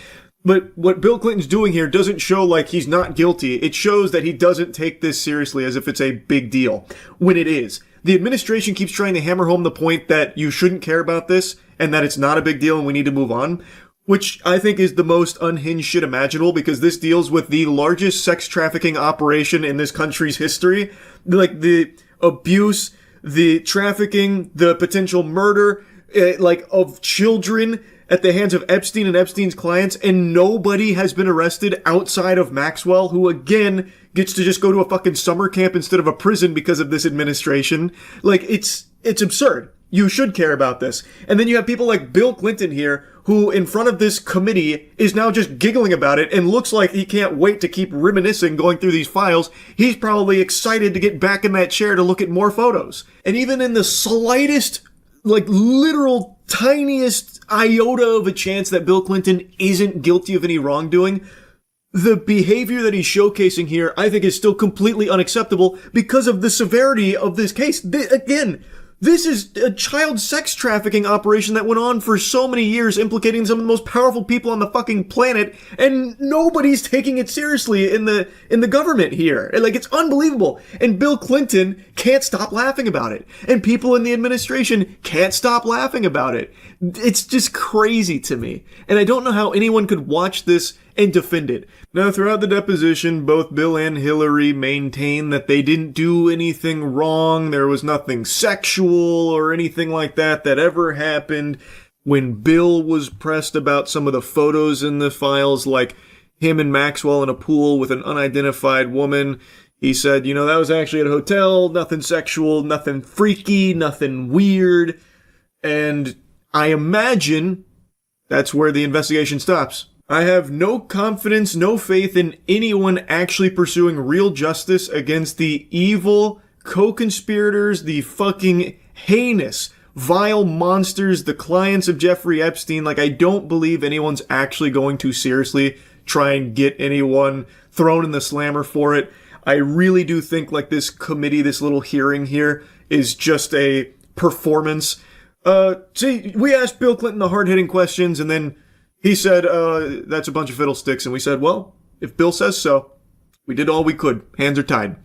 But what Bill Clinton's doing here doesn't show like he's not guilty. It shows that he doesn't take this seriously as if it's a big deal, when it is. The administration keeps trying to hammer home the point that you shouldn't care about this and that it's not a big deal and we need to move on, which I think is the most unhinged shit imaginable, because this deals with the largest sex trafficking operation in this country's history. Like, the abuse, the trafficking, the potential murder, of children at the hands of Epstein and Epstein's clients, and nobody has been arrested outside of Maxwell, who again gets to just go to a fucking summer camp instead of a prison because of this administration. It's absurd. You should care about this. And then you have people like Bill Clinton here, who in front of this committee is now just giggling about it and looks like he can't wait to keep reminiscing going through these files. He's probably excited to get back in that chair to look at more photos. And even in the slightest, literal tiniest iota of a chance that Bill Clinton isn't guilty of any wrongdoing, the behavior that he's showcasing here, I think, is still completely unacceptable because of the severity of this case. This is a child sex trafficking operation that went on for so many years, implicating some of the most powerful people on the fucking planet, and nobody's taking it seriously in the government here. It's unbelievable. And Bill Clinton can't stop laughing about it. And people in the administration can't stop laughing about it. It's just crazy to me. And I don't know how anyone could watch this and defend it. Now, throughout the deposition, both Bill and Hillary maintain that they didn't do anything wrong. There was nothing sexual or anything like that ever happened. When Bill was pressed about some of the photos in the files, like him and Maxwell in a pool with an unidentified woman, he said, that was actually at a hotel, nothing sexual, nothing freaky, nothing weird. And I imagine that's where the investigation stops. I have no confidence, no faith in anyone actually pursuing real justice against the evil co-conspirators, the fucking heinous, vile monsters, the clients of Jeffrey Epstein. I don't believe anyone's actually going to seriously try and get anyone thrown in the slammer for it. I really do think this committee, this little hearing here, is just a performance. We asked Bill Clinton the hard-hitting questions, and then he said, that's a bunch of fiddlesticks. And we said, well, if Bill says so, we did all we could. Hands are tied.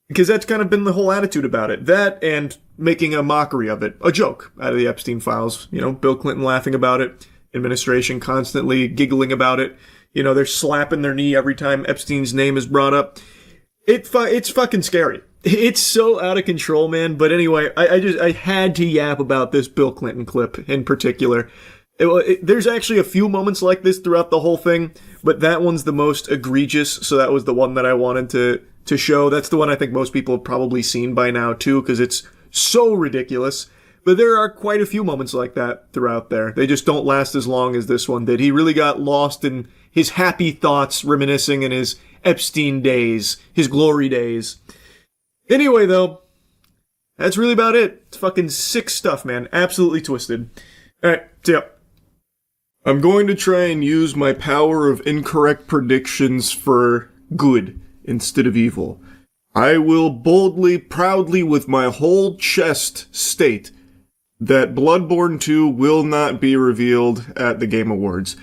Because that's kind of been the whole attitude about it. That and making a mockery of it. A joke out of the Epstein files. Bill Clinton laughing about it. Administration constantly giggling about it. You know, they're slapping their knee every time Epstein's name is brought up. It's fucking scary. It's so out of control, man. But anyway, I had to yap about this Bill Clinton clip in particular. There's actually a few moments like this throughout the whole thing, but that one's the most egregious, so that was the one that I wanted to show. That's the one I think most people have probably seen by now, too, because it's so ridiculous. But there are quite a few moments like that throughout there. They just don't last as long as this one did. He really got lost in his happy thoughts, reminiscing in his Epstein days, his glory days. Anyway, though, that's really about it. It's fucking sick stuff, man. Absolutely twisted. Alright, see ya. I'm going to try and use my power of incorrect predictions for good instead of evil. I will boldly, proudly, with my whole chest state that Bloodborne 2 will not be revealed at the Game Awards.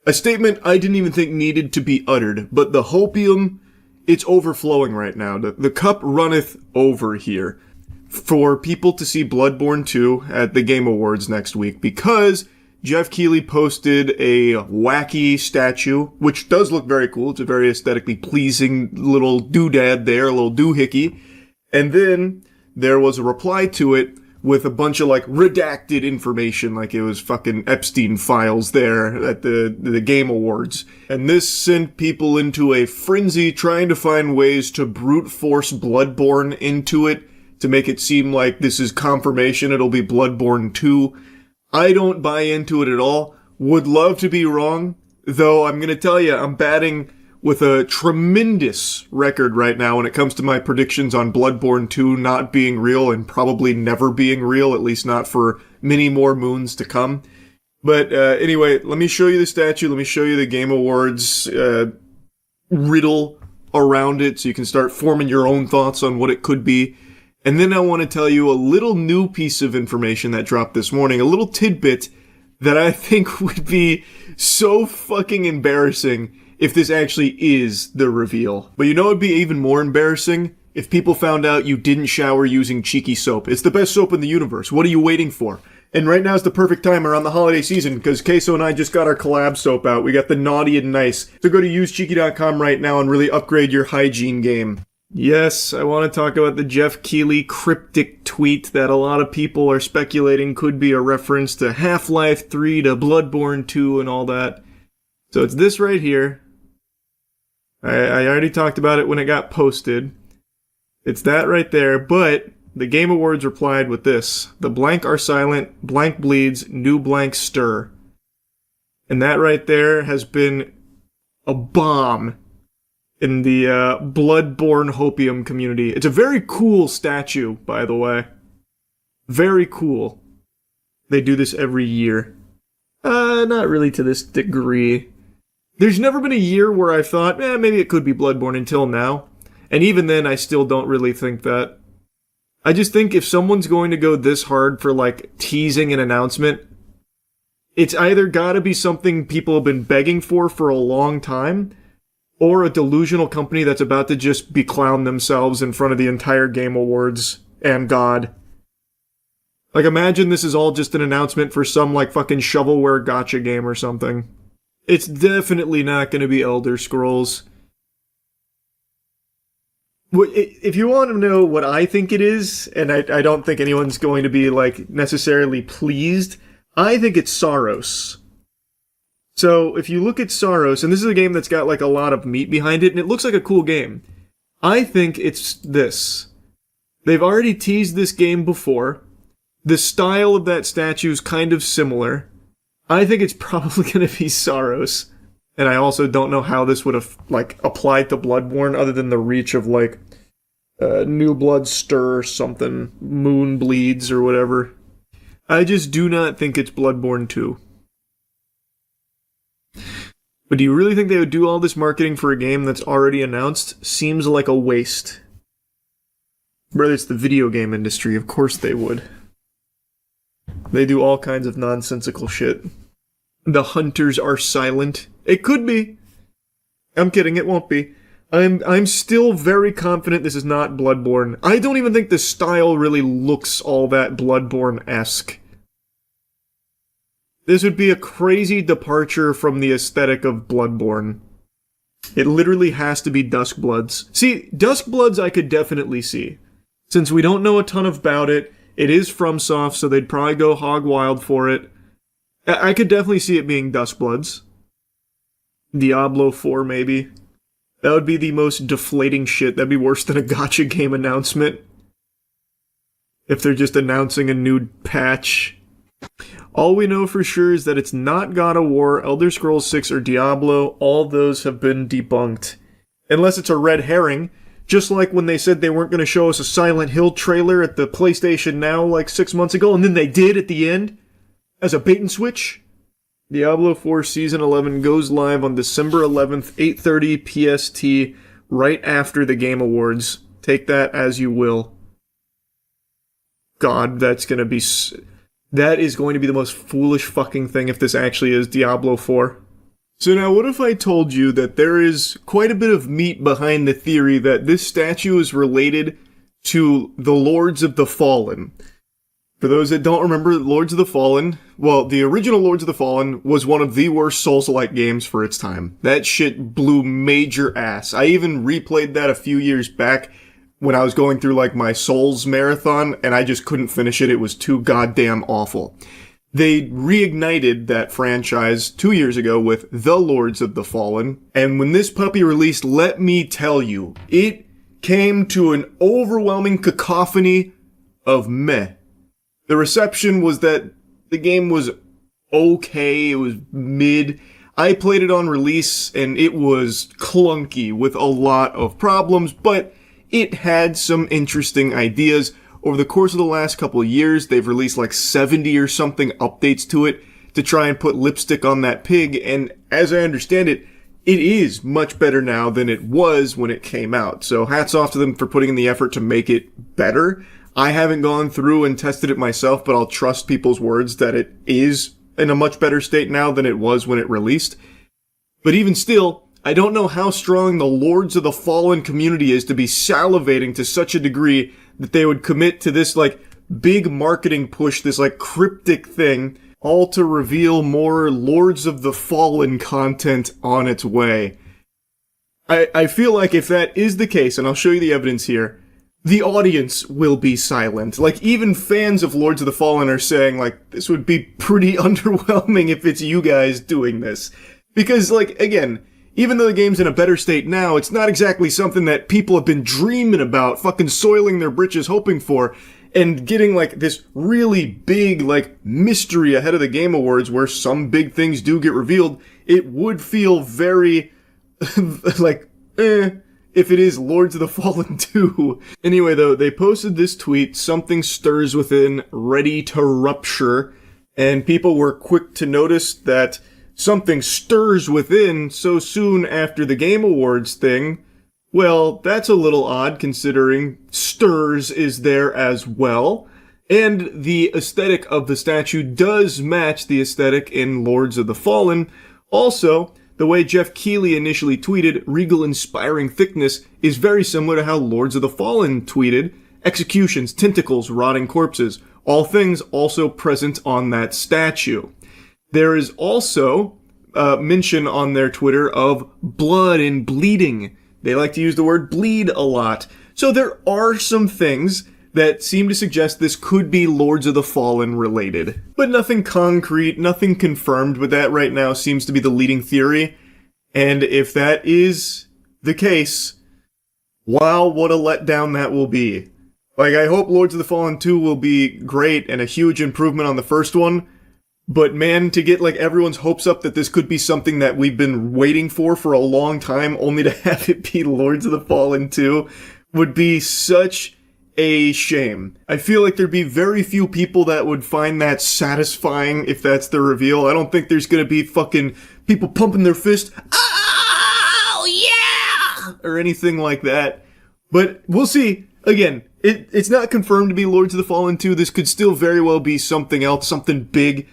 A statement I didn't even think needed to be uttered, but the hopium, it's overflowing right now. The cup runneth over here for people to see Bloodborne 2 at the Game Awards next week, because Jeff Keighley posted a wacky statue, which does look very cool. It's a very aesthetically pleasing little doodad there, a little doohickey. And then there was a reply to it with a bunch of, like, redacted information, like it was fucking Epstein files there at the Game Awards. And this sent people into a frenzy trying to find ways to brute force Bloodborne into it to make it seem like this is confirmation it'll be Bloodborne 2. I don't buy into it at all. Would love to be wrong, though I'm gonna tell you, I'm batting with a tremendous record right now when it comes to my predictions on Bloodborne 2 not being real and probably never being real, at least not for many more moons to come. But anyway, let me show you the statue, let me show you the Game Awards riddle around it so you can start forming your own thoughts on what it could be. And then I want to tell you a little new piece of information that dropped this morning, a little tidbit that I think would be so fucking embarrassing if this actually is the reveal. But you know it'd be even more embarrassing? If people found out you didn't shower using Cheeky soap. It's the best soap in the universe. What are you waiting for? And right now is the perfect time around the holiday season, because Queso and I just got our collab soap out. We got the Naughty and Nice. So go to usecheeky.com right now and really upgrade your hygiene game. Yes, I want to talk about the Jeff Keighley cryptic tweet that a lot of people are speculating could be a reference to Half-Life 3, to Bloodborne 2, and all that. So it's this right here. I already talked about it when it got posted. It's that right there, but the Game Awards replied with this. The blank are silent, blank bleeds, new blank stir. And that right there has been a bomb in the Bloodborne hopium community. It's a very cool statue, by the way. Very cool. They do this every year. Not really to this degree. There's never been a year where I thought, maybe it could be Bloodborne until now. And even then, I still don't really think that. I just think if someone's going to go this hard for, like, teasing an announcement, it's either gotta be something people have been begging for a long time, or a delusional company that's about to just beclown themselves in front of the entire Game Awards and God. Like, imagine this is all just an announcement for some, like, fucking shovelware gacha game or something. It's definitely not going to be Elder Scrolls. If you want to know what I think it is, and I don't think anyone's going to be, like, necessarily pleased, I think it's Saros. So, if you look at Saros, and this is a game that's got, like, a lot of meat behind it, and it looks like a cool game. I think it's this. They've already teased this game before. The style of that statue is kind of similar. I think it's probably going to be Saros. And I also don't know how this would have, like, applied to Bloodborne, other than the reach of, like, New Blood Stir or something, Moon Bleeds or whatever. I just do not think it's Bloodborne 2. But do you really think they would do all this marketing for a game that's already announced? Seems like a waste. Brother, it's the video game industry. Of course they would. They do all kinds of nonsensical shit. The hunters are silent. It could be. I'm kidding, it won't be. I'm still very confident this is not Bloodborne. I don't even think the style really looks all that Bloodborne-esque. This would be a crazy departure from the aesthetic of Bloodborne. It literally has to be Duskbloods. See, Duskbloods I could definitely see. Since we don't know a ton about it, it is FromSoft, so they'd probably go hog wild for it. I could definitely see it being Duskbloods. Diablo 4, maybe. That would be the most deflating shit. That'd be worse than a gacha game announcement. If they're just announcing a new patch. All we know for sure is that it's not God of War, Elder Scrolls 6, or Diablo. All those have been debunked. Unless it's a red herring. Just like when they said they weren't going to show us a Silent Hill trailer at the PlayStation Now like 6 months ago, and then they did at the end. As a bait and switch. Diablo 4 Season 11 goes live on December 11th, 8:30 PST, right after the Game Awards. Take that as you will. God, that is going to be the most foolish fucking thing if this actually is Diablo 4. So now, what if I told you that there is quite a bit of meat behind the theory that this statue is related to the Lords of the Fallen? For those that don't remember, Lords of the Fallen, well, the original Lords of the Fallen was one of the worst Souls-like games for its time. That shit blew major ass. I even replayed that a few years back when I was going through like my Souls marathon, and I just couldn't finish it. It was too goddamn awful. They reignited that franchise 2 years ago with The Lords of the Fallen, and when this puppy released, let me tell you, it came to an overwhelming cacophony of meh. The reception was that the game was okay, it was mid. I played it on release, and it was clunky with a lot of problems, but it had some interesting ideas. Over the course of the last couple of years, they've released like 70 or something updates to it to try and put lipstick on that pig, and as I understand it, it is much better now than it was when it came out. So hats off to them for putting in the effort to make it better. I haven't gone through and tested it myself, but I'll trust people's words that it is in a much better state now than it was when it released. But even still, I don't know how strong the Lords of the Fallen community is to be salivating to such a degree that they would commit to this, like, big marketing push, this, like, cryptic thing, all to reveal more Lords of the Fallen content on its way. I feel like if that is the case, and I'll show you the evidence here, the audience will be silent. Like, even fans of Lords of the Fallen are saying, like, this would be pretty underwhelming if it's you guys doing this. Because, like, again, even though the game's in a better state now, it's not exactly something that people have been dreaming about, fucking soiling their britches hoping for, and getting, like, this really big, like, mystery ahead of the Game Awards where some big things do get revealed. It would feel very, like, if it is Lords of the Fallen 2. Anyway, though, they posted this tweet, "Something stirs within, ready to rupture," and people were quick to notice that something stirs within so soon after the Game Awards thing. Well, that's a little odd considering stirs is there as well. And the aesthetic of the statue does match the aesthetic in Lords of the Fallen. Also, the way Jeff Keighley initially tweeted, "Regal inspiring thickness," is very similar to how Lords of the Fallen tweeted, "Executions, tentacles, rotting corpses," all things also present on that statue. There is also mention on their Twitter of blood and bleeding. They like to use the word bleed a lot. So there are some things that seem to suggest this could be Lords of the Fallen related. But nothing concrete, nothing confirmed, but that right now seems to be the leading theory. And if that is the case, wow, what a letdown that will be. Like, I hope Lords of the Fallen 2 will be great and a huge improvement on the first one. But man, to get, like, everyone's hopes up that this could be something that we've been waiting for a long time, only to have it be Lords of the Fallen 2, would be such a shame. I feel like there'd be very few people that would find that satisfying if that's the reveal. I don't think there's gonna be fucking people pumping their fist, "Oh, yeah!" or anything like that. But we'll see. Again, it's not confirmed to be Lords of the Fallen 2. This could still very well be something else, something big.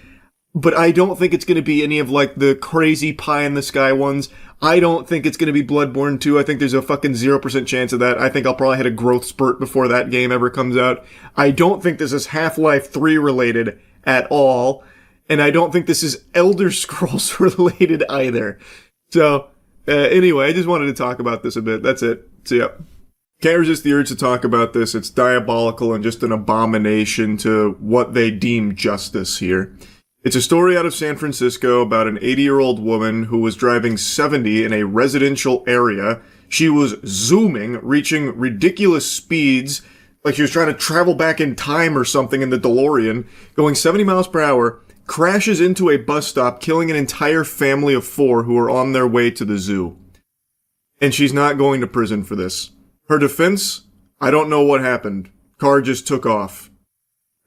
But I don't think it's going to be any of, like, the crazy pie-in-the-sky ones. I don't think it's going to be Bloodborne 2. I think there's a fucking 0% chance of that. I think I'll probably hit a growth spurt before that game ever comes out. I don't think this is Half-Life 3 related at all. And I don't think this is Elder Scrolls related either. So, anyway, I just wanted to talk about this a bit. That's it. So, yeah. Can't resist the urge to talk about this. It's diabolical and just an abomination to what they deem justice here. It's a story out of San Francisco about an 80-year-old woman who was driving 70 in a residential area. She was zooming, reaching ridiculous speeds, like she was trying to travel back in time or something in the DeLorean, going 70 miles per hour, crashes into a bus stop, killing an entire family of 4 who were on their way to the zoo. And she's not going to prison for this. Her defense? I don't know what happened. Car just took off.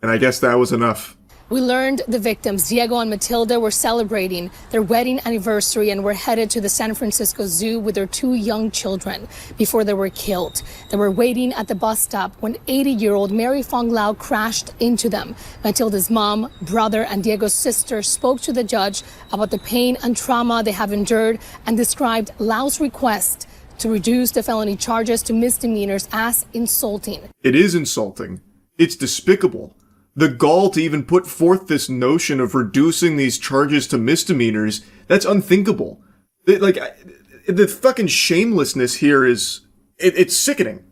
And I guess that was enough. We learned the victims, Diego and Matilda, were celebrating their wedding anniversary and were headed to the San Francisco Zoo with their 2 young children before they were killed. They were waiting at the bus stop when 80-year-old Mary Fong Lau crashed into them. Matilda's mom, brother, and Diego's sister spoke to the judge about the pain and trauma they have endured and described Lau's request to reduce the felony charges to misdemeanors as insulting. It is insulting. It's despicable. The gall to even put forth this notion of reducing these charges to misdemeanors, that's unthinkable. The fucking shamelessness here is, it's sickening.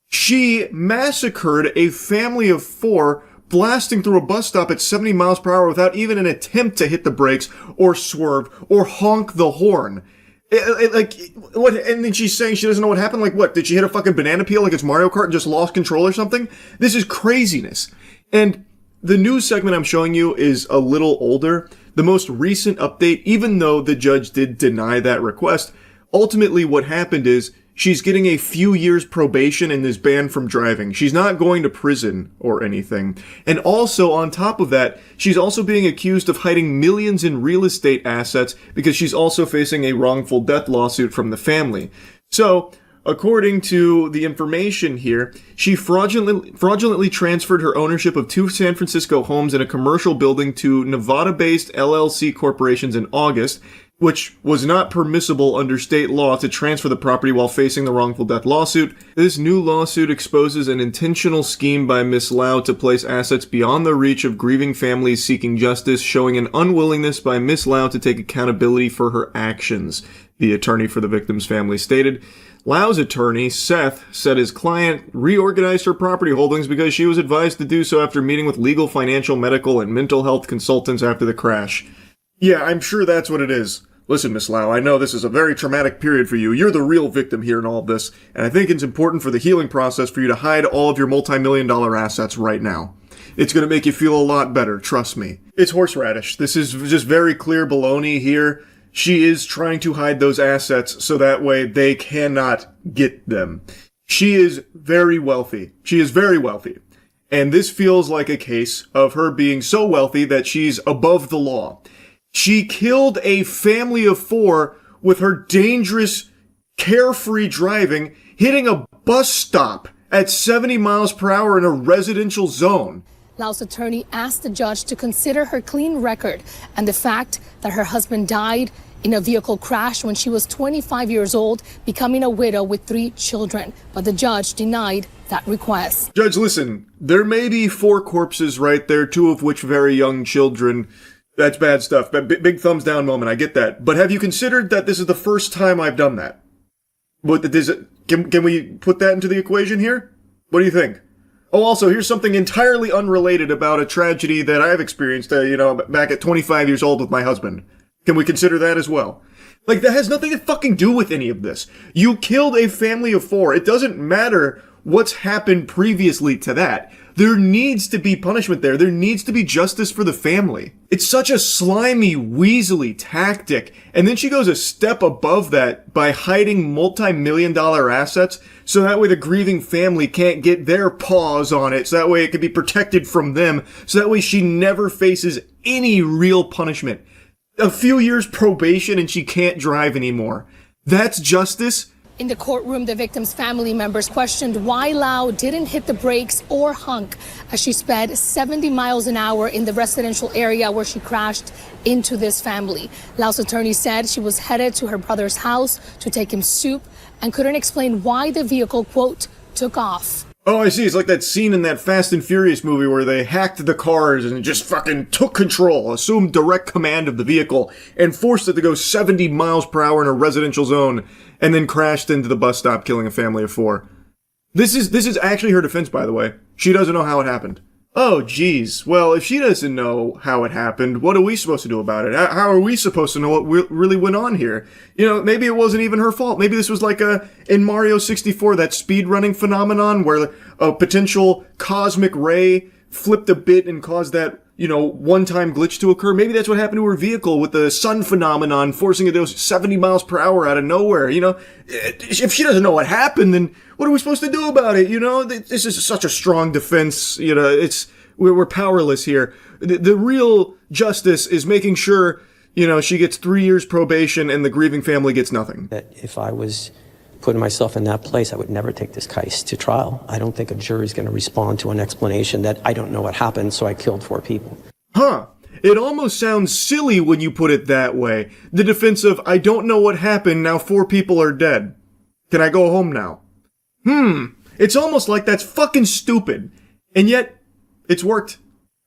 She massacred a family of 4, blasting through a bus stop at 70 miles per hour without even an attempt to hit the brakes or swerve or honk the horn. What? And then she's saying she doesn't know what happened? Like what? Did she hit a fucking banana peel like it's Mario Kart and just lost control or something? This is craziness. And the news segment I'm showing you is a little older. The most recent update, even though the judge did deny that request, ultimately what happened is she's getting a few years probation and is banned from driving. She's not going to prison or anything. And also, on top of that, she's also being accused of hiding millions in real estate assets because she's also facing a wrongful death lawsuit from the family. So, according to the information here, she fraudulently transferred her ownership of 2 San Francisco homes in a commercial building to Nevada-based LLC corporations in August, which was not permissible under state law to transfer the property while facing the wrongful death lawsuit. This new lawsuit exposes an intentional scheme by Ms. Lau to place assets beyond the reach of grieving families seeking justice, showing an unwillingness by Ms. Lau to take accountability for her actions, the attorney for the victim's family stated. Lau's attorney, Seth, said his client reorganized her property holdings because she was advised to do so after meeting with legal, financial, medical, and mental health consultants after the crash. Yeah, I'm sure that's what it is. Listen, Miss Lau, I know this is a very traumatic period for you. You're the real victim here in all of this, and I think it's important for the healing process for you to hide all of your multi-million-dollar assets right now. It's going to make you feel a lot better, trust me. It's horseradish. This is just very clear baloney here. She is trying to hide those assets so that way they cannot get them. She is very wealthy. She is very wealthy. And this feels like a case of her being so wealthy that she's above the law. She killed a family of 4 with her dangerous, carefree driving, hitting a bus stop at 70 miles per hour in a residential zone. Lau's attorney asked the judge to consider her clean record and the fact that her husband died in a vehicle crash when she was 25 years old, becoming a widow with 3 children. But the judge denied that request. Judge, listen, there may be 4 corpses right there, 2 of which very young children. That's bad stuff. Big thumbs down moment, I get that. But have you considered that this is the first time I've done that? Can we put that into the equation here? What do you think? Oh, also, here's something entirely unrelated about a tragedy that I've experienced, back at 25 years old with my husband. Can we consider that as well? Like, that has nothing to fucking do with any of this. You killed a family of 4. It doesn't matter what's happened previously to that. There needs to be punishment there. There needs to be justice for the family. It's such a slimy, weaselly tactic. And then she goes a step above that by hiding multi-million-dollar assets so that way the grieving family can't get their paws on it, so that way it can be protected from them, so that way she never faces any real punishment. A few years probation and she can't drive anymore. That's justice? In the courtroom, the victim's family members questioned why Lau didn't hit the brakes or honk as she sped 70 miles an hour in the residential area where she crashed into this family. Lau's attorney said she was headed to her brother's house to take him soup and couldn't explain why the vehicle, quote, took off. Oh, I see. It's like that scene in that Fast and Furious movie where they hacked the cars and just fucking took control, assumed direct command of the vehicle, and forced it to go 70 miles per hour in a residential zone, and then crashed into the bus stop, killing a family of 4. This is actually her defense, by the way. She doesn't know how it happened. Oh, geez. Well, if she doesn't know how it happened, what are we supposed to do about it? How are we supposed to know what really went on here? You know, maybe it wasn't even her fault. Maybe this was like in Mario 64, that speedrunning phenomenon where a potential cosmic ray flipped a bit and caused that, one-time glitch to occur. Maybe that's what happened to her vehicle with the sun phenomenon, forcing it to go 70 miles per hour out of nowhere. If she doesn't know what happened, then what are we supposed to do about it? This is such a strong defense. We're powerless here. The real justice is making sure, she gets 3 years probation and the grieving family gets nothing. That if I was putting myself in that place, I would never take this case to trial. I don't think a jury's going to respond to an explanation that I don't know what happened, so I killed 4 people. Huh. It almost sounds silly when you put it that way. The defense of, I don't know what happened, now 4 people are dead. Can I go home now? It's almost like that's fucking stupid. And yet, it's worked.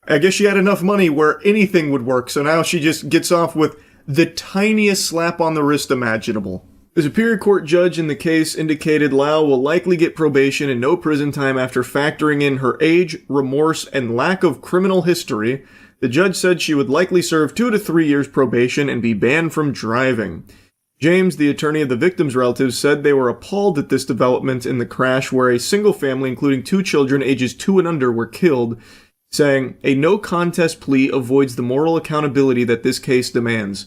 I guess she had enough money where anything would work, so now she just gets off with the tiniest slap on the wrist imaginable. The Superior Court judge in the case indicated Lau will likely get probation and no prison time after factoring in her age, remorse, and lack of criminal history. The judge said she would likely serve 2 to 3 years probation and be banned from driving. James, the attorney of the victim's relatives, said they were appalled at this development in the crash where a single family, including 2 children ages 2 and under, were killed, saying, a no-contest plea avoids the moral accountability that this case demands.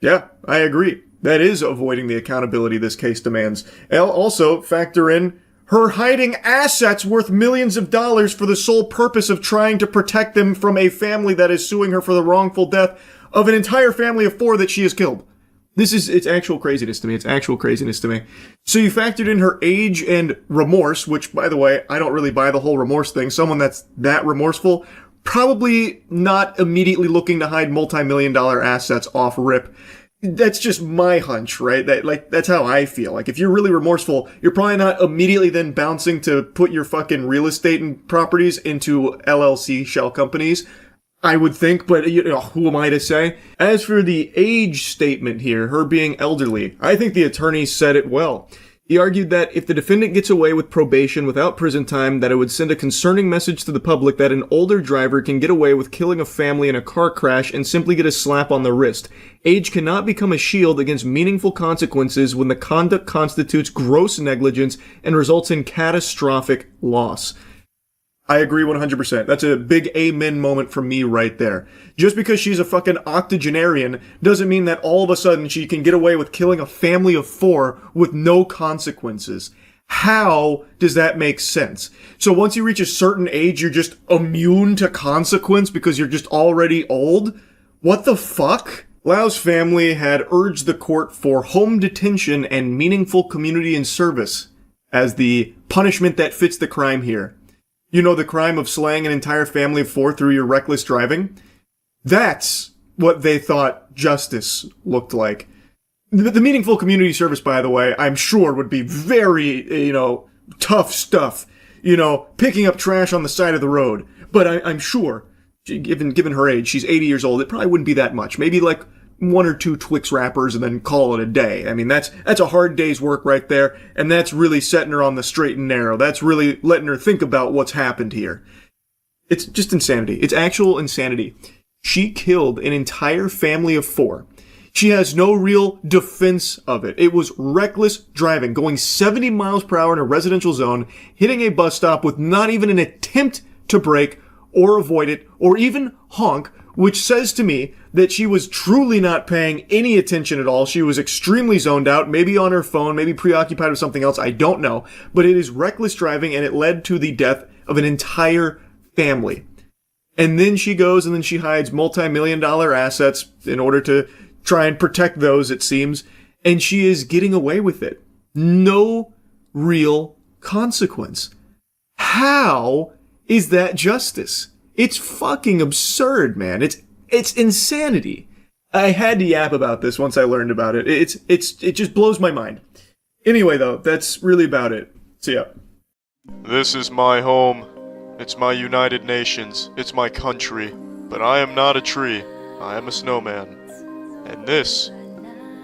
Yeah, I agree. That is avoiding the accountability this case demands. Also, factor in her hiding assets worth millions of dollars for the sole purpose of trying to protect them from a family that is suing her for the wrongful death of an entire family of 4 that she has killed. It's actual craziness to me. It's actual craziness to me. So you factored in her age and remorse, which, by the way, I don't really buy the whole remorse thing. Someone that's that remorseful, probably not immediately looking to hide multi-million-dollar assets off rip. That's just my hunch, right? That's how I feel. Like, if you're really remorseful, you're probably not immediately then bouncing to put your fucking real estate and properties into LLC shell companies. I would think, but who am I to say? As for the age statement here, her being elderly, I think the attorney said it well. He argued that if the defendant gets away with probation without prison time, that it would send a concerning message to the public that an older driver can get away with killing a family in a car crash and simply get a slap on the wrist. Age cannot become a shield against meaningful consequences when the conduct constitutes gross negligence and results in catastrophic loss. I agree 100%. That's a big amen moment from me right there. Just because she's a fucking octogenarian doesn't mean that all of a sudden she can get away with killing a family of 4 with no consequences. How does that make sense? So once you reach a certain age, you're just immune to consequence because you're just already old? What the fuck? Lau's family had urged the court for home detention and meaningful community and service as the punishment that fits the crime here. The crime of slaying an entire family of 4 through your reckless driving? That's what they thought justice looked like. The meaningful community service, by the way, I'm sure would be very, tough stuff. Picking up trash on the side of the road. But I'm sure, given her age, she's 80 years old, it probably wouldn't be that much. Maybe like 1 or 2 Twix wrappers and then call it a day. I mean, that's a hard day's work right there, and that's really setting her on the straight and narrow. That's really letting her think about what's happened here. It's just insanity. It's actual insanity. She killed an entire family of 4. She has no real defense of it. It was reckless driving, going 70 miles per hour in a residential zone, hitting a bus stop with not even an attempt to brake or avoid it, or even honk, which says to me that she was truly not paying any attention at all. She was extremely zoned out, maybe on her phone, maybe preoccupied with something else, I don't know. But it is reckless driving, and it led to the death of an entire family. And then she goes and then she hides multi-million-dollar assets in order to try and protect those, it seems, and she is getting away with it. No real consequence. How is that justice? It's fucking absurd, man. It's insanity. I had to yap about this once I learned about it. It just blows my mind. Anyway, though, that's really about it. See ya. This is my home. It's my United Nations. It's my country. But I am not a tree. I am a snowman. And this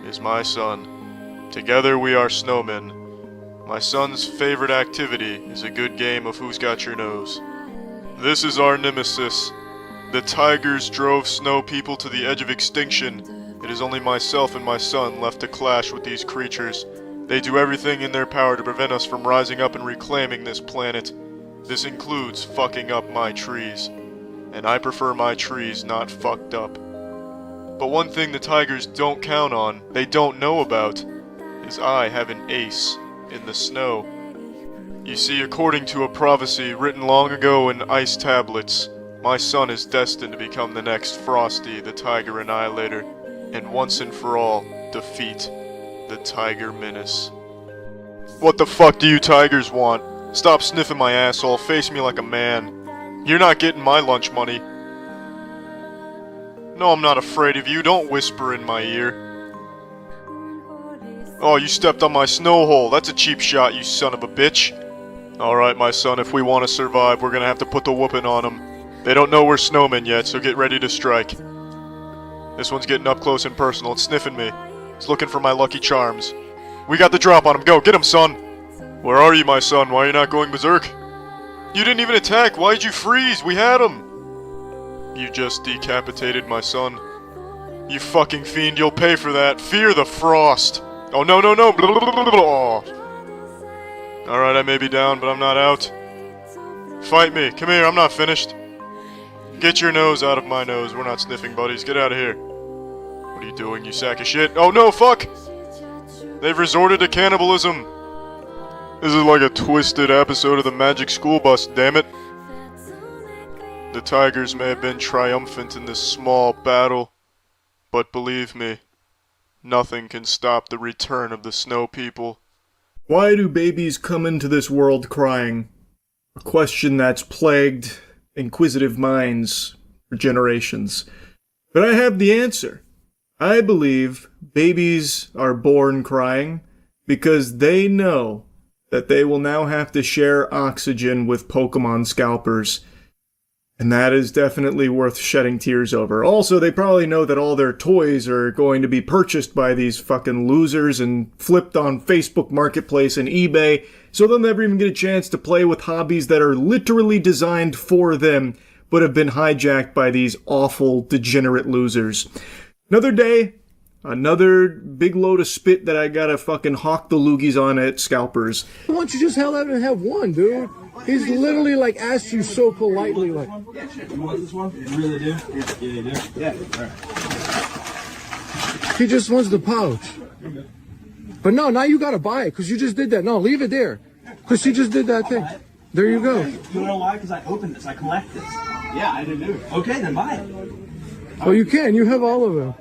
is my son. Together we are snowmen. My son's favorite activity is a good game of who's got your nose. This is our nemesis. The tigers drove snow people to the edge of extinction. It is only myself and my son left to clash with these creatures. They do everything in their power to prevent us from rising up and reclaiming this planet. This includes fucking up my trees. And I prefer my trees not fucked up. But one thing the tigers don't count on, they don't know about, is I have an ace in the snow. You see, according to a prophecy written long ago in ice tablets, my son is destined to become the next Frosty, the Tiger Annihilator, and once and for all, defeat the Tiger Menace. What the fuck do you tigers want? Stop sniffing my asshole, face me like a man. You're not getting my lunch money. No, I'm not afraid of you, don't whisper in my ear. Oh, you stepped on my snow hole, that's a cheap shot, you son of a bitch. Alright, my son, if we want to survive, we're gonna have to put the whooping on them. They don't know we're snowmen yet, so get ready to strike. This one's getting up close and personal, it's sniffing me. It's looking for my lucky charms. We got the drop on him, go, get him, son! Where are you, my son? Why are you not going berserk? You didn't even attack, why'd you freeze? We had him! You just decapitated my son. You fucking fiend, you'll pay for that. Fear the frost! Oh, no, no, no! Oh. Alright, I may be down, but I'm not out. Fight me. Come here, I'm not finished. Get your nose out of my nose. We're not sniffing buddies. Get out of here. What are you doing, you sack of shit? Oh, no, fuck! They've resorted to cannibalism. This is like a twisted episode of the Magic School Bus, damn it. The tigers may have been triumphant in this small battle, but believe me, nothing can stop the return of the snow people. Why do babies come into this world crying? A question that's plagued inquisitive minds for generations. But I have the answer. I believe babies are born crying because they know that they will now have to share oxygen with Pokemon scalpers. And that is definitely worth shedding tears over. Also, they probably know that all their toys are going to be purchased by these fucking losers and flipped on Facebook Marketplace and eBay, so they'll never even get a chance to play with hobbies that are literally designed for them, but have been hijacked by these awful, degenerate losers. Another day, another big load of spit that I gotta fucking hawk the loogies on at scalpers. Why don't you just hell out and have one, dude? He's literally like asked you so politely, like. You want this one? You really do? Yeah, you do? Yeah. Alright. He just wants the pouch. But no, now you gotta buy it, because you just did that. No, leave it there. Because he just did that thing. There you go. You know why? Because I opened this. I collect this. Yeah, I didn't do it. Okay, then buy it. Oh, you can. You have all of them.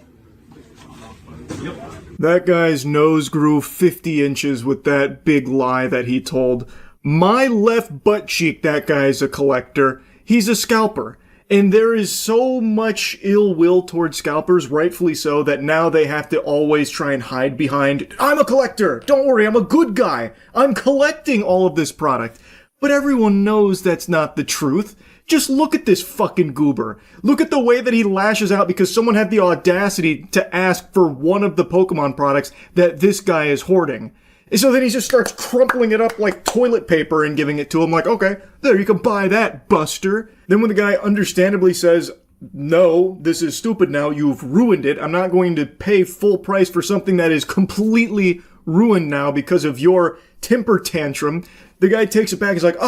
Yep. That guy's nose grew 50 inches with that big lie that he told. My left butt cheek, that guy's a collector. He's a scalper. And there is so much ill will towards scalpers, rightfully so, that now they have to always try and hide behind, I'm a collector! Don't worry, I'm a good guy! I'm collecting all of this product. But everyone knows that's not the truth. Just look at this fucking goober. Look at the way that he lashes out because someone had the audacity to ask for one of the Pokemon products that this guy is hoarding. And so then he just starts crumpling it up like toilet paper and giving it to him like, okay, there, you can buy that, buster. Then when the guy understandably says, no, this is stupid now, you've ruined it, I'm not going to pay full price for something that is completely ruined now because of your temper tantrum, the guy takes it back and is like,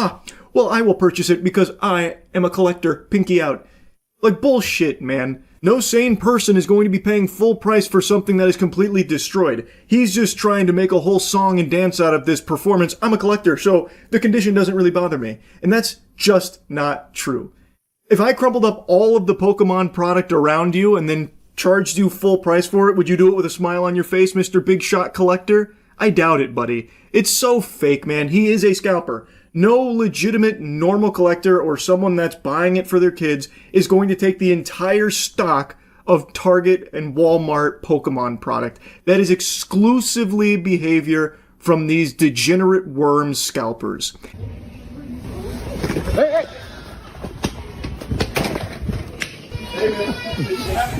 well, I will purchase it because I am a collector, pinky out. Like, bullshit, man. No sane person is going to be paying full price for something that is completely destroyed. He's just trying to make a whole song and dance out of this performance. I'm a collector, so the condition doesn't really bother me. And that's just not true. If I crumpled up all of the Pokemon product around you and then charged you full price for it, would you do it with a smile on your face, Mr. Big Shot Collector? I doubt it, buddy. It's so fake, man. He is a scalper. No legitimate normal collector or someone that's buying it for their kids is going to take the entire stock of Target and Walmart Pokemon product. That is exclusively behavior from these degenerate worm scalpers.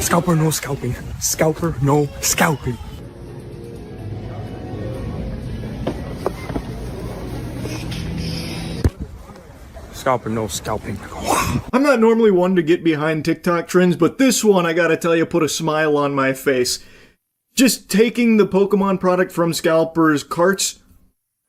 Scalper, no scalping. Scalper, no scalping. Scalper, no scalping. I'm not normally one to get behind TikTok trends, but this one, I gotta tell you, put a smile on my face. Just taking the Pokemon product from scalpers' carts.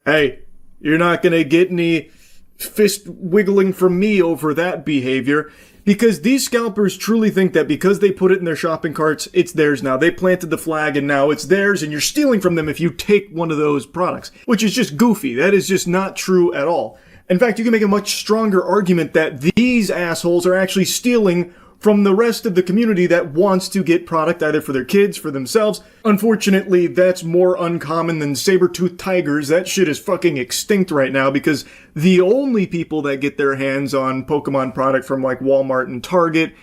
Hey, you're not gonna get any fist wiggling from me over that behavior. Because these scalpers truly think that because they put it in their shopping carts, it's theirs now. They planted the flag and now it's theirs, and you're stealing from them if you take one of those products. Which is just goofy. That is just not true at all. In fact, you can make a much stronger argument that these assholes are actually stealing from the rest of the community that wants to get product either for their kids, for themselves. Unfortunately, that's more uncommon than saber-toothed tigers. That shit is fucking extinct right now because the only people that get their hands on Pokemon product from like Walmart and Target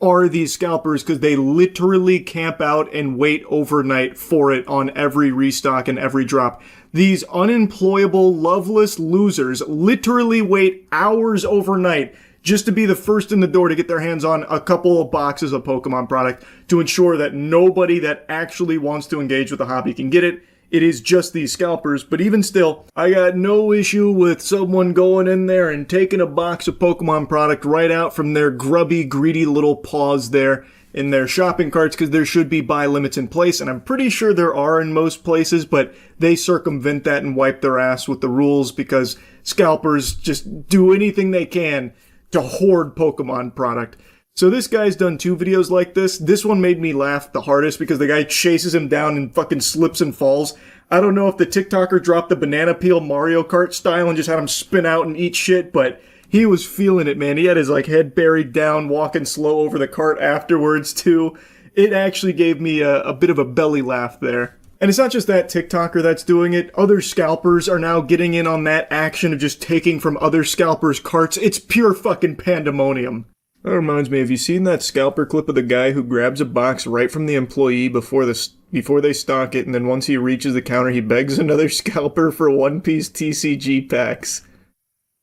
are these scalpers because they literally camp out and wait overnight for it on every restock and every drop. These unemployable, loveless losers literally wait hours overnight just to be the first in the door to get their hands on a couple of boxes of Pokemon product to ensure that nobody that actually wants to engage with the hobby can get it. It is just these scalpers, but even still, I got no issue with someone going in there and taking a box of Pokemon product right out from their grubby, greedy little paws there in their shopping carts because there should be buy limits in place, and I'm pretty sure there are in most places, but they circumvent that and wipe their ass with the rules because scalpers just do anything they can to hoard Pokemon product. So this guy's done 2 videos like this. This one made me laugh the hardest because the guy chases him down and fucking slips and falls. I don't know if the TikToker dropped the banana peel Mario Kart style and just had him spin out and eat shit, but he was feeling it, man. He had his like head buried down, walking slow over the cart afterwards too. It actually gave me a bit of a belly laugh there. And it's not just that TikToker that's doing it. Other scalpers are now getting in on that action of just taking from other scalpers' carts. It's pure fucking pandemonium. That reminds me, have you seen that scalper clip of the guy who grabs a box right from the employee before they stock it, and then once he reaches the counter, he begs another scalper for one-piece TCG packs?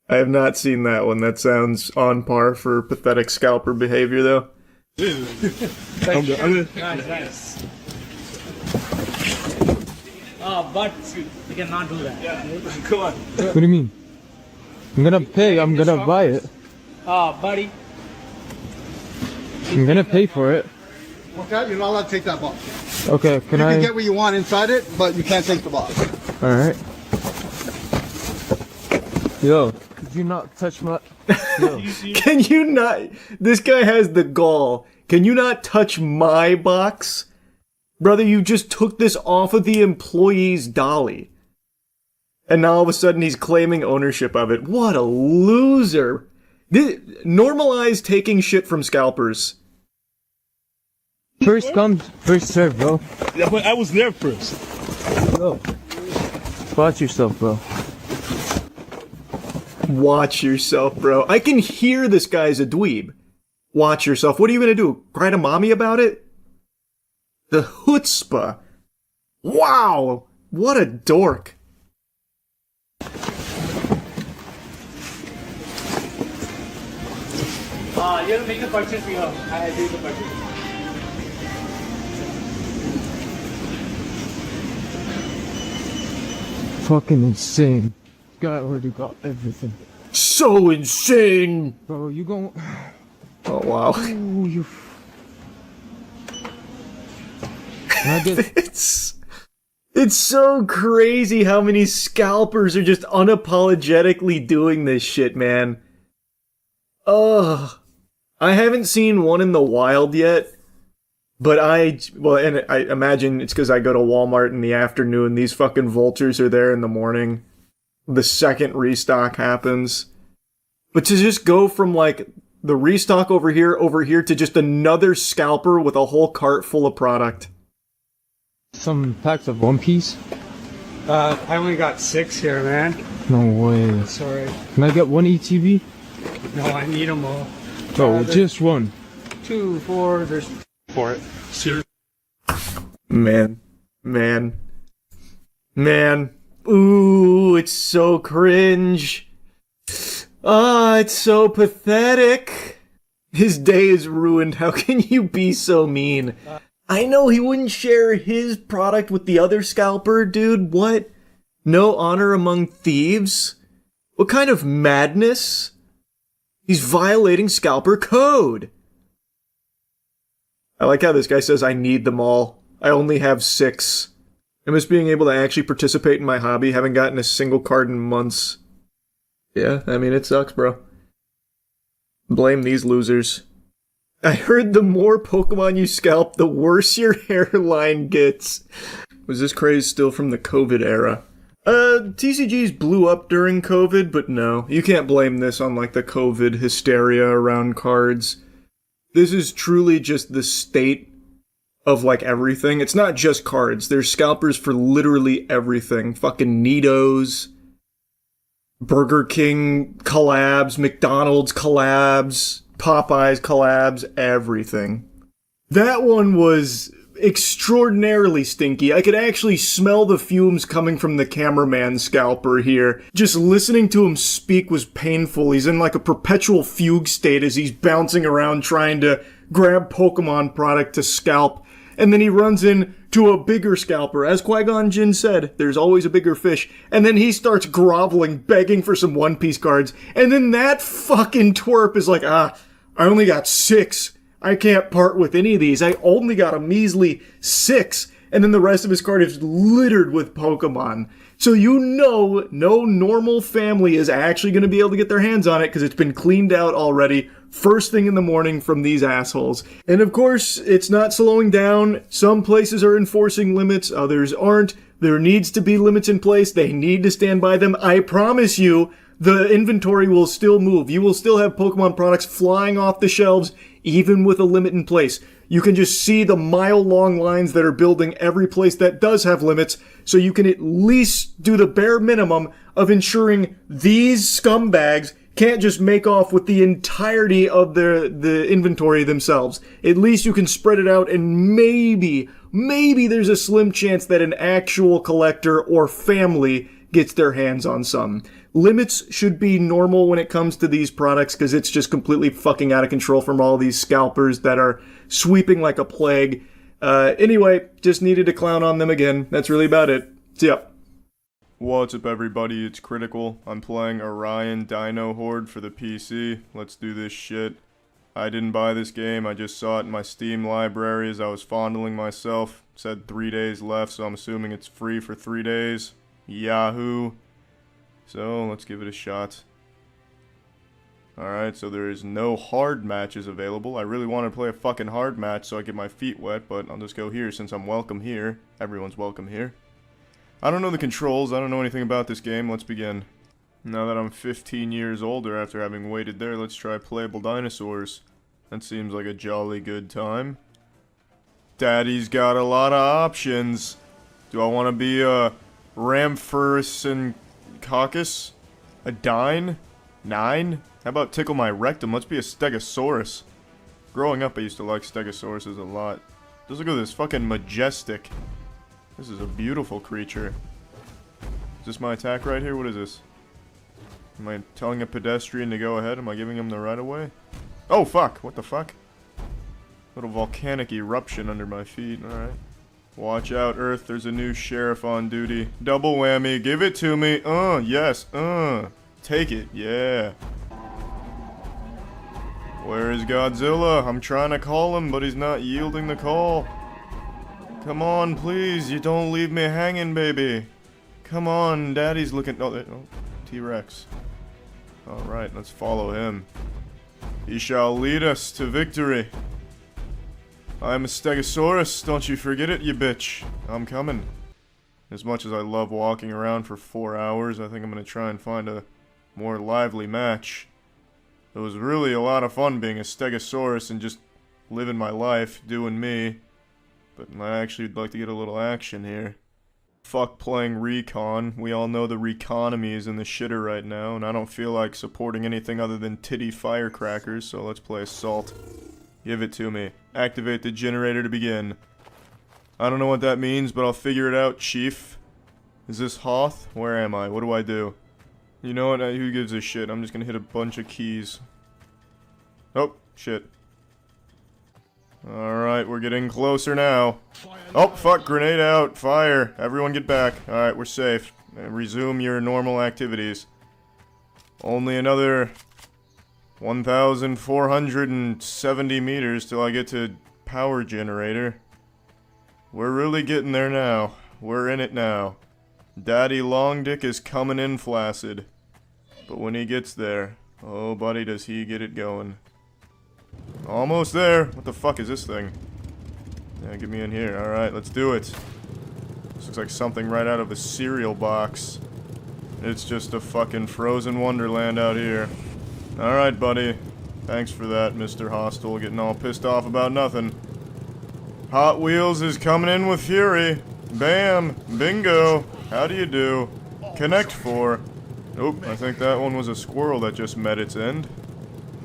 I have not seen that one. That sounds on par for pathetic scalper behavior, though. I'm good. Nice. But you cannot do that. Yeah. Come on. What do you mean? I'm gonna pay. I'm gonna buy it. Buddy. I'm gonna pay for it. Okay, you're not allowed to take that box. Okay, you can get what you want inside it, but you can't take the box. Alright. Yo, could you not touch my... Yo. Can you not... This guy has the gall. Can you not touch my box? Brother, you just took this off of the employee's dolly. And now all of a sudden he's claiming ownership of it. What a loser. Normalize taking shit from scalpers. First come, first serve, bro. Yeah, but I was there first. Bro. Watch yourself, bro. Watch yourself, bro. I can hear this guy's a dweeb. Watch yourself. What are you gonna do? Cry to mommy about it? The chutzpah. Wow! What a dork. You'll make the purchase here. I do the purchase. Fucking insane. Guy already got everything. So insane! Bro, you gon'... Oh, wow. Ooh, you... It's so crazy how many scalpers are just unapologetically doing this shit, man. Ugh. I haven't seen one in the wild yet, but I imagine it's because I go to Walmart in the afternoon. These fucking vultures are there in the morning. The second restock happens. But to just go from like the restock over here to just another scalper with a whole cart full of product. Some packs of One Piece? I only got 6 here, man. No way. Sorry. Can I get one ETB? No, I need them all. Oh, just one. 2, 4, there's 4. Seriously? Man. Ooh, it's so cringe. Ah, it's so pathetic. His day is ruined. How can you be so mean? I know he wouldn't share his product with the other scalper, dude. What? No honor among thieves? What kind of madness? He's violating scalper code. I like how this guy says, I need them all. I only have 6. I miss being able to actually participate in my hobby. Haven't gotten a single card in months. Yeah, I mean, it sucks, bro. Blame these losers. I heard the more Pokemon you scalp, the worse your hairline gets. Was this craze still from the COVID era? TCGs blew up during COVID, but no. You can't blame this on, like, the COVID hysteria around cards. This is truly just the state of, like, everything. It's not just cards. There's scalpers for literally everything. Fucking Nidos, Burger King collabs, McDonald's collabs, Popeyes collabs, everything. That one was extraordinarily stinky. I could actually smell the fumes coming from the cameraman scalper here. Just listening to him speak was painful. He's in like a perpetual fugue state as he's bouncing around trying to grab Pokemon product to scalp. And then he runs into a bigger scalper. As Qui-Gon Jinn said, there's always a bigger fish. And then he starts groveling, begging for some One Piece cards. And then that fucking twerp is like, I only got 6. I can't part with any of these. I only got a measly 6. And then the rest of his card is littered with Pokemon. So you know no normal family is actually going to be able to get their hands on it because it's been cleaned out already first thing in the morning from these assholes. And of course, it's not slowing down. Some places are enforcing limits, others aren't. There needs to be limits in place. They need to stand by them. I promise you, the inventory will still move. You will still have Pokemon products flying off the shelves, even with a limit in place. You can just see the mile-long lines that are building every place that does have limits, so you can at least do the bare minimum of ensuring these scumbags can't just make off with the entirety of the inventory themselves. At least you can spread it out, and maybe there's a slim chance that an actual collector or family gets their hands on some. Limits should be normal when it comes to these products because it's just completely fucking out of control from all these scalpers that are sweeping like a plague. Anyway, just needed to clown on them again. That's really about it. See ya. What's up, everybody? It's Critical. I'm playing Orion Dino Horde for the PC. Let's do this shit. I didn't buy this game. I just saw it in my Steam library as I was fondling myself. It said 3 days left, so I'm assuming it's free for 3 days. Yahoo! So, let's give it a shot. Alright, so there is no hard matches available. I really want to play a fucking hard match so I get my feet wet, but I'll just go here since I'm welcome here. Everyone's welcome here. I don't know the controls, I don't know anything about this game. Let's begin. Now that I'm 15 years older after having waited there, let's try Playable Dinosaurs. That seems like a jolly good time. Daddy's got a lot of options. Do I want to be a Ramphorus and Caucus? A Dine? 9? How about tickle my rectum? Let's be a Stegosaurus. Growing up, I used to like Stegosauruses a lot. Just look at this fucking majestic. This is a beautiful creature. Is this my attack right here? What is this? Am I telling a pedestrian to go ahead? Am I giving him the right of way? Oh, fuck! What the fuck? Little volcanic eruption under my feet. Alright. Watch out, Earth. There's a new sheriff on duty. Double whammy. Give it to me. Yes. Take it. Yeah. Where is Godzilla? I'm trying to call him, but he's not yielding the call. Come on, please. You don't leave me hanging, baby. Come on. Daddy's looking... Oh, T-Rex. Alright, let's follow him. He shall lead us to victory. I'm a Stegosaurus, don't you forget it, you bitch. I'm coming. As much as I love walking around for 4 hours, I think I'm gonna try and find a more lively match. It was really a lot of fun being a Stegosaurus and just living my life, doing me. But I actually would like to get a little action here. Fuck playing Recon. We all know the Reconomy is in the shitter right now, and I don't feel like supporting anything other than titty firecrackers, so let's play Assault. Give it to me. Activate the generator to begin. I don't know what that means, but I'll figure it out, Chief. Is this Hoth? Where am I? What do I do? You know what? Who gives a shit? I'm just gonna hit a bunch of keys. Oh, shit. Alright, we're getting closer now. Oh, fuck, grenade out. Fire. Everyone get back. Alright, we're safe. Resume your normal activities. Only another 1,470 meters till I get to power generator. We're really getting there now. We're in it now. Daddy Longdick is coming in flaccid. But when he gets there, oh buddy, does he get it going. Almost there. What the fuck is this thing? Yeah, get me in here. Alright, let's do it. This looks like something right out of a cereal box. It's just a fucking frozen wonderland out here. Alright, buddy. Thanks for that, Mr. Hostile, getting all pissed off about nothing. Hot Wheels is coming in with fury. Bam! Bingo! How do you do? Connect 4. Nope, I think that one was a squirrel that just met its end.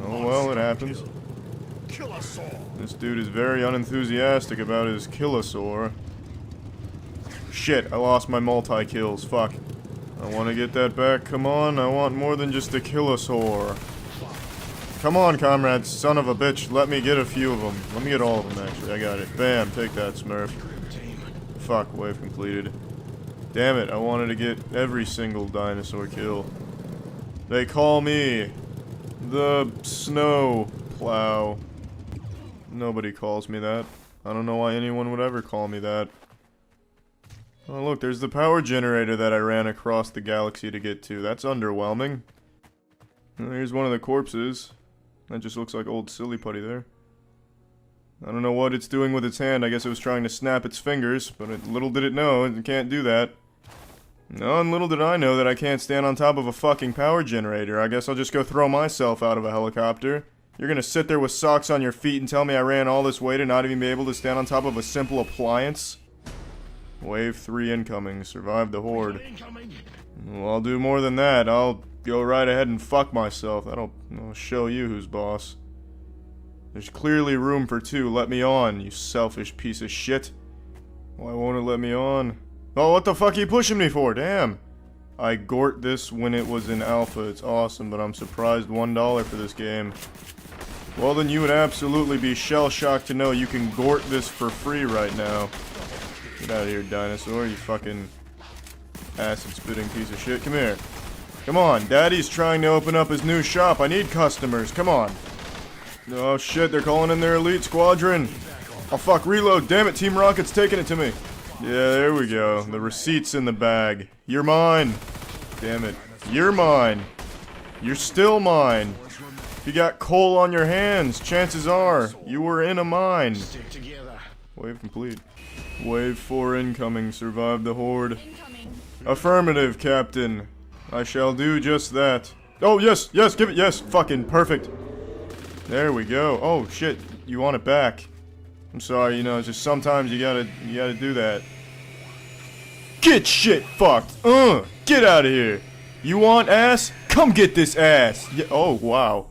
Oh well, it happens. This dude is very unenthusiastic about his Kilosaur. Shit, I lost my multi-kills, fuck. I want to get that back, come on, I want more than just a Kilosaur. Come on, comrades, son of a bitch, let me get a few of them. Let me get all of them, actually, I got it. Bam, take that, Smurf. Fuck, wave completed. Damn it, I wanted to get every single dinosaur kill. They call me the Snow Plow. Nobody calls me that. I don't know why anyone would ever call me that. Oh look, there's the power generator that I ran across the galaxy to get to. That's underwhelming. And here's one of the corpses. That just looks like old silly putty there. I don't know what it's doing with its hand. I guess it was trying to snap its fingers, but little did it know it can't do that. No, and little did I know that I can't stand on top of a fucking power generator. I guess I'll just go throw myself out of a helicopter. You're gonna sit there with socks on your feet and tell me I ran all this way to not even be able to stand on top of a simple appliance? Wave 3 incoming. Survive the horde. Well, I'll do more than that. I'll go right ahead and fuck myself. I'll show you who's boss. There's clearly room for 2. Let me on, you selfish piece of shit. Why won't it let me on? Oh, what the fuck are you pushing me for? Damn. I gort this when it was in alpha. It's awesome, but I'm surprised $1 for this game. Well, then you would absolutely be shell-shocked to know you can gort this for free right now. Get out of here, dinosaur, you fucking acid-spitting piece of shit. Come here. Come on, Daddy's trying to open up his new shop. I need customers. Come on. Oh shit, they're calling in their elite squadron. Oh fuck, reload. Damn it, Team Rocket's taking it to me. Yeah, there we go. The receipt's in the bag. You're mine. Damn it. You're mine. You're still mine. If you got coal on your hands, chances are you were in a mine. Wave complete. Wave 4 incoming. Survive the horde. Affirmative, Captain. I shall do just that. Oh, yes, yes, give it, yes. Fucking perfect. There we go. Oh, shit. You want it back. I'm sorry, you know, it's just sometimes you gotta do that. Get shit fucked. Get out of here. You want ass? Come get this ass. Yeah, oh, wow.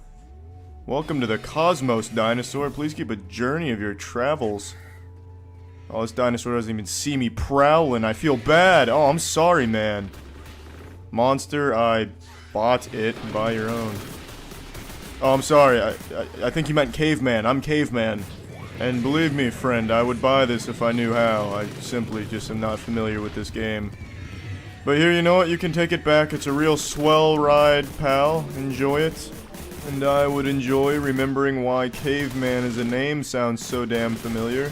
Welcome to the cosmos, dinosaur. Please keep a journey of your travels. Oh, this dinosaur doesn't even see me prowling. I feel bad. Oh, I'm sorry, man. Monster, I bought it. Buy your own. Oh, I'm sorry. I think you meant caveman. I'm caveman. And believe me, friend, I would buy this if I knew how. I simply just am not familiar with this game. But here, you know what? You can take it back. It's a real swell ride, pal. Enjoy it. And I would enjoy remembering why Caveman as a name sounds so damn familiar.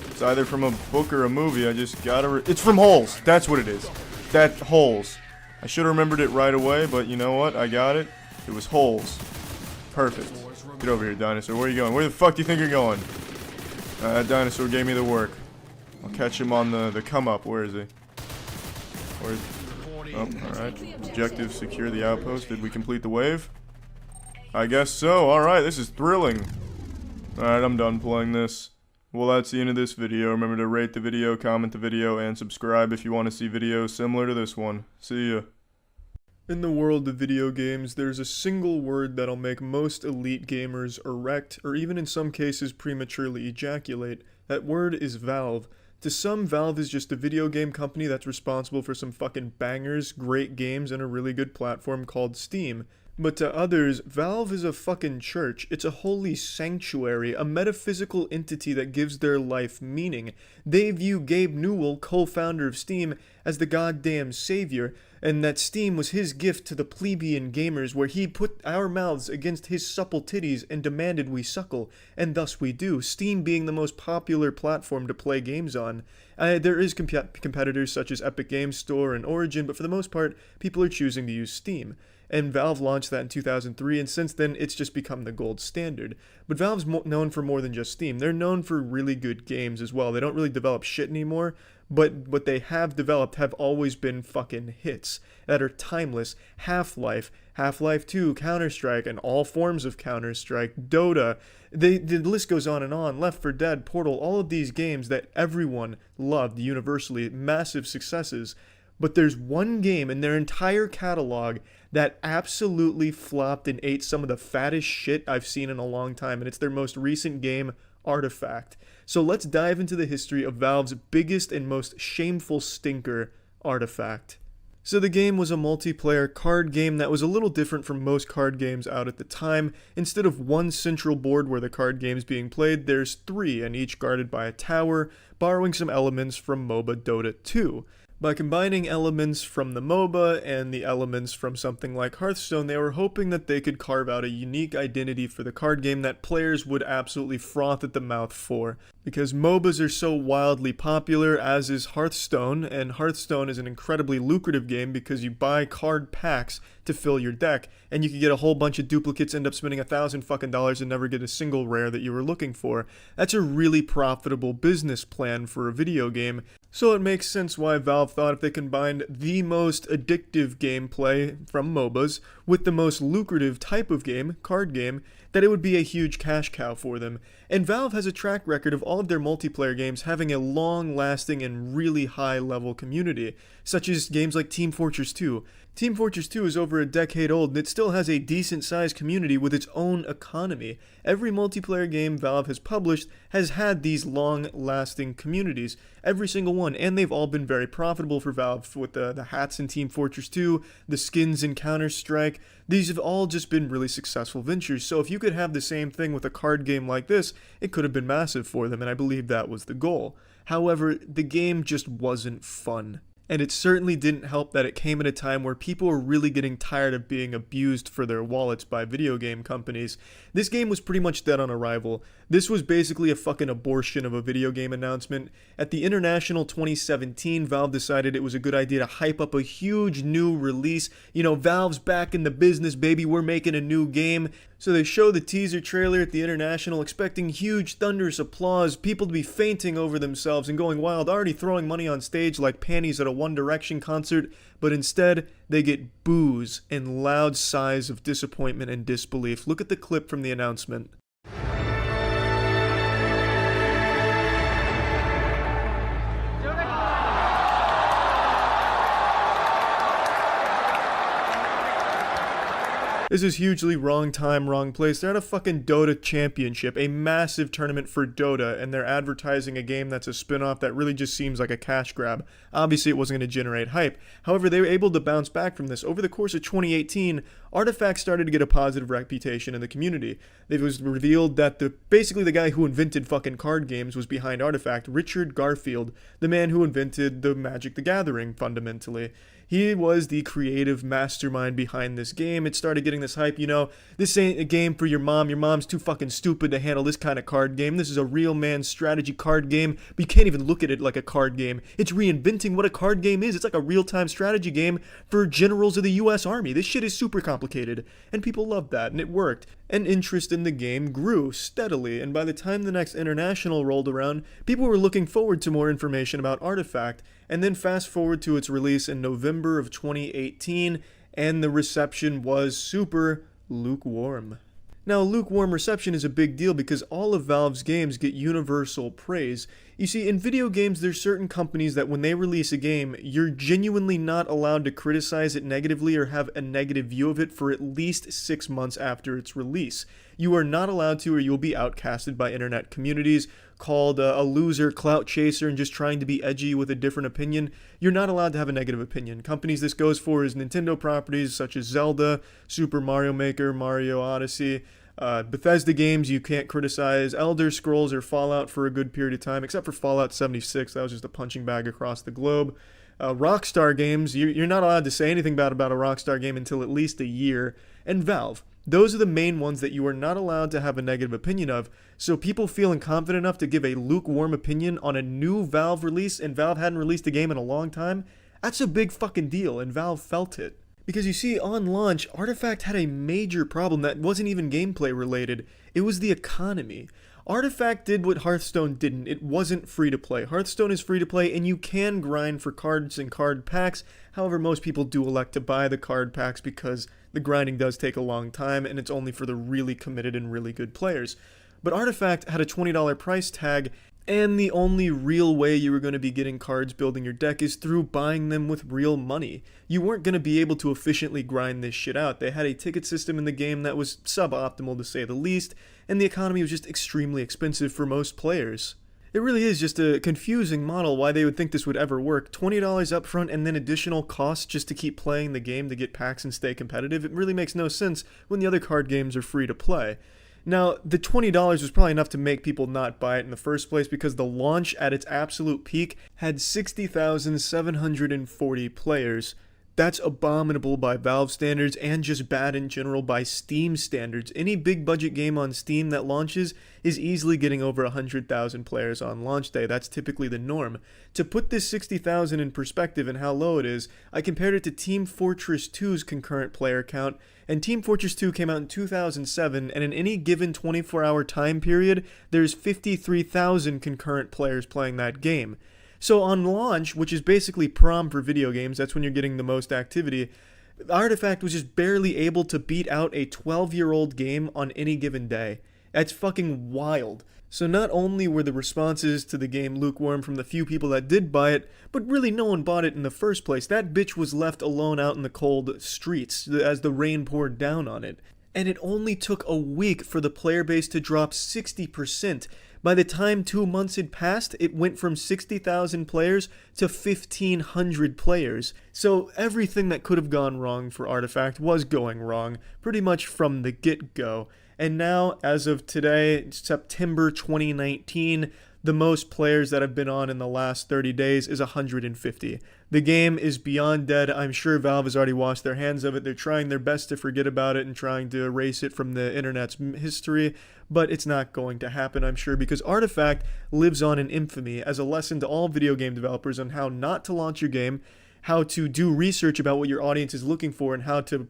It's either from a book or a movie. I just gotta it's from Holes. That's what it is. That Holes. I should have remembered it right away, but you know what? I got it. It was Holes. Perfect. Get over here, dinosaur. Where are you going? Where the fuck do you think you're going? That dinosaur gave me the work. I'll catch him on the come up. Where is he? Where is he? Oh, alright. Objective, secure the outpost. Did we complete the wave? I guess so. Alright, this is thrilling. Alright, I'm done playing this. Well, that's the end of this video. Remember to rate the video, comment the video, and subscribe if you want to see videos similar to this one. See ya. In the world of video games, there's a single word that'll make most elite gamers erect, or even in some cases prematurely ejaculate. That word is Valve. To some, Valve is just a video game company that's responsible for some fucking bangers, great games, and a really good platform called Steam. But to others, Valve is a fucking church. It's a holy sanctuary, a metaphysical entity that gives their life meaning. They view Gabe Newell, co-founder of Steam, as the goddamn savior, and that Steam was his gift to the plebeian gamers, where he put our mouths against his supple titties and demanded we suckle, and thus we do, Steam being the most popular platform to play games on. There is competitors such as Epic Games Store and Origin, but for the most part, people are choosing to use Steam. And Valve launched that in 2003, and since then, it's just become the gold standard. But Valve's known for more than just Steam. They're known for really good games as well. They don't really develop shit anymore, but what they have developed have always been fucking hits that are timeless. Half-Life, Half-Life 2, Counter-Strike, and all forms of Counter-Strike, Dota, the list goes on and on, Left 4 Dead, Portal, all of these games that everyone loved universally, massive successes. But there's one game in their entire catalog that absolutely flopped and ate some of the fattest shit I've seen in a long time, and it's their most recent game, Artifact. So let's dive into the history of Valve's biggest and most shameful stinker, Artifact. So the game was a multiplayer card game that was a little different from most card games out at the time. Instead of one central board where the card game's being played, there's three, and each guarded by a tower, borrowing some elements from MOBA Dota 2. By combining elements from the MOBA and the elements from something like Hearthstone, they were hoping that they could carve out a unique identity for the card game that players would absolutely froth at the mouth for. Because MOBAs are so wildly popular, as is Hearthstone, and Hearthstone is an incredibly lucrative game because you buy card packs to fill your deck, and you can get a whole bunch of duplicates, end up spending $1,000 and never get a single rare that you were looking for. That's a really profitable business plan for a video game, so it makes sense why Valve thought if they combined the most addictive gameplay from MOBAs with the most lucrative type of game, card game, that it would be a huge cash cow for them. And Valve has a track record of all of their multiplayer games having a long-lasting and really high-level community, such as games like Team Fortress 2. Team Fortress 2 is over a decade old and it still has a decent-sized community with its own economy. Every multiplayer game Valve has published has had these long-lasting communities, every single one, and they've all been very profitable for Valve with the hats in Team Fortress 2, the skins in Counter-Strike. These have all just been really successful ventures, so if you could have the same thing with a card game like this, it could have been massive for them, and I believe that was the goal. However, the game just wasn't fun. And it certainly didn't help that it came at a time where people were really getting tired of being abused for their wallets by video game companies. This game was pretty much dead on arrival. This was basically a fucking abortion of a video game announcement. At the International 2017, Valve decided it was a good idea to hype up a huge new release. You know, Valve's back in the business, baby, we're making a new game. So they show the teaser trailer at the International, expecting huge thunderous applause, people to be fainting over themselves and going wild, already throwing money on stage like panties at a One Direction concert, but instead they get boos and loud sighs of disappointment and disbelief. Look at the clip from the announcement. This is hugely wrong time, wrong place. They're at a fucking Dota championship, a massive tournament for Dota, and they're advertising a game that's a spin-off that really just seems like a cash grab. Obviously, it wasn't going to generate hype. However, they were able to bounce back from this. Over the course of 2018, Artifact started to get a positive reputation in the community. It was revealed that basically the guy who invented fucking card games was behind Artifact, Richard Garfield, the man who invented the Magic the Gathering, fundamentally. He was the creative mastermind behind this game. It started getting this hype, you know, this ain't a game for your mom. Your mom's too fucking stupid to handle this kind of card game. This is a real man strategy card game, but you can't even look at it like a card game. It's reinventing what a card game is. It's like a real-time strategy game for generals of the US Army. This shit is super complicated, and people loved that, and it worked. And interest in the game grew steadily, and by the time the next International rolled around, people were looking forward to more information about Artifact. And then fast forward to its release in November of 2018, and the reception was super lukewarm. Now, lukewarm reception is a big deal because all of Valve's games get universal praise. You see, in video games, there's certain companies that when they release a game, you're genuinely not allowed to criticize it negatively or have a negative view of it for at least 6 months after its release. You are not allowed to, or you'll be outcasted by internet communities, called a loser, clout chaser, and just trying to be edgy with a different opinion. You're not allowed to have a negative opinion. Companies this goes for is Nintendo properties such as Zelda, Super Mario Maker, Mario Odyssey, Bethesda games you can't criticize, Elder Scrolls or Fallout for a good period of time, except for Fallout 76, that was just a punching bag across the globe. Rockstar games, you're not allowed to say anything bad about a Rockstar game until at least a year. And Valve. Those are the main ones that you are not allowed to have a negative opinion of, so people feeling confident enough to give a lukewarm opinion on a new Valve release, and Valve hadn't released a game in a long time, that's a big fucking deal, and Valve felt it. Because you see, on launch, Artifact had a major problem that wasn't even gameplay related. It was the economy. Artifact did what Hearthstone didn't. It wasn't free to play. Hearthstone is free to play, and you can grind for cards and card packs. However, most people do elect to buy the card packs because the grinding does take a long time, and it's only for the really committed and really good players. But Artifact had a $20 price tag, and the only real way you were going to be getting cards building your deck is through buying them with real money. You weren't going to be able to efficiently grind this shit out. They had a ticket system in the game that was suboptimal to say the least, and the economy was just extremely expensive for most players. It really is just a confusing model why they would think this would ever work. $20 upfront and then additional costs just to keep playing the game to get packs and stay competitive. It really makes no sense when the other card games are free to play. Now, the $20 was probably enough to make people not buy it in the first place because the launch at its absolute peak had 60,740 players. That's abominable by Valve standards and just bad in general by Steam standards. Any big budget game on Steam that launches is easily getting over 100,000 players on launch day. That's typically the norm. To put this 60,000 in perspective and how low it is, I compared it to Team Fortress 2's concurrent player count, and Team Fortress 2 came out in 2007, and in any given 24-hour time period, there's 53,000 concurrent players playing that game. So on launch, which is basically prom for video games, that's when you're getting the most activity, Artifact was just barely able to beat out a 12-year-old game on any given day. That's fucking wild. So not only were the responses to the game lukewarm from the few people that did buy it, but really no one bought it in the first place. That bitch was left alone out in the cold streets as the rain poured down on it. And it only took a week for the player base to drop 60%. By the time 2 months had passed, it went from 60,000 players to 1,500 players. So everything that could have gone wrong for Artifact was going wrong, pretty much from the get-go. And now, as of today, September 2019, the most players that have been on in the last 30 days is 150. The game is beyond dead. I'm sure Valve has already washed their hands of it. They're trying their best to forget about it and trying to erase it from the internet's history, but it's not going to happen, I'm sure, because Artifact lives on in infamy as a lesson to all video game developers on how not to launch your game, how to do research about what your audience is looking for and how to,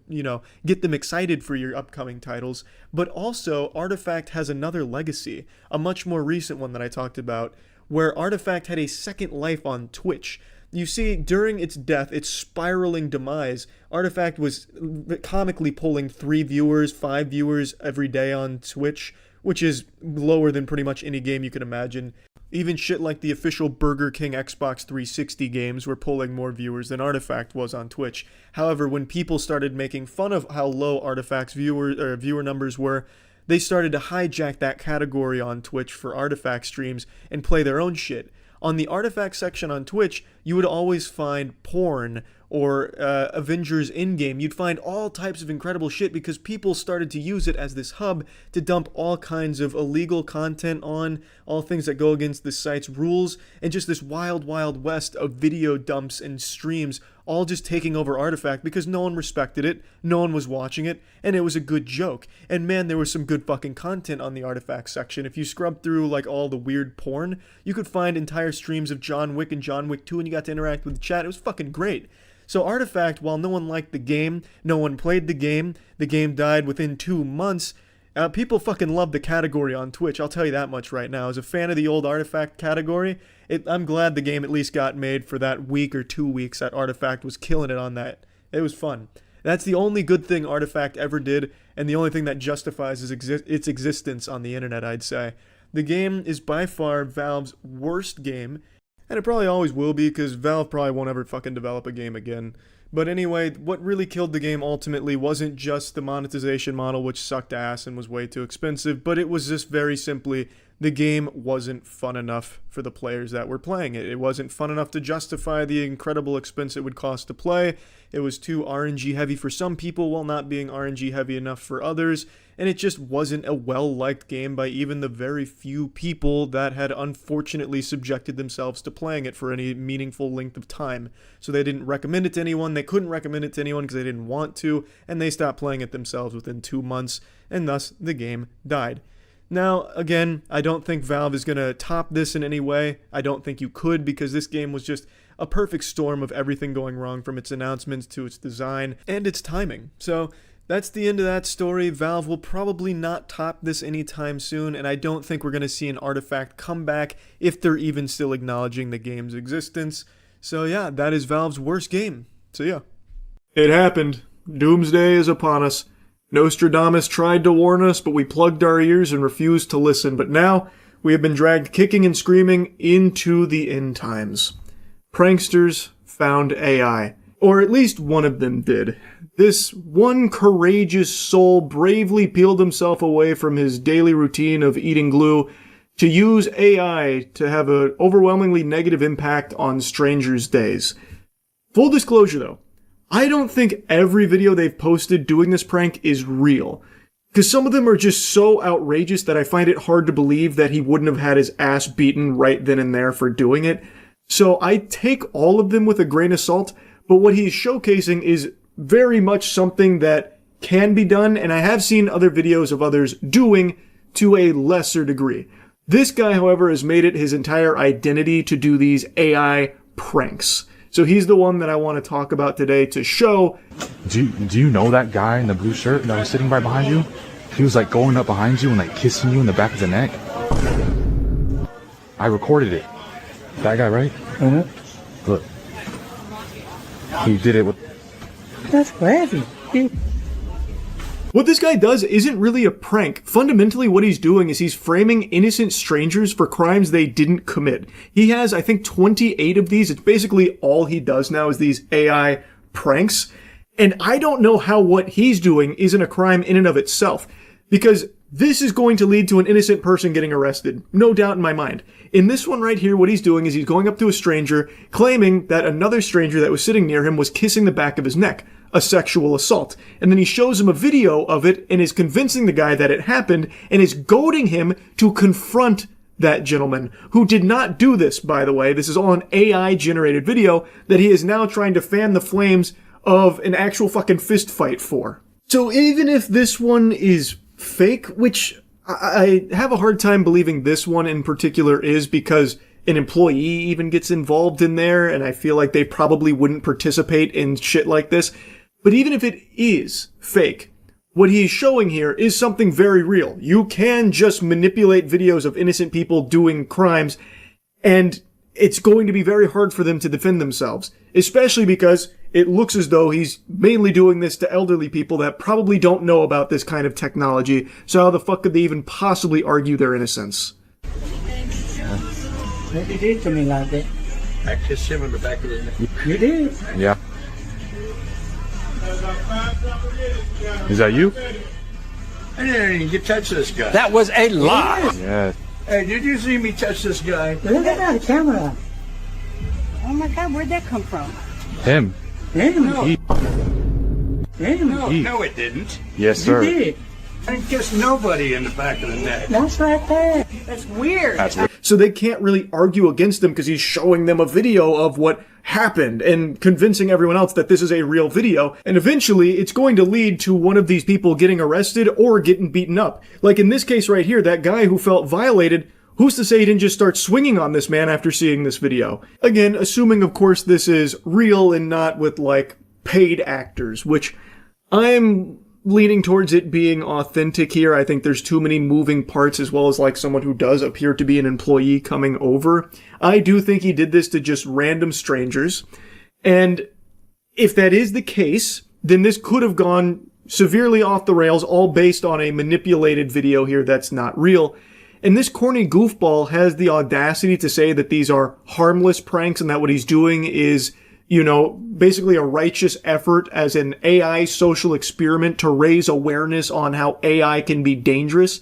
get them excited for your upcoming titles. But also, Artifact has another legacy, a much more recent one that I talked about, where Artifact had a second life on Twitch. You see, during its death, its spiraling demise, Artifact was comically pulling 3 viewers, 5 viewers every day on Twitch, which is lower than pretty much any game you can imagine. Even shit like the official Burger King Xbox 360 games were pulling more viewers than Artifact was on Twitch. However, when people started making fun of how low Artifact's viewer numbers were, they started to hijack that category on Twitch for Artifact streams and play their own shit. On the Artifact section on Twitch, you would always find porn or Avengers in-game. You'd find all types of incredible shit because people started to use it as this hub to dump all kinds of illegal content on, all things that go against the site's rules, and just this wild, wild west of video dumps and streams all just taking over Artifact because no one respected it, no one was watching it, and it was a good joke. And man, there was some good fucking content on the Artifact section. If you scrub through like all the weird porn, you could find entire streams of John Wick and John Wick 2 and you got to interact with the chat. It was fucking great. So Artifact, while no one liked the game, no one played the game died within 2 months, people fucking love the category on Twitch, I'll tell you that much right now. As a fan of the old Artifact category, I'm glad the game at least got made for that week or 2 weeks that Artifact was killing it on that. It was fun. That's the only good thing Artifact ever did, and the only thing that justifies its existence on the internet, I'd say. The game is by far Valve's worst game, and it probably always will be, because Valve probably won't ever fucking develop a game again. But anyway, what really killed the game ultimately wasn't just the monetization model, which sucked ass and was way too expensive, but it was just very simply, the game wasn't fun enough for the players that were playing it. It wasn't fun enough to justify the incredible expense it would cost to play. It was too RNG heavy for some people while not being RNG heavy enough for others, and it just wasn't a well-liked game by even the very few people that had unfortunately subjected themselves to playing it for any meaningful length of time. So they didn't recommend it to anyone, they couldn't recommend it to anyone because they didn't want to, and they stopped playing it themselves within 2 months, and thus the game died. Now, again, I don't think Valve is going to top this in any way. I don't think you could, because this game was just a perfect storm of everything going wrong, from its announcements to its design and its timing. So that's the end of that story. Valve will probably not top this anytime soon, and I don't think we're going to see an Artifact comeback if they're even still acknowledging the game's existence. So yeah, that is Valve's worst game. So yeah. It happened. Doomsday is upon us. Nostradamus tried to warn us, but we plugged our ears and refused to listen. But now, we have been dragged kicking and screaming into the end times. Pranksters found AI. Or at least one of them did. This one courageous soul bravely peeled himself away from his daily routine of eating glue to use AI to have an overwhelmingly negative impact on strangers' days. Full disclosure though, I don't think every video they've posted doing this prank is real. Because some of them are just so outrageous that I find it hard to believe that he wouldn't have had his ass beaten right then and there for doing it. So I take all of them with a grain of salt, but what he's showcasing is very much something that can be done, and I have seen other videos of others doing to a lesser degree. This guy, however, has made it his entire identity to do these AI pranks. So he's the one that I want to talk about today to show. Do you know that guy in the blue shirt that was sitting right behind you? He was like going up behind you and like kissing you in the back of the neck. I recorded it. That guy, right? Mm-hmm. Look. He did it with... That's crazy. What this guy does isn't really a prank. Fundamentally, what he's doing is he's framing innocent strangers for crimes they didn't commit. He has, I think, 28 of these. It's basically all he does now is these AI pranks. And I don't know how what he's doing isn't a crime in and of itself. Because this is going to lead to an innocent person getting arrested. No doubt in my mind. In this one right here, what he's doing is he's going up to a stranger, claiming that another stranger that was sitting near him was kissing the back of his neck. A sexual assault. And then he shows him a video of it and is convincing the guy that it happened and is goading him to confront that gentleman, who did not do this, by the way. This is all an AI-generated video that he is now trying to fan the flames of an actual fucking fist fight for. So even if this one is fake, which I have a hard time believing this one in particular is, because an employee even gets involved in there, and I feel like they probably wouldn't participate in shit like this. But even if it is fake, what he's showing here is something very real. You can just manipulate videos of innocent people doing crimes, and it's going to be very hard for them to defend themselves, especially because it looks as though he's mainly doing this to elderly people that probably don't know about this kind of technology, so how the fuck could they even possibly argue their innocence? What you did to me like that? I kissed him in the back of the neck. You did? Yeah. Is that you? I didn't even get touch this guy. That was a lie. Yeah. Hey, did you see me touch this guy? Look at that camera. Oh my God, where'd that come from? Him. Him? No. Him? No, it didn't. Yes, sir. You did. I didn't kiss nobody in the back of the neck. That's right there. That's weird. That's weird. So they can't really argue against him because he's showing them a video of what happened and convincing everyone else that this is a real video. And eventually it's going to lead to one of these people getting arrested or getting beaten up. Like in this case right here, that guy who felt violated, who's to say he didn't just start swinging on this man after seeing this video? Again, assuming of course this is real and not with like paid actors, which I'm leaning towards it being authentic here. I think there's too many moving parts, as well as like someone who does appear to be an employee coming over. I do think he did this to just random strangers. And if that is the case, then this could have gone severely off the rails, all based on a manipulated video here that's not real. And this corny goofball has the audacity to say that these are harmless pranks and that what he's doing is, you know, basically a righteous effort as an AI social experiment to raise awareness on how AI can be dangerous.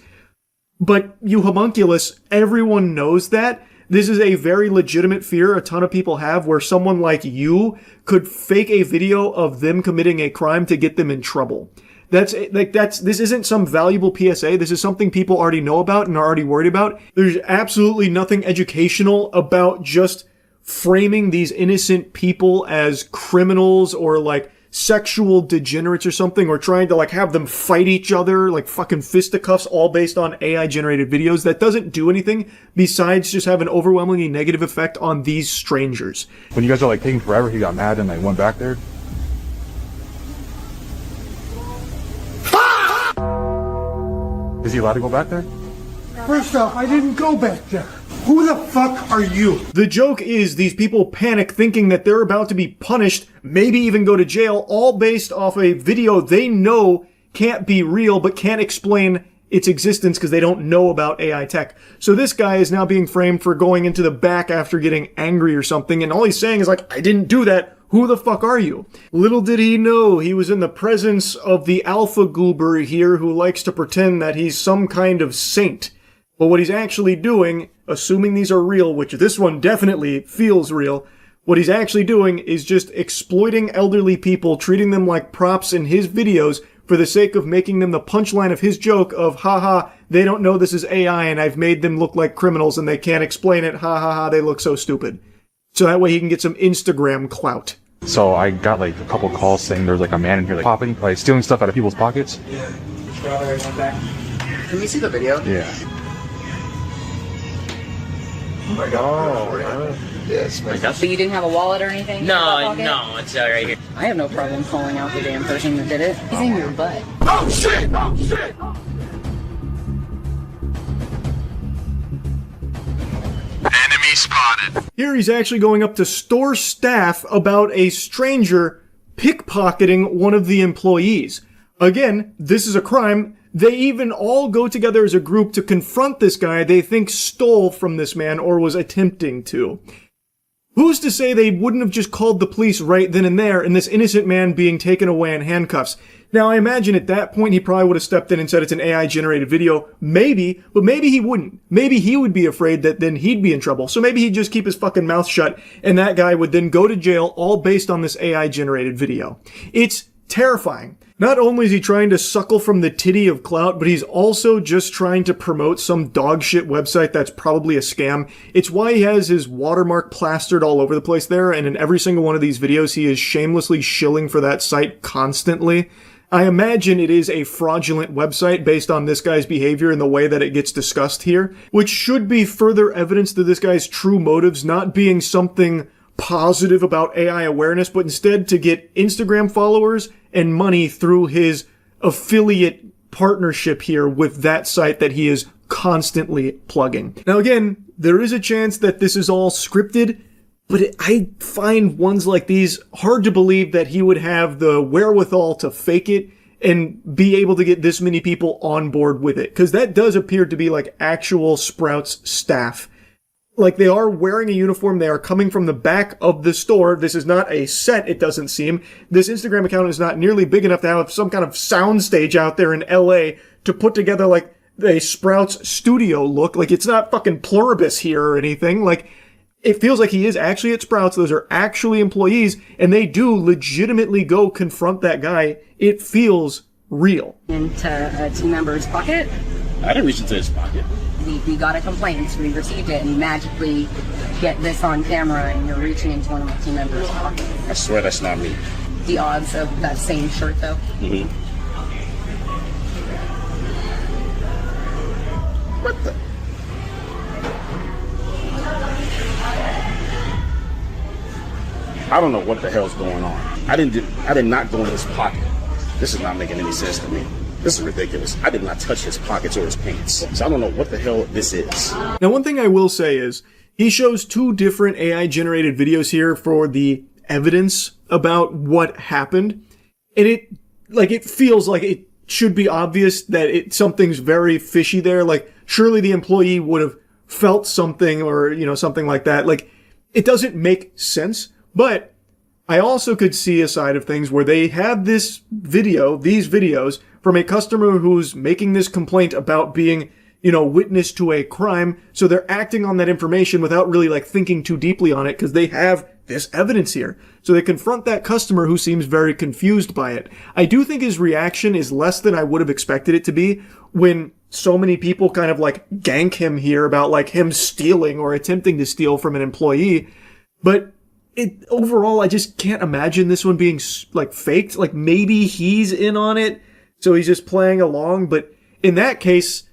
But you homunculus, everyone knows that. This is a very legitimate fear a ton of people have, where someone like you could fake a video of them committing a crime to get them in trouble. This isn't some valuable PSA. This is something people already know about and are already worried about. There's absolutely nothing educational about just framing these innocent people as criminals or like sexual degenerates or something, or trying to like have them fight each other like fucking fisticuffs, all based on AI generated videos. That doesn't do anything besides just have an overwhelmingly negative effect on these strangers. When you guys are like taking forever, he got mad and like went back there. Is he allowed to go back there? First off, I didn't go back there. Who the fuck are you? The joke is these people panic thinking that they're about to be punished, maybe even go to jail, all based off a video they know can't be real but can't explain its existence because they don't know about AI tech. So this guy is now being framed for going into the back after getting angry or something, and all he's saying is like, I didn't do that. Who the fuck are you? Little did he know he was in the presence of the alpha goober here who likes to pretend that he's some kind of saint. But what he's actually doing, assuming these are real, which this one definitely feels real, what he's actually doing is just exploiting elderly people, treating them like props in his videos for the sake of making them the punchline of his joke of, haha, they don't know this is AI and I've made them look like criminals and they can't explain it, ha ha ha, they look so stupid. So that way he can get some Instagram clout. So I got like a couple calls saying there's like a man in here like popping, like stealing stuff out of people's pockets. Yeah. Can we see the video? Yeah. Oh my god. Yes, man. So you didn't have a wallet or anything? No, it's right here. I have no problem calling out the damn person that did it. He's in your butt. Oh shit! Oh shit! Enemy spotted. Here he's actually going up to store staff about a stranger pickpocketing one of the employees. Again, this is a crime. They even all go together as a group to confront this guy they think stole from this man or was attempting to. Who's to say they wouldn't have just called the police right then and there and this innocent man being taken away in handcuffs? Now, I imagine at that point he probably would have stepped in and said it's an AI-generated video. Maybe, but maybe he wouldn't. Maybe he would be afraid that then he'd be in trouble. So maybe he'd just keep his fucking mouth shut and that guy would then go to jail all based on this AI-generated video. It's terrifying. Not only is he trying to suckle from the titty of clout, but he's also just trying to promote some dogshit website that's probably a scam. It's why he has his watermark plastered all over the place there, and in every single one of these videos he is shamelessly shilling for that site constantly. I imagine it is a fraudulent website based on this guy's behavior and the way that it gets discussed here, which should be further evidence to this guy's true motives not being something positive about AI awareness, but instead to get Instagram followers and money through his affiliate partnership here with that site that he is constantly plugging. Now again, there is a chance that this is all scripted, but I find ones like these hard to believe that he would have the wherewithal to fake it and be able to get this many people on board with it. Because that does appear to be like actual Sprouts staff. Like, they are wearing a uniform. They are coming from the back of the store. This is not a set, it doesn't seem. This Instagram account is not nearly big enough to have some kind of soundstage out there in LA to put together, like, a Sprouts studio look. Like, it's not fucking Pluribus here or anything. Like, it feels like he is actually at Sprouts. Those are actually employees, and they do legitimately go confront that guy. It feels real. Into a team member's pocket. I didn't reach into his pocket. We got a complaint, so we received it, and magically get this on camera, and you're reaching into one of my team members' pocket. I swear that's not me. The odds of that same shirt, though. Mm-hmm. What the? I don't know what the hell's going on. I did not go in his pocket. This is not making any sense to me. This is ridiculous. I did not touch his pockets or his pants. So I don't know what the hell this is. Now, one thing I will say is he shows two different AI-generated videos here for the evidence about what happened. And it like, it feels like it should be obvious that something's very fishy there. Like, surely the employee would have felt something or, something like that. Like, it doesn't make sense, but I also could see a side of things where they have these videos from a customer who's making this complaint about being, witness to a crime. So they're acting on that information without really like thinking too deeply on it because they have this evidence here. So they confront that customer who seems very confused by it. I do think his reaction is less than I would have expected it to be when so many people kind of like gank him here about like him stealing or attempting to steal from an employee. But overall, I just can't imagine this one being like faked. Like maybe he's in on it, so he's just playing along. But in that case,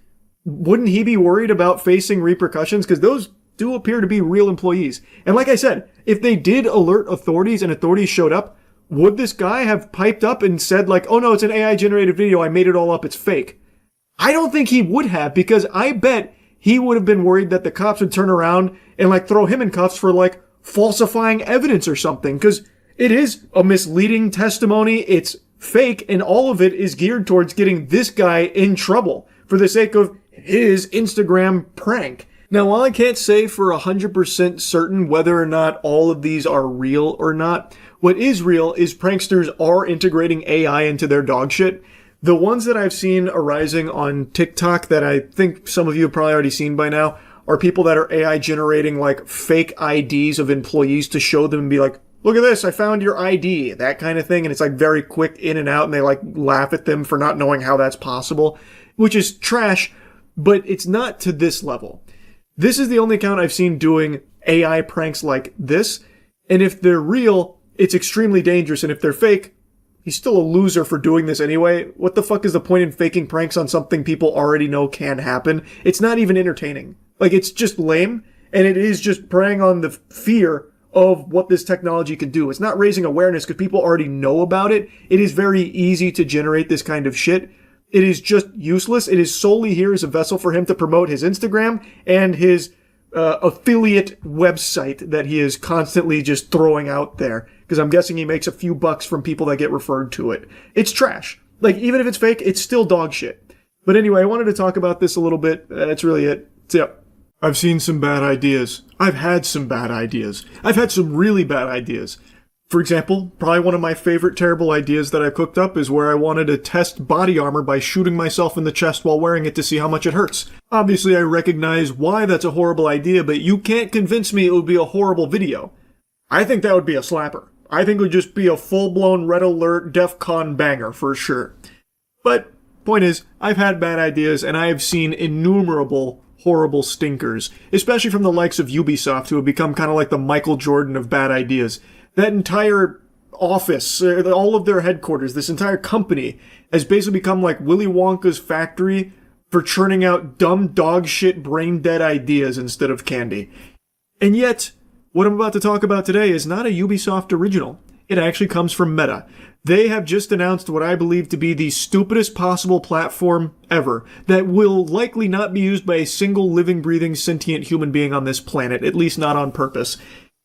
wouldn't he be worried about facing repercussions? Because those do appear to be real employees. And like I said, if they did alert authorities and authorities showed up, would this guy have piped up and said like, oh no, it's an AI generated video, I made it all up, it's fake? I don't think he would have, because I bet he would have been worried that the cops would turn around and like throw him in cuffs for like falsifying evidence or something, because it is a misleading testimony, it's fake, and all of it is geared towards getting this guy in trouble for the sake of his Instagram prank. Now, while I can't say for 100% certain whether or not all of these are real or not, what is real is pranksters are integrating AI into their dog shit. The ones that I've seen arising on TikTok that I think some of you have probably already seen by now are people that are AI generating like fake IDs of employees to show them and be like, look at this, I found your ID, that kind of thing. And it's like very quick in and out, and they like laugh at them for not knowing how that's possible, which is trash, but it's not to this level. This is the only account I've seen doing AI pranks like this. And if they're real, it's extremely dangerous. And if they're fake, he's still a loser for doing this anyway. What the fuck is the point in faking pranks on something people already know can happen? It's not even entertaining. Like, it's just lame, and it is just preying on the fear of what this technology can do. It's not raising awareness because people already know about it. It is very easy to generate this kind of shit. It is just useless. It is solely here as a vessel for him to promote his Instagram and his affiliate website that he is constantly just throwing out there. Because I'm guessing he makes a few bucks from people that get referred to it. It's trash. Like, even if it's fake, it's still dog shit. But anyway, I wanted to talk about this a little bit. That's really it. So, I've seen some bad ideas. I've had some bad ideas. I've had some really bad ideas. For example, probably one of my favorite terrible ideas that I've cooked up is where I wanted to test body armor by shooting myself in the chest while wearing it to see how much it hurts. Obviously, I recognize why that's a horrible idea, but you can't convince me it would be a horrible video. I think that would be a slapper. I think it would just be a full-blown red alert DEFCON banger for sure. But, point is, I've had bad ideas, and I have seen innumerable horrible stinkers, especially from the likes of Ubisoft, who have become kind of like the Michael Jordan of bad ideas. That entire office, all of their headquarters, this entire company has basically become like Willy Wonka's factory for churning out dumb dog shit brain dead ideas instead of candy. And yet, what I'm about to talk about today is not a Ubisoft original. It actually comes from Meta. They have just announced what I believe to be the stupidest possible platform ever that will likely not be used by a single living, breathing, sentient human being on this planet, at least not on purpose.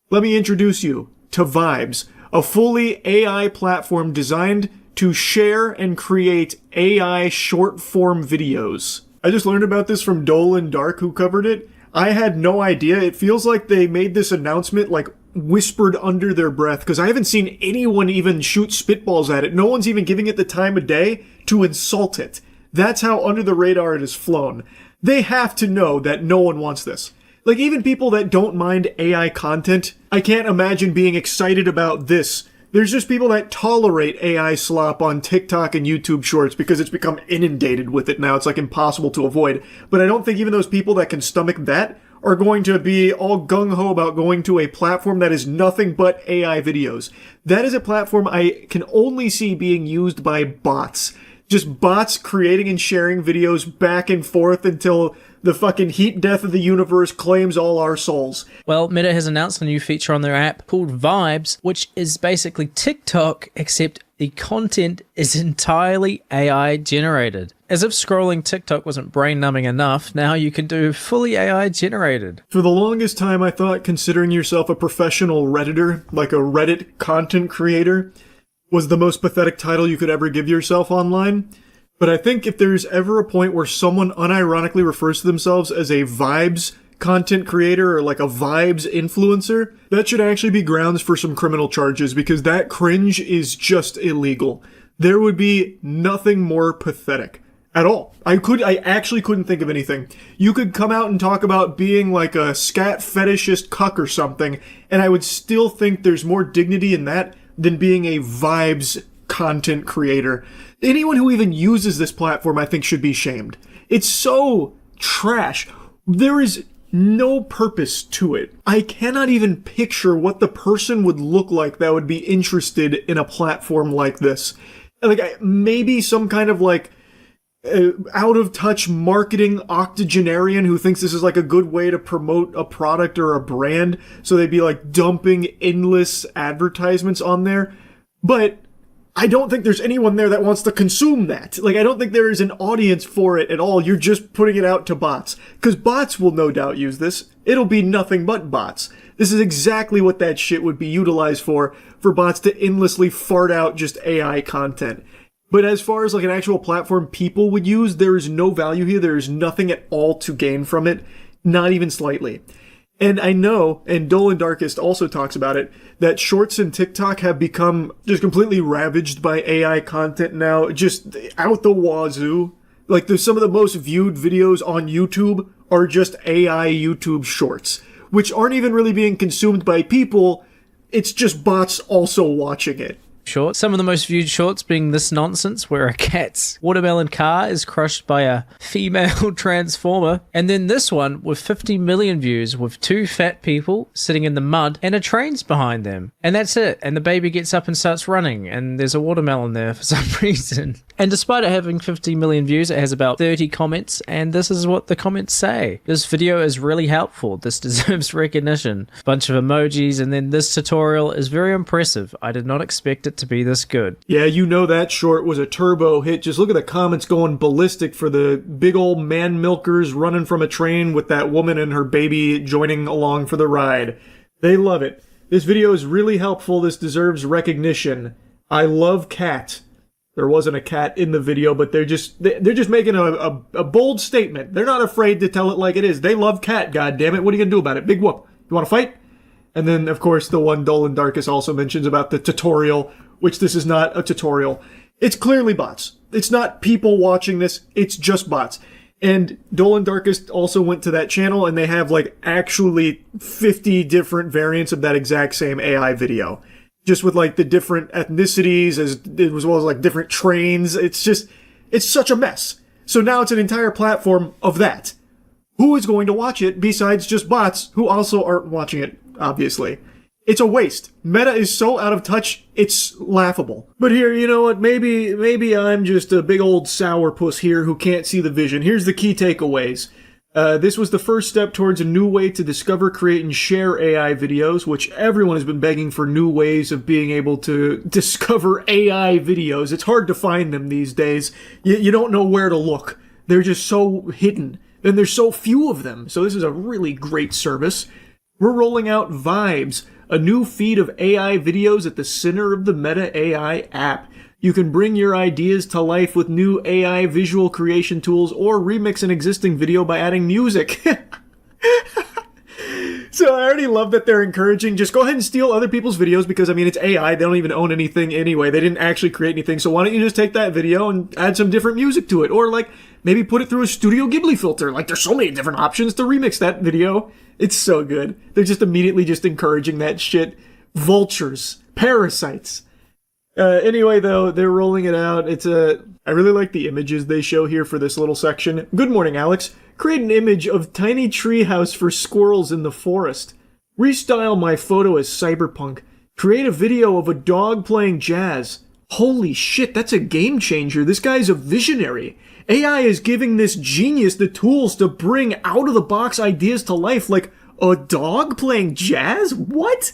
Let me introduce you to Vibes, a fully AI platform designed to share and create AI short-form videos. I just learned about this from Dolan Dark, who covered it. I had no idea. It feels like they made this announcement like whispered under their breath, because I haven't seen anyone even shoot spitballs at it. No one's even giving it the time of day to insult it. That's how under the radar it has flown. They have to know that no one wants this. Like, even people that don't mind AI content, I can't imagine being excited about this. There's just people that tolerate AI slop on TikTok and YouTube Shorts because it's become inundated with it now. It's like impossible to avoid. But I don't think even those people that can stomach that are going to be all gung-ho about going to a platform that is nothing but AI videos. That is a platform I can only see being used by bots. Just bots creating and sharing videos back and forth until the fucking heat death of the universe claims all our souls. Well, Meta has announced a new feature on their app called Vibes, which is basically TikTok, except the content is entirely AI generated. As if scrolling TikTok wasn't brain-numbing enough, now you can do fully AI generated. For the longest time, I thought considering yourself a professional Redditor, like a Reddit content creator, was the most pathetic title you could ever give yourself online. But I think if there's ever a point where someone unironically refers to themselves as a vibes content creator or like a vibes influencer, that should actually be grounds for some criminal charges, because that cringe is just illegal. There would be nothing more pathetic at all. I actually couldn't think of anything. You could come out and talk about being like a scat fetishist cuck or something, and I would still think there's more dignity in that than being a vibes content creator. Anyone who even uses this platform, I think, should be shamed. It's so trash. There is no purpose to it. I cannot even picture what the person would look like that would be interested in a platform like this. Like, maybe some kind of like out of touch marketing octogenarian who thinks this is like a good way to promote a product or a brand, so they'd be like dumping endless advertisements on there. But I don't think there's anyone there that wants to consume that. Like, I don't think there is an audience for it at all. You're just putting it out to bots. Because bots will no doubt use this. It'll be nothing but bots. This is exactly what that shit would be utilized for bots to endlessly fart out just AI content. But as far as like an actual platform people would use, there is no value here. There is nothing at all to gain from it. Not even slightly. And I know, and Dolan Darkest also talks about it, that shorts and TikTok have become just completely ravaged by AI content now, just out the wazoo. Like, there's some of the most viewed videos on YouTube are just AI YouTube shorts, which aren't even really being consumed by people. It's just bots also watching it. Shorts. Some of the most viewed shorts being this nonsense where a cat's watermelon car is crushed by a female transformer. And then this one with 50 million views with two fat people sitting in the mud and a train's behind them. And that's it. And the baby gets up and starts running and there's a watermelon there for some reason. And despite it having 50 million views, it has about 30 comments, and this is what the comments say. This video is really helpful. This deserves recognition. Bunch of emojis, and then this tutorial is very impressive. I did not expect it to be this good. Yeah, you know that short was a turbo hit. Just look at the comments going ballistic for the big old man milkers running from a train with that woman and her baby joining along for the ride. They love it. This video is really helpful. This deserves recognition. I love cat. There wasn't a cat in the video, but they're just making a bold statement. They're not afraid to tell it like it is. They love cat, goddammit. What are you gonna do about it? Big whoop. You wanna fight? And then, of course, the one Dolan Darkest also mentions about the tutorial, which this is not a tutorial. It's clearly bots. It's not people watching this. It's just bots. And Dolan Darkest also went to that channel, and they have like actually 50 different variants of that exact same AI video. Just with like the different ethnicities as well as like different trains. It's such a mess. So now it's an entire platform of that. Who is going to watch it besides just bots who also aren't watching it, obviously? It's a waste. Meta is so out of touch, it's laughable. But here, you know what? Maybe I'm just a big old sourpuss here who can't see the vision. Here's the key takeaways. This was the first step towards a new way to discover, create, and share AI videos, which everyone has been begging for new ways of being able to discover AI videos. It's hard to find them these days. You don't know where to look. They're just so hidden. And there's so few of them. So this is a really great service. We're rolling out Vibes, a new feed of AI videos at the center of the Meta AI app. You can bring your ideas to life with new AI visual creation tools or remix an existing video by adding music. So I already love that they're encouraging, just go ahead and steal other people's videos because, I mean, it's AI. They don't even own anything anyway. They didn't actually create anything. So why don't you just take that video and add some different music to it? Or, like, maybe put it through a Studio Ghibli filter. Like, there's so many different options to remix that video. It's so good. They're just immediately just encouraging that shit. Vultures. Parasites. Anyway, though, they're rolling it out. I really like the images they show here for this little section. Good morning, Alex. Create an image of tiny treehouse for squirrels in the forest. Restyle my photo as cyberpunk. Create a video of a dog playing jazz. Holy shit, that's a game changer. This guy's a visionary. AI is giving this genius the tools to bring out-of-the-box ideas to life, like a dog playing jazz? What?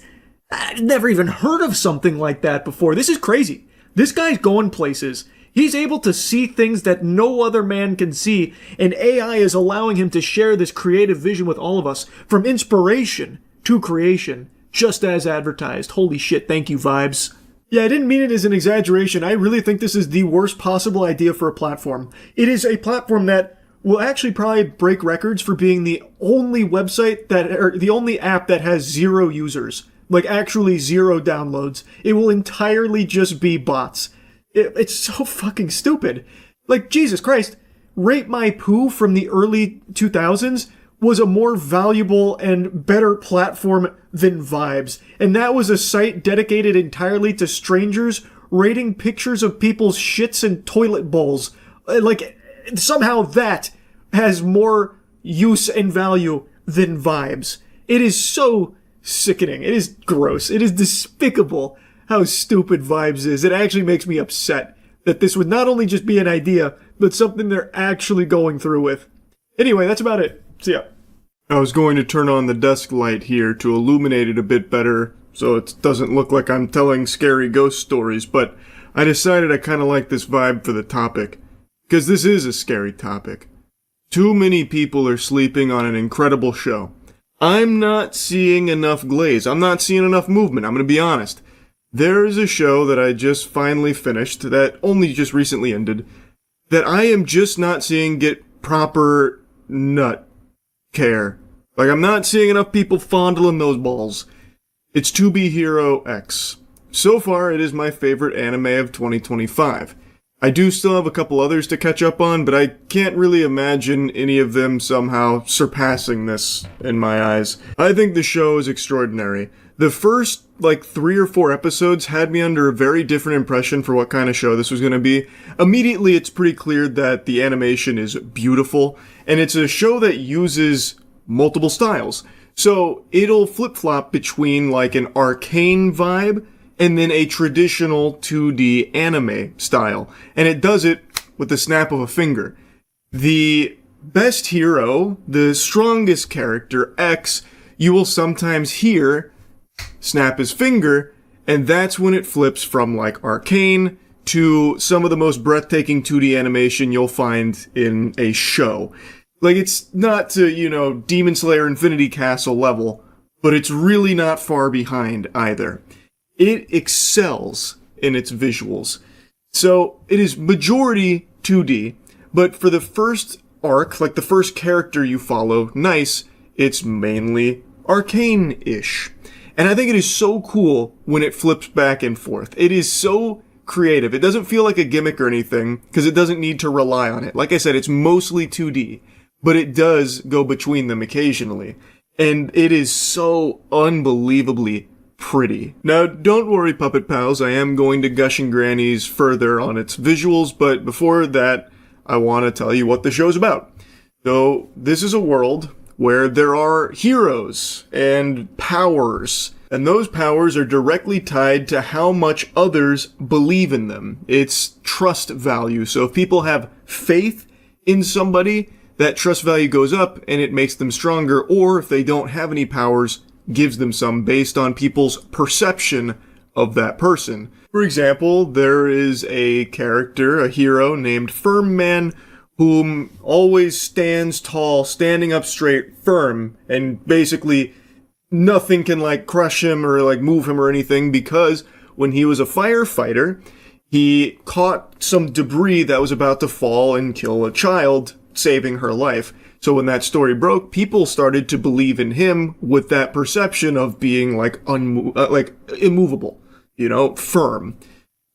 I've never even heard of something like that before. This is crazy. This guy's going places. He's able to see things that no other man can see, and AI is allowing him to share this creative vision with all of us, from inspiration to creation, just as advertised. Holy shit, thank you, Vibes. Yeah, I didn't mean it as an exaggeration. I really think this is the worst possible idea for a platform. It is a platform that will actually probably break records for being the only website or the only app that has 0 users. Like, actually 0 downloads. It will entirely just be bots. It's so fucking stupid. Like, Jesus Christ, Rate My Poo from the early 2000s was a more valuable and better platform than Vibes. And that was a site dedicated entirely to strangers rating pictures of people's shits and toilet bowls. Like, somehow that has more use and value than Vibes. It is so sickening. It is gross. It is despicable how stupid Vibes is. It actually makes me upset that this would not only just be an idea, but something they're actually going through with. Anyway, that's about it. See ya. I was going to turn on the desk light here to illuminate it a bit better so it doesn't look like I'm telling scary ghost stories, but I decided I kind of like this vibe for the topic. Because this is a scary topic. Too many people are sleeping on an incredible show. I'm not seeing enough glaze. I'm not seeing enough movement. I'm going to be honest. There is a show that I just finally finished, that only just recently ended, that I am just not seeing get proper nut care. Like, I'm not seeing enough people fondling those balls. It's To Be Hero X. So far, it is my favorite anime of 2025. I do still have a couple others to catch up on, but I can't really imagine any of them somehow surpassing this in my eyes. I think the show is extraordinary. The first, 3 or 4 episodes had me under a very different impression for what kind of show this was going to be. Immediately, it's pretty clear that the animation is beautiful, and it's a show that uses multiple styles. So, it'll flip-flop between, an arcane vibe and then a traditional 2D anime style. And it does it with the snap of a finger. The best hero, the strongest character, X, you will sometimes hear snap his finger, and that's when it flips from arcane to some of the most breathtaking 2D animation you'll find in a show. It's not to, Demon Slayer Infinity Castle level, but it's really not far behind either. It excels in its visuals. So, it is majority 2D, but for the first arc, the first character you follow, Nice, it's mainly arcane-ish. And I think it is so cool when it flips back and forth. It is so creative. It doesn't feel like a gimmick or anything, because it doesn't need to rely on it. Like I said, it's mostly 2D, but it does go between them occasionally. And it is so unbelievably pretty. Now, don't worry, Puppet Pals, I am going to gush and grannies further on its visuals, but before that, I want to tell you what the show's about. So, this is a world where there are heroes and powers, and those powers are directly tied to how much others believe in them. It's trust value, so if people have faith in somebody, that trust value goes up and it makes them stronger, or if they don't have any powers, gives them some based on people's perception of that person. For example, there is a character, a hero named Firm Man, whom always stands tall, standing up straight, firm, and basically nothing can crush him or move him or anything, because when he was a firefighter, he caught some debris that was about to fall and kill a child, saving her life. So when that story broke, people started to believe in him with that perception of being immovable, firm.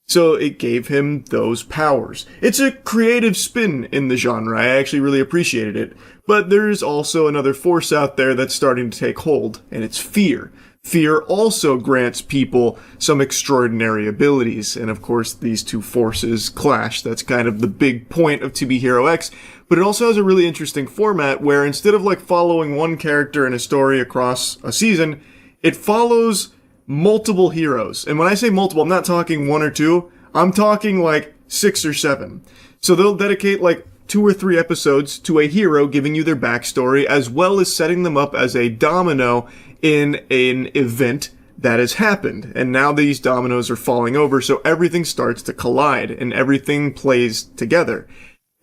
So it gave him those powers. It's a creative spin in the genre. I actually really appreciated it. But there's also another force out there that's starting to take hold, and it's fear. Fear also grants people some extraordinary abilities, and of course these two forces clash. That's kind of the big point of To Be Hero X. But it also has a really interesting format where instead of following one character in a story across a season, it follows multiple heroes. And when I say multiple, I'm not talking 1 or 2. I'm talking 6 or 7. So they'll dedicate 2 or 3 episodes to a hero giving you their backstory, as well as setting them up as a domino in an event that has happened. And now these dominoes are falling over, so everything starts to collide and everything plays together.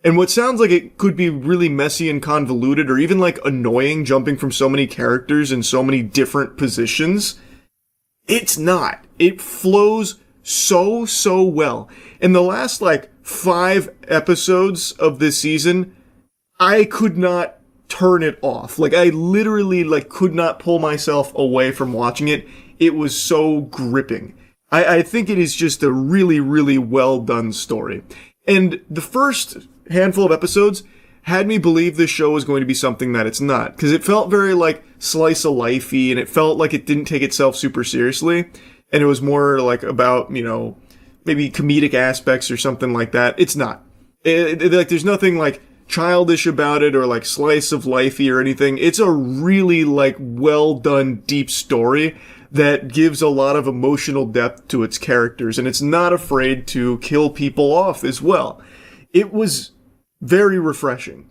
And what sounds like it could be really messy and convoluted or even annoying, jumping from so many characters in so many different positions, it's not. It flows so well. In the last, 5 episodes of this season, I could not turn it off. I literally, could not pull myself away from watching it. It was so gripping. I think it is just a really, really well done story. And the first handful of episodes had me believe this show was going to be something that it's not. Because it felt very, slice of lifey, and it felt like it didn't take itself super seriously. And it was more, about, maybe comedic aspects or something like that. It's not. There's nothing, childish about it or, slice of lifey or anything. It's a really, well done, deep story that gives a lot of emotional depth to its characters, and it's not afraid to kill people off as well. It was very refreshing.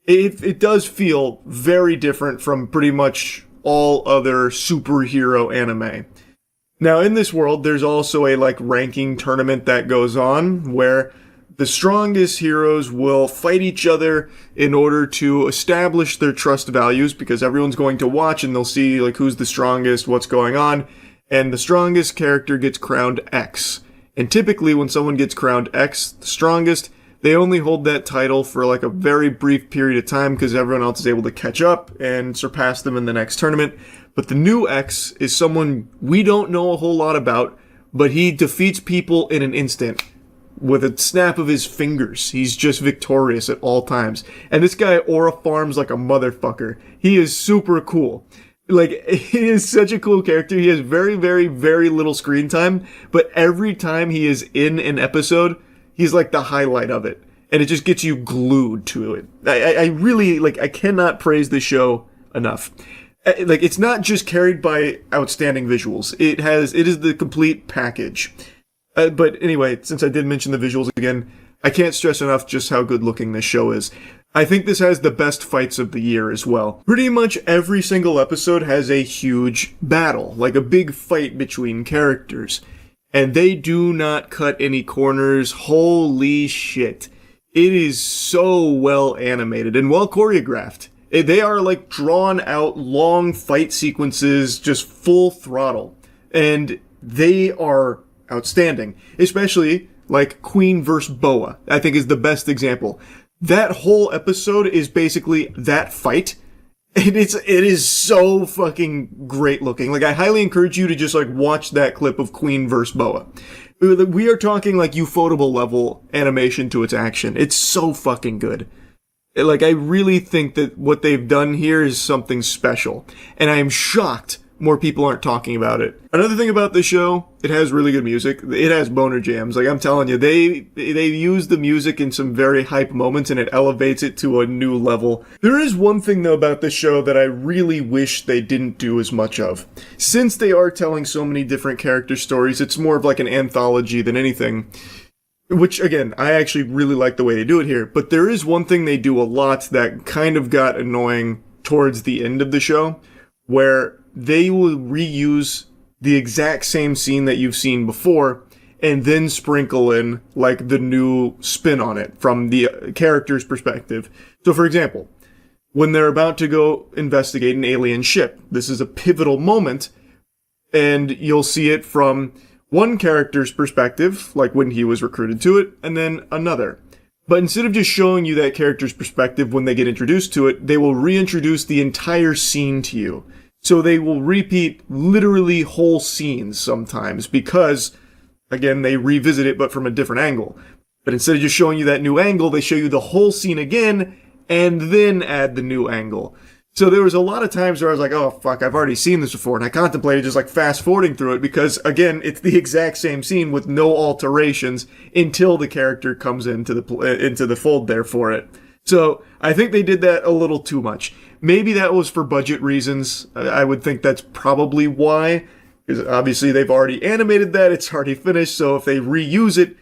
It does feel very different from pretty much all other superhero anime. Now, in this world, there's also a, ranking tournament that goes on, where the strongest heroes will fight each other in order to establish their trust values, because everyone's going to watch and they'll see, who's the strongest, what's going on, and the strongest character gets crowned X. And typically, when someone gets crowned X, the strongest, they only hold that title for, a very brief period of time, because everyone else is able to catch up and surpass them in the next tournament. But the new X is someone we don't know a whole lot about, but he defeats people in an instant. With a snap of his fingers. He's just victorious at all times. And this guy aura farms like a motherfucker. He is super cool. He is such a cool character. He has very, very, very little screen time, but every time he is in an episode, he's the highlight of it. And it just gets you glued to it. I really, I cannot praise this show enough. It's not just carried by outstanding visuals. It is the complete package. But anyway, since I did mention the visuals again, I can't stress enough just how good looking this show is. I think this has the best fights of the year as well. Pretty much every single episode has a huge battle, a big fight between characters. And they do not cut any corners. Holy shit. It is so well animated and well choreographed. They are drawn out long fight sequences, just full throttle. And they are outstanding. Especially Queen vs. Boa, I think is the best example. That whole episode is basically that fight. And it is so fucking great looking. I highly encourage you to just watch that clip of Queen vs. Boa. We are talking Ufotable level animation to its action. It's so fucking good. I really think that what they've done here is something special. And I am shocked more people aren't talking about it. Another thing about this show, it has really good music. It has boner jams. I'm telling you, they use the music in some very hype moments, and it elevates it to a new level. There is one thing though about this show that I really wish they didn't do as much of. Since they are telling so many different character stories, it's more of an anthology than anything. Which, again, I actually really like the way they do it here. But there is one thing they do a lot that kind of got annoying towards the end of the show, where they will reuse the exact same scene that you've seen before, and then sprinkle in, the new spin on it from the character's perspective. So, for example, when they're about to go investigate an alien ship, this is a pivotal moment, and you'll see it from one character's perspective, when he was recruited to it, and then another. But instead of just showing you that character's perspective when they get introduced to it, they will reintroduce the entire scene to you. So they will repeat literally whole scenes sometimes because, again, they revisit it but from a different angle. But instead of just showing you that new angle, they show you the whole scene again and then add the new angle. So there was a lot of times where I was like, oh fuck, I've already seen this before, and I contemplated just fast forwarding through it because, again, it's the exact same scene with no alterations until the character comes into the fold there for it. So I think they did that a little too much. Maybe that was for budget reasons. I would think that's probably why, because obviously they've already animated that, it's already finished, so if they reuse it,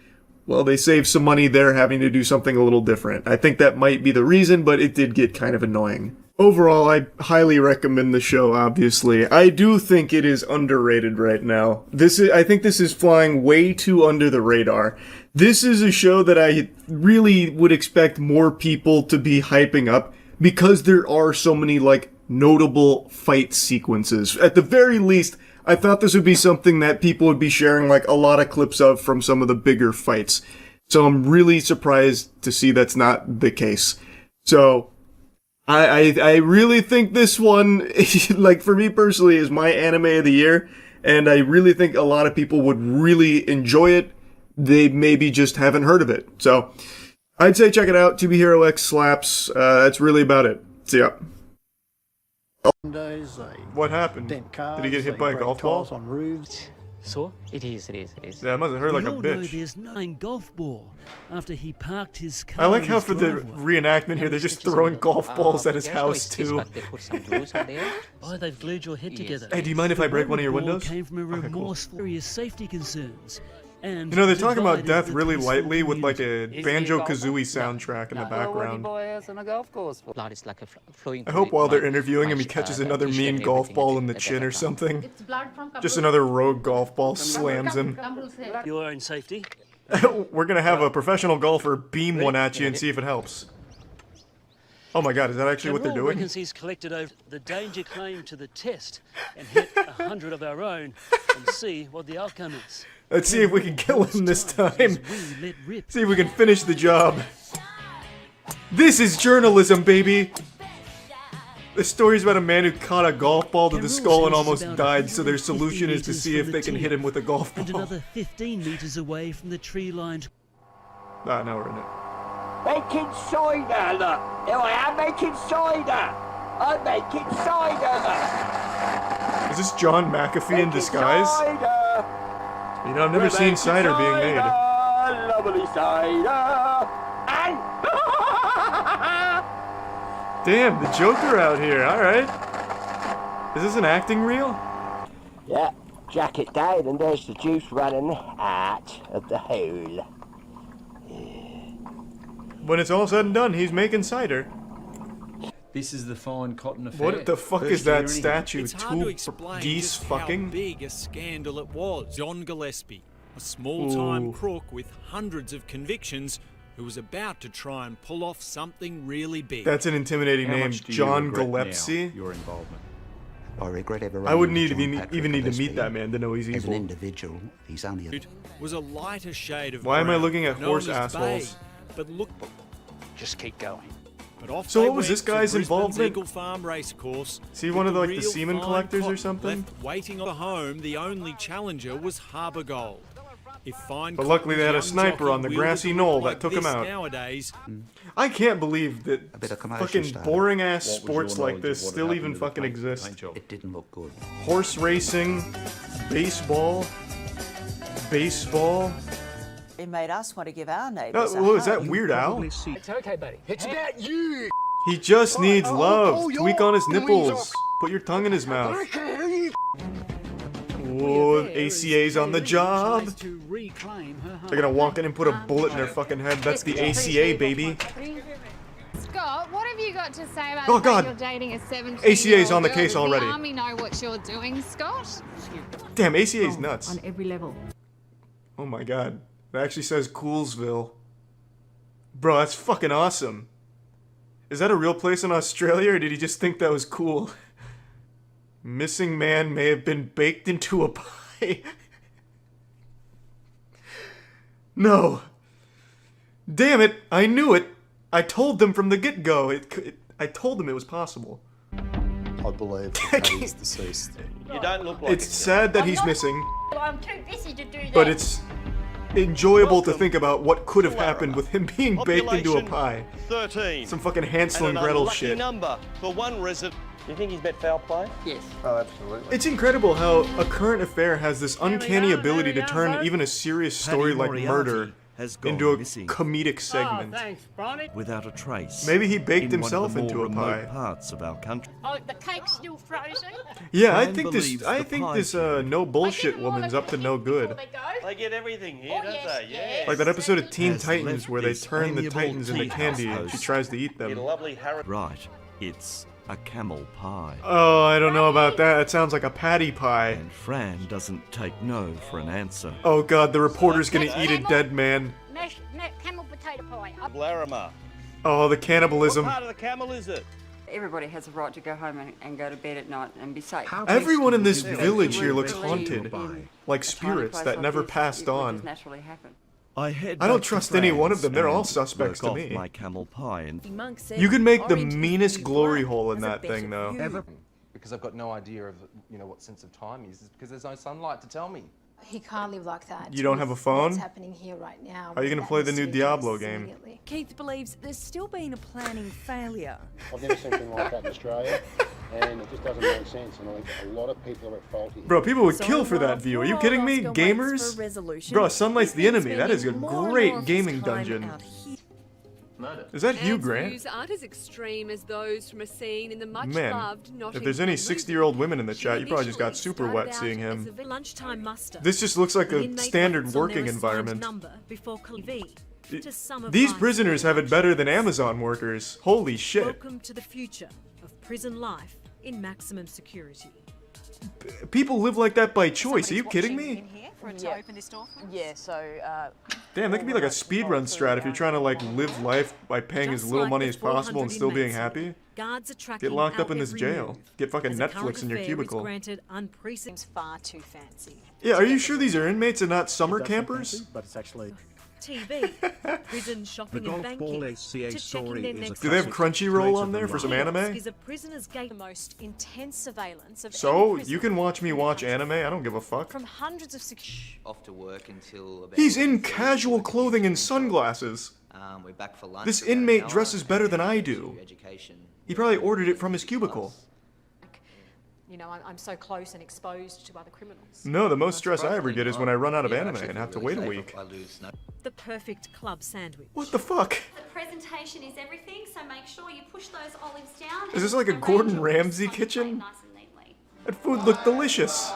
well, they save some money there having to do something a little different. I think that might be the reason, but it did get kind of annoying. Overall, I highly recommend the show, obviously. I do think it is underrated right now. I think this is flying way too under the radar. This is a show that I really would expect more people to be hyping up because there are so many, notable fight sequences. At the very least, I thought this would be something that people would be sharing like a lot of clips of from some of the bigger fights. So I'm really surprised to see that's not the case. So I really think this one, like for me personally, is my anime of the year, and I really think a lot of people would really enjoy it. They maybe just haven't heard of it. So I'd say check it out. 2B Hero X slaps. That's really about it. See ya. What happened? Did he get hit by a golf ball? On roofs. So it is. Yeah, it must have hurt like a We all know bitch. there's 9 golf ball after he parked his car. I like in how his for the driveway. reenactment here, they're just throwing golf balls at his house too. Oh, they've glued your head together. Hey, do you mind if I break one of your The ball windows? Came from a Okay, cool. remorseful serious safety concerns. And You know, they're talking about divided death the really peaceful lightly with like a community. Banjo-Kazooie soundtrack in the background. Blood is like a flowing I hope while they're interviewing him, he catches another mean golf ball in the chin or something. Just another rogue golf ball slams him. Your own safety. We're gonna have a professional golfer beam one at you and see if it helps. Oh my god, is that actually what they're Raw doing? reckons he's collected over the danger claim to the test and hit 100 of our own and see what the outcome is. Let's see if we can kill him this time. See if we can finish the job. This is journalism, baby! The story's about a man who caught a golf ball to the skull and almost died, so their solution is to see if they can hit him with a golf And ball. another 15 meters away from the tree-lined. Ah, now we're in it. Making cider, look. Here I am making cider. I'm making cider, look. Is this John McAfee in disguise? Cider. You know, I've never seen cider being made. Lovely cider. And Damn, the Joker out here, alright. Is this an acting reel? yeah, jack it down and there's the juice running out of the hole. When it's all said and done, he's making cider. This is the fine cotton affair. What the fuck is that First statue? It's hard to Two explain geese just fucking? how big a scandal it was. John Gillespie, a small-time Ooh. crook with hundreds of convictions, who was about to try and pull off something really big. That's an intimidating How name, much do you John regret now Gillespie. your involvement? I regret ever I wouldn't running need John even Patrick need to Gillespie. meet that man to know he's As an evil. individual, he's only a... Was a lighter shade of Why am I brown, looking at known horse as assholes? beige, but look, Just keep going. but off So they what was went this guy's to Brisbane's involvement? Eagle Farm Racecourse. Is he one of the, like, the real semen fine collectors or cotton something? Left waiting on the home, the only challenger was Harbour Gold. If fine But luckily they had a cotton's sniper young on the jockey grassy wielded knoll like that took him this out. Nowadays, I can't believe that bit of commotion fucking started. boring ass What was sports your like knowledge this of what still happened even to the fucking paint exist. job? It didn't look good. Horse racing, baseball. It made us want to give our No, neighbours what was that, Weird Al? It's okay, buddy. It's about you. He just needs love. oh, Tweak on his your nipples. Put your tongue in his mouth. Whoa, ACA's on the job. They're gonna walk in and put a bullet in their fucking head. That's the ACA, baby. Scott, what have you got to say about Oh, the fact God. you're dating a 17-year-old ACA's on the girl? case Does already. the army know what you're doing, Scott? Damn, ACA's nuts. On every level. Oh my god. It actually says Coolsville. Bro, that's fucking awesome. Is that a real place in Australia, or did he just think that was cool? Missing man may have been baked into a pie. No. Damn it, I knew it. I told them from the get-go. I told them it was possible. I believe that he's deceased. You don't look like It's sad that he's missing, I'm too busy to do that. but it's enjoyable to think about what could have happened with him being baked into a Population pie. 13. Some fucking Hansel and an Gretel unlucky shit. number for one resident. Do you think he's met foul play? Yes. Oh, absolutely. It's incredible how a current affair has this uncanny ability to turn even a serious story like murder into a comedic segment. Thanks, Bonnie. Without a trace. Maybe he baked in himself one of the into more a remote pie. parts of our country. Oh, the cake's still frozen. Yeah, I Fran think believes this. I the think pie this no bullshit woman's up to no good. They get everything here, don't they? Yeah. Like that episode of Teen Has Titans left where they this turn the amiable Titans into tea candy house and she host. tries to eat Get a them. lovely Harry. Right, it's a camel pie. Oh, I don't know about that. It sounds like a patty pie. And Fran doesn't take no for an answer. Oh god, the reporter's gonna eat a dead man. Camel potato pie. Larimer. Oh, the cannibalism. What part of the camel is it? Everybody has a right to go home and go to bed at night and be safe. Everyone in this village here looks haunted, like spirits that never passed on. Naturally happen. I don't trust any one of them. They're all suspects to me. My camel pie and You can make the meanest glory hole in that thing, though. Because I've got no idea of, what sense of time is, because there's no sunlight to tell me. He can't live like that. You don't have a phone? What's happening here right now? How are you going to play the new Diablo game? Keith believes there's still been a planning failure. I've never seen anything like that in Australia, and it just doesn't make sense, and I think a lot of people are at fault here. Bro, people would kill for that view. Are you kidding me? Gamers? Bro, Sunlight's the enemy. That is a great gaming dungeon. Is that Hugh Grant? Views aren't as extreme as those from a scene in the much Man, loved Notting if there's any Hill 60-year-old women in the chat, you probably just got super wet seeing him. Lunchtime muster. This just looks like a standard working environment. These prisoners have it better than Amazon workers. Holy shit. Welcome to the future of prison life in maximum security. People live like that by choice. Are you kidding me? To open this door? Yeah, so Damn, that could be like a speedrun strat if you're trying to like live life by paying as little money as possible and still being happy. Get locked up in this jail. Get fucking Netflix in your cubicle. far too fancy. Yeah, are you sure these are inmates and not summer campers? But it's actually... TV, prison shopping and banking, to checking their next Do they have Crunchyroll on there for some anime? is a prisoner's gate. The most intense surveillance of So, you can watch me watch anime? I don't give a fuck. from hundreds of Off to work until about He's in casual clothing and sunglasses. we're back for lunch. This about an inmate hour dresses better than I do. Education. He probably ordered it from his cubicle. I'm so close and exposed to other criminals. No, the most stress I ever get is when I run out of anime and have to wait a week. The perfect club sandwich. What the fuck? The presentation is everything, so make sure you push those olives down. Is this like a Gordon Ramsay kitchen? That food looked delicious.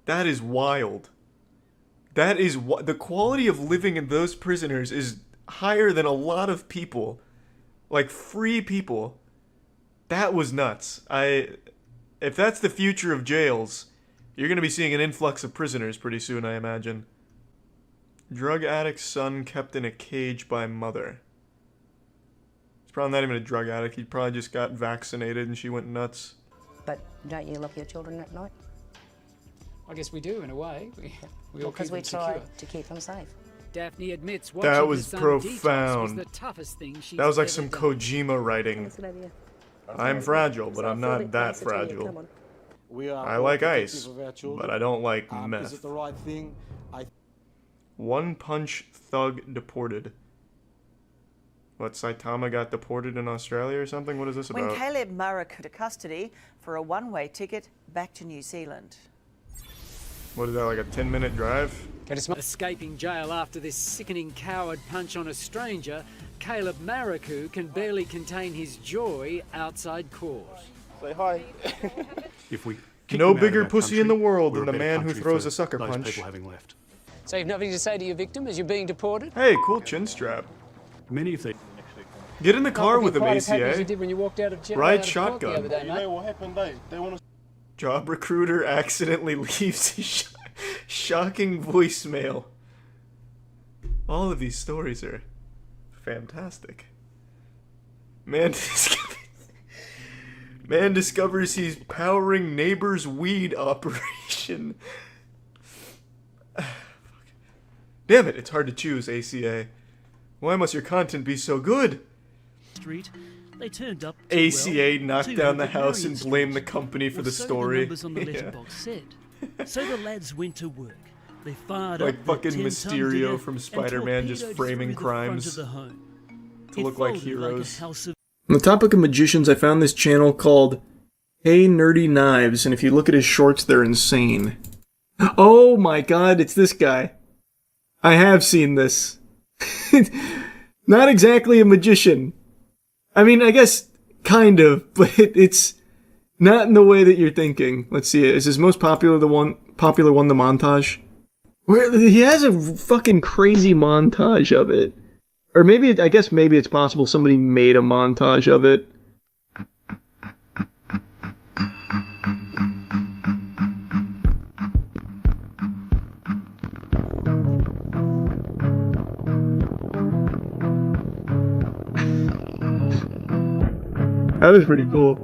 That is wild. That is the quality of living in those prisoners is higher than a lot of people. Like free people. That was nuts. If that's the future of jails, you're going to be seeing an influx of prisoners pretty soon, I imagine. Drug addict's son kept in a cage by mother. He's probably not even a drug addict. He probably just got vaccinated and she went nuts. But don't you lock your children at night? I guess we do, in a way. We all Because keep we them try secure. to keep them safe. Daphne admits That was profound. the toughest thing she's That was like ever some done. Kojima writing. I'm fragile, but I'm not that fragile. I like ice, but I don't like Is meth. it the right thing? One punch thug deported. What, Saitama got deported in Australia or something? What is this When about? Caleb Murrah to custody for a one-way ticket back to New Zealand. What is that, like a 10-minute drive? Escaping jail after this sickening coward punch on a stranger, Caleb Mariku can barely contain his joy outside court. Say hi. If we No bigger pussy in the world than the man who throws a sucker those punch. people having left. So you've nothing to say to your victim as you're being deported? Hey, cool chin strap. Many of the Get in the car with him, Quite as happy as you ACA. did when you walked out of jail. Ride out of court the shotgun. other day, You mate. know what happened? They want to... Job recruiter accidentally leaves a shocking voicemail. All of these stories are fantastic. Man discovers he's powering neighbor's weed operation. Damn it, it's hard to choose, ACA. Why must your content be so good? Street, they turned up ACA knocked down the house and blamed the company for the story. On the Yeah. letterbox said. So the lads went to work. They fired Like up fucking the 10-ton Mysterio digger from and Spider-Man just torpedoed framing through the front crimes of the home. to It look like folded heroes. a house of On the topic of magicians, I found this channel called Hey Nerdy Knives, and if you look at his shorts, they're insane. Oh my god, it's this guy. I have seen this. Not exactly a magician. I mean, I guess kind of, but it's not in the way that you're thinking. Let's see it. Is his most popular one the montage? Where he has a fucking crazy montage of it. Or maybe, I guess maybe it's possible somebody made a montage of it. That was pretty cool.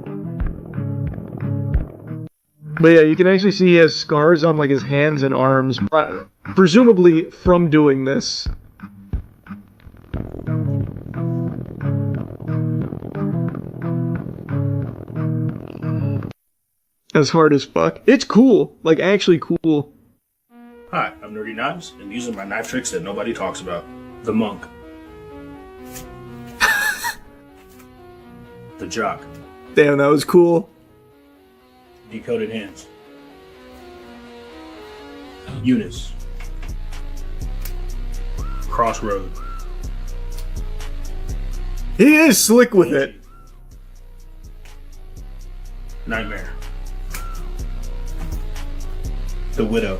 But yeah, you can actually see he has scars on like his hands and arms, presumably from doing this. As hard as fuck. It's cool. Like, actually cool. Hi, I'm Nerdy Knives, and these are my knife tricks that nobody talks about. The monk. The jock. Damn, that was cool. Decoded hands. Eunice. Crossroad. He is slick with it. Nightmare. The Widow.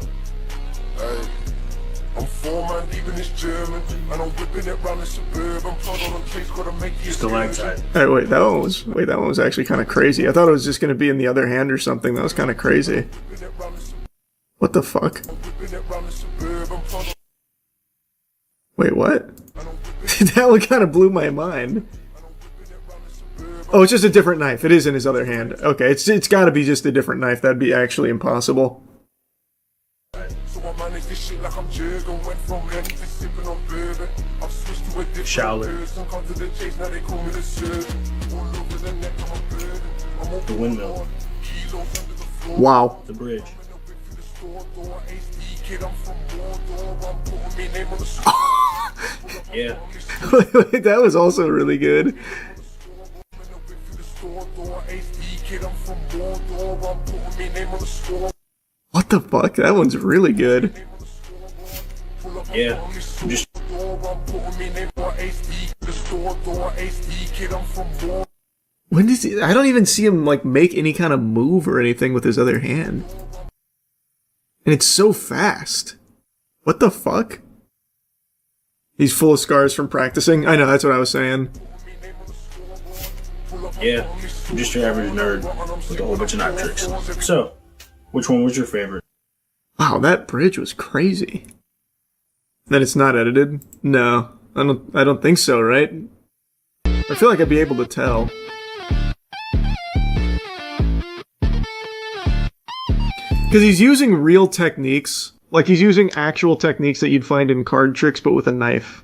I'm 4 man deep in this German, and I'm whipping it round the suburban. Plot on a place gotta make you Stalactite. Alright, wait, that one was actually kind of crazy. I thought it was just gonna be in the other hand or something. That was kind of crazy. What the fuck? Wait, what? That one kind of blew my mind. Oh, it's just a different knife. It is in his other hand. Okay, it's got to be just a different knife. That'd be actually impossible. Shaolin. The windmill. Wow. The bridge. Yeah. That was also really good. What the fuck? That one's really good. Yeah. Just when does he? I don't even see him like make any kind of move or anything with his other hand. And it's so fast. What the fuck? He's full of scars from practicing. I know, that's what I was saying. Yeah, I'm just your average nerd with a whole bunch of knife tricks. So, which one was your favorite? Wow, that bridge was crazy. Then it's not edited? No, I don't think so, right? I feel like I'd be able to tell. Because he's using real techniques. Like, he's using actual techniques that you'd find in card tricks, but with a knife.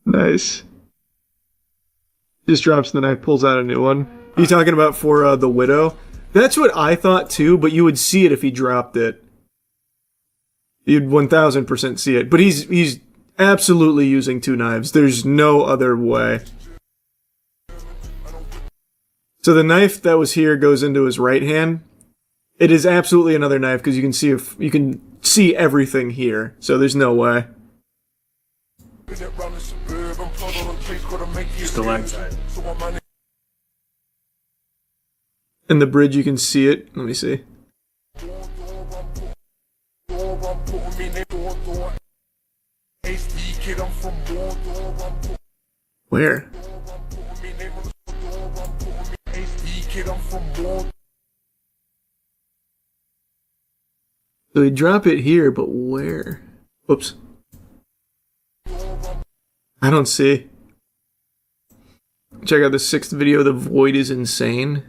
Nice. Just drops the knife, pulls out a new one. You talking about for the Widow? That's what I thought too, but you would see it if he dropped it. You'd 1000% see it. But he's absolutely using two knives. There's no other way. So the knife that was here goes into his right hand. It is absolutely another knife because you can see everything here. So there's no way. Stalactite. And the bridge, you can see it. Let me see. Where? So we drop it here, but where? Whoops. I don't see. Check out the 6th video, The Void is Insane.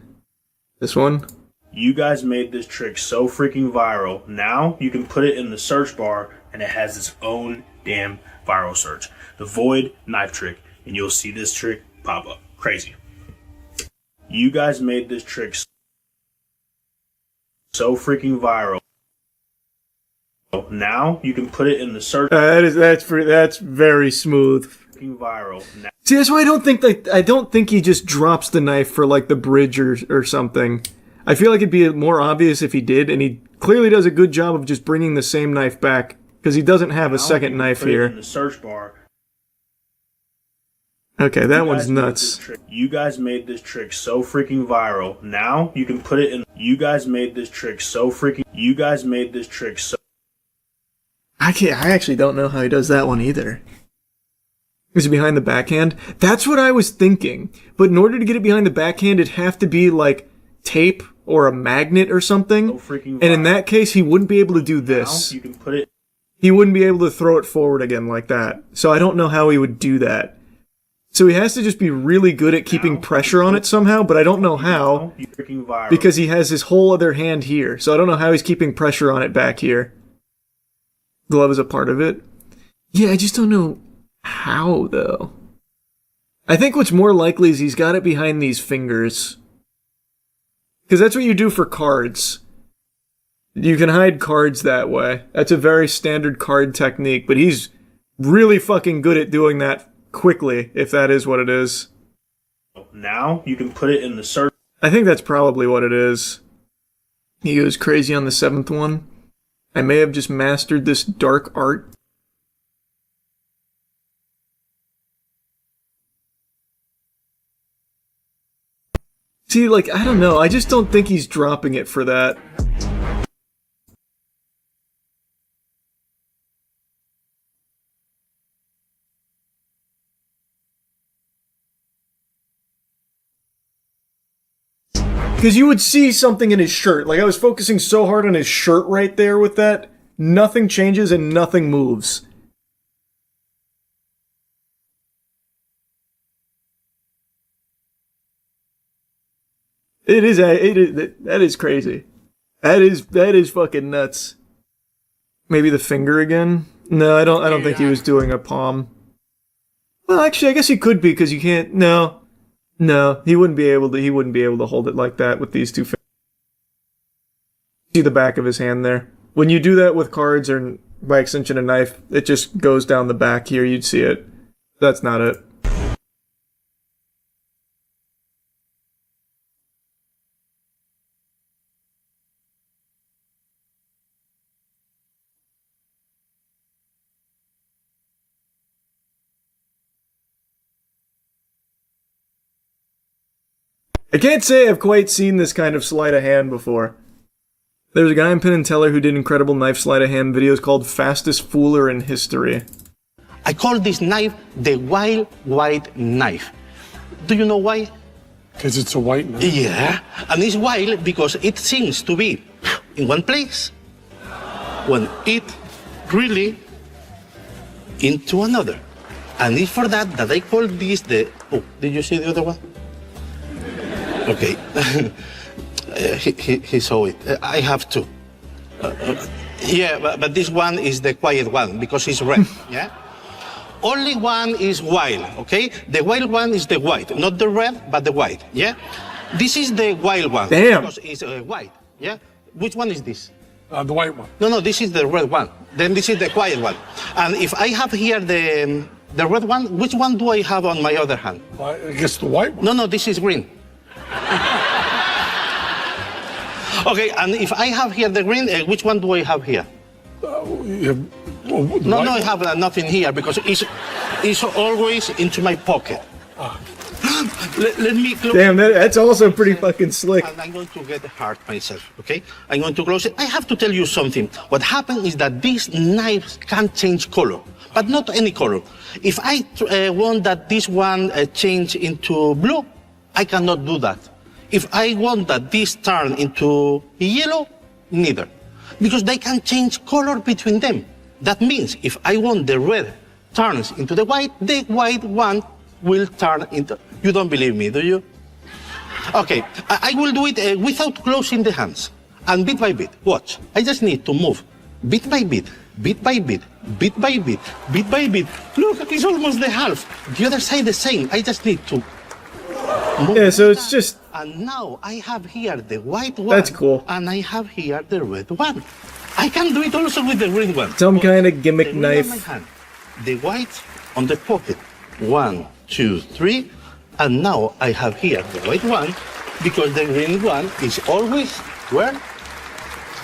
This one. You guys made this trick so freaking viral. Now you can put it in the search bar and it has its own damn viral search. The Void knife trick. And you'll see this trick pop up. Crazy. You guys made this trick so freaking viral. Now you can put it in the search. That's very smooth. Viral. Now. See, that's why I don't think he just drops the knife for like the bridge or something. I feel like it'd be more obvious if he did, and he clearly does a good job of just bringing the same knife back because he doesn't have a second knife here. In the search bar. Okay, that one's nuts. You guys made this trick so freaking viral. Now you can put it in. You guys made this trick so freaking. You guys made this trick so. I actually don't know how he does that one either. Is it behind the backhand? That's what I was thinking. But in order to get it behind the backhand, it'd have to be like tape or a magnet or something. And in that case, he wouldn't be able to do this. Now you can put it. He wouldn't be able to throw it forward again like that. So I don't know how he would do that. So he has to just be really good at keeping pressure on it somehow, but I don't know how. Because he has his whole other hand here. So I don't know how he's keeping pressure on it back here. Glove is a part of it. Yeah, I just don't know how, though. I think what's more likely is he's got it behind these fingers. Because that's what you do for cards. You can hide cards that way. That's a very standard card technique, but he's really fucking good at doing that quickly, if that is what it is. Now you can put it in the search. I think that's probably what it is. He goes crazy on the 7th one. I may have just mastered this dark art. See, like, I don't know. I just don't think he's dropping it for that. Because you would see something in his shirt. Like, I was focusing so hard on his shirt right there with that. Nothing changes and nothing moves. That is crazy. That is fucking nuts. Maybe the finger again? No, I don't think he was doing a palm. Well, actually, I guess he could be, because you can't. No, he wouldn't be able to. He wouldn't be able to hold it like that with these two fingers. See the back of his hand there. When you do that with cards or by extension a knife, it just goes down the back here. You'd see it. That's not it. I can't say I've quite seen this kind of sleight of hand before. There's a guy in Penn and Teller who did incredible knife sleight of hand videos called Fastest Fooler in History. I call this knife the wild white knife. Do you know why? Because it's a white knife. Yeah, and it's wild because it seems to be in one place when it really into another. And it's for that I call this the... Oh, did you see the other one? Okay. He saw it. I have two. Yeah, but this one is the quiet one because it's red, yeah? Only one is wild, okay? The wild one is the white, not the red, but the white, yeah? This is the wild one. Damn. Because it's white, yeah? Which one is this? The white one. No, this is the red one. Then this is the quiet one. And if I have here the red one, which one do I have on my other hand? I guess the white one. No, this is green. Okay, and if I have here the green, which one do I have here? No, I have nothing here because it's always into my pocket. Let me close. Damn, that's also pretty fucking slick. And I'm going to get hard myself, okay? I'm going to close it. I have to tell you something. What happens is that these knives can change color, but not any color. If I want that this one change into blue, I cannot do that. If I want that this turn into yellow, neither. Because they can change color between them. That means if I want the red turns into the white one will turn into... You don't believe me, do you? Okay, I will do it without closing the hands. And bit by bit, watch. I just need to move bit by bit, bit by bit, bit by bit, bit by bit. Look, it's almost the half. The other side the same. I just need to... Yeah, so it's just... And now I have here the white one. That's cool. And I have here the red one. I can do it also with the green one. Some kind of gimmick knife. On my hand, the white on the pocket. 1, 2, 3. And now I have here the white one because the green one is always where?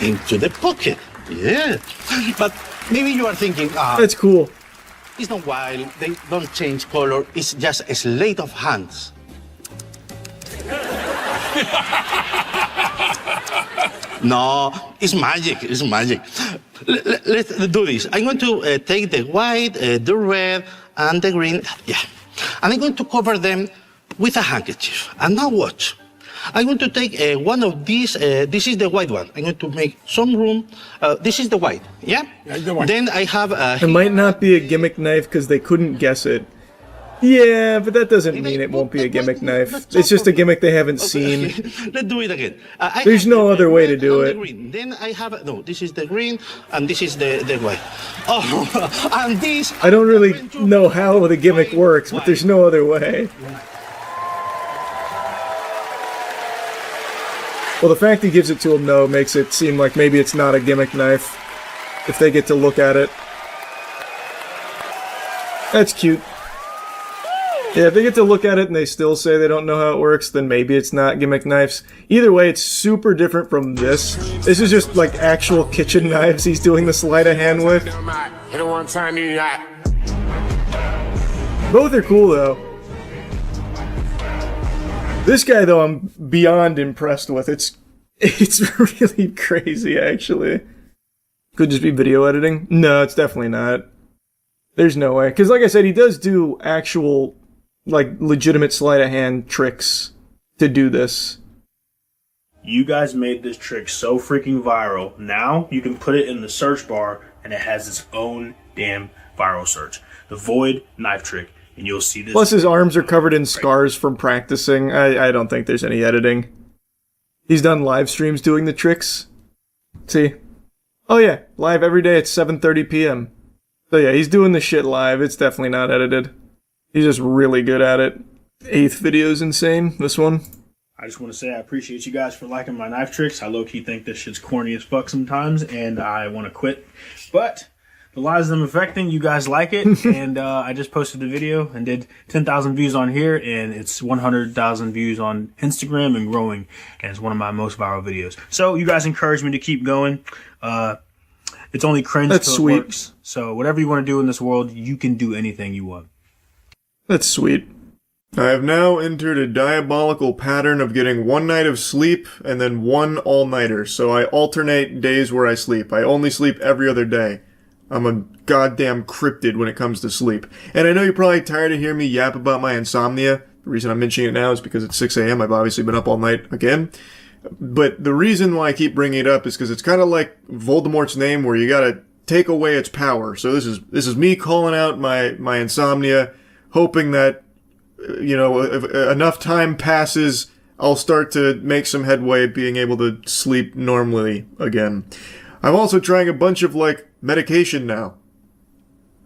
Into the pocket. Yeah. But maybe you are thinking, that's cool. It's not wild. They don't change color. It's just a sleight of hands. No, it's magic. It's magic. Let's do this. I'm going to take the white, the red, and the green. Yeah. And I'm going to cover them with a handkerchief. And now watch. I'm going to take one of these. This is the white one. I'm going to make some room. This is the white. Yeah? The white. Then I have... it might not be a gimmick knife because they couldn't guess it. Yeah, but that doesn't mean it won't be a gimmick knife. It's just a gimmick they haven't seen. Let's do it again. There's no other way to do it. Then I have... No, this is the green, and this is the white. Oh, and this... I don't really know how the gimmick works, but there's no other way. Well, the fact he gives it to him, though, makes it seem like maybe it's not a gimmick knife, if they get to look at it. That's cute. Yeah, if they get to look at it and they still say they don't know how it works, then maybe it's not gimmick knives. Either way, it's super different from this. This is just like actual kitchen knives he's doing the sleight of hand with. Both are cool, though. This guy, though, I'm beyond impressed with. It's really crazy, actually. Could just be video editing? No, it's definitely not. There's no way. Because like I said, he does do actual, like, legitimate sleight of hand tricks to do this. You guys made this trick so freaking viral. Now you can put it in the search bar and it has its own damn viral search. The Void knife trick. And you'll see this. Plus his arms are covered in scars from practicing. I don't think there's any editing. He's done live streams doing the tricks. See? Oh yeah, live every day at 7:30 p.m. So yeah, he's doing the shit live. It's definitely not edited. He's just really good at it. 8th video's insane, this one. I just want to say I appreciate you guys for liking my knife tricks. I low-key think this shit's corny as fuck sometimes, and I want to quit. But the lives I'm affecting, you guys like it, and I just posted the video and did 10,000 views on here, and it's 100,000 views on Instagram and growing, and it's one of my most viral videos. So you guys encourage me to keep going. It's only cringe till it works. So whatever you want to do in this world, you can do anything you want. That's sweet. I have now entered a diabolical pattern of getting one night of sleep and then one all-nighter, so I alternate days where I sleep. I only sleep every other day. I'm a goddamn cryptid when it comes to sleep. And I know you're probably tired of hearing me yap about my insomnia. The reason I'm mentioning it now is because it's 6 a.m. I've obviously been up all night again. But the reason why I keep bringing it up is because it's kind of like Voldemort's name, where you gotta take away its power. So this is me calling out my insomnia, hoping that, you know, if enough time passes, I'll start to make some headway being able to sleep normally again. I'm also trying a bunch of, like, medication now.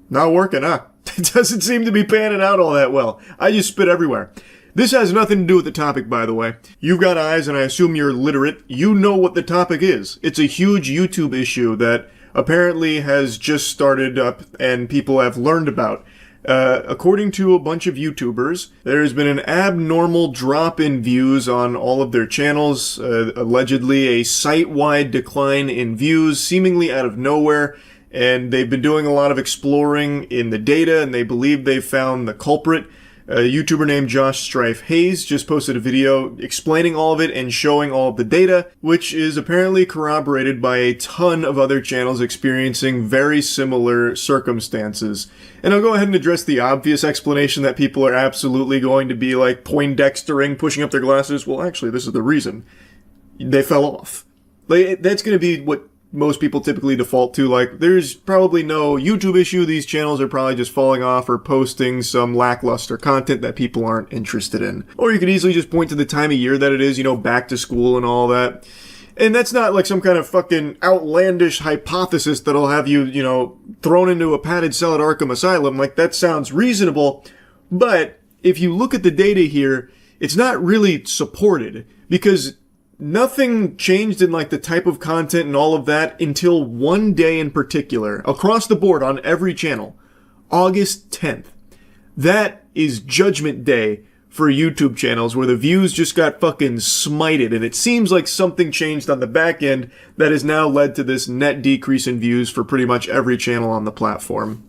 Not working, huh? It doesn't seem to be panning out all that well. I just spit everywhere. This has nothing to do with the topic, by the way. You've got eyes, and I assume you're literate. You know what the topic is. It's a huge YouTube issue that apparently has just started up and people have learned about. According to a bunch of YouTubers, there's been an abnormal drop in views on all of their channels, allegedly a site-wide decline in views, seemingly out of nowhere, and they've been doing a lot of exploring in the data, and they believe they've found the culprit. A YouTuber named Josh Strife Hayes just posted a video explaining all of it and showing all of the data, which is apparently corroborated by a ton of other channels experiencing very similar circumstances. And I'll go ahead and address the obvious explanation that people are absolutely going to be like Poindextering, pushing up their glasses. Well, actually, this is the reason. They fell off. Like, that's going to be what most people typically default to. Like, there's probably no YouTube issue. These channels are probably just falling off or posting some lackluster content that people aren't interested in. Or you could easily just point to the time of year that it is, you know, back to school and all that. And that's not like some kind of fucking outlandish hypothesis that'll have you, you know, thrown into a padded cell at Arkham Asylum. Like, that sounds reasonable. But if you look at the data here, it's not really supported, because nothing changed in like the type of content and all of that until one day in particular, across the board on every channel, August 10th. That is Judgment Day for YouTube channels, where the views just got fucking smited, and it seems like something changed on the back end that has now led to this net decrease in views for pretty much every channel on the platform.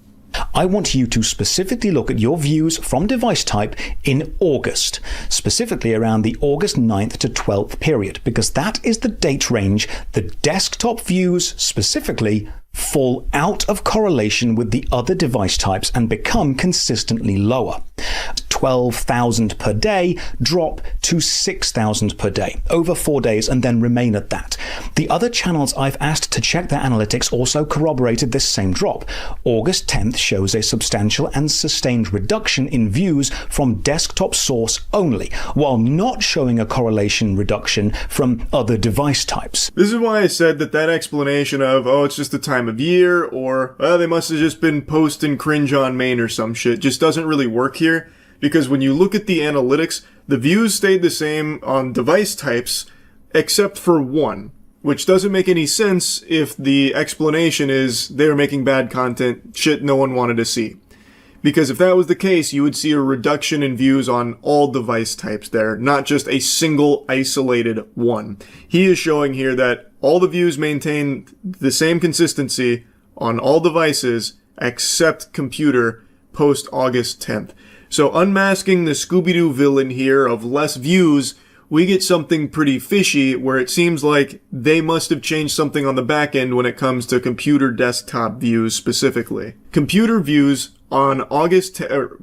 I want you to specifically look at your views from device type in August, specifically around the August 9th to 12th period, because that is the date range the desktop views specifically fall out of correlation with the other device types and become consistently lower. 12,000 per day drop to 6,000 per day over 4 days and then remain at that. The other channels I've asked to check their analytics also corroborated this same drop. August 10th shows a substantial and sustained reduction in views from desktop source only, while not showing a correlation reduction from other device types. This is why I said that explanation of, oh, it's just the time of year, or, oh, they must have just been posting cringe on main or some shit, just doesn't really work here. Because when you look at the analytics, the views stayed the same on device types, except for one, which doesn't make any sense if the explanation is they were making bad content, shit no one wanted to see. Because if that was the case, you would see a reduction in views on all device types there, not just a single isolated one. He is showing here that all the views maintain the same consistency on all devices except computer post August 10th. So unmasking the Scooby-Doo villain here of less views, we get something pretty fishy where it seems like they must have changed something on the back end when it comes to computer desktop views specifically. Computer views on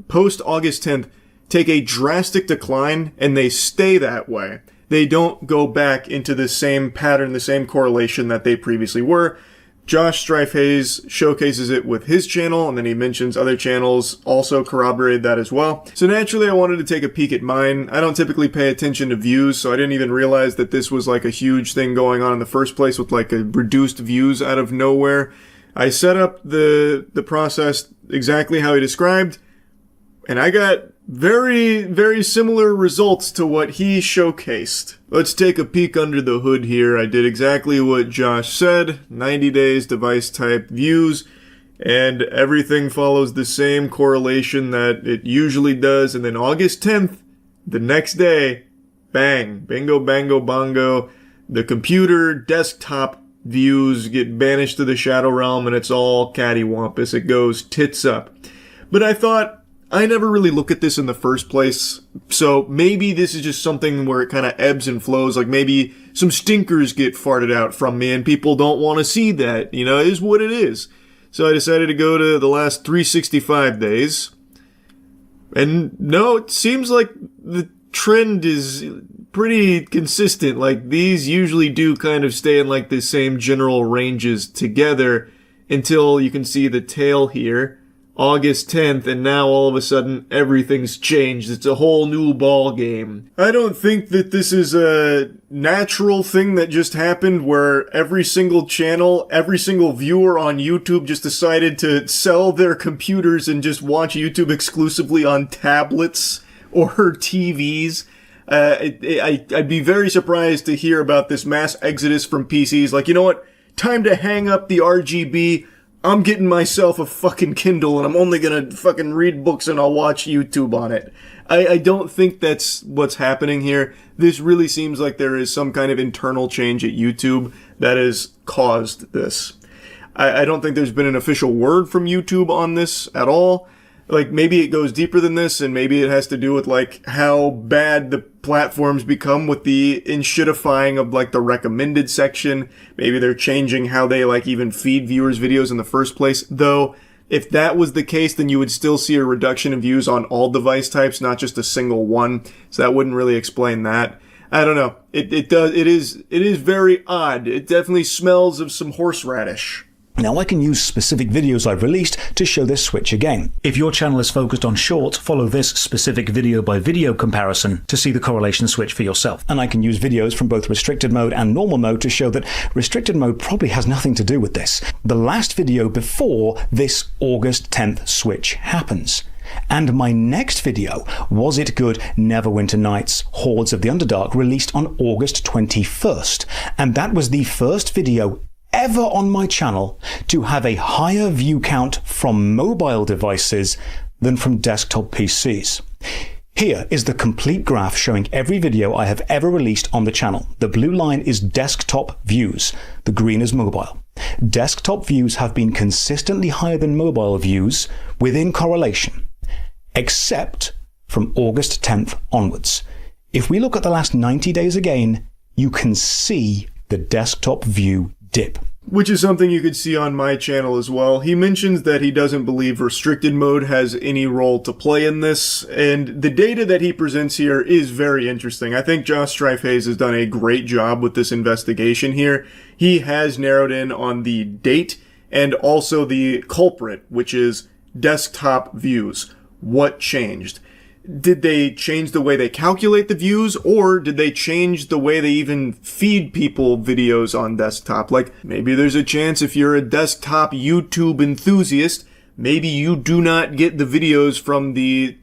post August 10th take a drastic decline and they stay that way. They don't go back into the same pattern, the same correlation that they previously were. Josh Strife-Hayes showcases it with his channel, and then he mentions other channels also corroborated that as well. So naturally, I wanted to take a peek at mine. I don't typically pay attention to views, so I didn't even realize that this was like a huge thing going on in the first place with like a reduced views out of nowhere. I set up the process exactly how he described, and I got very, very similar results to what he showcased. Let's take a peek under the hood here. I did exactly what Josh said, 90 days device type views, and everything follows the same correlation that it usually does. And then August 10th, the next day, bang, bingo, bango, bongo, the computer desktop views get banished to the shadow realm and it's all cattywampus. It goes tits up. But I thought, I never really look at this in the first place, so maybe this is just something where it kind of ebbs and flows, like maybe some stinkers get farted out from me and people don't want to see that, you know, it is what it is. So I decided to go to the last 365 days, and no, it seems like the trend is pretty consistent. Like, these usually do kind of stay in like the same general ranges together until you can see the tail here. August 10th, and now all of a sudden everything's changed. It's a whole new ball game. I don't think that this is a natural thing that just happened where every single channel, every single viewer on YouTube just decided to sell their computers and just watch YouTube exclusively on tablets or TVs. I'd be very surprised to hear about this mass exodus from PCs. Like, you know what? Time to hang up the RGB. I'm getting myself a fucking Kindle and I'm only gonna fucking read books and I'll watch YouTube on it. I don't think that's what's happening here. This really seems like there is some kind of internal change at YouTube that has caused this. I don't think there's been an official word from YouTube on this at all. Like, maybe it goes deeper than this, and maybe it has to do with, like, how bad the platforms become with the inshitifying of, like, the recommended section. Maybe they're changing how they, like, even feed viewers videos in the first place. Though, if that was the case, then you would still see a reduction in views on all device types, not just a single one. So that wouldn't really explain that. I don't know. It is very odd. It definitely smells of some horseradish. Now I can use specific videos I've released to show this switch again. If your channel is focused on shorts, follow this specific video by video comparison to see the correlation switch for yourself. And I can use videos from both restricted mode and normal mode to show that restricted mode probably has nothing to do with this. The last video before this August 10th switch happens. And my next video, Was It Good? Neverwinter Nights, Hordes of the Underdark, released on August 21st. And that was the first video ever on my channel to have a higher view count from mobile devices than from desktop PCs. Here is the complete graph showing every video I have ever released on the channel. The blue line is desktop views, the green is mobile. Desktop views have been consistently higher than mobile views within correlation, except from August 10th onwards. If we look at the last 90 days again, you can see the desktop view dip. Which is something you could see on my channel as well. He mentions that he doesn't believe restricted mode has any role to play in this, and the data that he presents here is very interesting. I think Josh Strife-Hayes has done a great job with this investigation here. He has narrowed in on the date and also the culprit, which is desktop views. What changed? Did they change the way they calculate the views, or did they change the way they even feed people videos on desktop? Like, maybe there's a chance if you're a desktop YouTube enthusiast, maybe you do not get the videos from the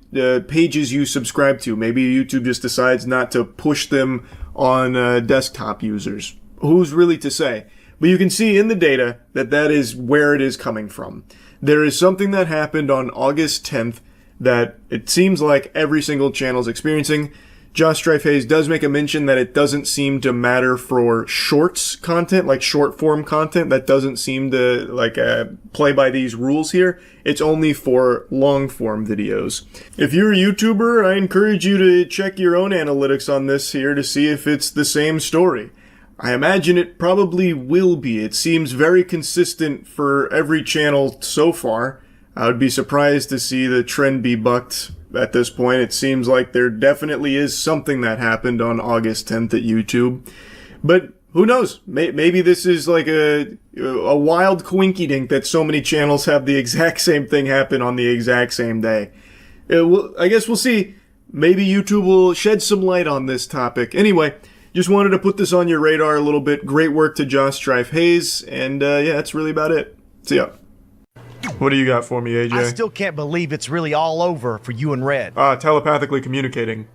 pages you subscribe to. Maybe YouTube just decides not to push them on desktop users. Who's really to say? But you can see in the data that that is where it is coming from. There is something that happened on August 10th that it seems like every single channel is experiencing. Josh Strife-Hayes does make a mention that it doesn't seem to matter for shorts content, like short form content. That doesn't seem to play by these rules here. It's only for long form videos. If you're a YouTuber, I encourage you to check your own analytics on this here to see if it's the same story. I imagine it probably will be. It seems very consistent for every channel so far. I would be surprised to see the trend be bucked at this point. It seems like there definitely is something that happened on August 10th at YouTube. But who knows? Maybe this is like a wild coinkydink that so many channels have the exact same thing happen on the exact same day. I guess we'll see. Maybe YouTube will shed some light on this topic. Anyway, just wanted to put this on your radar a little bit. Great work to Josh Strife-Hayes. And yeah, that's really about it. See ya. What do you got for me, AJ? I still can't believe it's really all over for you and Red. Telepathically communicating.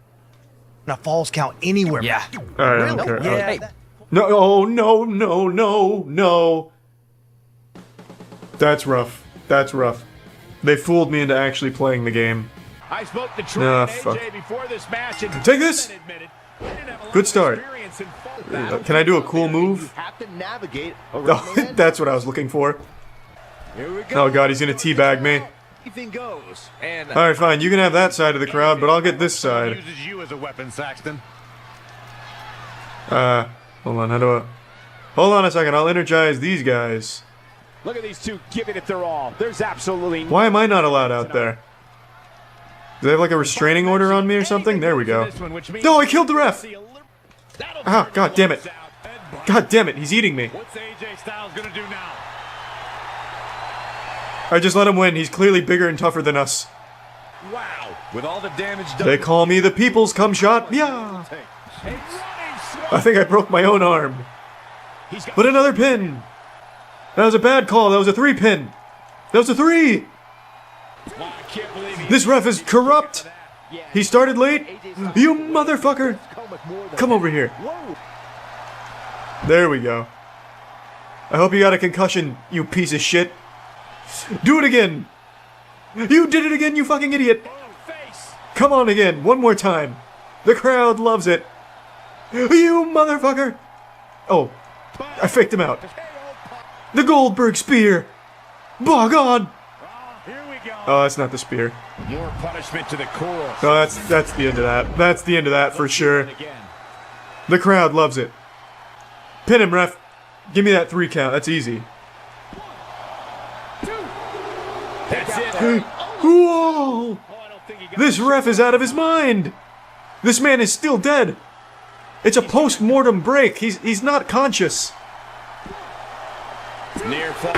Now falls count anywhere. Yeah. Alright, I don't care. Yeah. No, oh, no, no, no, no. That's rough. That's rough. They fooled me into actually playing the game. I spoke to Trey and AJ before this match and take this! Good start. Can I do a cool move? Oh, that's what I was looking for. Oh god, he's gonna teabag me. Alright, fine, you can have that side of the crowd, but I'll get this side. Hold on, how do I... Hold on a second, I'll energize these guys. Look at these two giving it their all. There's absolutely... Why am I not allowed out there? Do they have like a restraining order on me or something? There we go. No, I killed the ref! Ah, god damn it. God damn it, he's eating me. What's AJ Styles gonna do now? I just let him win. He's clearly bigger and tougher than us. Wow. With all the damage done. They call me the people's cum shot. Yeah. I think I broke my own arm. But another pin. That was a bad call. That was a 3-pin. That was a 3. This ref is corrupt. He started late. You motherfucker. Come over here. There we go. I hope you got a concussion, you piece of shit. Do it again! You did it again, you fucking idiot! Come on again, one more time. The crowd loves it. You motherfucker! Oh, I faked him out. The Goldberg spear! By God! Oh, that's not the spear. More punishment to the core. No, that's the end of that. That's the end of that for sure. The crowd loves it. Pin him, ref. Give me that 3 count. That's easy. That's it. Whoa! This ref is out of his mind. This man is still dead. It's a post-mortem break. He's not conscious. Near fall,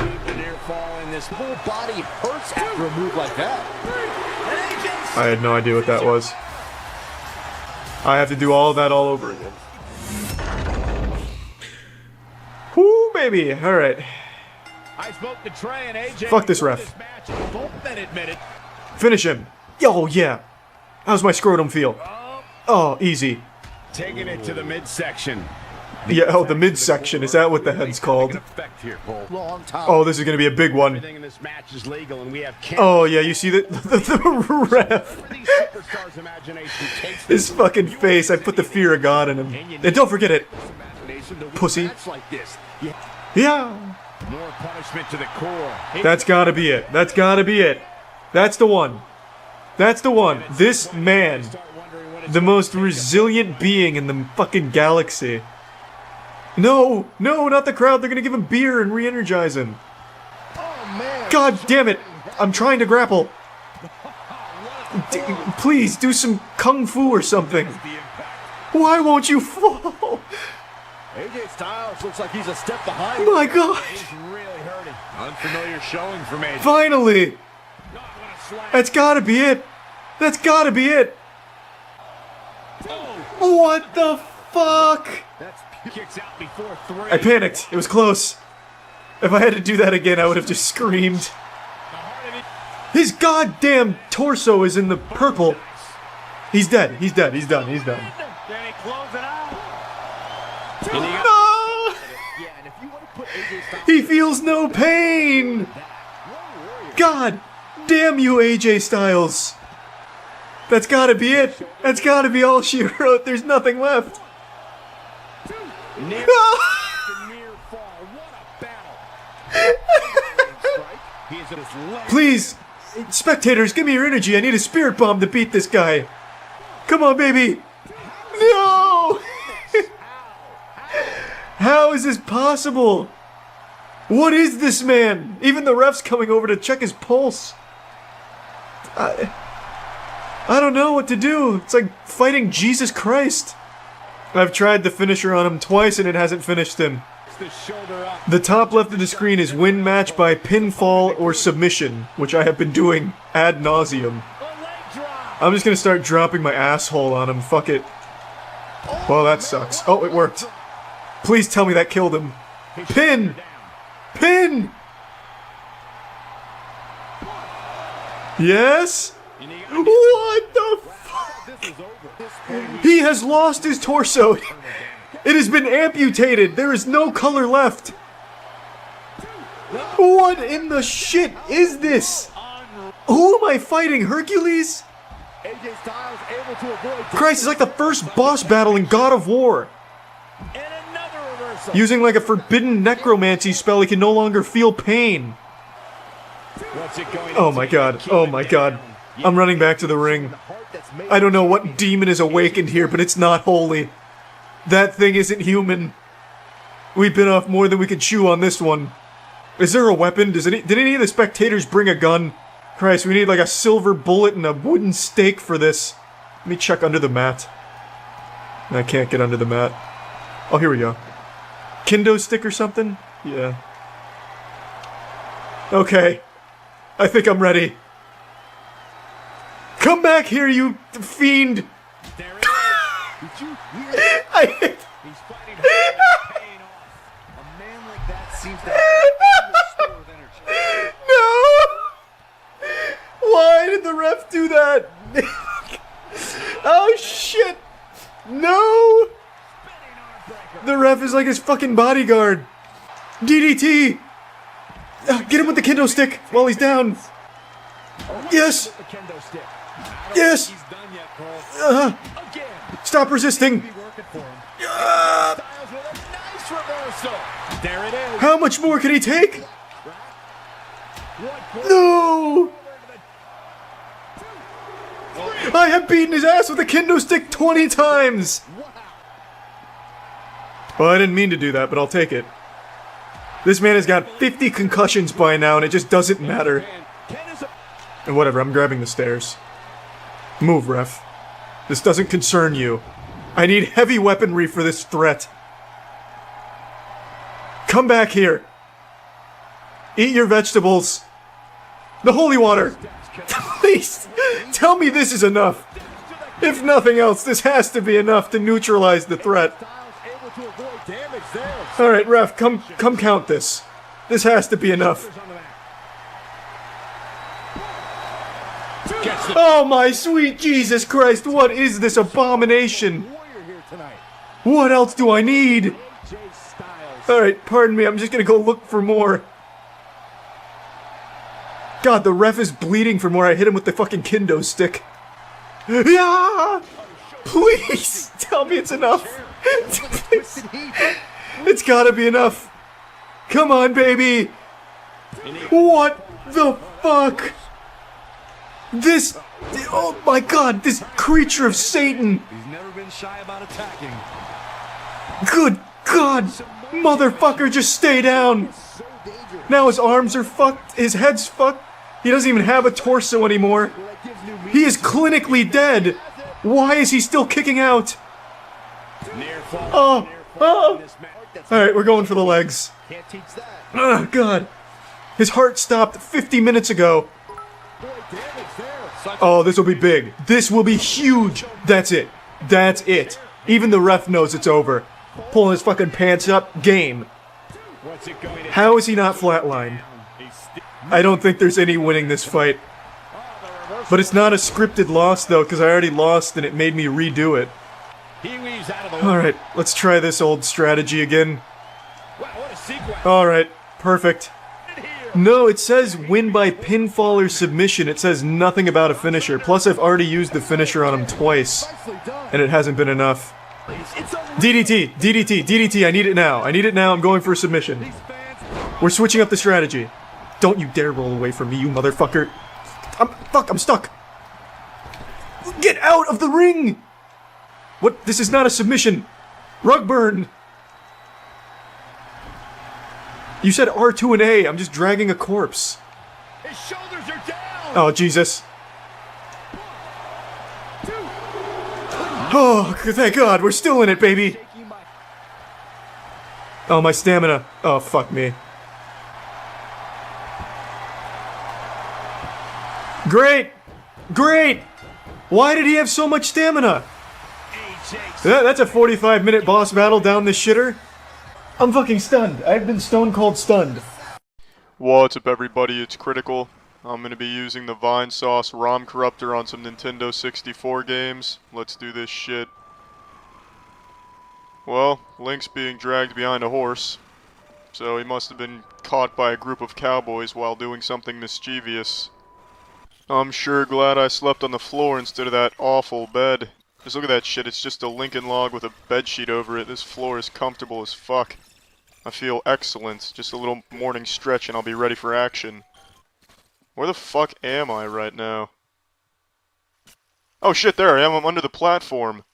and this whole body hurts after a move like that. I had no idea what that was. I have to do all of that all over again. Whoo, baby. All right. I spoke to Trey and AJ. Fuck this ref. Both men admitted. Finish him. Oh, yeah. How's my scrotum feel? Oh, easy. Taking it to the midsection. Yeah, oh, the midsection. Is that what the head's called? Oh, this is going to be a big one. Oh, yeah, you see the ref. His fucking face. I put the fear of God in him. And don't forget it. Pussy. Yeah. More punishment to the core. That's gotta be it. That's gotta be it. That's the one. That's the one. This man, the most resilient being in the fucking galaxy. No, no, not the crowd. They're gonna give him beer and re-energize him. God damn it. I'm trying to grapple. Please, do some kung fu or something. Why won't you fall? AJ Styles looks like he's a step behind. My God. He's really hurting. Unfamiliar showing from AJ. Finally. That's gotta be it. That's gotta be it. What the fuck? Kicks out before 3. I panicked. It was close. If I had to do that again, I would have just screamed. His goddamn torso is in the purple. He's dead. He's dead. He's done. He's done. Can he close it out? No! He feels no pain. God damn you, AJ Styles. That's gotta be it. That's gotta be all she wrote. There's nothing left. Near fall. What a battle. Please, spectators, give me your energy. I need a spirit bomb to beat this guy. Come on, baby. No! How is this possible? What is this man? Even the ref's coming over to check his pulse. I don't know what to do. It's like fighting Jesus Christ. I've tried the finisher on him twice and it hasn't finished him. The top left of the screen is win match by pinfall or submission, which I have been doing ad nauseum. I'm just gonna start dropping my asshole on him. Fuck it. Well, that sucks. Oh, it worked. Please tell me that killed him. Pin! Pin! Yes? What the fuck? He has lost his torso. It has been amputated. There is no color left. What in the shit is this? Who am I fighting? Hercules? Christ, it's like the first boss battle in God of War. Using like a forbidden necromancy spell, he can no longer feel pain. Oh my god, oh my god. I'm running back to the ring. I don't know what demon is awakened here, but it's not holy. That thing isn't human. We bit off more than we could chew on this one. Is there a weapon? Did any of the spectators bring a gun? Christ, we need like a silver bullet and a wooden stake for this. Let me check under the mat. I can't get under the mat. Oh, here we go. Kendo stick or something? Yeah. Okay. I think I'm ready. Come back here, you fiend! Did you hear? He's fighting hard to paying off. A man like that seems to have a store of energy. No! Why did the ref do that? Oh shit! No! The ref is like his fucking bodyguard. DDT! Get him with the kendo stick while he's down. Yes! Yes! Stop resisting! There it is. How much more can he take? No! I have beaten his ass with a kendo stick 20 times! Well, I didn't mean to do that, but I'll take it. This man has got 50 concussions by now, and it just doesn't matter. And whatever, I'm grabbing the stairs. Move, ref. This doesn't concern you. I need heavy weaponry for this threat. Come back here. Eat your vegetables. The holy water. Please, tell me this is enough. If nothing else, this has to be enough to neutralize the threat. Alright, ref, come count this. This has to be enough. Oh my sweet Jesus Christ, what is this abomination? What else do I need? Alright, pardon me, I'm just gonna go look for more. God, the ref is bleeding from where I hit him with the fucking kendo stick. Yeah! Please, tell me it's enough. Please. It's gotta be enough. Come on, baby! What the fuck? This... Oh my god, this creature of Satan! He's never been shy about attacking. Good god! Motherfucker, just stay down! Now his arms are fucked, his head's fucked, he doesn't even have a torso anymore. He is clinically dead! Why is he still kicking out? Oh! Oh! Alright, we're going for the legs. Oh god. His heart stopped 50 minutes ago. Oh, this will be big. This will be huge. That's it. That's it. Even the ref knows it's over. Pulling his fucking pants up. Game. How is he not flatlined? I don't think there's any winning this fight. But it's not a scripted loss, though, because I already lost and it made me redo it. Alright, let's try this old strategy again. Alright, perfect. No, it says win by pinfall or submission. It says nothing about a finisher. Plus, I've already used the finisher on him twice, and it hasn't been enough. DDT, DDT, DDT, I need it now. I need it now, I'm going for a submission. We're switching up the strategy. Don't you dare roll away from me, you motherfucker. Fuck, I'm stuck. Get out of the ring! What? This is not a submission. Rug burn. You said R2 and A. I'm just dragging a corpse. His shoulders are down. Oh, Jesus. Oh, thank God. We're still in it, baby. Oh, my stamina. Oh, fuck me. Great. Great. Why did he have so much stamina? That's a 45-minute boss battle down this shitter. I'm fucking stunned. I've been stone cold stunned. What's up, everybody? It's Critical. I'm gonna be using the Vine Sauce ROM Corruptor on some Nintendo 64 games. Let's do this shit. Well, Link's being dragged behind a horse, so he must have been caught by a group of cowboys while doing something mischievous. I'm sure glad I slept on the floor instead of that awful bed. Just look at that shit, it's just a Lincoln log with a bedsheet over it. This floor is comfortable as fuck. I feel excellent. Just a little morning stretch and I'll be ready for action. Where the fuck am I right now? Oh shit, there I am, I'm under the platform.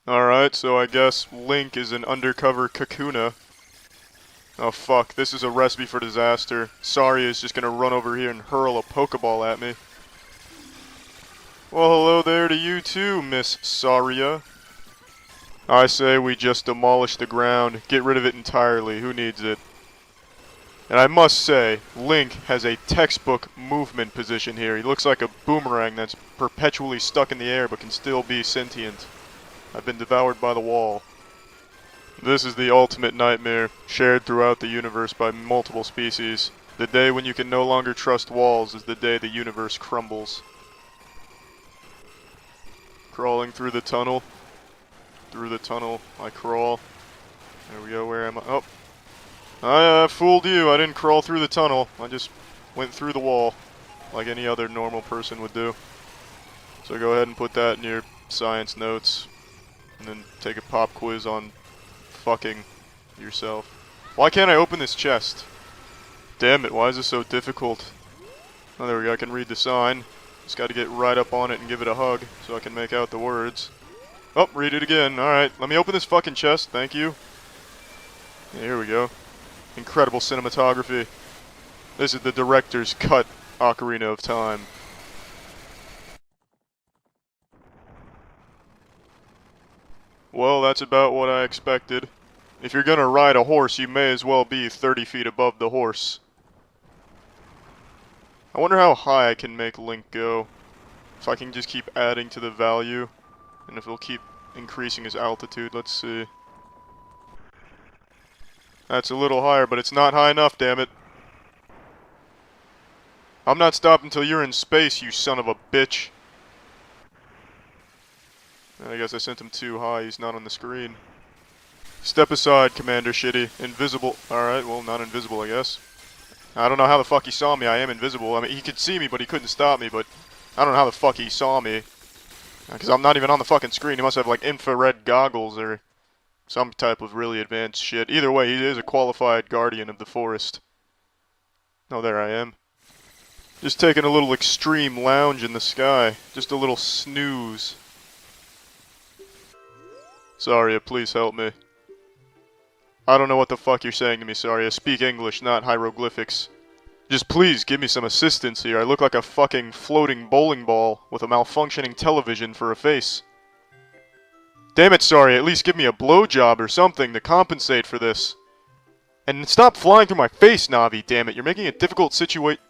Alright, so I guess Link is an undercover Kakuna. Oh fuck, this is a recipe for disaster. Saria is just gonna run over here and hurl a Pokeball at me. Well, hello there to you too, Miss Saria. I say we just demolish the ground, get rid of it entirely, who needs it? And I must say, Link has a textbook movement position here. He looks like a boomerang that's perpetually stuck in the air but can still be sentient. I've been devoured by the wall. This is the ultimate nightmare, shared throughout the universe by multiple species. The day when you can no longer trust walls is the day the universe crumbles. Crawling through the tunnel. Through the tunnel, I crawl. There we go, where am I? Oh. I fooled you, I didn't crawl through the tunnel. I just went through the wall, like any other normal person would do. So go ahead and put that in your science notes. And then take a pop quiz on fucking yourself. Why can't I open this chest? Damn it, why is this so difficult? Oh, there we go, I can read the sign. Just gotta get right up on it and give it a hug, so I can make out the words. Oh, read it again. Alright, let me open this fucking chest, thank you. Yeah, here we go. Incredible cinematography. This is the director's cut Ocarina of Time. Well, that's about what I expected. If you're gonna ride a horse, you may as well be 30 feet above the horse. I wonder how high I can make Link go. If I can just keep adding to the value, and if it'll keep increasing his altitude. Let's see. That's a little higher, but it's not high enough, damn it. I'm not stopping until you're in space, you son of a bitch. I guess I sent him too high, he's not on the screen. Step aside, Commander Shitty. Invisible. Alright, well, not invisible, I guess. I don't know how the fuck he saw me, I am invisible. I mean, he could see me, but he couldn't stop me, but I don't know how the fuck he saw me. Because I'm not even on the fucking screen, he must have, like, infrared goggles or some type of really advanced shit. Either way, he is a qualified guardian of the forest. Oh, there I am. Just taking a little extreme lounge in the sky. Just a little snooze. Saria, please help me. I don't know what the fuck you're saying to me, Saria. Speak English, not hieroglyphics. Just please give me some assistance here. I look like a fucking floating bowling ball with a malfunctioning television for a face. Damn it, Saria, at least give me a blowjob or something to compensate for this. And stop flying through my face, Navi, damn it. You're making a difficult situation.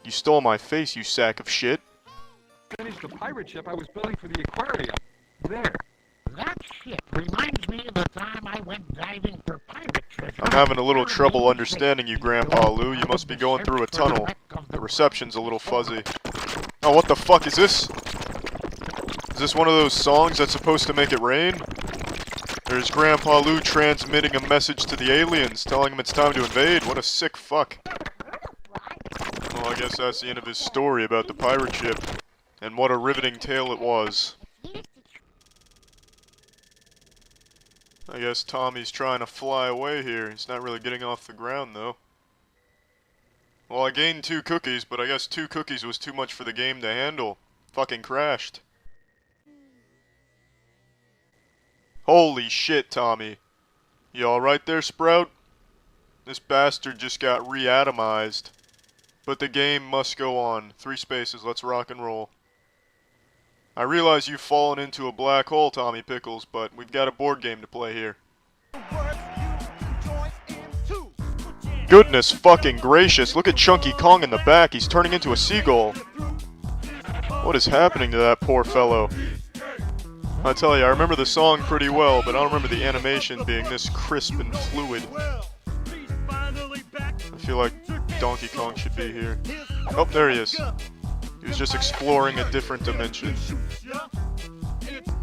You stole my face, you sack of shit. Finished the pirate ship I was building for the aquarium. There. That ship reminds me of the time I went diving for pirate treasure. I'm having a little trouble understanding you, Grandpa Lou. You must be going through a tunnel. The reception's a little fuzzy. Oh, what the fuck is this? Is this one of those songs that's supposed to make it rain? There's Grandpa Lou transmitting a message to the aliens, telling them it's time to invade. What a sick fuck. Well, I guess that's the end of his story about the pirate ship. And what a riveting tale it was. I guess Tommy's trying to fly away here. He's not really getting off the ground, though. Well, I gained 2 cookies, but I guess 2 cookies was too much for the game to handle. Fucking crashed. Holy shit, Tommy. You alright there, Sprout? This bastard just got re-atomized. But the game must go on. 3 spaces, let's rock and roll. I realize you've fallen into a black hole, Tommy Pickles, but we've got a board game to play here. Goodness fucking gracious, look at Chunky Kong in the back, he's turning into a seagull. What is happening to that poor fellow? I tell you, I remember the song pretty well, but I don't remember the animation being this crisp and fluid. I feel like Donkey Kong should be here. Oh, there he is. He was just exploring a different dimension.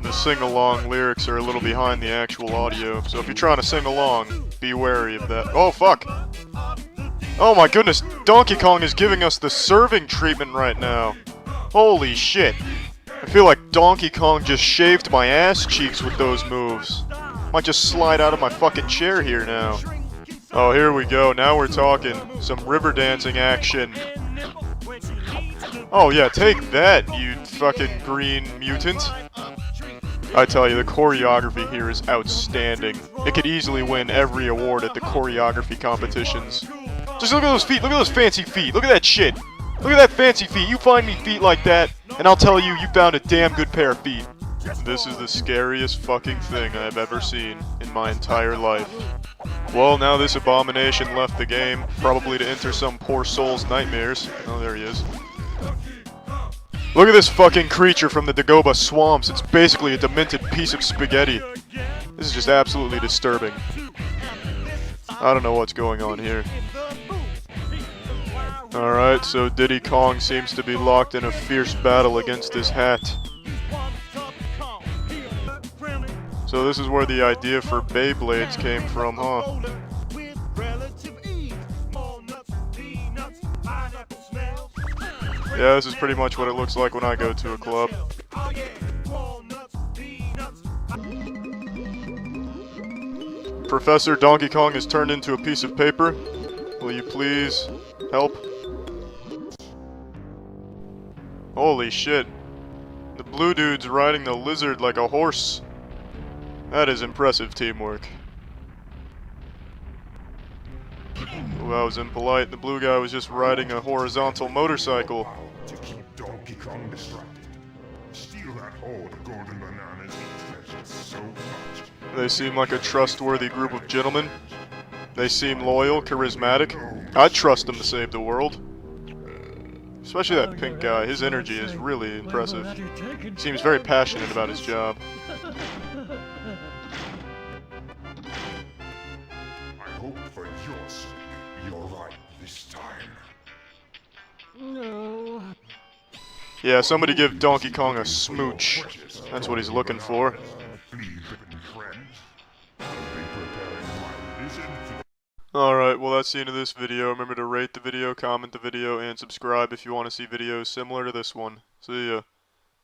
The sing-along lyrics are a little behind the actual audio, so if you're trying to sing along, be wary of that. Oh, fuck! Oh my goodness, Donkey Kong is giving us the serving treatment right now. Holy shit. I feel like Donkey Kong just shaved my ass cheeks with those moves. Might just slide out of my fucking chair here now. Oh, here we go, now we're talking. Some river dancing action. Oh yeah, take that, you fucking green mutant. I tell you, the choreography here is outstanding. It could easily win every award at the choreography competitions. Just look at those feet, look at those fancy feet, look at that shit. Look at that fancy feet, you find me feet like that, and I'll tell you, you found a damn good pair of feet. This is the scariest fucking thing I've ever seen in my entire life. Well, now this abomination left the game, probably to enter some poor soul's nightmares. Oh, there he is. Look at this fucking creature from the Dagoba swamps. It's basically a demented piece of spaghetti. This is just absolutely disturbing. I don't know what's going on here. Alright, so Diddy Kong seems to be locked in a fierce battle against this hat. So this is where the idea for Beyblades came from, huh? Yeah, this is pretty much what it looks like when I go to a club. Professor Donkey Kong is turned into a piece of paper. Will you please help? Holy shit. The blue dude's riding the lizard like a horse. That is impressive teamwork. Ooh, that was impolite. The blue guy was just riding a horizontal motorcycle. To keep Donkey Kong distracted. Steal that hoard of golden bananas and treasure so much. They seem like a trustworthy group of gentlemen. They seem loyal, charismatic. I'd trust them to save the world. Especially that pink guy. His energy is really impressive. He seems very passionate about his job. I hope for your sake you're right this time. No. Yeah, somebody give Donkey Kong a smooch. That's what he's looking for. Alright, well that's the end of this video. Remember to rate the video, comment the video, and subscribe if you want to see videos similar to this one. See ya.